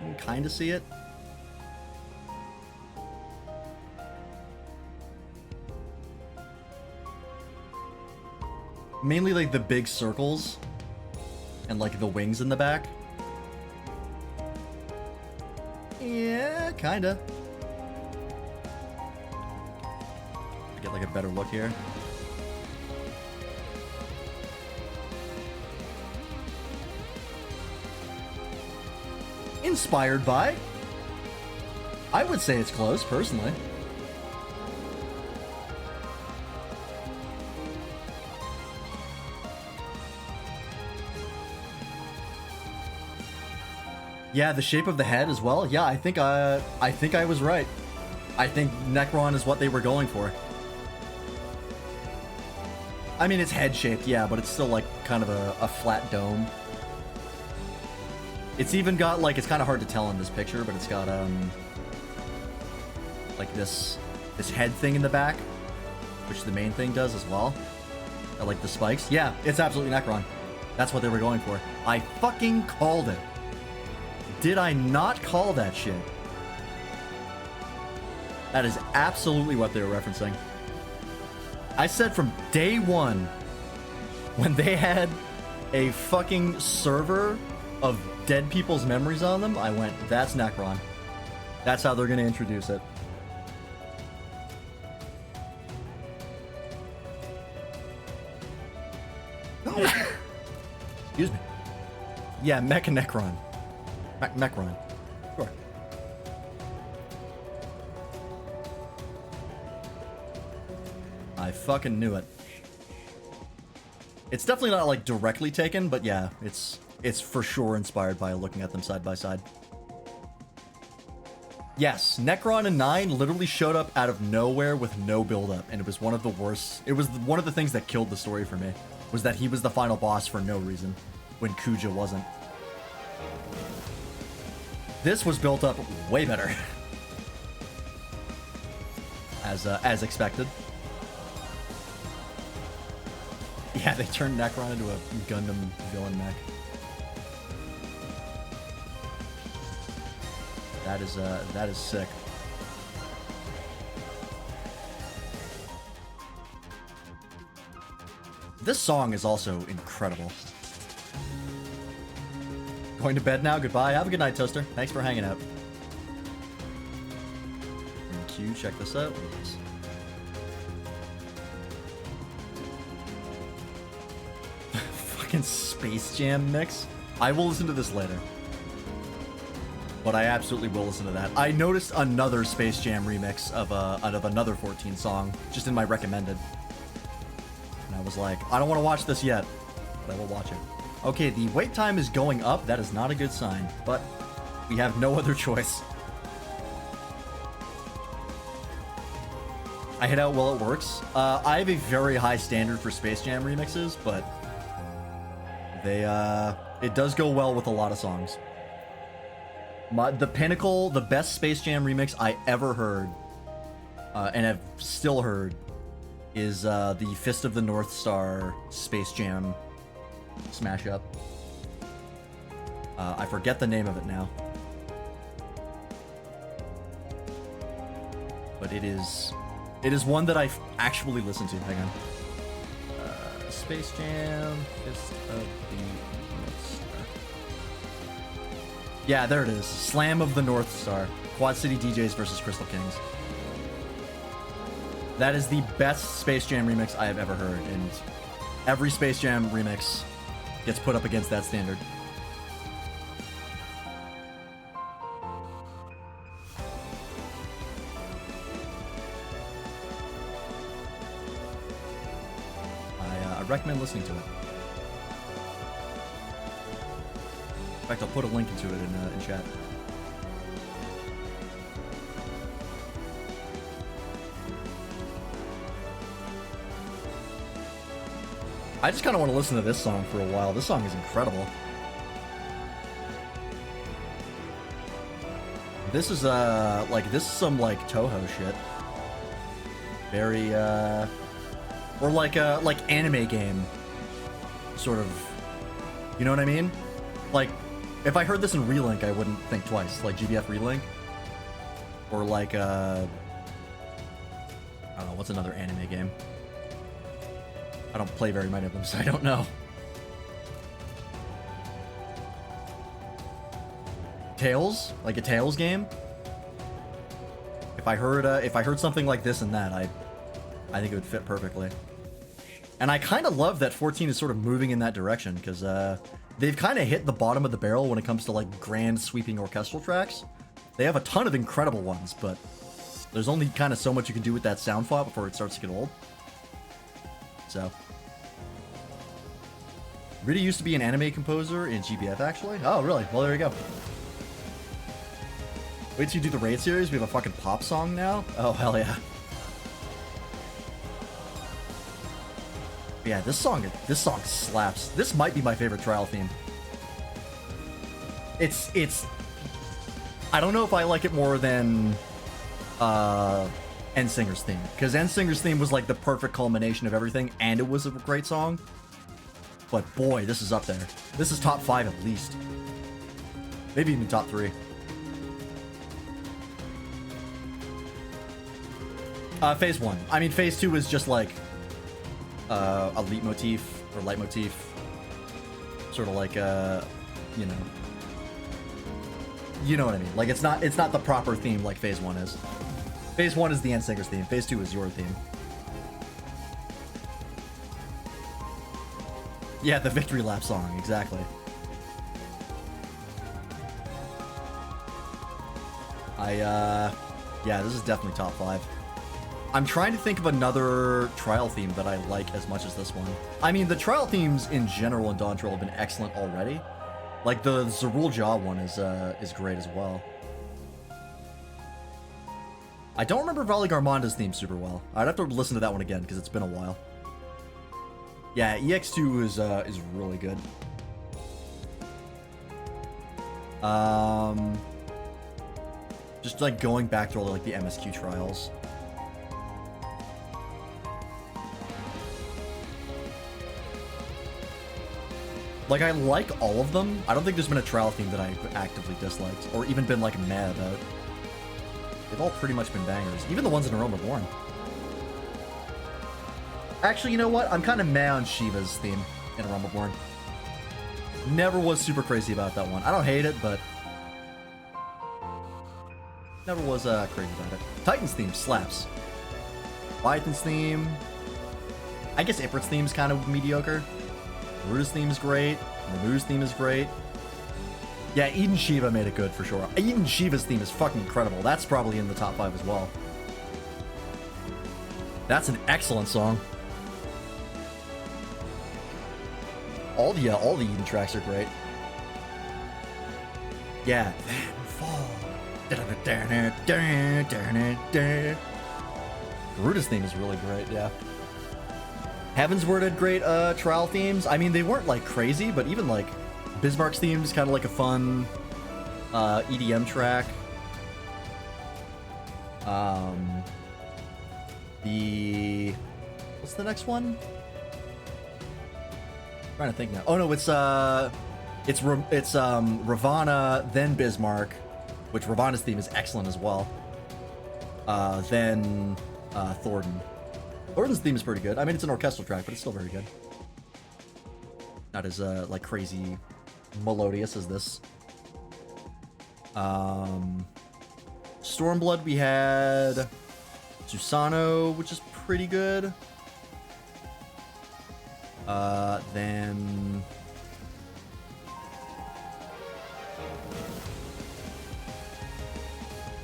You can kind of see it. Mainly, like, the big circles and, like, the wings in the back. Yeah, kinda. Get like a better look here. Inspired by? I would say it's close, personally. Yeah, the shape of the head as well. Yeah, I think I was right. I think Necron is what they were going for. I mean, it's head-shaped, yeah, but it's still, like, kind of a flat dome. It's even got, like, it's kind of hard to tell in this picture, but it's got, like, this head thing in the back, which the main thing does as well. I like the spikes. Yeah, it's absolutely Necron. That's what they were going for. I fucking called it. Did I not call that shit? That is absolutely what they were referencing. I said from day one, when they had a fucking server of dead people's memories on them, I went, that's Necron. That's how they're going to introduce it. Excuse me. Yeah, Mechanecron. Mecron. Sure. I fucking knew it. It's definitely not, like, directly taken, but yeah, it's for sure inspired by looking at them side by side. Yes, Necron in 9 literally showed up out of nowhere with no build-up, and it was one of the worst. It was one of the things that killed the story for me, was that he was the final boss for no reason, when Kuja wasn't. This was built up way better. As expected. Yeah, they turned Necron into a Gundam villain mech. That is sick. This song is also incredible. Going to bed now. Goodbye. Have a good night, Toaster. Thanks for hanging out. And Q, check this out. Fucking Space Jam mix. I will listen to this later. But I absolutely will listen to that. I noticed another Space Jam remix of another 14 song just in my recommended. And I was like, I don't want to watch this yet, but I will watch it. Okay, the wait time is going up. That is not a good sign, but we have no other choice. I hit out while it works. I have a very high standard for Space Jam remixes, but it does go well with a lot of songs. The pinnacle, the best Space Jam remix I ever heard, and have still heard, is the Fist of the North Star Space Jam smash up. I forget the name of it now, but it is one that I actually listened to. Hang on. Space Jam Fist of the North Star. Yeah, there it is. Slam of the North Star. Quad City DJs versus Crystal Kings. That is the best Space Jam remix I have ever heard, and every Space Jam remix gets put up against that standard. I recommend listening to it. In fact, I'll put a link into it in chat. I just kind of want to listen to this song for a while. This song is incredible. This is this is some like Toho shit. Very or like anime game sort of. You know what I mean? Like if I heard this in Relink, I wouldn't think twice. Like GBF Relink, or like I don't know, what's another anime game? I don't play very many of them, so I don't know. Tales? Like a Tales game? If I heard something like this and that, I think it would fit perfectly. And I kind of love that 14 is sort of moving in that direction, because they've kind of hit the bottom of the barrel when it comes to like grand sweeping orchestral tracks. They have a ton of incredible ones, but there's only kind of so much you can do with that sound file before it starts to get old. So, Rita used to be an anime composer in GBF, actually. Oh, really? Well, there you go. Wait till you do the raid series. We have a fucking pop song now. Oh, hell yeah. Yeah, this song slaps. This might be my favorite trial theme. It's. I don't know if I like it more than Endsinger's theme, because Endsinger's theme was like the perfect culmination of everything, and it was a great song. But boy, this is up there. This is top 5 at least. Maybe even top 3. Phase 1. I mean, Phase 2 is just like a leitmotif or leitmotif, sort of like you know what I mean. Like it's not the proper theme like Phase 1 is. Phase 1 is the Endsinger's theme. Phase 2 is your theme. Yeah, the victory lap song, exactly. Yeah, this is definitely top 5. I'm trying to think of another trial theme that I like as much as this one. I mean, the trial themes in general in Dawntrail have been excellent already. Like the Zerul Jaw one is great as well. I don't remember Vali Garmonda's theme super well. I'd have to listen to that one again because it's been a while. Yeah, EX2 is really good. Just like going back to all like the MSQ trials. Like, I like all of them. I don't think there's been a trial theme that I actively disliked or even been like mad about. They've all pretty much been bangers. Even the ones in Aroma Born. Actually, you know what? I'm kind of mad on Shiva's theme in Aroma Born. Never was super crazy about that one. I don't hate it, but never was crazy about it. Titan's theme slaps. Python's theme. I guess Ifrit's theme is kind of mediocre. Ruta's theme is great. Manu's theme is great. Yeah, Eden Shiva made it good for sure. Eden Shiva's theme is fucking incredible. That's probably in the top 5 as well. That's an excellent song. All the Eden tracks are great. Yeah. Then fall. Ruta's theme is really great, yeah. Heavensward had great trial themes. I mean, they weren't like crazy, but even like Bismarck's theme is kind of like a fun EDM track. What's the next one? I'm trying to think now. Oh no, it's Ravana, then Bismarck, which Ravana's theme is excellent as well. Then Thornton. Thornton's theme is pretty good. I mean, it's an orchestral track, but it's still very good. Not as like crazy melodious as this. Stormblood, we had Susano, which is pretty good. Then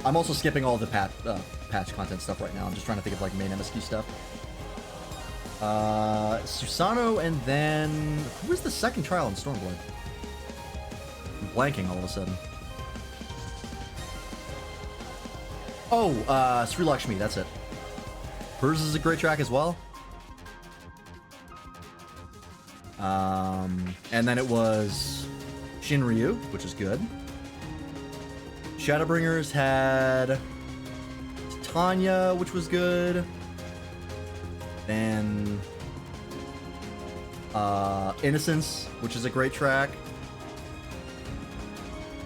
I'm also skipping all the patch content stuff right now. I'm just trying to think of like main MSQ stuff. Susano, and then who was the second trial in Stormblood? I'm blanking all of a sudden. Oh, Sri Lakshmi, that's it. Hers is a great track as well. And then it was Shinryu, which is good. Shadowbringers had Titania, which was good. Then Innocence, which is a great track.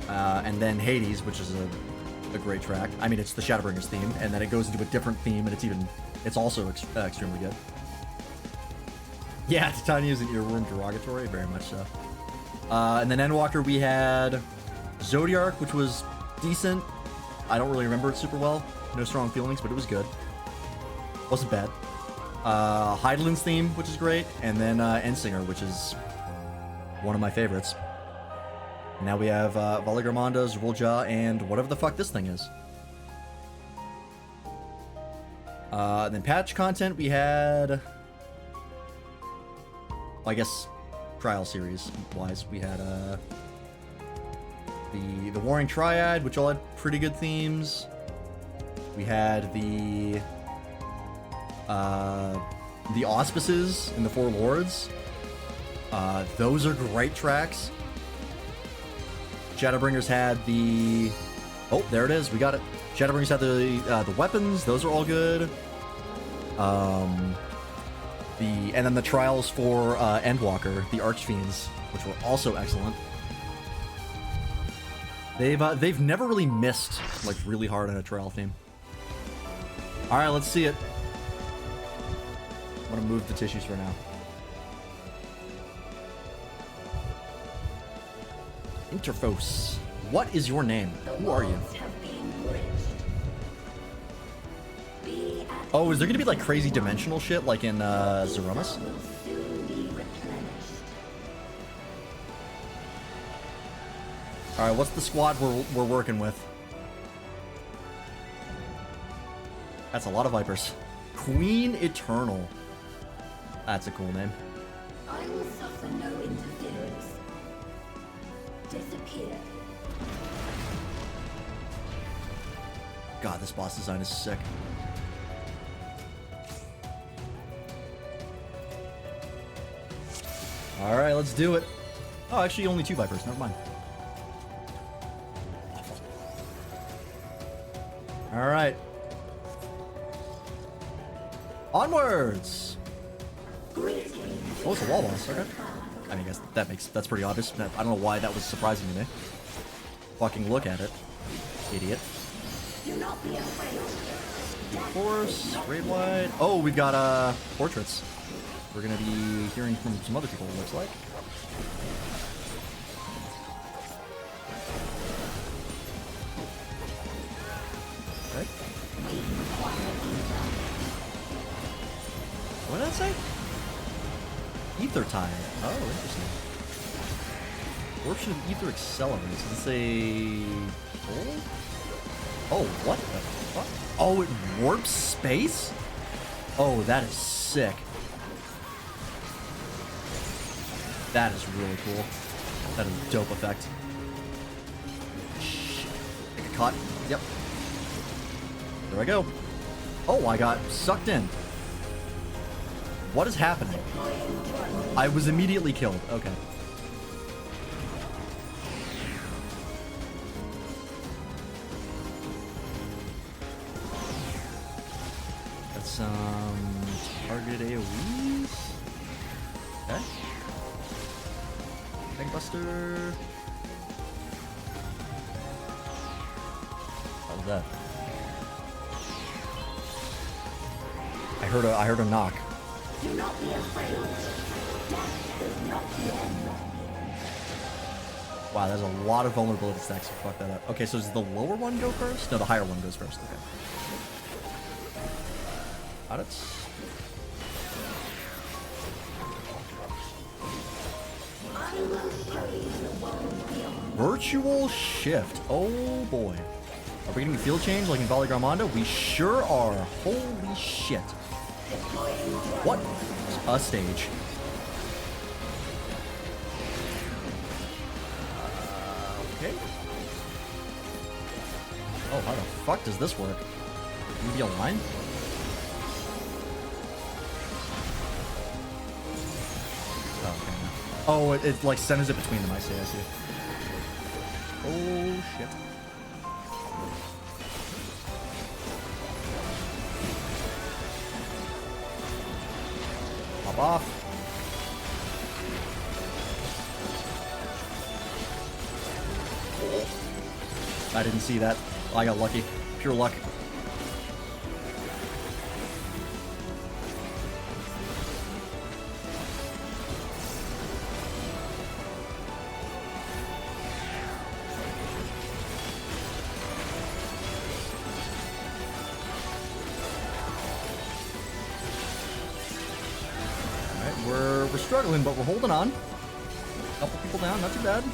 And then Hades, which is a great track. I mean, it's the Shadowbringers theme, and then it goes into a different theme, and it's also extremely good. Yeah, Titania is an earworm derogatory, very much so. And then Endwalker, we had Zodiark, which was decent. I don't really remember it super well. No strong feelings, but it was good. Wasn't bad. Heidelin's theme, which is great, and then Endsinger, which is one of my favorites. Now we have Valigramondas, Rolja, and whatever the fuck this thing is. And then patch content, we had, well, I guess trial series wise, we had the Warring Triad, which all had pretty good themes. We had the Auspices and the Four Lords. Those are great tracks. Shadowbringers had the... Oh, there it is. We got it. Shadowbringers had the weapons. Those are all good. And then the trials for Endwalker, the Archfiends, which were also excellent. They've never really missed like really hard on a trial theme. All right, let's see it. I'm gonna move the tissues for now. Interphos. What is your name? Who are you? Oh, is there gonna be like crazy dimensional shit like in Zeromus? Alright, what's the squad we're working with? That's a lot of Vipers. Queen Eternal. That's a cool name. I will suffer no interference. Disappear. God, this boss design is sick. Alright, let's do it. Oh, actually only 2 Vipers, never mind. Alright. Onwards! Oh, it's a wall boss, okay. I mean, I guess that's pretty obvious. I don't know why that was surprising to me. Fucking look at it. Idiot. Do not be afraid. Force, raid wide. Oh, we've got portraits. We're gonna be hearing from some other people, it looks like. Okay. What did that say? Ether Tide. Oh, interesting. Worship of Ether accelerates. Does it say... Oh, what the fuck? Oh, it warps space? Oh, that is sick. That is really cool. That is a dope effect. Shit. I got caught. Yep. There I go. Oh, I got sucked in. What is happening? I was immediately killed. Okay. Got some targeted AoEs. Okay. Buster. What was that? I heard a knock. Do not be afraid. Death is not the end. Wow, there's a lot of vulnerability stacks to fuck that up. Okay, so does the lower one go first? No, the higher one goes first. Okay. Got it. Virtual shift. Oh boy. Are we getting a field change like in Valley Garmonda? We sure are. Holy shit. What a stage. Okay. Oh, how the fuck does this work? Maybe a line? Oh, okay. Oh, it like centers it between them. I see, I see. Oh, shit. Pop off. I didn't see that. I got lucky. Pure luck. We're struggling, but we're holding on. Couple people down, not too bad.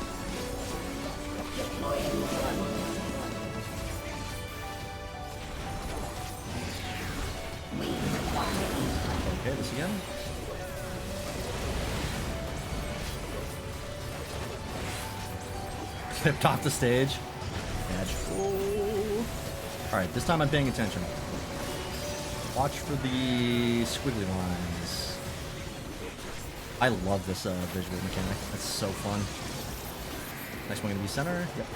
Okay, this again. Flipped off the stage. Catch. Alright, this time I'm paying attention. Watch for the squiggly lines. I love this visual mechanic. That's so fun. Next one gonna be center. Yep.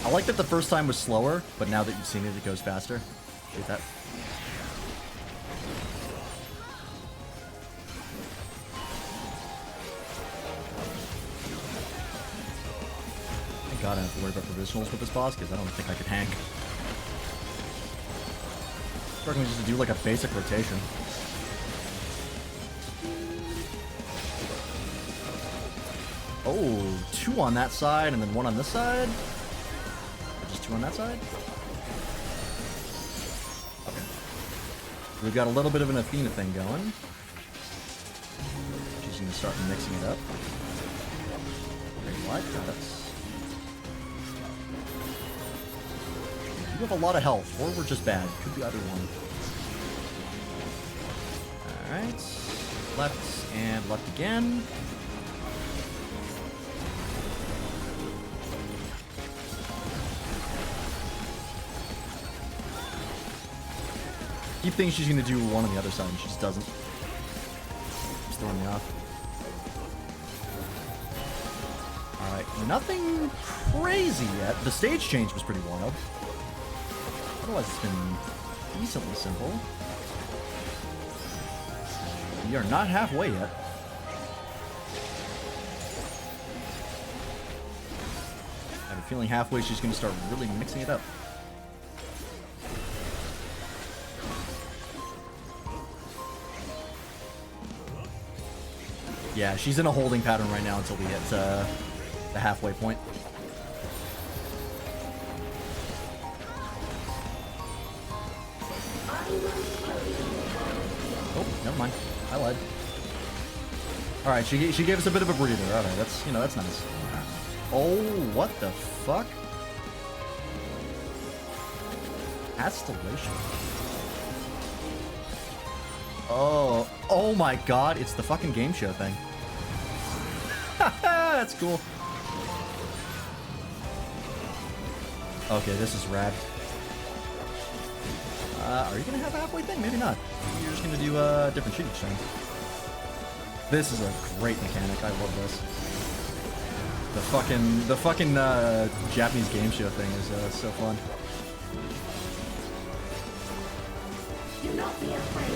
I like that the first time was slower, but now that you've seen it, it goes faster. Shoot that. Thank God I don't have to worry about provisionals with this boss, because I don't think I could hang. Struggling just to do like a basic rotation. Oh, 2 on that side and then 1 on this side? Or just 2 on that side? Okay. We've got a little bit of an Athena thing going. She's gonna start mixing it up. Great light, got it. You have a lot of health, or we're just bad. Could be either one. Alright. Left and left again. Keep thinking she's going to do one on the other side, and she just doesn't. She's throwing me off. Alright, nothing crazy yet. The stage change was pretty wild. Otherwise, it's been decently simple. We are not halfway yet. I have a feeling halfway she's going to start really mixing it up. Yeah, she's in a holding pattern right now until we hit the halfway point. Oh, never mind. I lied. All right, she gave us a bit of a breather. All right, that's that's nice. Oh, what the fuck? Constellation. Oh my God! It's the fucking game show thing. That's cool. Okay, this is rad. Are you gonna have a halfway thing? Maybe not. Maybe you're just gonna do a different shooting string. This is a great mechanic. I love this. The fucking Japanese game show thing is so fun. Do not be afraid.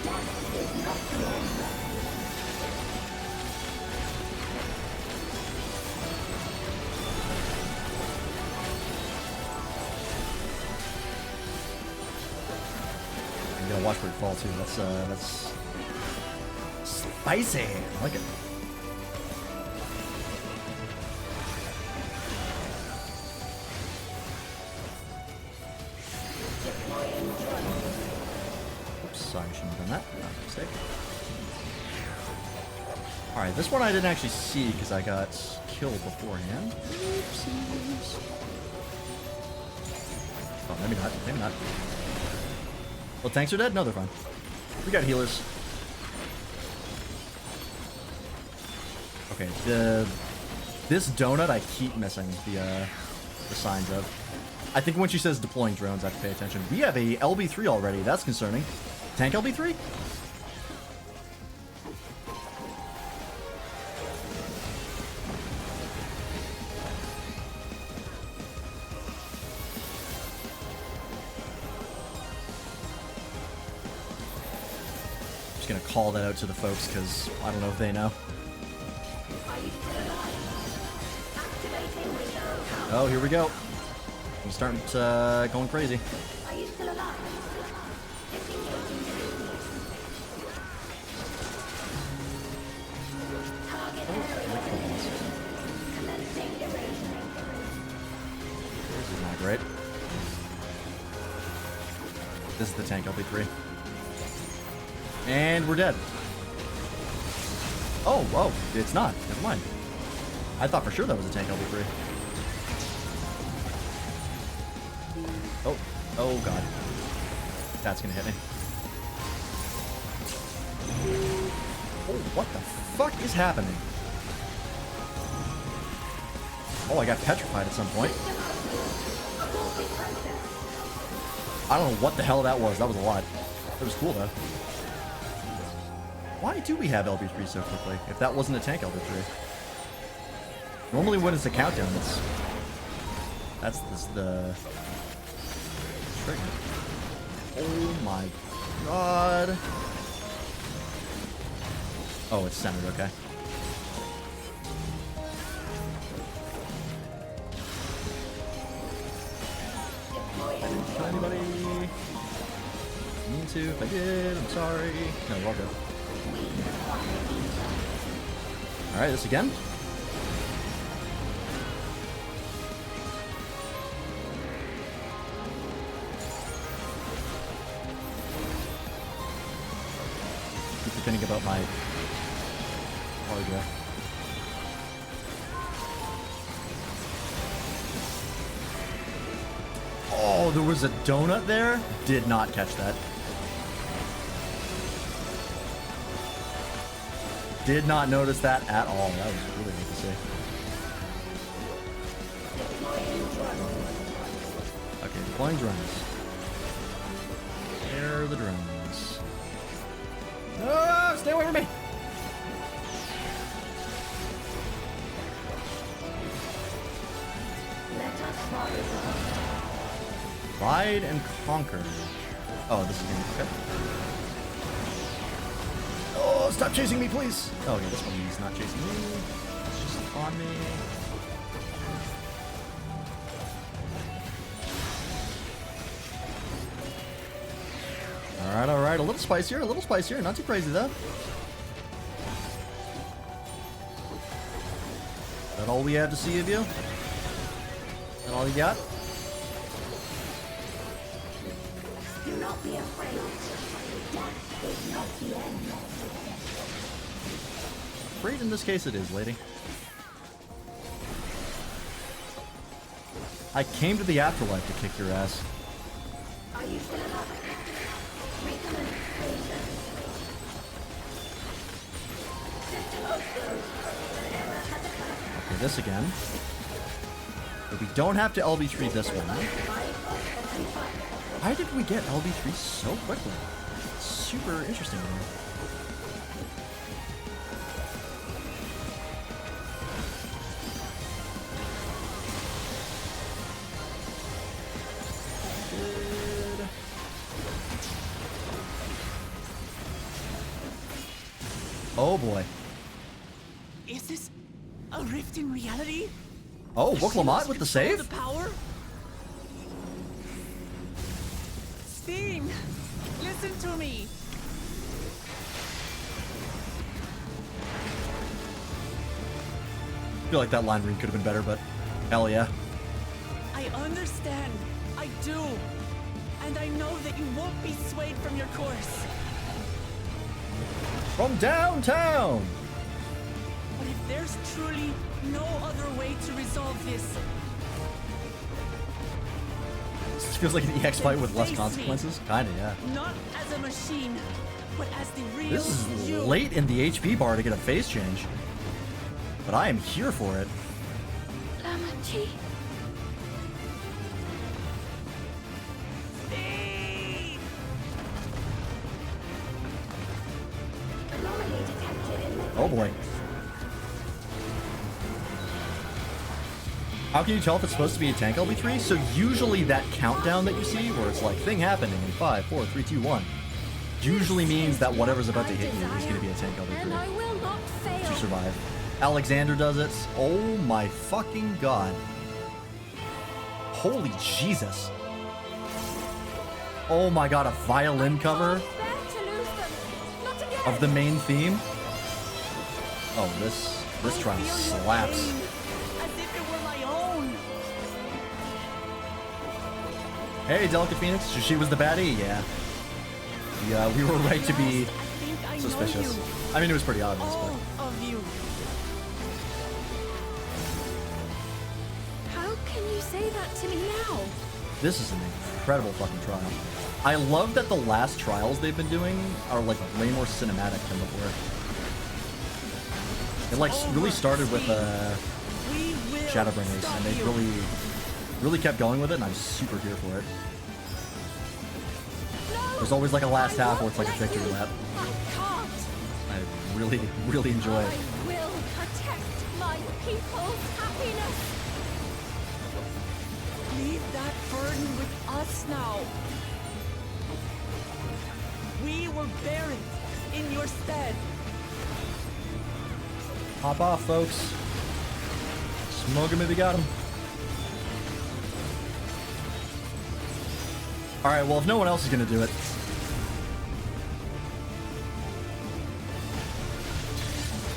Death is not the end. I'm gonna watch where it fall too. That's Spicy. I like it. Oops, sorry, I shouldn't have done that. That was a mistake. Alright, this one I didn't actually see because I got killed beforehand. Oopsies. Oh, maybe not. Maybe not. Well, tanks are dead? No, they're fine. We got healers. Okay, this donut I keep missing the signs of. I think when she says deploying drones, I have to pay attention. We have a LB3 already. That's concerning. Tank LB3? Just gonna call that out to the folks because I don't know if they know. Oh, here we go. I'm starting going crazy. Are you still alive? This is not great. This is the tank LB3. And we're dead. Oh, whoa. It's not. Never mind. I thought for sure that was a tank LB3. Oh. Oh, God. That's gonna hit me. Oh, what the fuck is happening? Oh, I got petrified at some point. I don't know what the hell that was. That was a lot. It was cool, though. Why do we have LB3 so quickly? If that wasn't a tank LB3. Normally when it's a countdown, that's the trigger. Oh my god. Oh, it's centered, okay. I didn't kill anybody. Mean to, if I did, I'm sorry. No, we're all good. Alright, this again. Keep forgetting about my hardware. Oh, there was a donut there? Did not catch that. Did not notice that at all. That was really good to see. Okay, deploying drones. There are the drones. No, stay away from me! Ride and conquer. Oh, this is gonna be okay. Oh, stop chasing me, please! Oh, okay, this one is not chasing me. It's just on me. Alright, alright. A little spicier, Not too crazy, though. Is that all we have to see of you? Is that all you got? Do not be afraid. Death is not the end. Afraid in this case it is, lady. I came to the afterlife to kick your ass. Are you still alive? Recommend patience. System overload. An error has occurred. Okay, this again. But we don't have to LB3 this one. Why did we get LB3 so quickly? It's super interesting to me. Oh boy. Is this a rift in reality? Oh, Wooklamat with the save? The power? Steam, listen to me. I feel like that line read could have been better, but hell yeah. I understand. I do. And I know that you won't be swayed from your course. From downtown! But if there's truly no other way to resolve this, This feels like an EX fight with less consequences. Kinda, yeah. not as a machine, but as the real This is you. late in the HP bar to get a phase change. But I am here for it. Lamachi. Oh boy. How can you tell if it's supposed to be a tank LB3? So usually that countdown that you see, where it's like thing happening in 5, 4, 3, 2, 1, usually means that whatever's about to hit you is going to be a tank LB3 to survive. Alexander does it. Oh my fucking god. Holy Jesus. Oh my god, a violin cover of the main theme. Oh, this trial slaps. As if it were my own. Hey, Delicate Phoenix, she was the baddie? Yeah. Yeah, we were right to be suspicious. I mean, it was pretty obvious, but... Of you. How can you say that to me now? This is an incredible fucking trial. I love that the last trials they've been doing are like way more cinematic than before. It like really started with Shadowbring Ace, and they really kept going with it, and I'm super here for it. There's always like a last half where it's like a victory lap. I really enjoy it. I will protect my people's happiness. Leave that burden with us now. We will bear it in your stead. Hop off, folks. Smoke him if you got him. Alright, well, if no one else is going to do it.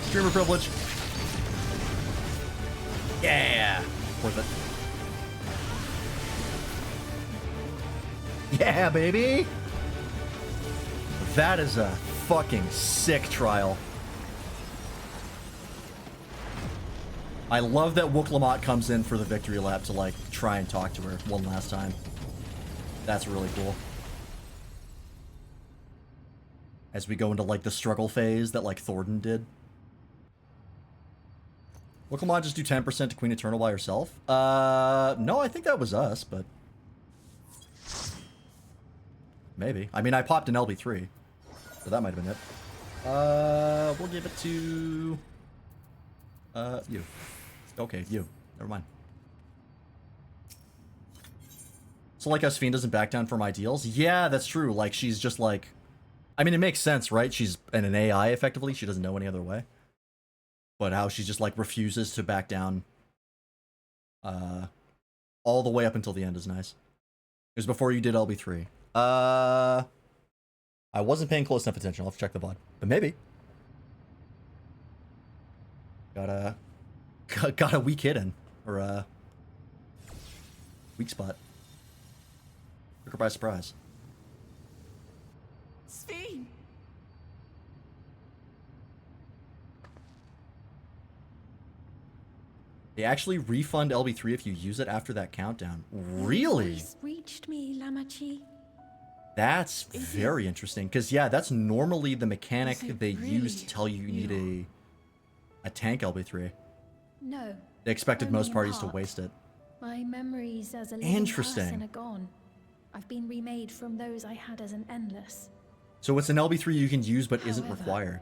Streamer privilege. Yeah. Worth it. Yeah, baby. That is a fucking sick trial. I love that Wook Lamont comes in for the victory lap to like try and talk to her one last time. That's really cool. As we go into like the struggle phase that like Thornton did. Wook Lamont just do 10% to Queen Eternal by herself? No, I think that was us, but... Maybe. I mean, I popped an LB3. So that might have been it. We'll give it to... you. Okay, you. Never mind. So, like, us Fiend doesn't back down from ideals? Yeah, that's true. Like, she's just, like... I mean, it makes sense, right? She's an AI, effectively. She doesn't know any other way. But how she just, like, refuses to back down... all the way up until the end is nice. It was before you did LB3. I wasn't paying close enough attention. I'll have to check the VOD. But maybe. Got a weak hit in. Or a weak spot. Took her by surprise. Sphene. They actually refund LB3 if you use it after that countdown. Really? Voice reached me, Lamachi. That's very interesting. Because, yeah, that's normally the mechanic they use to tell you you need a tank LB3. No. They expected only most in parties to part. waste it. My memories as a living Interesting. person are gone. I've been remade from those I had as an endless. So it's an LB3 you can use but isn't However, required.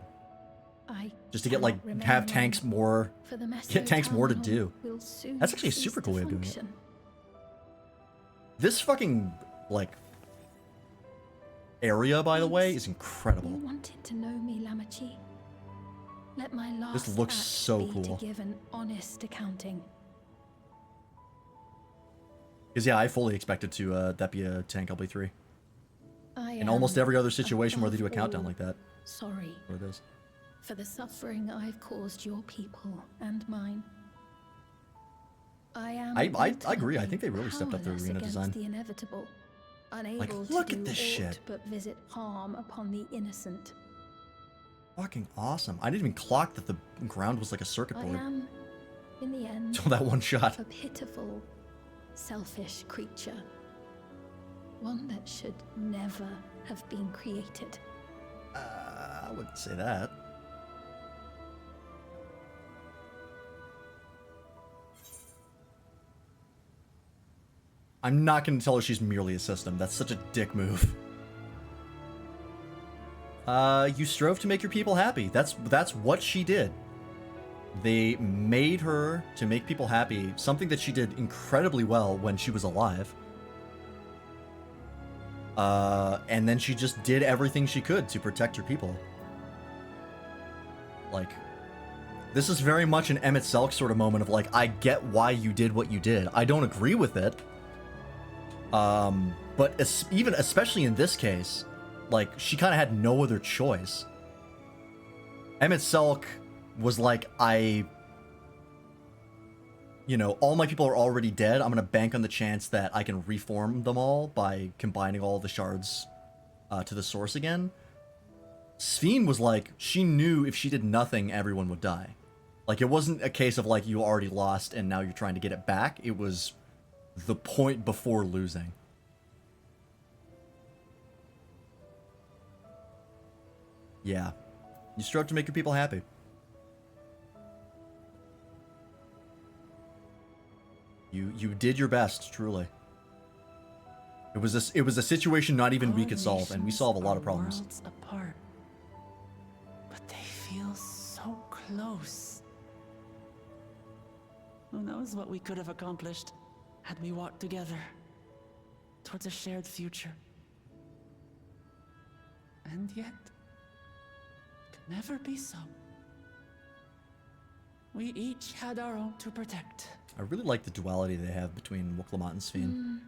I Just to get, like, cannot have remain tanks long, more... for the Get tanks more to Mesotown do. will soon That's actually a cease super to cool way of doing it. function. This fucking, like... area, by the way, is incredible. You wanted to know me, Lamachi. Let my last This looks act so be cool. to give an honest accounting. Because, yeah, I fully expected to that be a tank LB3. I In almost am, every other situation where they do a above countdown all, like that. Sorry Or it is. for the suffering I've caused your people and mine. I agree. I think they really stepped up their arena design. The inevitable, unable Like, to look do at this aught shit. but visit harm upon the innocent. Fucking awesome. I didn't even clock that the ground was like a circuit I board. am, in the end, Till that one shot. a pitiful, selfish creature. One that should never have been created. I wouldn't say that. I'm not going to tell her she's merely a system. That's such a dick move. You strove to make your people happy. That's what she did. They made her to make people happy, something that she did incredibly well when she was alive. And then she just did everything she could to protect her people. Like, this is very much an Emmett Selk sort of moment of like, I get why you did what you did. I don't agree with it. But even especially in this case, like, she kind of had no other choice. Emmett Selk was like, you know, all my people are already dead. I'm going to bank on the chance that I can reform them all by combining all the shards to the source again. Sphene was like, she knew if she did nothing, everyone would die. Like, it wasn't a case of like, you already lost and now you're trying to get it back. It was the point before losing. Yeah. You strove to make your people happy. You did your best, truly. It was a situation not even we could solve, and we solve a lot of problems. Worlds apart, but they feel so close. Who knows what we could have accomplished had we walked together towards a shared future. And yet, it could never be so. We each had our own to protect. I really like the duality they have between Wuklamot and Sphene.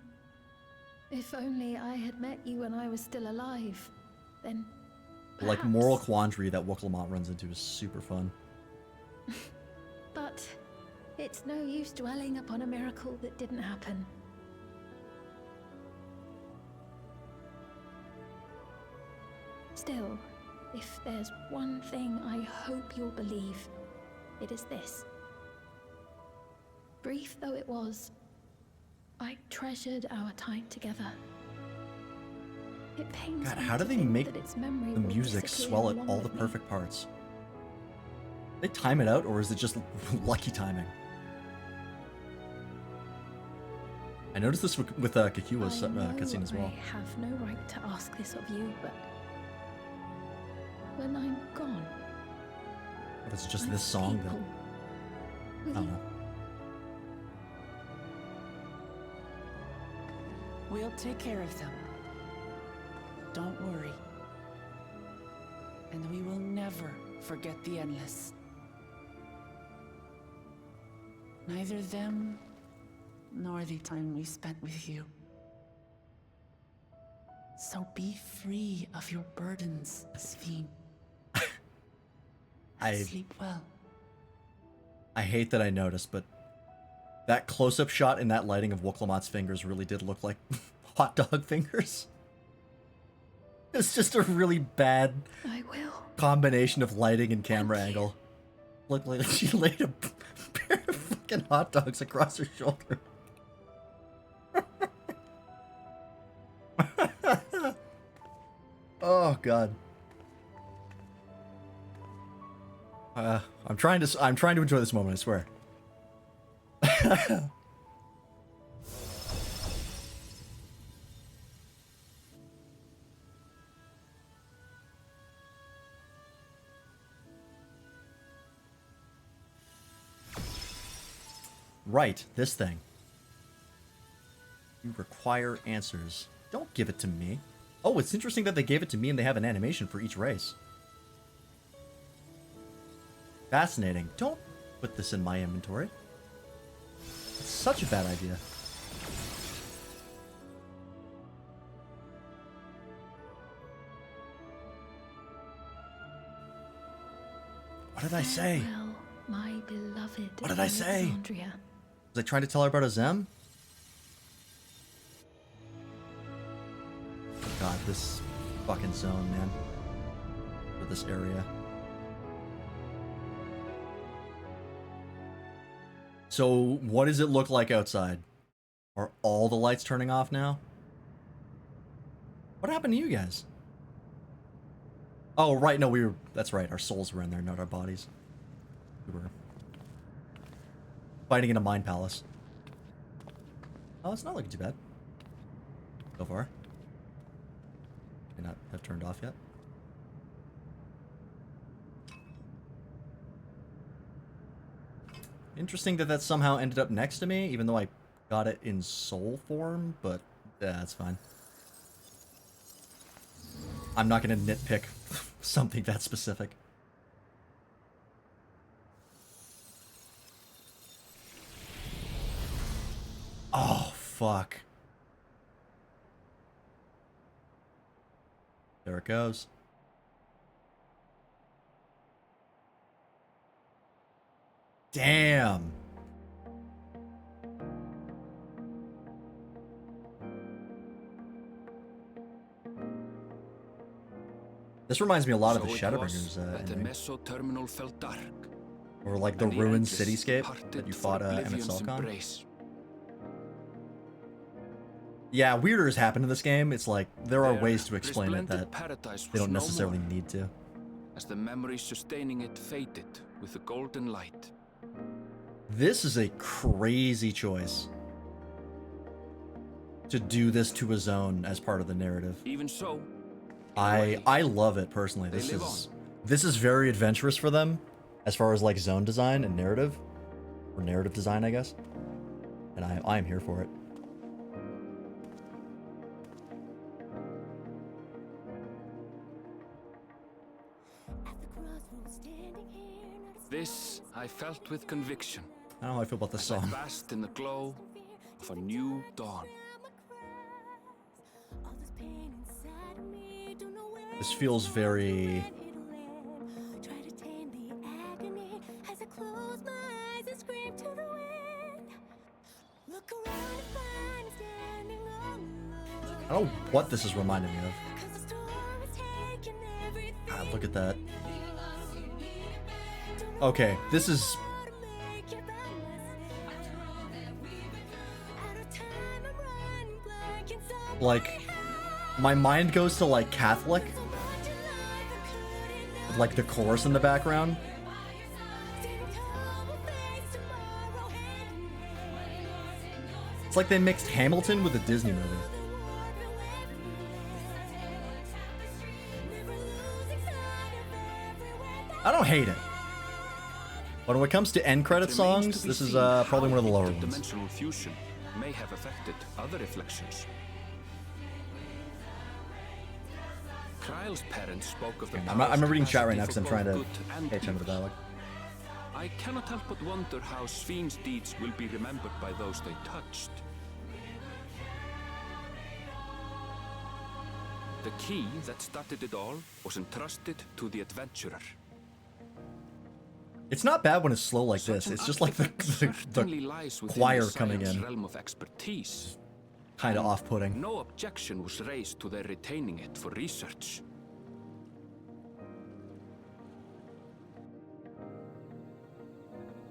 If only I had met you when I was still alive, then The, like, moral quandary that Wuklamot runs into is super fun. But it's no use dwelling upon a miracle that didn't happen. Still, if there's one thing I hope you'll believe, it is this. Brief though it was, I treasured our time together. It pains God, me how do to they think make that its memory the will music disappear swell at along all the with me. perfect parts? They time it out, or is it just lucky timing? I noticed this with Kakiwa's cutscene as well. I have no right to ask this of you, but when I'm gone, If it's just this song that... I don't know. We'll take care of them. Don't worry. And we will never forget the Endless. Neither them, nor the time we spent with you. So be free of your burdens, Sphene. Sleep well. I hate that I noticed, but that close-up shot in that lighting of Wuklamot's fingers really did look like hot dog fingers. It's just a really bad combination of lighting and camera angle. Looked like she laid a pair of fucking hot dogs across her shoulder. Oh god. I'm trying to enjoy this moment, I swear. Right, this thing. You require answers. Don't give it to me. Oh, it's interesting that they gave it to me and they have an animation for each race. Fascinating. Don't put this in my inventory. It's such a bad idea. What did I say? Farewell, my beloved What did I say? Alexandria. Was I trying to tell her about a Zem? God, this fucking zone, man. For this area. So, what does it look like outside? Are all the lights turning off now? What happened to you guys? Oh, right, no, we were... That's right, our souls were in there, not our bodies. We were... fighting in a mine palace. Oh, it's not looking too bad. So far. May not have turned off yet. Interesting that that somehow ended up next to me, even though I got it in soul form, but yeah, that's fine. I'm not going to nitpick something that specific. Oh, fuck. There it goes. Damn. This reminds me a lot of the Shadowbringers Meso-terminal felt dark. Or like the ruined cityscape that you fought MSLCon. Yeah, weirders happen in this game. It's like there are ways to explain it that they don't necessarily need to. As the memory sustaining it faded with the golden light. This is a crazy choice to do this to a zone as part of the narrative. Even so, I love it personally. This is very adventurous for them as far as like zone design and narrative, or narrative design, I guess. And I am here for it. This I felt with conviction. I don't know how I feel about this song. I basked in the glow of a new dawn. This feels very... I don't know what this is reminding me of. God, look at that. Okay, this is... like, my mind goes to like Catholic. With, like the chorus in the background. It's like they mixed Hamilton with a Disney movie. I don't hate it. But when it comes to end credit songs, this is probably one of the lower ones. Dimensional fusion may have affected other reflections. Kryle's parents spoke of the I'm reading chat right now because I'm trying to pay attention to the dialogue. I cannot help but wonder how Sven's deeds will be remembered by those they touched. The key that started it all was entrusted to the adventurer. It's not bad when it's slow like this. It's just like the choir coming in. Realm of expertise. Kind of off-putting. No objection was raised to their retaining it for research.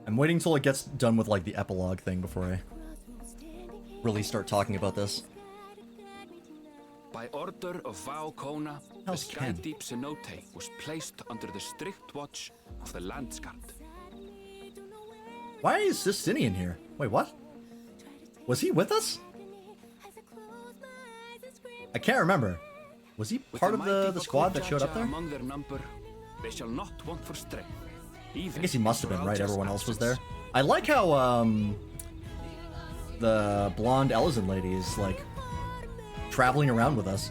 I'm waiting till it gets done with like the epilogue thing before I really start talking about this. By order of Vau Kona, the Skydeep cenote was placed under the strict watch of the Landsguard. Why is Sistinian here? Wait, what? Was he with us? I can't remember. Was he part of the squad that showed up there? Among their number, they shall not want for strength. I guess he must have been, right? Everyone else was there. I like how the blonde Ellison lady is like traveling around with us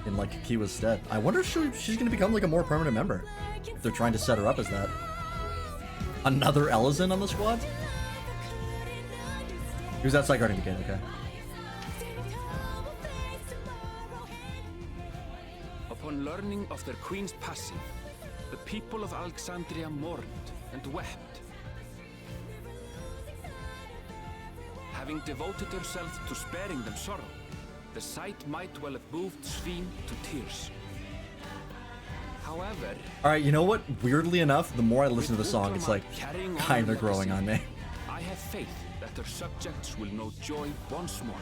in like Kiwa's stead. I wonder if she's gonna become like a more permanent member. If they're trying to set her up as that. Another Ellison on the squad? He was outside guarding the gate, okay. Upon learning of their queen's passing, the people of Alexandria mourned and wept. having devoted herself to sparing them sorrow, the sight might well have moved Svín to tears. However... Alright, you know what? Weirdly enough, the more I listen to the song, it's like kinda growing on me. I have faith that her subjects will know joy once more.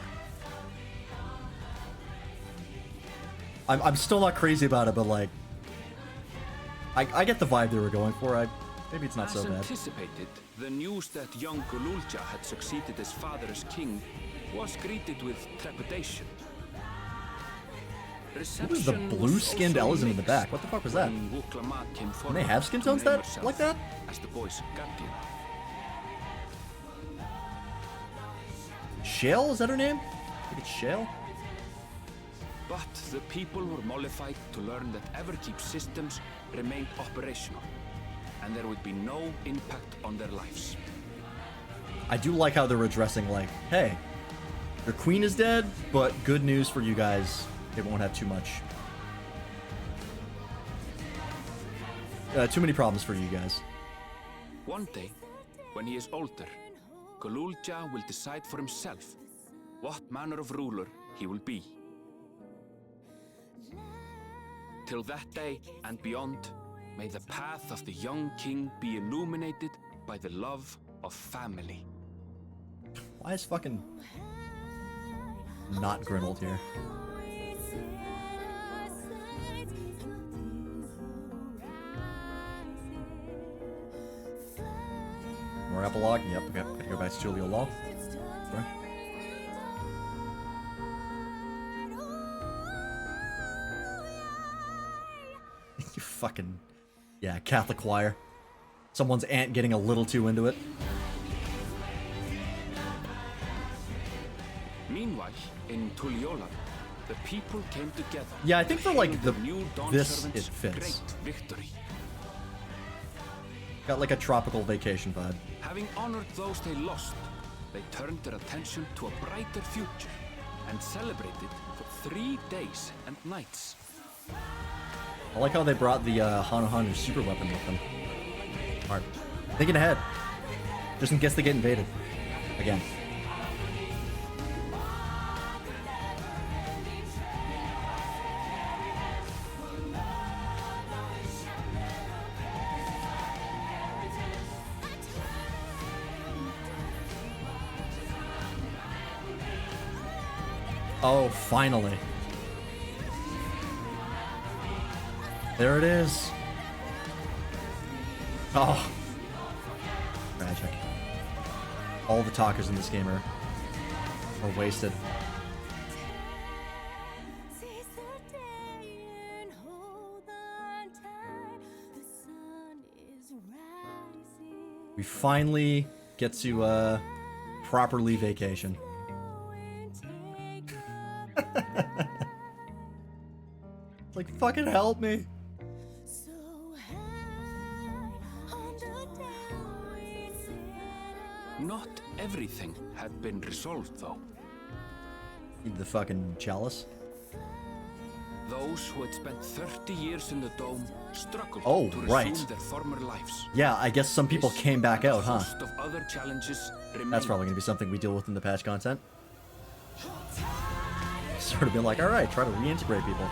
I'm still not crazy about it, but like... I get the vibe they were going for. Maybe it's not so bad. As anticipated, the news that young Gululja had succeeded his father as king was greeted with trepidation. What was the blue-skinned elephant in the back? What the fuck was that? Can they have skin tones that like that? As the boy's guardian. Shale? Is that her name? I think it's Shale. But the people were mollified to learn that Everkeep's systems remained operational, and there would be no impact on their lives. I do like how they're addressing, like, hey, your queen is dead, but good news for you guys. It won't have too many problems for you guys. One day, when he is older, Gululja will decide for himself what manner of ruler he will be. Till that day and beyond, may the path of the young king be illuminated by the love of family. Why is fucking not Grinold here? More epilogue? Yep, okay. Gotta go back to Julia Law. Right. You fucking... Yeah, Catholic choir. Someone's aunt getting a little too into it. Meanwhile, in Tulliola, the people came together. Yeah, I think for like the new this it Dawnservant's fits. great victory. Got like a tropical vacation vibe. Having honored those they lost, they turned their attention to a brighter future and celebrated for 3 days and nights. I like how they brought the Hanu super weapon with them. Alright, thinking ahead. Just in case they get invaded. Again. Oh, finally. There it is. Oh. Tragic. All the talkers in this game are wasted. We finally get to properly vacation. Like, fucking help me. Not everything had been resolved, though. The fucking chalice? Those who had spent 30 years in the dome struggled to resume their former lives. Yeah, I guess some people came back out, huh? Of other challenges That's probably gonna be something we deal with in the patch content. Sort of been like, alright, try to reintegrate people.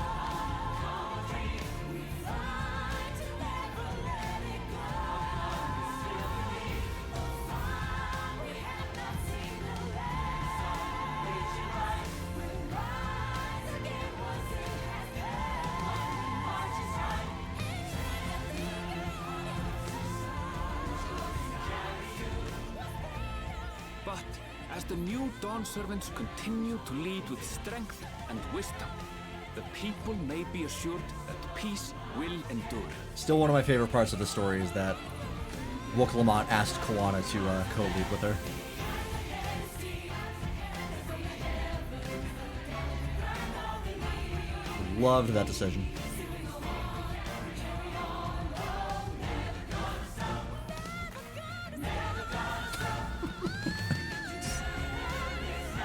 But as the new Dawnservants continue to lead with strength and wisdom, the people may be assured that peace will endure. Still one of my favorite parts of the story is that Wook Lamont asked Kawana to co-lead with her. Loved that decision.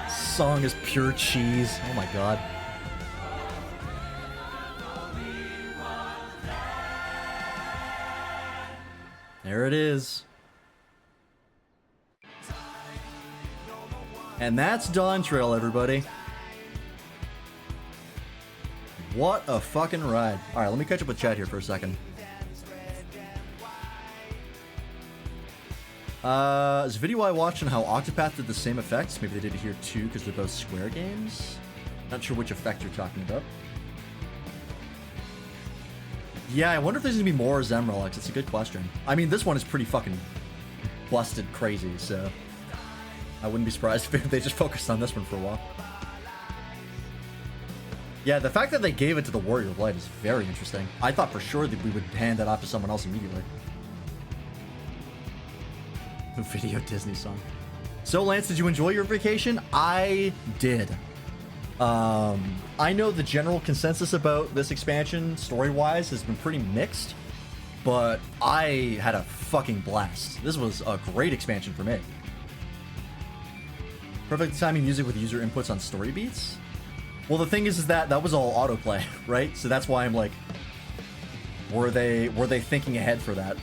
Song is pure cheese. Oh my god. There it is. And that's Dawntrail, everybody. What a fucking ride. Alright, let me catch up with chat here for a second. There's a video I watched on how Octopath did the same effects. Maybe they did it here too, because they're both Square games. Not sure which effect you're talking about. Yeah, I wonder if there's gonna be more Zemrelix. It's a good question. I mean, this one is pretty fucking busted crazy, so I wouldn't be surprised if they just focused on this one for a while. Yeah, the fact that they gave it to the Warrior of Light is very interesting. I thought for sure that we would hand that off to someone else immediately. Video Disney song. So Lance, did you enjoy your vacation? I did. I know the general consensus about this expansion, story-wise, has been pretty mixed, but I had a fucking blast. This was a great expansion for me. Perfect timing music with user inputs on story beats? Well, the thing is that was all autoplay, right? So that's why I'm like, were they thinking ahead for that?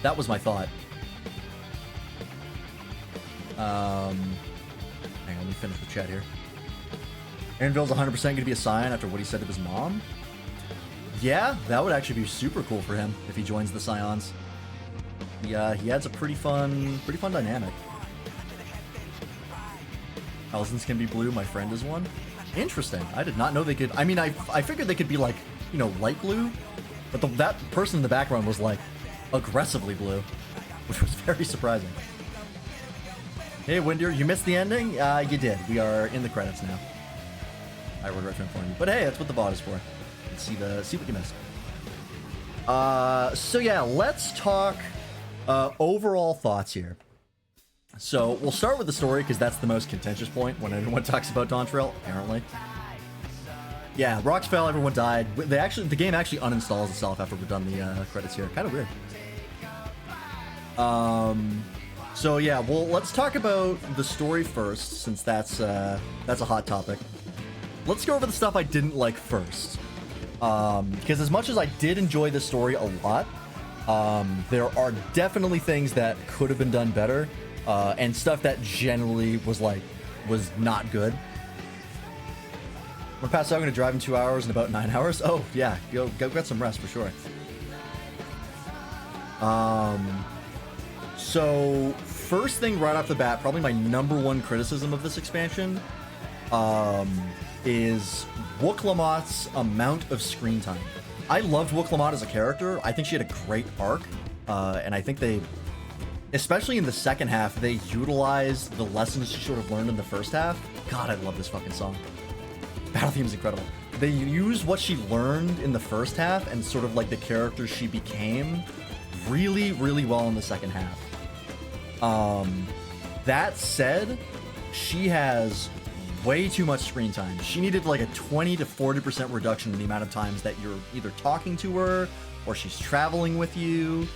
That was my thought. Hang on, let me finish the chat here. Aaronville's 100% going to be a Scion after what he said to his mom? Yeah, that would actually be super cool for him if he joins the Scions. Yeah, he adds a pretty fun dynamic. Elzins can be blue, my friend is one. Interesting. I did not know they could. I mean, I figured they could be like, you know, light blue, but that person in the background was like aggressively blue, which was very surprising. Hey, Windier, you missed the ending? You did. We are in the credits now. I regret to inform you, but hey, that's what the bot is for. Let's see what you missed. So yeah, let's talk overall thoughts here. So we'll start with the story because that's the most contentious point when everyone talks about Dawntrail, apparently. Yeah, rocks fell, everyone died. The game actually uninstalls itself after we're done the credits here. Kind of weird. So yeah, well, let's talk about the story first, since that's a hot topic. Let's go over the stuff I didn't like first. Because as much as I did enjoy the story a lot, there are definitely things that could have been done better, and stuff that generally was not good. I'm gonna pass out. I'm gonna drive in 2 hours in about 9 hours. Oh yeah, go get some rest for sure. So first thing right off the bat, probably my #1 criticism of this expansion, is Wook-Lamot's amount of screen time. I loved Wook-Lamot as a character. I think she had a great arc, and I think they, especially in the second half, they utilized the lessons she sort of learned in the first half. God, I love this fucking song. Battle theme is incredible. They use what she learned in the first half and sort of like the character she became really, really well in the second half. That said, she has way too much screen time. She needed like a 20 to 40% reduction in the amount of times that you're either talking to her, or she's traveling with you,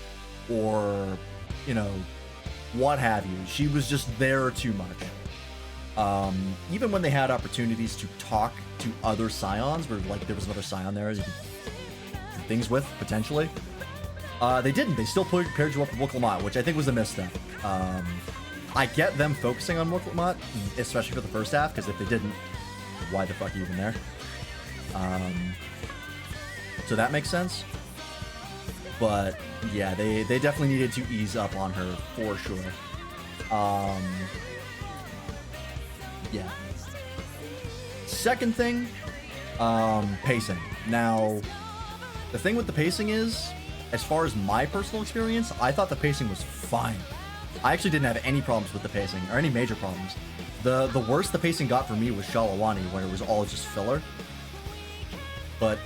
or, you know, what have you. She was just there too much. Even when they had opportunities to talk to other Scions, where like there was another Scion there you could do things with, potentially, they didn't. They still paired you up with Wook-Lamot, which I think was a misstep. I get them focusing on Wook-Lamot, especially for the first half, because if they didn't, why the fuck are you even there? So that makes sense. But yeah, they definitely needed to ease up on her for sure. Yeah. Second thing, pacing. Now, the thing with the pacing is, as far as my personal experience, I thought the pacing was fine. I actually didn't have any problems with the pacing, or any major problems. The worst the pacing got for me was Shalawani, when it was all just filler. But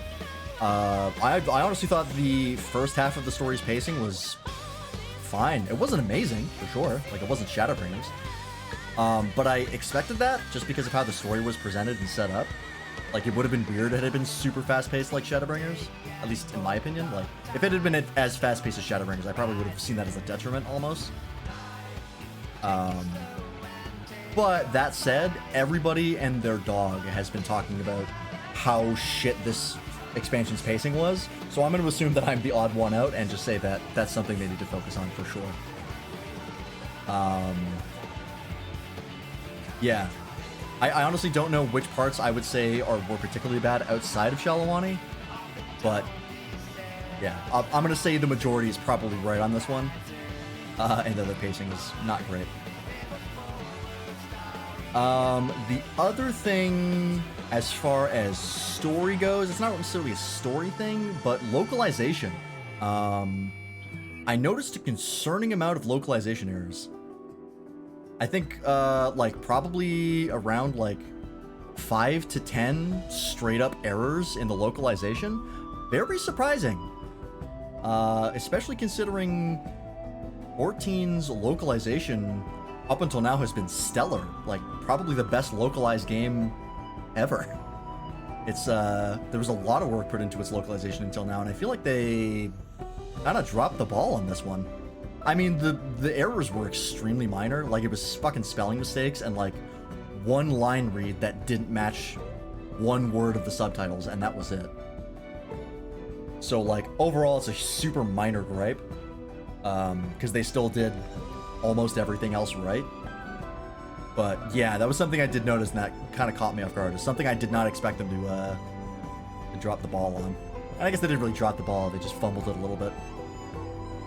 I honestly thought the first half of the story's pacing was fine. It wasn't amazing, for sure. Like, it wasn't Shadowbringers. But I expected that, just because of how the story was presented and set up. Like, it would have been weird if it had been super fast-paced like Shadowbringers, at least in my opinion. Like, if it had been as fast-paced as Shadowbringers, I probably would have seen that as a detriment, almost. But that said, everybody and their dog has been talking about how shit this expansion's pacing was, so I'm going to assume that I'm the odd one out and just say that that's something they need to focus on for sure. Yeah. I honestly don't know which parts I would say were particularly bad outside of Shalawani, but yeah, I'm going to say the majority is probably right on this one, and the pacing is not great. The other thing, as far as story goes, it's not necessarily a story thing, but localization. I noticed a concerning amount of localization errors. I think, like, probably around, like, 5 to 10 straight-up errors in the localization. Very surprising. Especially considering 14's localization up until now has been stellar. Like, probably the best localized game ever. It's, there was a lot of work put into its localization until now, and I feel like they kind of dropped the ball on this one. I mean, the errors were extremely minor. Like, it was fucking spelling mistakes and, like, one line read that didn't match one word of the subtitles, and that was it. So, like, overall, it's a super minor gripe, because they still did almost everything else right. But, yeah, that was something I did notice, and that kind of caught me off guard. It's something I did not expect them to drop the ball on. And I guess they didn't really drop the ball, they just fumbled it a little bit.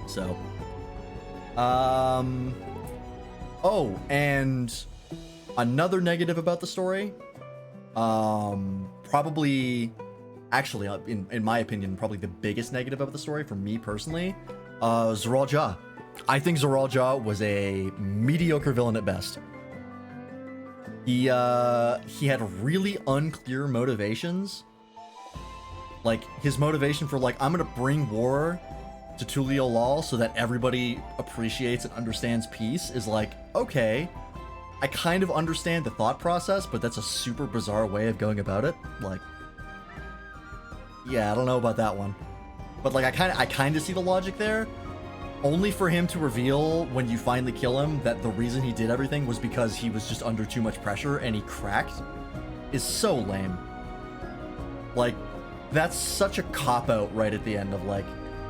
So... oh, and another negative about the story, probably, actually, in my opinion, probably the biggest negative about the story for me personally, Zoral Ja. I think Zoral Ja was a mediocre villain at best. He had really unclear motivations. Like, his motivation for, like, I'm gonna bring war to Tulio Lal so that everybody appreciates and understands peace is like, okay, I kind of understand the thought process, but that's a super bizarre way of going about it. Like, yeah, I don't know about that one. But like, I kind of see the logic there, only for him to reveal when you finally kill him that the reason he did everything was because he was just under too much pressure and he cracked is so lame. Like, that's such a cop-out right at the end of like,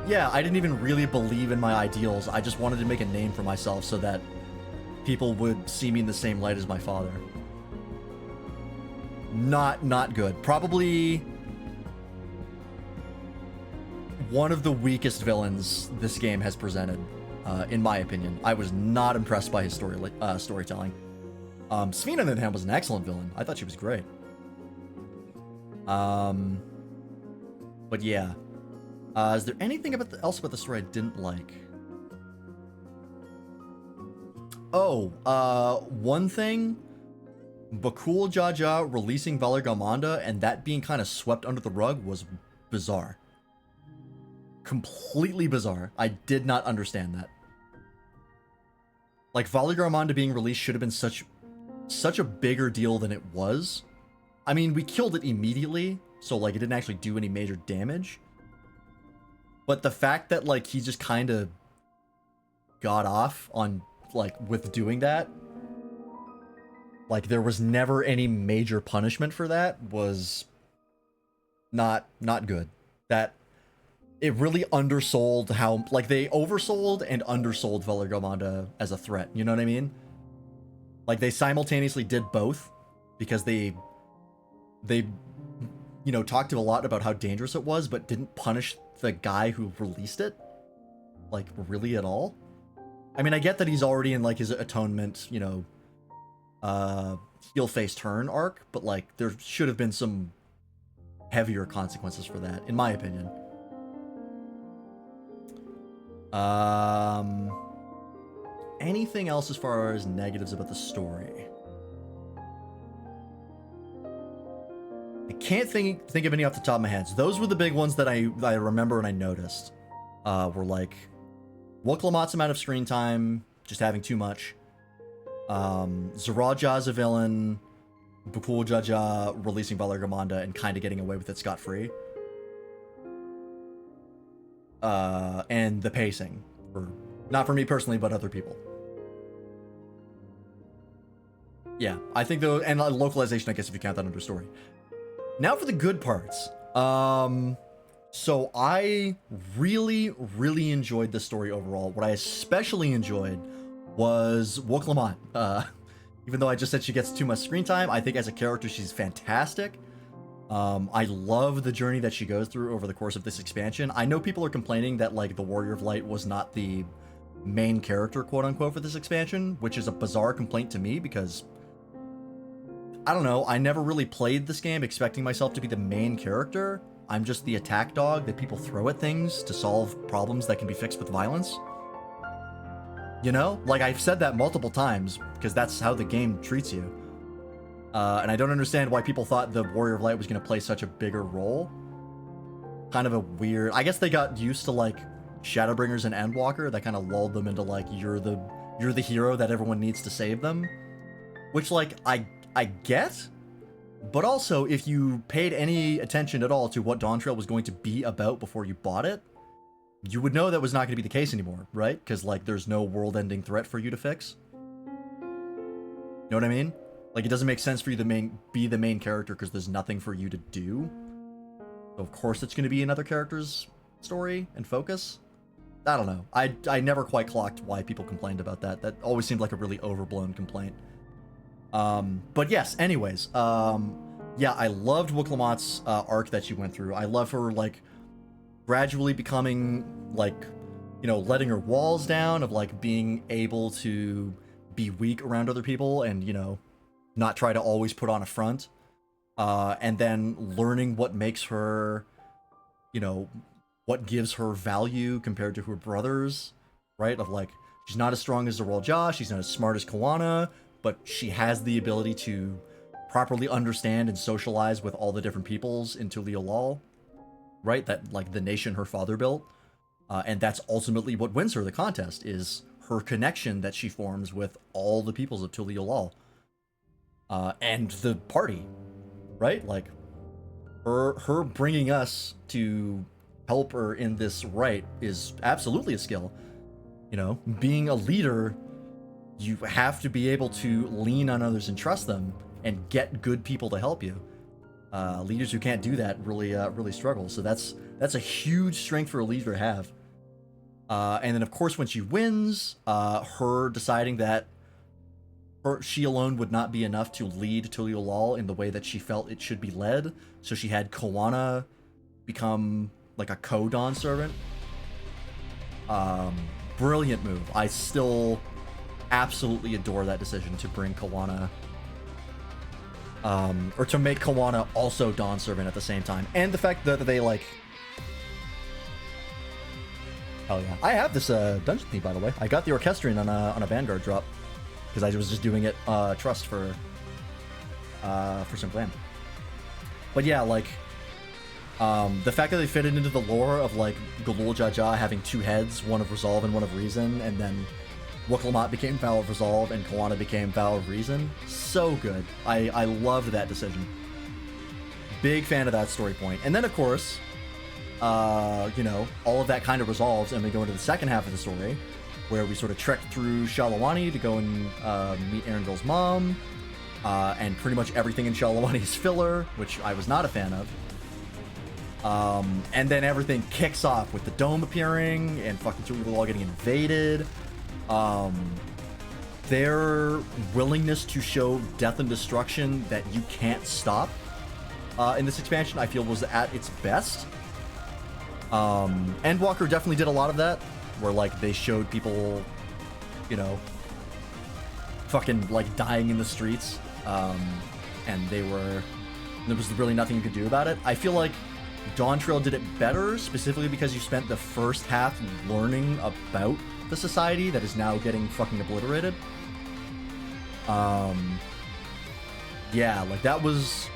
yeah, I didn't even really believe in my ideals. I just wanted to make a name for myself so that people would see me in the same light as my father. Not good. Probably one of the weakest villains this game has presented, in my opinion. I was not impressed by his storytelling. Sphena, on the other hand, was an excellent villain. I thought she was great. But yeah. Is there anything else about the story I didn't like? Oh, one thing. Bakul Jaja releasing Valar Galmanda and that being kind of swept under the rug was bizarre. Completely bizarre. I did not understand that. Like, Valar Galmanda being released should have been such a bigger deal than it was. I mean, we killed it immediately, so like it didn't actually do any major damage. But the fact that, like, he just kind of got off on, like, with doing that, like, there was never any major punishment for that, was not good. That, it really undersold how, like, they oversold and undersold Valar Galmanda as a threat, you know what I mean? Like, they simultaneously did both, because they you know, talked a lot about how dangerous it was, but didn't punish the guy who released it, like, really at all. I mean, I get that he's already in, like, his atonement, you know, heel face turn arc, but, like, there should have been some heavier consequences for that, in my opinion. Anything else as far as negatives about the story? I can't think of any off the top of my head. So those were the big ones that I remember and I noticed. Were like, Woklamat's amount of screen time, just having too much. Zoral Ja as a villain, Bakul Jaja releasing Valar Galmanda and kind of getting away with it scot-free. And the pacing. Not for me personally, but other people. Yeah, I think though, and localization, I guess if you count that under story. Now for the good parts. So I really enjoyed the story overall. What I especially enjoyed was Wooklamont. Even though I just said she gets too much screen time, I think as a character she's fantastic. I love the journey that she goes through over the course of this expansion. I know people are complaining that like the Warrior of Light was not the main character, quote unquote, for this expansion, which is a bizarre complaint to me because I don't know, I never really played this game expecting myself to be the main character. I'm just the attack dog that people throw at things to solve problems that can be fixed with violence. You know? Like, I've said that multiple times, because that's how the game treats you. And I don't understand why people thought the Warrior of Light was going to play such a bigger role. Kind of a weird... I guess they got used to, like, Shadowbringers and Endwalker. That kind of lulled them into, like, you're the hero that everyone needs to save them. Which, like, I get... But also, if you paid any attention at all to what Dawntrail was going to be about before you bought it, you would know that was not going to be the case anymore, right? Because, like, there's no world-ending threat for you to fix. You know what I mean? Like, it doesn't make sense for you to be the main character because there's nothing for you to do. So, of course, it's going to be another character's story and focus. I don't know. I never quite clocked why people complained about that. That always seemed like a really overblown complaint. But yes, anyways, yeah, I loved Wooklamot's arc that she went through. I love her, like, gradually becoming, like, you know, letting her walls down, of, like, being able to be weak around other people and, you know, not try to always put on a front. And then learning what makes her, you know, what gives her value compared to her brothers, right? Of, like, she's not as strong as Zeral Jah, she's not as smart as Kawana, but she has the ability to properly understand and socialize with all the different peoples in Tuliolal, right? That, like, the nation her father built. And that's ultimately what wins her the contest, is her connection that she forms with all the peoples of Tuliolal. And the party, right? Like, her bringing us to help her in this right is absolutely a skill. You know, being a leader, you have to be able to lean on others and trust them and get good people to help you. Leaders who can't do that really struggle. So that's a huge strength for a leader to have. And then, of course, when she wins, her deciding that she alone would not be enough to lead Tuliolal in the way that she felt it should be led. So she had Kawana become like a co-Dawn servant. Brilliant move. I still absolutely adore that decision to bring Kawana, or to make Kawana also Dawn servant at the same time. And the fact that they, like, hell yeah. I have this dungeon theme, by the way. I got the Orchestrion on a Vanguard drop because I was just doing it trust for some plan. But yeah, like, the fact that they fit it into the lore of, like, Galul Jaja having two heads, one of Resolve and one of Reason, and then Wooklamot became Vow of Resolve and Kawana became Vow of Reason. So good. I loved that decision. Big fan of that story point. And then, of course, you know, all of that kind of resolves, and we go into the second half of the story, where we sort of trek through Shalawani to go and meet Erendil's mom, and pretty much everything in Shalawani is filler, which I was not a fan of. And then everything kicks off with the dome appearing and fucking Tuliolal getting invaded. Their willingness to show death and destruction that you can't stop in this expansion, I feel, was at its best. Endwalker definitely did a lot of that, where, like, they showed people, you know, fucking, like, dying in the streets, and there was really nothing you could do about it. I feel like Dawntrail did it better, specifically because you spent the first half learning about the society that is now getting fucking obliterated. Yeah, like, that was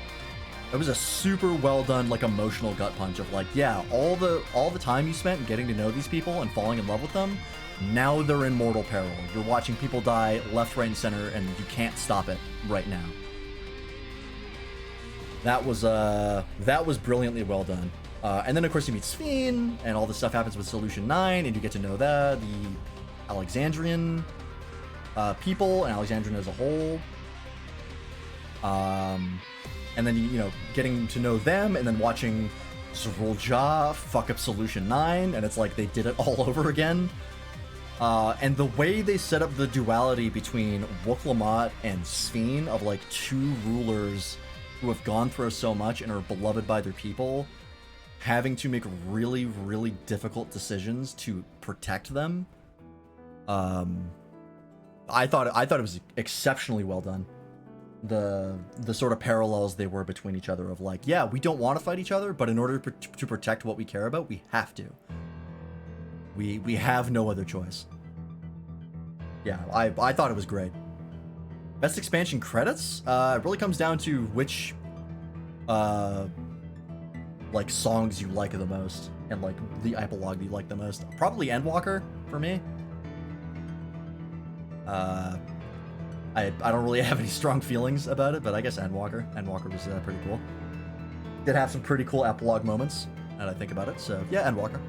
a super well done, like, emotional gut punch of, like, yeah, all the time you spent getting to know these people and falling in love with them, now they're in mortal peril. You're watching people die left, right, and center, and you can't stop it right now. That was brilliantly well done. And then, of course, you meet Sphene, and all this stuff happens with Solution 9, and you get to know the Alexandrian people, and Alexandrian as a whole. And then, you know, getting to know them, and then watching Zeral Jah fuck up Solution 9, and it's like they did it all over again. And the way they set up the duality between Wuk-Lamat and Sphene, of like two rulers who have gone through so much and are beloved by their people, having to make really, really difficult decisions to protect them. I thought it was exceptionally well done. The sort of parallels they were between each other of like, yeah, we don't want to fight each other, but in order to protect what we care about, we have to. We have no other choice. Yeah, I thought it was great. Best expansion credits? It really comes down to which like songs you like the most and like the epilogue you like the most. Probably Endwalker for me. I don't really have any strong feelings about it, but I guess Endwalker was pretty cool. Did have some pretty cool epilogue moments, now that I think about it. So yeah, Endwalker.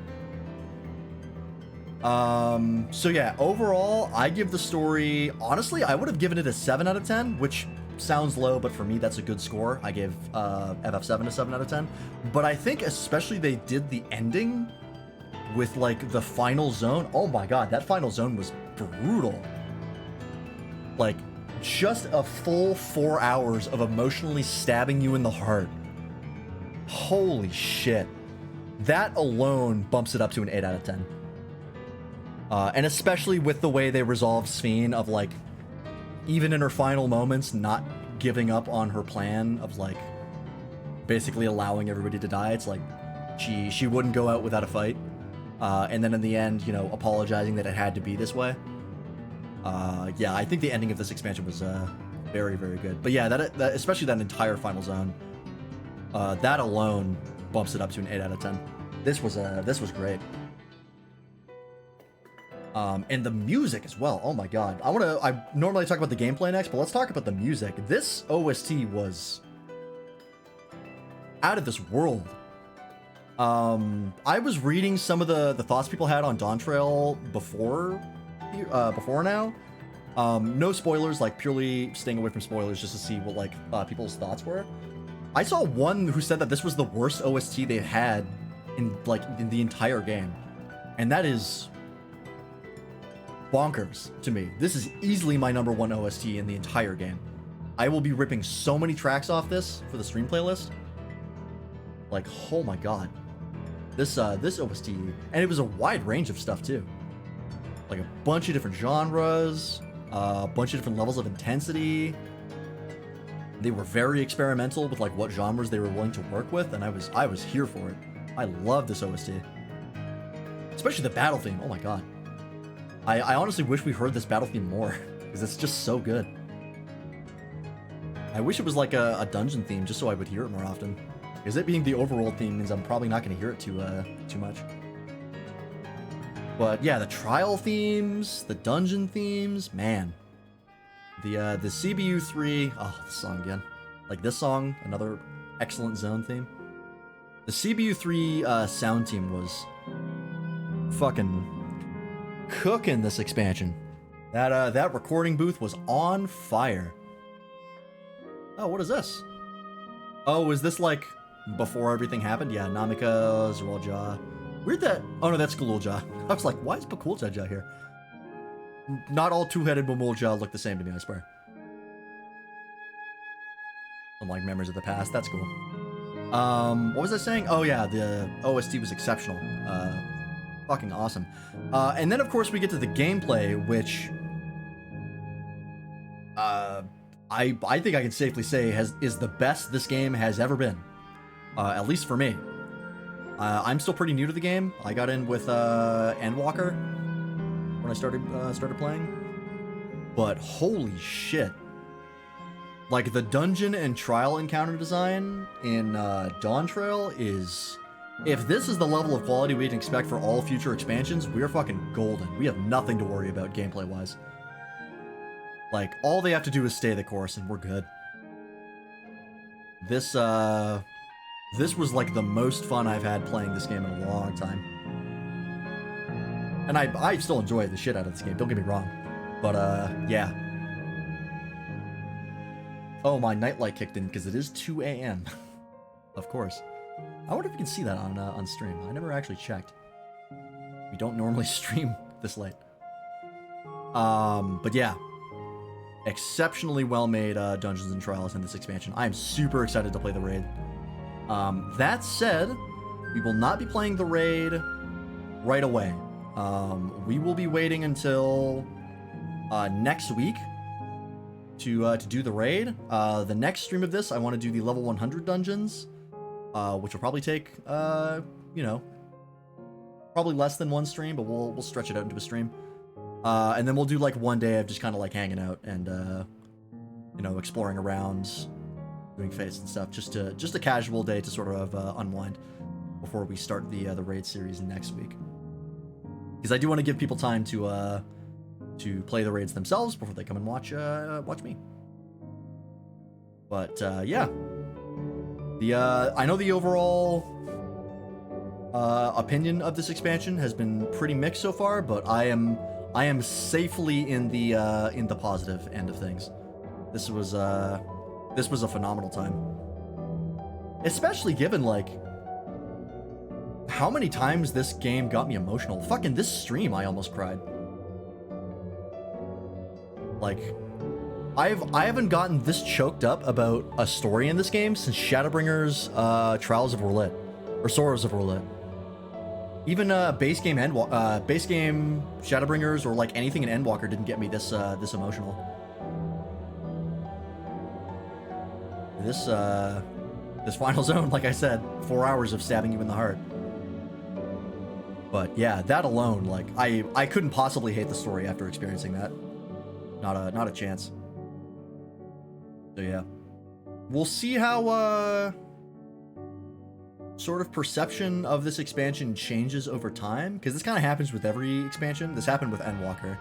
So yeah, overall, I give the story, honestly, I would have given it a 7 out of 10, which sounds low, but for me, that's a good score. I gave FF7 a 7 out of 10. But I think especially they did the ending with like the final zone. Oh my god, that final zone was brutal. Like, just a full 4 hours of emotionally stabbing you in the heart. Holy shit. That alone bumps it up to an 8 out of 10. And especially with the way they resolve Sphene of like, even in her final moments, not giving up on her plan of like, basically allowing everybody to die. It's like, she wouldn't go out without a fight. And then in the end, you know, apologizing that it had to be this way. Yeah, I think the ending of this expansion was very, very good. But yeah, that especially that entire final zone, that alone bumps it up to an 8 out of 10. This was great. And the music as well. Oh my god. I normally talk about the gameplay next, but let's talk about the music. This OST was out of this world. I was reading some of the thoughts people had on Dawntrail before now. No spoilers, like purely staying away from spoilers just to see what like people's thoughts were. I saw one who said that this was the worst OST they've had in the entire game. And that is bonkers to me. This is easily my #1 OST in the entire game. I will be ripping so many tracks off this for the stream playlist. Like, oh my god. This OST, and it was a wide range of stuff too. Like a bunch of different genres, a bunch of different levels of intensity. They were very experimental with like what genres they were willing to work with, and I was here for it. I love this OST. Especially the battle theme, oh my god. I honestly wish we heard this battle theme more, because it's just so good. I wish it was like a dungeon theme, just so I would hear it more often. Because it being the overworld theme means I'm probably not going to hear it too much. But yeah, the trial themes, the dungeon themes, man. The CBU3, oh, this song again. Like this song, another excellent zone theme. The CBU3 sound team was fucking cooking this expansion. That recording booth was on fire. Oh, what is this? Oh, is this like before everything happened? Yeah, Namika, Zeralja. Weird that... Oh no, that's Galulja. I was like, why is Bakulja here? Not all two-headed Momolja look the same to me, I swear. Some like memories of the past. That's cool. What was I saying? Oh yeah, the OST was exceptional. Fucking awesome. And then of course we get to the gameplay, which I think I can safely say is the best this game has ever been. At least for me. I'm still pretty new to the game. I got in with Endwalker when I started playing. But holy shit. Like the dungeon and trial encounter design in Dawntrail is... If this is the level of quality we can expect for all future expansions, we're fucking golden. We have nothing to worry about gameplay-wise. Like, all they have to do is stay the course and we're good. This was like the most fun I've had playing this game in a long time. And I still enjoy the shit out of this game, don't get me wrong. But, yeah. Oh, my nightlight kicked in because it is 2 a.m. Of course. I wonder if you can see that on stream. I never actually checked. We don't normally stream this late. But yeah, exceptionally well made Dungeons and Trials in this expansion. I am super excited to play the raid. That said, we will not be playing the raid right away. We will be waiting until next week to do the raid. The next stream of this, I want to do the level 100 dungeons, which will probably take, you know, probably less than one stream, but we'll stretch it out into a stream. And then we'll do like one day of just kind of like hanging out and, you know, exploring around, doing face and stuff. Just a casual day to sort of unwind before we start the raid series next week. Because I do want to give people time to play the raids themselves before they come and watch me. But yeah, I know the overall opinion of this expansion has been pretty mixed so far, but I am safely in the positive end of things. This was a phenomenal time, especially given like how many times this game got me emotional. Fucking this stream, I almost cried. Like, I haven't gotten this choked up about a story in this game since Shadowbringers Trials of Orlit, or Sorrows of Orlit. Even base game Shadowbringers or like anything in Endwalker didn't get me this emotional. This final zone, like I said, 4 hours of stabbing you in the heart. But yeah, that alone, like I couldn't possibly hate the story after experiencing that. Not a chance. So yeah, we'll see how sort of perception of this expansion changes over time, because this kind of happens with every expansion. This happened with Endwalker,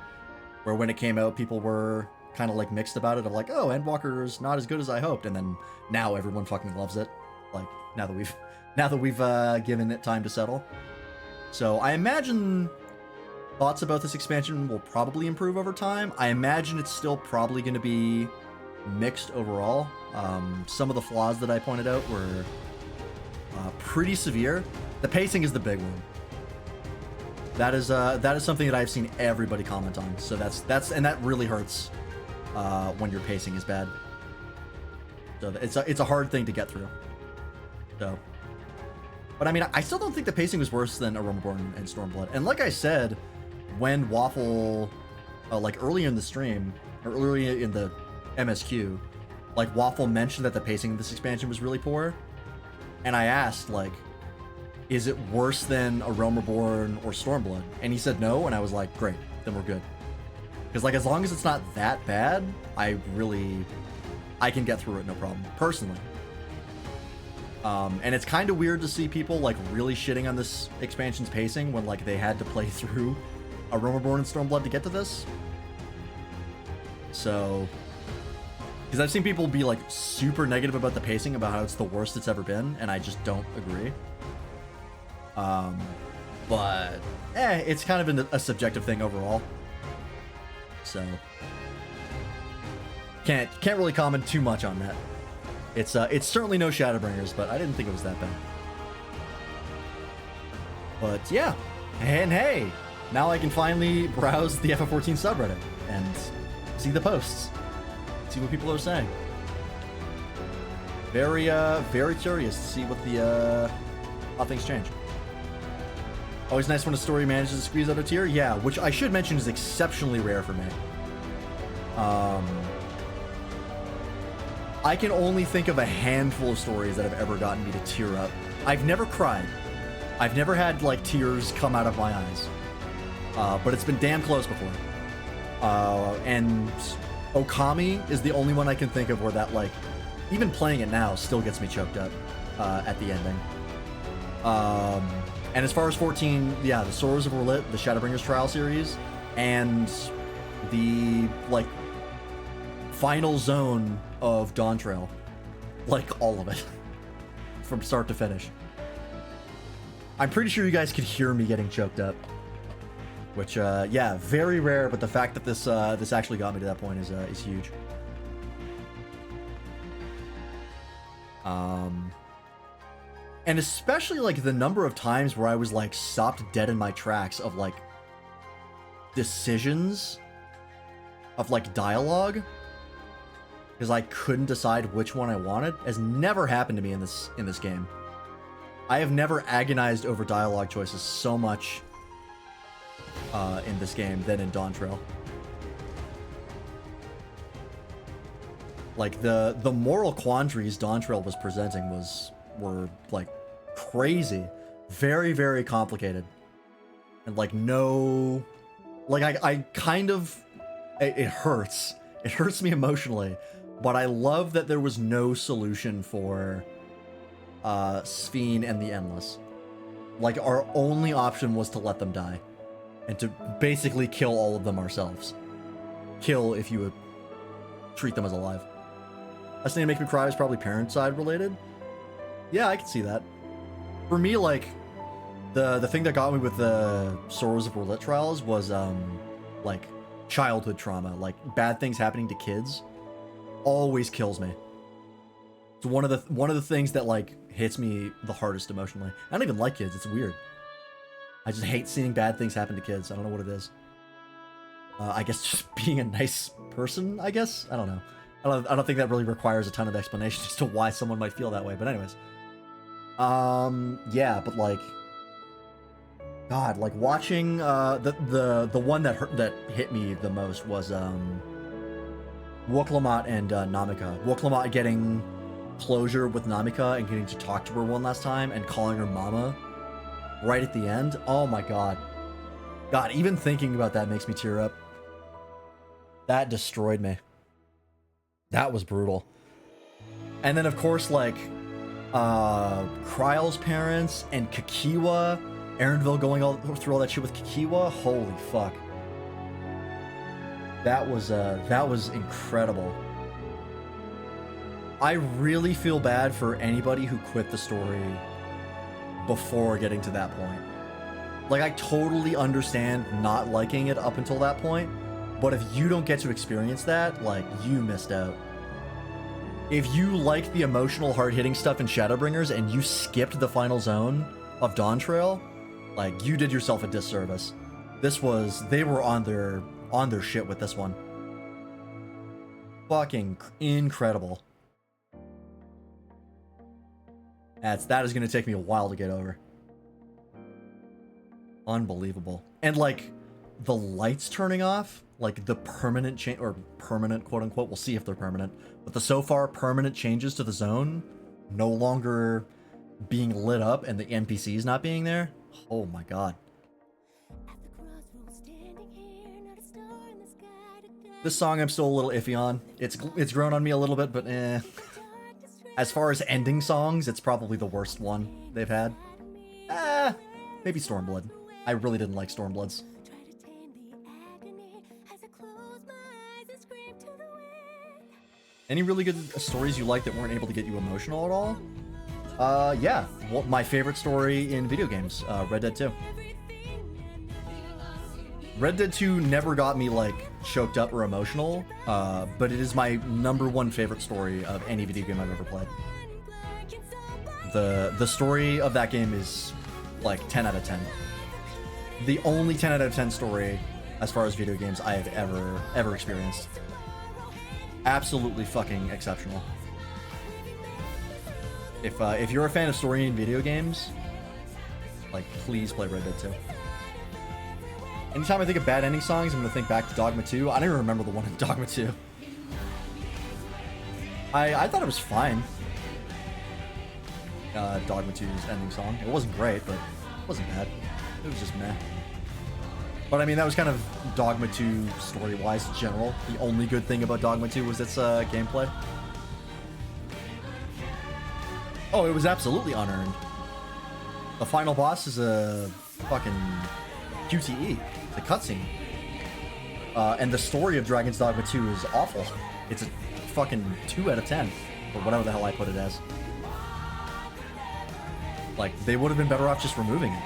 where when it came out, people were kind of like mixed about it, of like, oh, Endwalker's not as good as I hoped, and then now everyone fucking loves it. Like now that we've given it time to settle. So I imagine thoughts about this expansion will probably improve over time. I imagine it's still probably going to be mixed overall. Some of the flaws that I pointed out were pretty severe. The pacing is the big one. That is something that I've seen everybody comment on. So that really hurts when your pacing is bad. So it's a hard thing to get through. So, but I mean, I still don't think the pacing was worse than Aromaborn and Stormblood. And like I said, when Waffle, like earlier in the stream, or earlier in the MSQ, like Waffle mentioned that the pacing of this expansion was really poor. And I asked, like, is it worse than A Realm Reborn or Stormblood? And he said no, and I was like, great, then we're good. Because, like, as long as it's not that bad, I can get through it, no problem, personally. And it's kind of weird to see people, like, really shitting on this expansion's pacing when, like, they had to play through A Realm Reborn and Stormblood to get to this. So, because I've seen people be, like, super negative about the pacing, about how it's the worst it's ever been, and I just don't agree. But, it's kind of a subjective thing overall. So, can't really comment too much on that. It's certainly no Shadowbringers, but I didn't think it was that bad. But yeah, and hey, now I can finally browse the FF14 subreddit and see the posts, see what people are saying. Very curious to see what how things change. Always nice when a story manages to squeeze out a tear. Yeah, which I should mention is exceptionally rare for me. I can only think of a handful of stories that have ever gotten me to tear up. I've never cried. I've never had, like, tears come out of my eyes. But it's been damn close before. And Okami is the only one I can think of where that, like, even playing it now still gets me choked up at the ending. And as far as 14, yeah, the Sorrows of Orlit, the Shadowbringers Trial series, and the, like, final zone of Dawntrail. Like, all of it. From start to finish. I'm pretty sure you guys could hear me getting choked up. Which, yeah, very rare, but the fact that this actually got me to that point is huge. And especially, like, the number of times where I was, like, stopped dead in my tracks of, like, decisions of like dialogue, because I couldn't decide which one I wanted, has never happened to me in this game. I have never agonized over dialogue choices so much in this game than in Dawntrail. Like the moral quandaries Dawntrail was presenting were like crazy, very, very complicated, and like no, like I kind of, it hurts me emotionally, but I love that there was no solution for Sphene and the Endless. Like, our only option was to let them die and to basically kill all of them ourselves. Kill if you would treat them as alive. Last thing to make me cry is probably parent side related. Yeah, I can see that. For me, like, the thing that got me with the Sorrows of Roulette Trials was like childhood trauma, like bad things happening to kids always kills me. It's one of the things that like hits me the hardest emotionally. I don't even like kids, it's weird. I just hate seeing bad things happen to kids. I don't know what it is. I guess just being a nice person, I guess? I don't know. I don't think that really requires a ton of explanation as to why someone might feel that way, but anyways. Yeah, but like, God, like watching the one that hit me the most was Woklamat and Namika. Woklamat getting closure with Namika and getting to talk to her one last time and calling her mama right at the end. Oh my God. God, even thinking about that makes me tear up. That destroyed me. That was brutal. And then of course, like, Kryle's parents and Kakiwa, Erenville going through all that shit with Kakiwa. Holy fuck. That was incredible. I really feel bad for anybody who quit the story before getting to that point. Like, I totally understand not liking it up until that point, but if you don't get to experience that, like, you missed out. If you liked the emotional, hard-hitting stuff in Shadowbringers and you skipped the final zone of Dawntrail, like, you did yourself a disservice. They were on their shit with this one. Fucking incredible. That is gonna take me a while to get over. Unbelievable. And like, the lights turning off, like the permanent change, or permanent quote unquote, we'll see if they're permanent, but the so far permanent changes to the zone no longer being lit up and the NPCs not being there. Oh my God. This song I'm still a little iffy on. It's grown on me a little bit, but eh. As far as ending songs, it's probably the worst one they've had. Maybe Stormblood. I really didn't like Stormblood's. Any really good stories you like that weren't able to get you emotional at all? Yeah. Well, my favorite story in video games, Red Dead 2. Red Dead 2 never got me, like, choked up or emotional, but it is my #1 favorite story of any video game I've ever played. The story of that game is, like, 10 out of 10. The only 10 out of 10 story, as far as video games, I have ever experienced. Absolutely fucking exceptional. If you're a fan of story in video games, like, please play Red Dead 2. Anytime I think of bad ending songs, I'm gonna think back to Dogma 2. I don't even remember the one in Dogma 2. I thought it was fine. Dogma 2's ending song. It wasn't great, but it wasn't bad. It was just meh. But I mean, that was kind of Dogma 2 story-wise in general. The only good thing about Dogma 2 was its gameplay. Oh, it was absolutely unearned. The final boss is a fucking QTE. The cutscene. And the story of Dragon's Dogma 2 is awful. It's a fucking 2 out of 10. Or whatever the hell I put it as. Like, they would have been better off just removing it.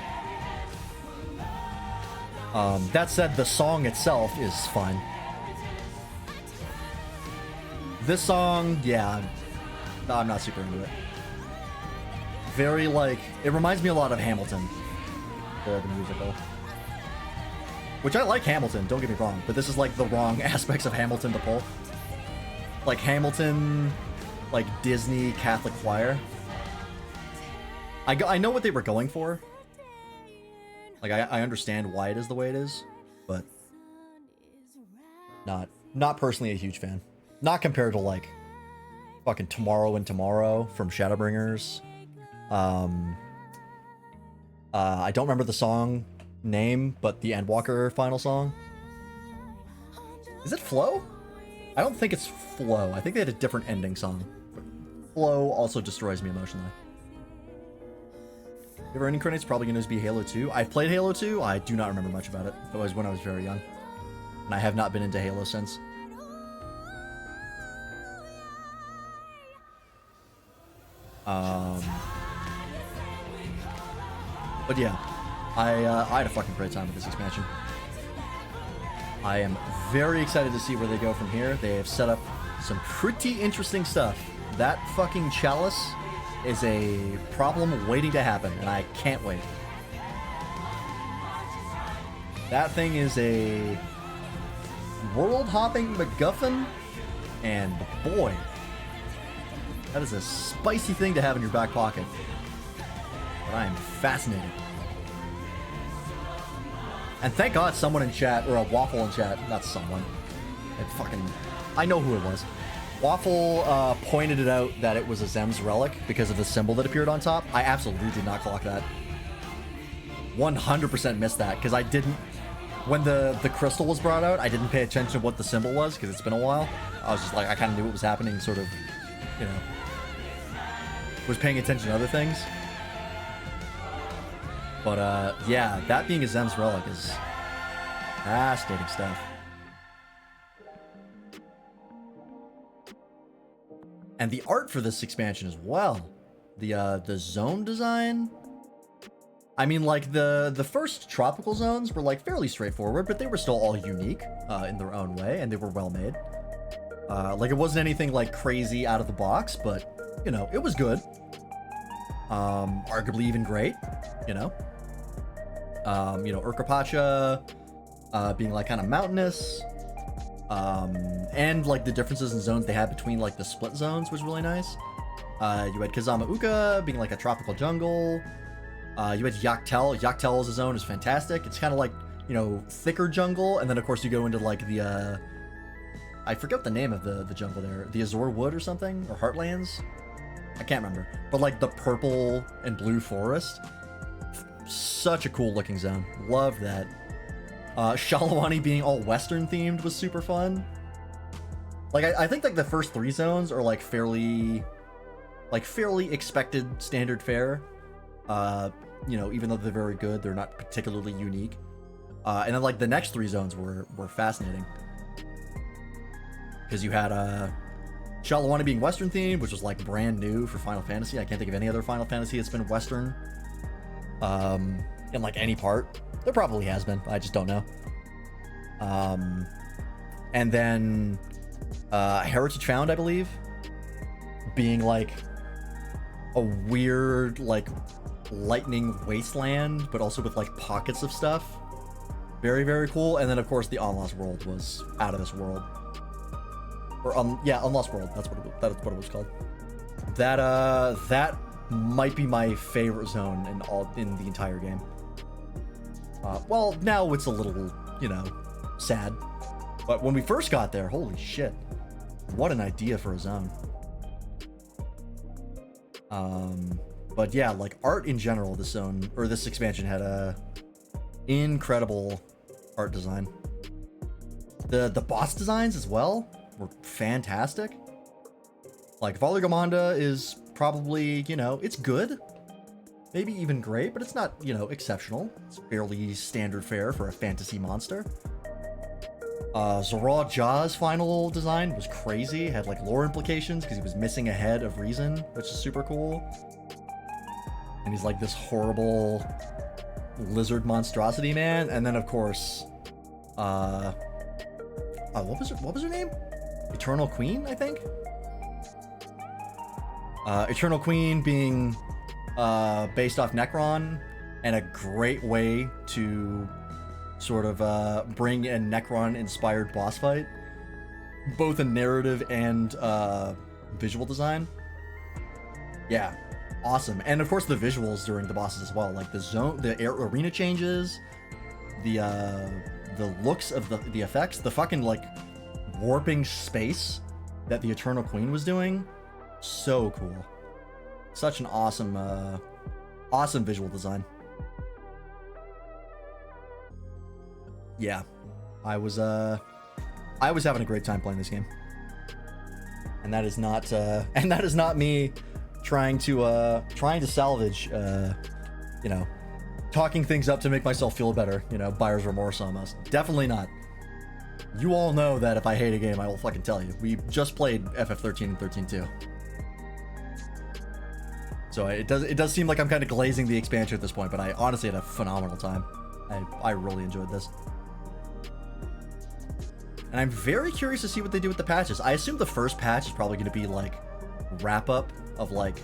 That said, the song itself is fine. This song, yeah, I'm not super into it. Very, like, it reminds me a lot of Hamilton, the musical. Which I like Hamilton, don't get me wrong, but this is like the wrong aspects of Hamilton to pull. Like Hamilton, like Disney Catholic choir. I know what they were going for. Like I understand why it is the way it is, but not personally a huge fan. Not compared to like fucking Tomorrow and Tomorrow from Shadowbringers. I don't remember the song name, but the Endwalker final song. Is it Flow? I don't think it's Flow. I think they had a different ending song. But Flow also destroys me emotionally. Favorite ending credits probably going to be Halo 2. I've played Halo 2. I do not remember much about it. It was when I was very young. And I have not been into Halo since. But yeah, I had a fucking great time with this expansion. I am very excited to see where they go from here. They have set up some pretty interesting stuff. That fucking chalice is a problem waiting to happen, and I can't wait. That thing is a world-hopping MacGuffin, and boy, that is a spicy thing to have in your back pocket. But I am fascinated. And thank God someone in chat, or a Waffle in chat, not someone. I know who it was. Waffle pointed it out that it was a Zem's relic because of the symbol that appeared on top. I absolutely did not clock that. 100% missed that, because I didn't... When the crystal was brought out, I didn't pay attention to what the symbol was, because it's been a while. I was just like, I kind of knew what was happening, sort of, you know... Was paying attention to other things. But, yeah, that being a Zem's relic is fascinating stuff. And the art for this expansion as well. The zone design. I mean, like, the first tropical zones were, like, fairly straightforward, but they were still all unique in their own way, and they were well made. Like, it wasn't anything, like, crazy out of the box, but, you know, it was good. Arguably even great, you know. Urkapacha being like kind of mountainous, and like the differences in zones they had between like the split zones was really nice. You had Kazama Uka being like a tropical jungle. You had Yaktel. Yaktel as a zone is fantastic. It's kind of like, you know, thicker jungle, and then of course you go into like the I forget the name of the jungle there, the Azure Wood or something, or Heartlands. I can't remember, but like the purple and blue forest. Such a cool looking zone. Love that. Shalawani being all Western themed was super fun. Like I think like the first 3 zones are like fairly expected standard fare. You know, even though they're very good, they're not particularly unique. And then like the next 3 zones were fascinating. Because you had Shalawani being Western themed, which was like brand new for Final Fantasy. I can't think of any other Final Fantasy that's been Western. In like any part. There probably has been, I just don't know. And then Heritage Found, I believe, being like a weird like lightning wasteland, but also with like pockets of stuff. Very, very cool. And then of course the Unlost World was out of this world. Or yeah, Unlost World, that's what it was called. That might be my favorite zone in the entire game. Well, now it's a little, you know, sad. But when we first got there, holy shit. What an idea for a zone. But yeah, like art in general, this zone, or this expansion had a incredible art design. The boss designs as well were fantastic. Like Father Gamanda is probably, you know, it's good. Maybe even great, but it's not, you know, exceptional. It's fairly standard fare for a fantasy monster. Zora Jaw's final design was crazy. Had like lore implications because he was missing a head of reason, which is super cool. And he's like this horrible lizard monstrosity man. And then of course, what was her name? Eternal Queen, I think. Eternal Queen being based off Necron, and a great way to sort of bring a Necron-inspired boss fight, both in narrative and visual design. Yeah, awesome. And of course the visuals during the bosses as well, like the arena changes, the looks of the effects, the fucking like warping space that the Eternal Queen was doing. So cool. Such an awesome awesome visual design. Yeah, I was having a great time playing this game, and that is not me trying to salvage you know, talking things up to make myself feel better, you know, buyer's remorse almost. Definitely not. You all know that if I hate a game, I will fucking tell you. We just played FF13 and 13-2. So it does seem like I'm kind of glazing the expansion at this point, but I honestly had a phenomenal time. I really enjoyed this. And I'm very curious to see what they do with the patches. I assume the first patch is probably going to be like wrap up of like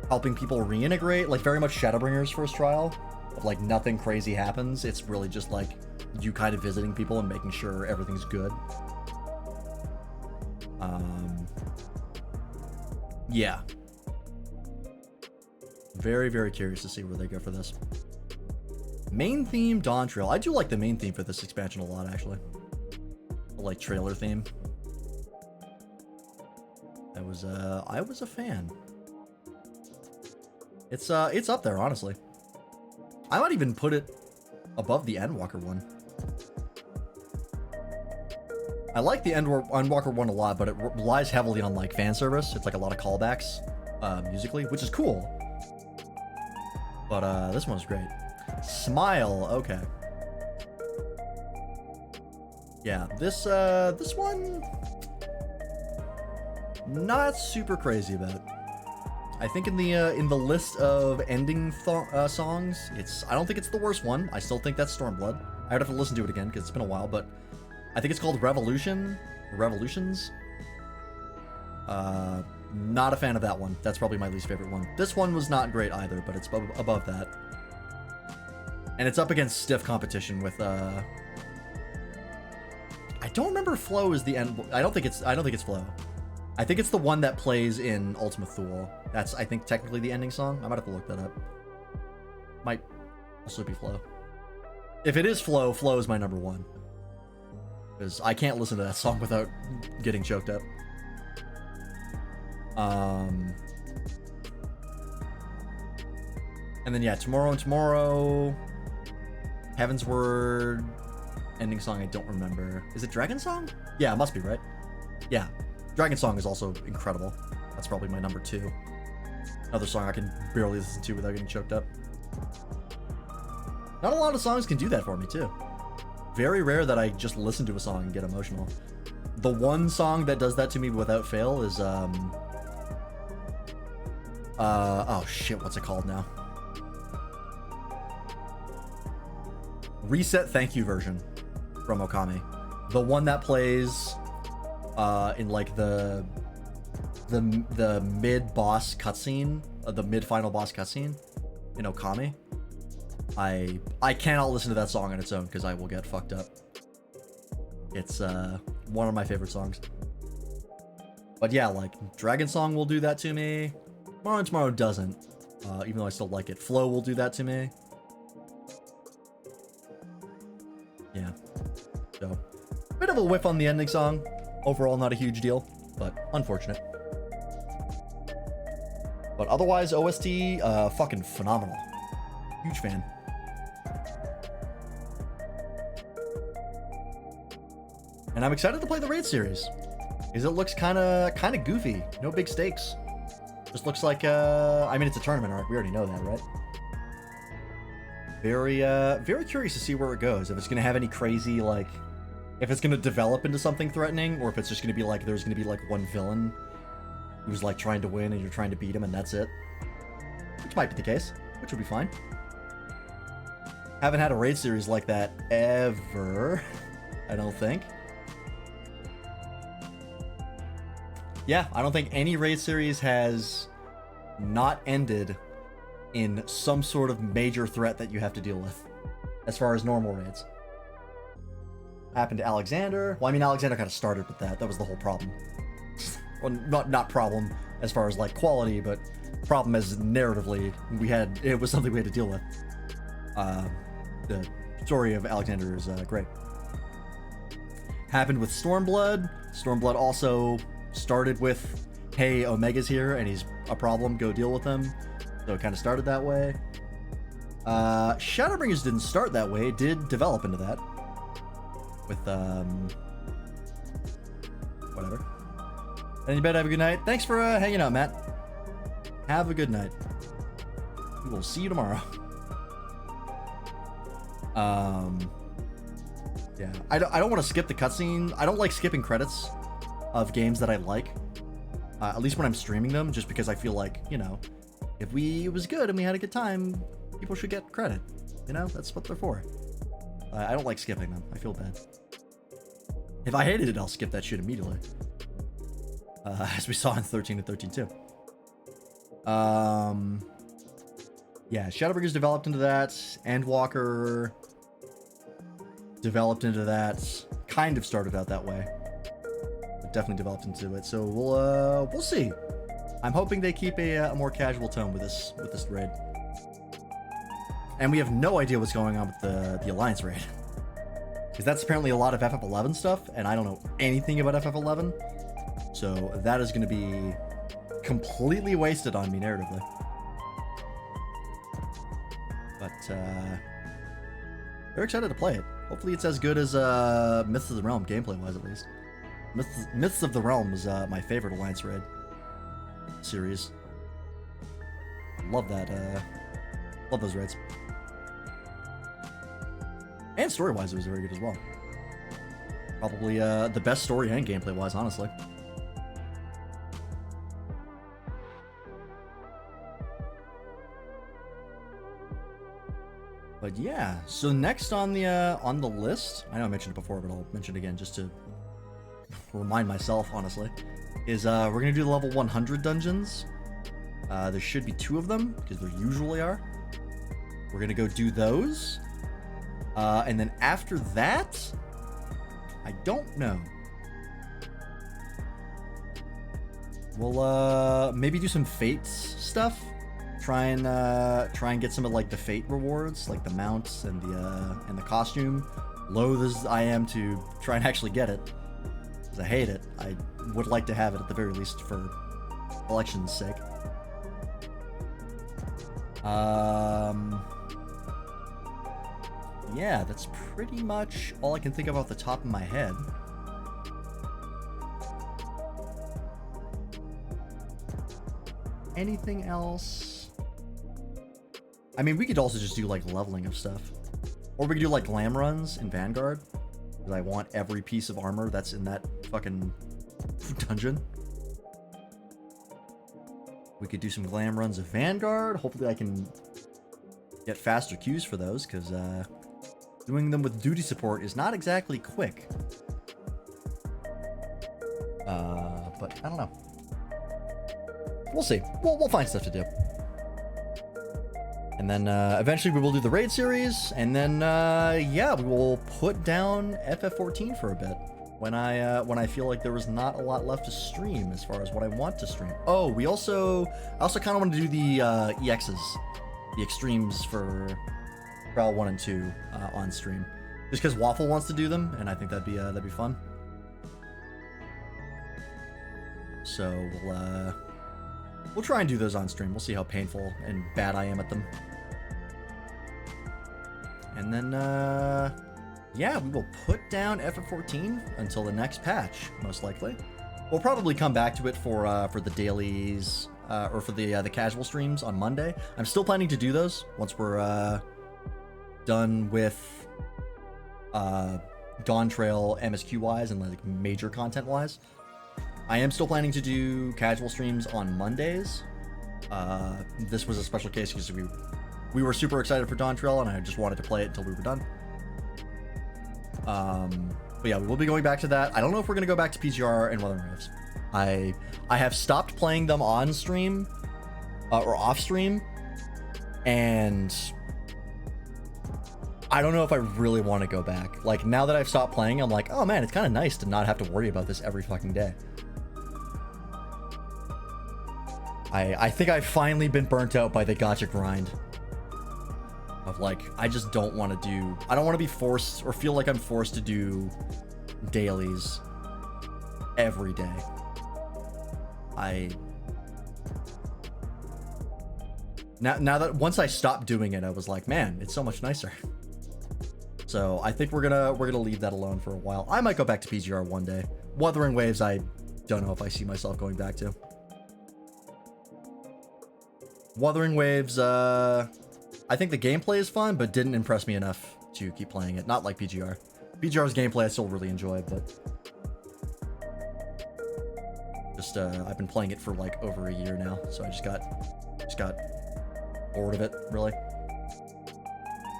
helping people reintegrate, like very much Shadowbringers first trial, of like nothing crazy happens. It's really just like you kind of visiting people and making sure everything's good. Yeah. Very, very curious to see where they go for this. Main theme, Dawntrail. I do like the main theme for this expansion a lot, actually. The, like, trailer theme. I was a fan. It's up there, honestly. I might even put it above the Endwalker one. I like the Endwalker one a lot, but it relies heavily on, like, fan service. It's like a lot of callbacks, musically, which is cool. But this one's great. Smile, okay. Yeah, this one, not super crazy about it. I think in the list of ending songs, I don't think it's the worst one. I still think that's Stormblood. I would have to listen to it again because it's been a while, but I think it's called Revolutions. Not a fan of that one. That's probably my least favorite one. This one was not great either, but it's above that. And it's up against stiff competition with I don't remember if Flow is the end. I don't think it's Flow. I think it's the one that plays in Ultima Thule. That's, I think, technically the ending song. I might have to look that up. Might also be Flow. If it is Flow, Flow is my number one. Because I can't listen to that song without getting choked up. And then yeah, Tomorrow, Heaven's Word, ending song I don't remember. Is it Dragon Song? Yeah, it must be, right? Yeah, Dragon Song is also incredible. That's probably my number 2. Another song I can barely listen to without getting choked up. Not a lot of songs can do that for me too. Very rare that I just listen to a song and get emotional. The one song that does that to me without fail is oh shit, what's it called now? Reset Thank You version from Okami. The one that plays in like the mid-boss cutscene, the mid-final boss cutscene in Okami. I cannot listen to that song on its own because I will get fucked up. It's one of my favorite songs. But yeah, like Dragon Song will do that to me. Tomorrow doesn't, even though I still like it. Flow will do that to me. Yeah. So, bit of a whiff on the ending song. Overall, not a huge deal, but unfortunate. But otherwise, OST, fucking phenomenal. Huge fan. And I'm excited to play the raid series, because it looks kind of goofy. No big stakes. Just looks like I mean, it's a tournament arc. We already know that, right? Very curious to see where it goes. If it's gonna have any crazy, like, if it's gonna develop into something threatening, or if it's just gonna be like there's gonna be like one villain who's like trying to win and you're trying to beat him and that's it. Which might be the case. Which would be fine. Haven't had a raid series like that ever. I don't think. Yeah, I don't think any raid series has not ended in some sort of major threat that you have to deal with, as far as normal raids. happened to Alexander. Well, I mean, Alexander kind of started with that. That was the whole problem. Well, not problem as far as like quality, but problem as narratively it was something we had to deal with. The story of Alexander is great. Happened with Stormblood. Stormblood also started with, hey, Omega's here and he's a problem, go deal with him. So it kind of started that way. Shadowbringers didn't start that way, it did develop into that. With, whatever. And you better have a good night. Thanks for hanging out, Matt. Have a good night. We will see you tomorrow. Yeah, I don't want to skip the cutscene. I don't like skipping credits of games that I like. At least when I'm streaming them, just because I feel like, you know, if it was good and we had a good time, people should get credit. You know, that's what they're for. I don't like skipping them. I feel bad. If I hated it, I'll skip that shit immediately. As we saw in 13 and 13 too. Yeah, Shadowbringers developed into that. Endwalker developed into that. Kind of started out that way. But definitely developed into it. So we'll see. I'm hoping they keep a more casual tone with this raid. And we have no idea what's going on with the Alliance raid. Because that's apparently a lot of FF11 stuff, and I don't know anything about FF11. So that is going to be completely wasted on me narratively. But very excited to play it. Hopefully it's as good as Myths of the Realm, gameplay-wise at least. Myths of the Realm is my favorite Alliance raid series. Love that. Love those raids. And story-wise, it was very good as well. Probably the best story and gameplay-wise, honestly. But yeah, so next on the list, I know I mentioned it before, but I'll mention it again just to remind myself, honestly, is we're gonna do the level 100 dungeons. There should be 2 of them because there usually are. We're gonna go do those, and then after that, I don't know. We'll maybe do some Fates stuff. Try and get some of like the Fate rewards, like the mounts and the costume. Loath as I am to try and actually get it, because I hate it. I would like to have it at the very least for collection's sake. Yeah, that's pretty much all I can think of off the top of my head. Anything else? I mean, we could also just do like leveling of stuff. Or we could do like glam runs in Vanguard. Because I want every piece of armor that's in that fucking dungeon. We could do some glam runs of Vanguard. Hopefully I can get faster queues for those, because doing them with duty support is not exactly quick. But I don't know. We'll see. We'll find stuff to do. And then eventually we will do the raid series, and then yeah, we will put down FF14 for a bit when I feel like there was not a lot left to stream as far as what I want to stream. Oh, I also kind of want to do the EXs, the extremes for Trial 1 and 2 on stream, just because Waffle wants to do them, and I think that'd be fun. So we'll try and do those on stream. We'll see how painful and bad I am at them. And then, yeah, we will put down FF14 until the next patch, most likely. We'll probably come back to it for the dailies, or for the casual streams on Monday. I'm still planning to do those once we're done with Dawntrail MSQ-wise and like major content-wise. I am still planning to do casual streams on Mondays. This was a special case because we were super excited for Dawntrail, and I just wanted to play it until we were done. But yeah, we will be going back to that. I don't know if we're going to go back to PGR and Wuthering Waves. I have stopped playing them on stream, or off stream, and I don't know if I really want to go back. Like, now that I've stopped playing, I'm like, oh man, it's kind of nice to not have to worry about this every fucking day. I think I've finally been burnt out by the gacha grind. Of like, I just don't want to do... I don't want to be forced or feel like I'm forced to do dailies every day. Now that once I stopped doing it, I was like, man, it's so much nicer. So I think we're gonna leave that alone for a while. I might go back to PGR one day. Wuthering Waves, I don't know if I see myself going back to. Wuthering Waves, I think the gameplay is fun, but didn't impress me enough to keep playing it. Not like PGR. PGR's gameplay I still really enjoy, but just I've been playing it for like over a year now, so I just got bored of it, really.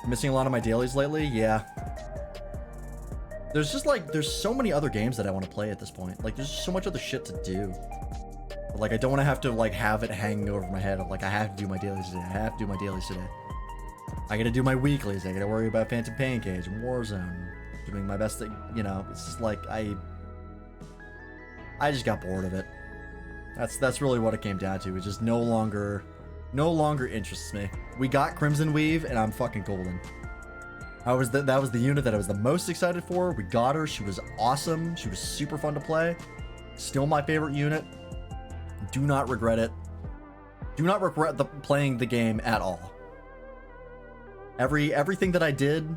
Missing a lot of my dailies lately? Yeah. There's just like, there's so many other games that I want to play at this point. Like, there's just so much other shit to do. But, like, I don't want to have to, like, have it hanging over my head of, like, I have to do my dailies today. I have to do my dailies today. I gotta do my weeklies. I gotta worry about Phantom Pancake and Warzone. Doing my best thing, you know. It's just like, I just got bored of it. That's really what it came down to. It just no longer interests me. We got Crimson Weave, and I'm fucking golden. That was the unit that I was the most excited for. We got her. She was awesome. She was super fun to play. Still my favorite unit. Do not regret it. Do not regret playing the game at all. Everything that I did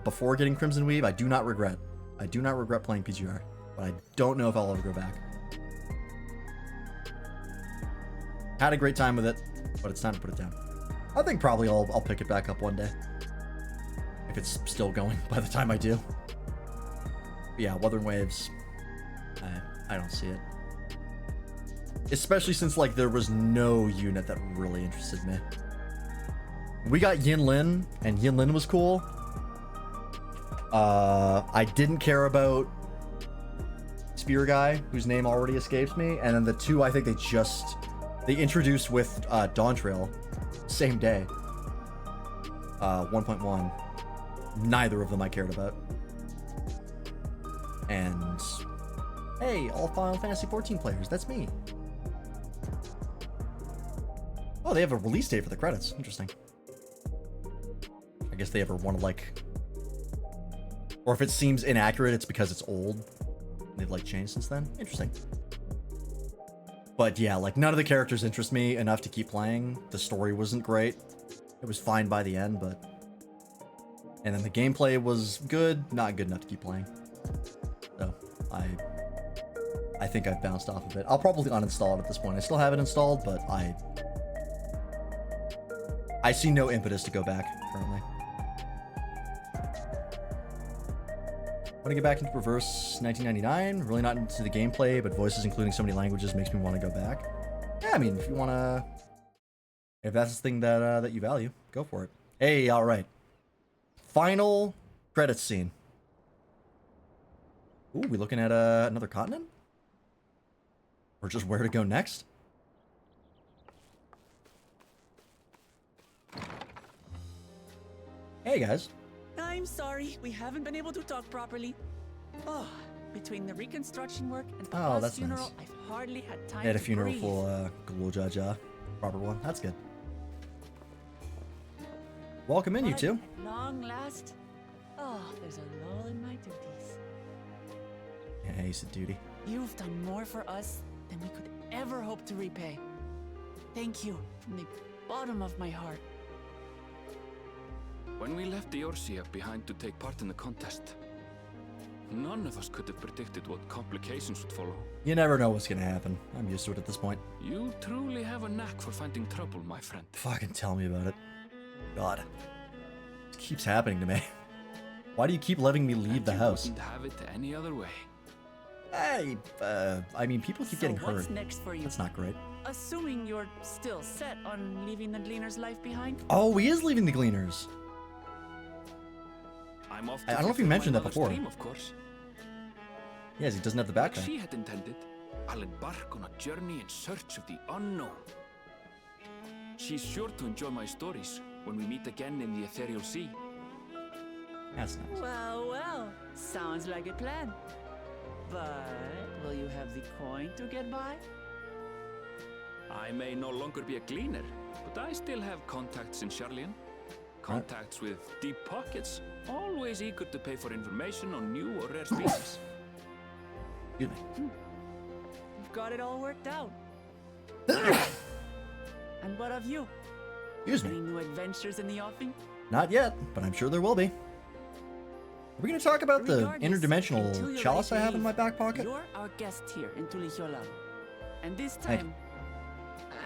before getting Crimson Weave, I do not regret. I do not regret playing PGR, but I don't know if I'll ever go back. Had a great time with it, but it's time to put it down. I think probably I'll pick it back up one day. If it's still going by the time I do. But yeah, Wuthering Waves. I don't see it. Especially since, like, there was no unit that really interested me. We got Yin Lin, and Yin Lin was cool. I didn't care about Spear Guy, whose name already escapes me. And then the two, I think they introduced with Dawntrail, same day. 1.1. Neither of them I cared about. And hey, all Final Fantasy XIV players, that's me. Oh, they have a release date for the credits. Interesting. I guess they ever want to, like... Or if it seems inaccurate, it's because it's old. They've, like, changed since then. Interesting. But yeah, like, none of the characters interest me enough to keep playing. The story wasn't great. It was fine by the end, but... And then the gameplay was good, not good enough to keep playing. So, I think I've bounced off of it. I'll probably uninstall it at this point. I still have it installed, but I see no impetus to go back currently. Want to get back into Reverse 1999. Really not into the gameplay, but voices including so many languages makes me want to go back. Yeah, I mean, if you want to... If that's the thing that you value, go for it. Hey, alright. Final credits scene. Ooh, we looking at another continent? Or just where to go next? Hey, guys. I'm sorry, we haven't been able to talk properly. Oh, between the reconstruction work and Papa's that's funeral, nice. I've hardly had time They had a to funeral breathe. for Glujaja. Proper one. That's good. Welcome in, you But two. At long last, there's a lull in my duties. Yeah, you said duty. You've done more for us than we could ever hope to repay. Thank you from the bottom of my heart. When we left the Eorzea behind to take part in the contest, none of us could have predicted what complications would follow. You never know what's gonna happen. I'm used to it at this point. You truly have a knack for finding trouble, my friend. Fucking tell me about it. God. It keeps happening to me. Why do you keep letting me leave the house? Wouldn't have it any other way. Hey, I mean, people keep getting hurt. What's next for you? That's not great. Assuming you're still set on leaving the Gleaner's life behind? Oh, he is leaving the Gleaners. I'm off I don't know if you mentioned that before. Dream, of course. Yes, he doesn't have the Like background. she had intended, I'll embark on a journey in search of the unknown. She's sure to enjoy my stories, when we meet again in the Ethereal Sea. That's nice. Well, well, sounds like a plan. But will you have the coin to get by? I may no longer be a gleaner, but I still have contacts in Charlian. Contacts with deep pockets, always eager to pay for information on new or rare species. Excuse me. You've got it all worked out. And what of you? Excuse me. Any new adventures in the offing? Not yet, but I'm sure there will be. Are we going to talk about the interdimensional chalice I have in my back pocket? You're our guest here in Tulihiola. And this time,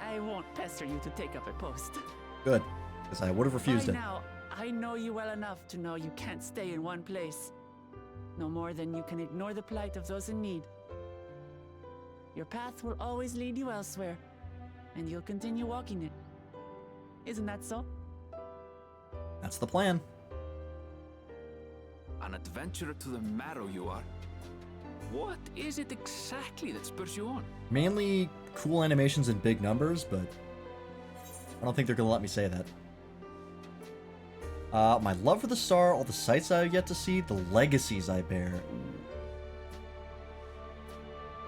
I won't pester you to take up a post. Good, because I would have refused By it. now, I know you well enough to know you can't stay in one place. No more than you can ignore the plight of those in need. Your path will always lead you elsewhere, and you'll continue walking it. Isn't that so? That's the plan. An adventurer to the marrow you are. What is it exactly that spurs you on? Mainly cool animations and big numbers, but I don't think they're going to let me say that. My love for the star, all the sights I have yet to see, the legacies I bear.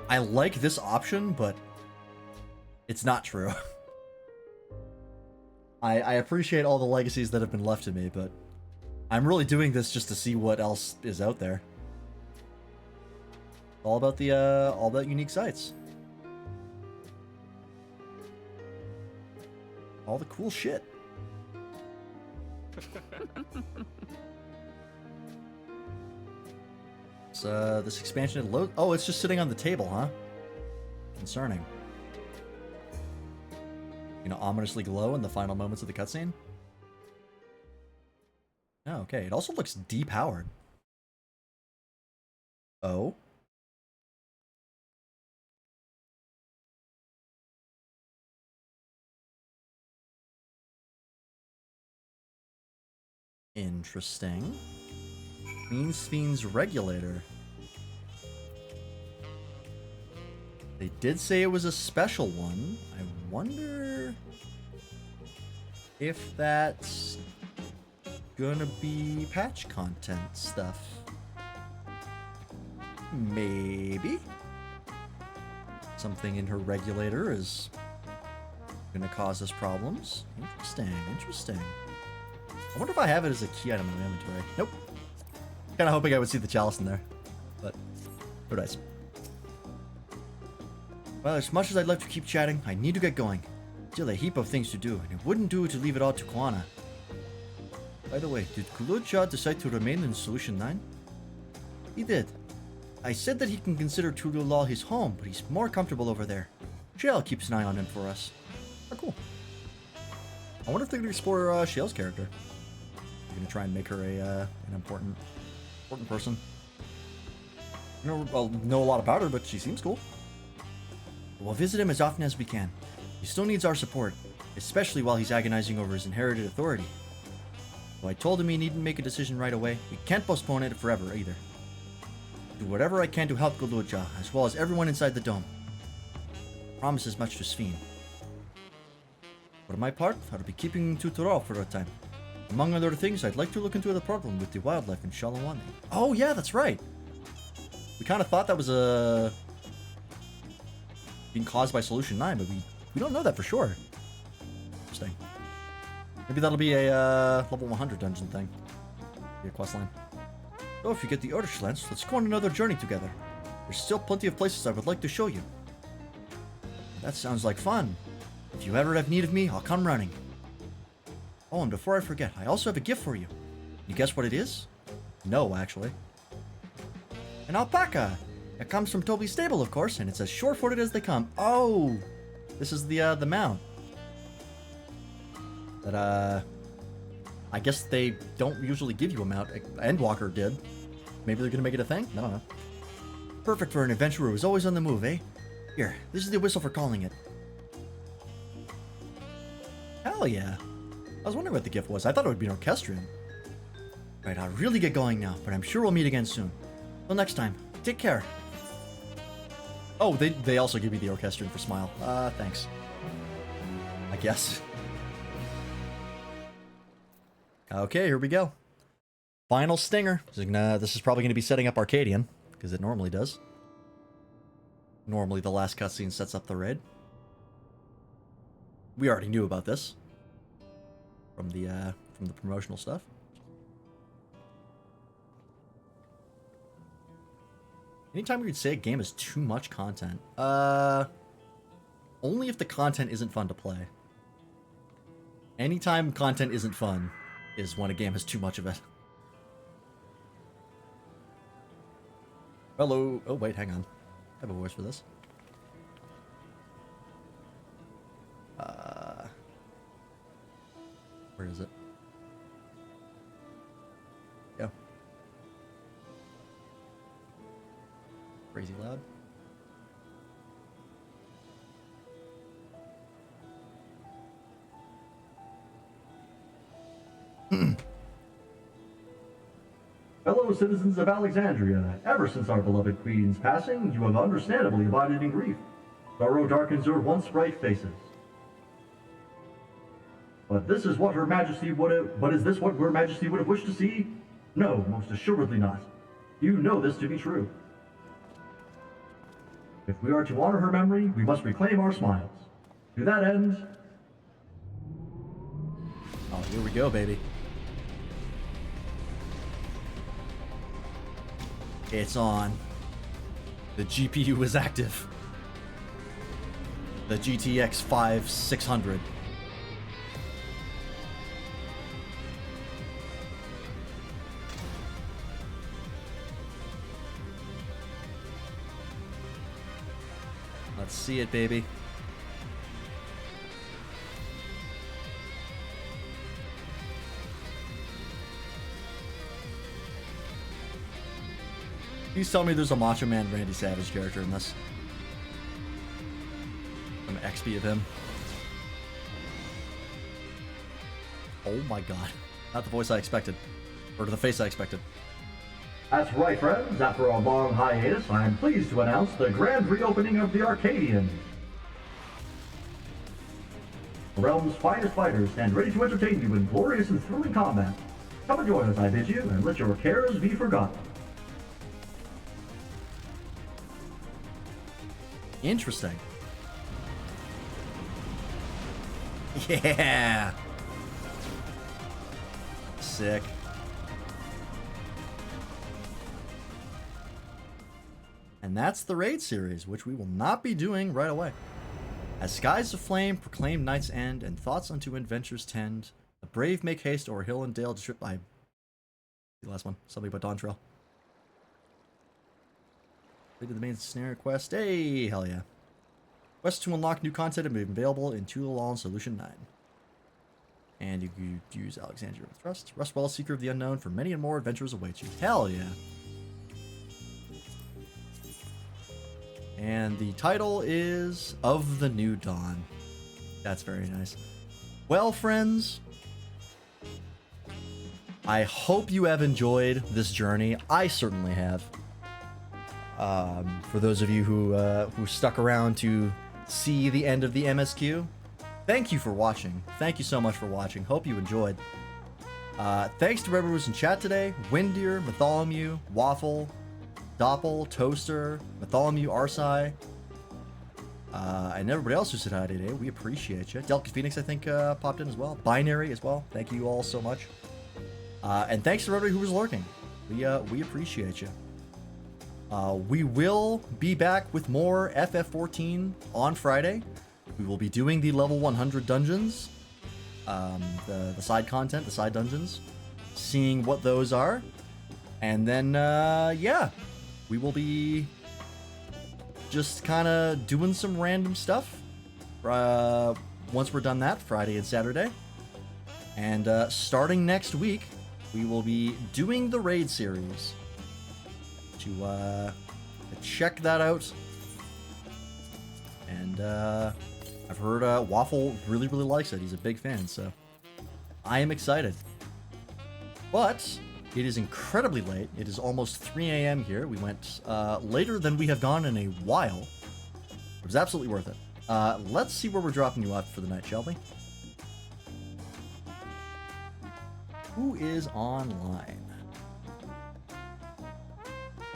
I like this option, but it's not true. I appreciate all the legacies that have been left to me, but I'm really doing this just to see what else is out there. All about unique sights. All the cool shit. This expansion load. Oh, it's just sitting on the table, huh? Concerning. You know, ominously glow in the final moments of the cutscene. Oh, okay. It also looks depowered. Oh. Interesting. Means Fiend's regulator. They did say it was a special one. I wonder if that's gonna be patch content stuff. Maybe. Something in her regulator is gonna cause us problems. Interesting, interesting. I wonder if I have it as a key item in my inventory. Nope. Kinda hoping I would see the chalice in there. But, who knows? Well, as much as I'd love to keep chatting, I need to get going. Still a heap of things to do, and it wouldn't do to leave it all to Kwana. By the way, did Kuludja decide to remain in Solution 9? He did. I said that he can consider Tululal his home, but he's more comfortable over there. Shale keeps an eye on him for us. Oh, cool. I wonder if they're going to explore Shale's character. They're going to try and make her an important person. I don't know a lot about her, but she seems cool. We'll visit him as often as we can. He still needs our support, especially while he's agonizing over his inherited authority. Though I told him he needn't make a decision right away, we can't postpone it forever either. Do whatever I can to help Guluja, as well as everyone inside the dome. Promise as much to Sphene. For my part, I'll be keeping Tutoral for a time. Among other things, I'd like to look into the problem with the wildlife in Shalawani. Oh yeah, that's right! We kind of thought that was being caused by Solution 9, but we don't know that for sure. Interesting. Maybe that'll be a level 100 dungeon thing. Be a questline. So if you get the Urshlands, let's go on another journey together. There's still plenty of places I would like to show you. That sounds like fun. If you ever have need of me, I'll come running. Oh, and before I forget, I also have a gift for you. You guess what it is? No, actually. An alpaca! It comes from Toby's stable, of course, and it's as sure-footed as they come. Oh! This is the mount. That, I guess they don't usually give you a mount. Endwalker did. Maybe they're gonna make it a thing? I don't know. Perfect for an adventurer who's always on the move, eh? Here, this is the whistle for calling it. Hell yeah. I was wondering what the gift was. I thought it would be an orchestrion. Right, I'll really get going now, but I'm sure we'll meet again soon. Till next time, take care. Oh, they also give you the orchestrion for Smile. Thanks. I guess. Okay, here we go. Final stinger. This is probably going to be setting up Arcadian, because it normally does. Normally the last cutscene sets up the raid. We already knew about this from the promotional stuff. Anytime we could say a game has too much content. Only if the content isn't fun to play. Anytime content isn't fun is when a game has too much of it. Hello. Oh, wait, hang on. I have a voice for this. Where is it? Yeah. Crazy loud. Fellow citizens of Alexandria, ever since our beloved queen's passing, you have understandably abided in grief. Sorrow darkens your once bright faces. But is this what Her Majesty would have wished to see? No, most assuredly not. You know this to be true. If we are to honor her memory, we must reclaim our smiles. To that end... Oh, here we go, baby. It's on. The GPU is active. The GTX 5600. Let's see it, baby. Please tell me there's a Macho Man Randy Savage character in this. Some XP of him. Oh my god. Not the voice I expected. Or the face I expected. That's right, friends. After a long hiatus, I am pleased to announce the grand reopening of the Arcadian. The realm's finest fighters stand ready to entertain you in glorious and thrilling combat. Come and join us, I bid you, and let your cares be forgotten. Interesting. Yeah. Sick. And that's the raid series, which we will not be doing right away. As skies of flame proclaim night's end, and thoughts unto adventures tend, the brave make haste o'er hill and dale to trip by... The last one, something about Dawntrail. Did the main snare quest. Hey, hell yeah. Quests to unlock new content have been available in Tulalon Solution 9. And you could use Alexandria with Trust. Rustwell, Seeker of the Unknown, for many and more adventures await you. Hell yeah. And the title is Of the New Dawn. That's very nice. Well, friends, I hope you have enjoyed this journey. I certainly have. For those of you who stuck around to see the end of the MSQ, thank you for watching. Thank you so much for watching. Hope you enjoyed. Thanks to everyone who's in chat today. Windier, Bartholomew, Waffle, Doppel, Toaster, Bartholomew, Arsai, and everybody else who said hi today. We appreciate you. Delta Phoenix, I think, popped in as well. Binary as well. Thank you all so much. And thanks to everybody who was lurking. We appreciate you. We will be back with more FF14 on Friday. We will be doing the level 100 dungeons, the side content, the side dungeons, seeing what those are, and then yeah, we will be just kind of doing some random stuff once we're done that, Friday and Saturday. And starting next week, we will be doing the raid series. To check that out. And I've heard Waffle really likes it. He's a big fan, so I am excited. But it is incredibly late. It is almost 3 a.m. here. We went later than we have gone in a while. It was absolutely worth it. Let's see where we're dropping you off for the night, shall we? Who is online?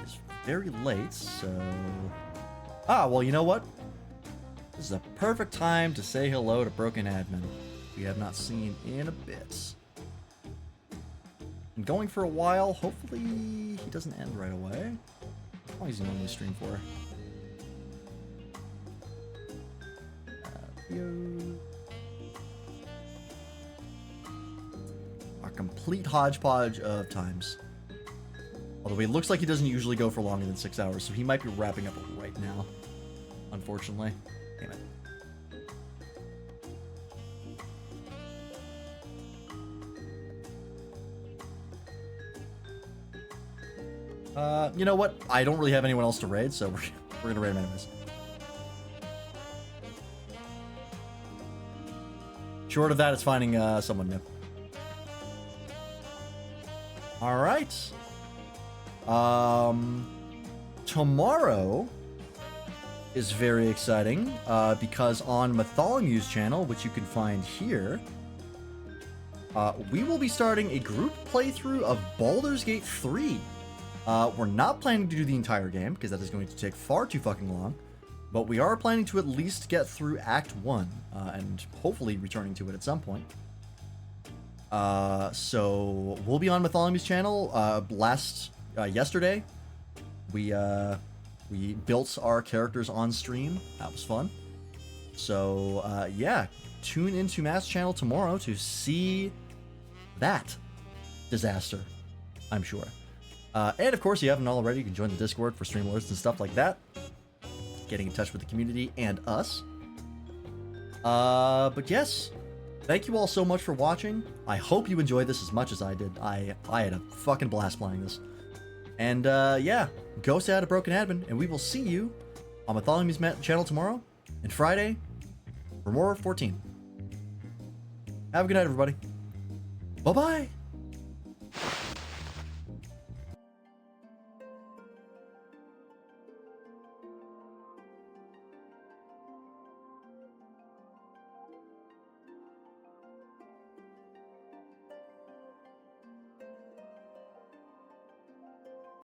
It's very late, so... Ah, well, you know what? This is a perfect time to say hello to Broken Admin. We have not seen in a bit. Been going for a while. Hopefully he doesn't end right away. How long is he normally stream for? A complete hodgepodge of times. Although he looks like he doesn't usually go for longer than 6 hours, so he might be wrapping up right now. Unfortunately. Damn it. You know what? I don't really have anyone else to raid, so we're gonna raid him anyways. Short of that, it's finding someone new. All right. Tomorrow is very exciting because on Mytholomu's channel, which you can find here, we will be starting a group playthrough of Baldur's Gate 3. We're not planning to do the entire game because that is going to take far too fucking long, but we are planning to at least get through Act 1 and hopefully returning to it at some point. So we'll be on Mytholomu's channel. Yesterday, we built our characters on stream. That was fun. So yeah, tune into Matt's channel tomorrow to see that disaster, I'm sure. And of course, if you haven't already, you can join the Discord for stream alerts and stuff like that. Getting in touch with the community and us. But yes, thank you all so much for watching. I hope you enjoyed this as much as I did. I had a fucking blast playing this. And yeah, go say hi to Broken Admin, and we will see you on Mytholomu's channel tomorrow and Friday for more 14. Have a good night, everybody. Bye-bye.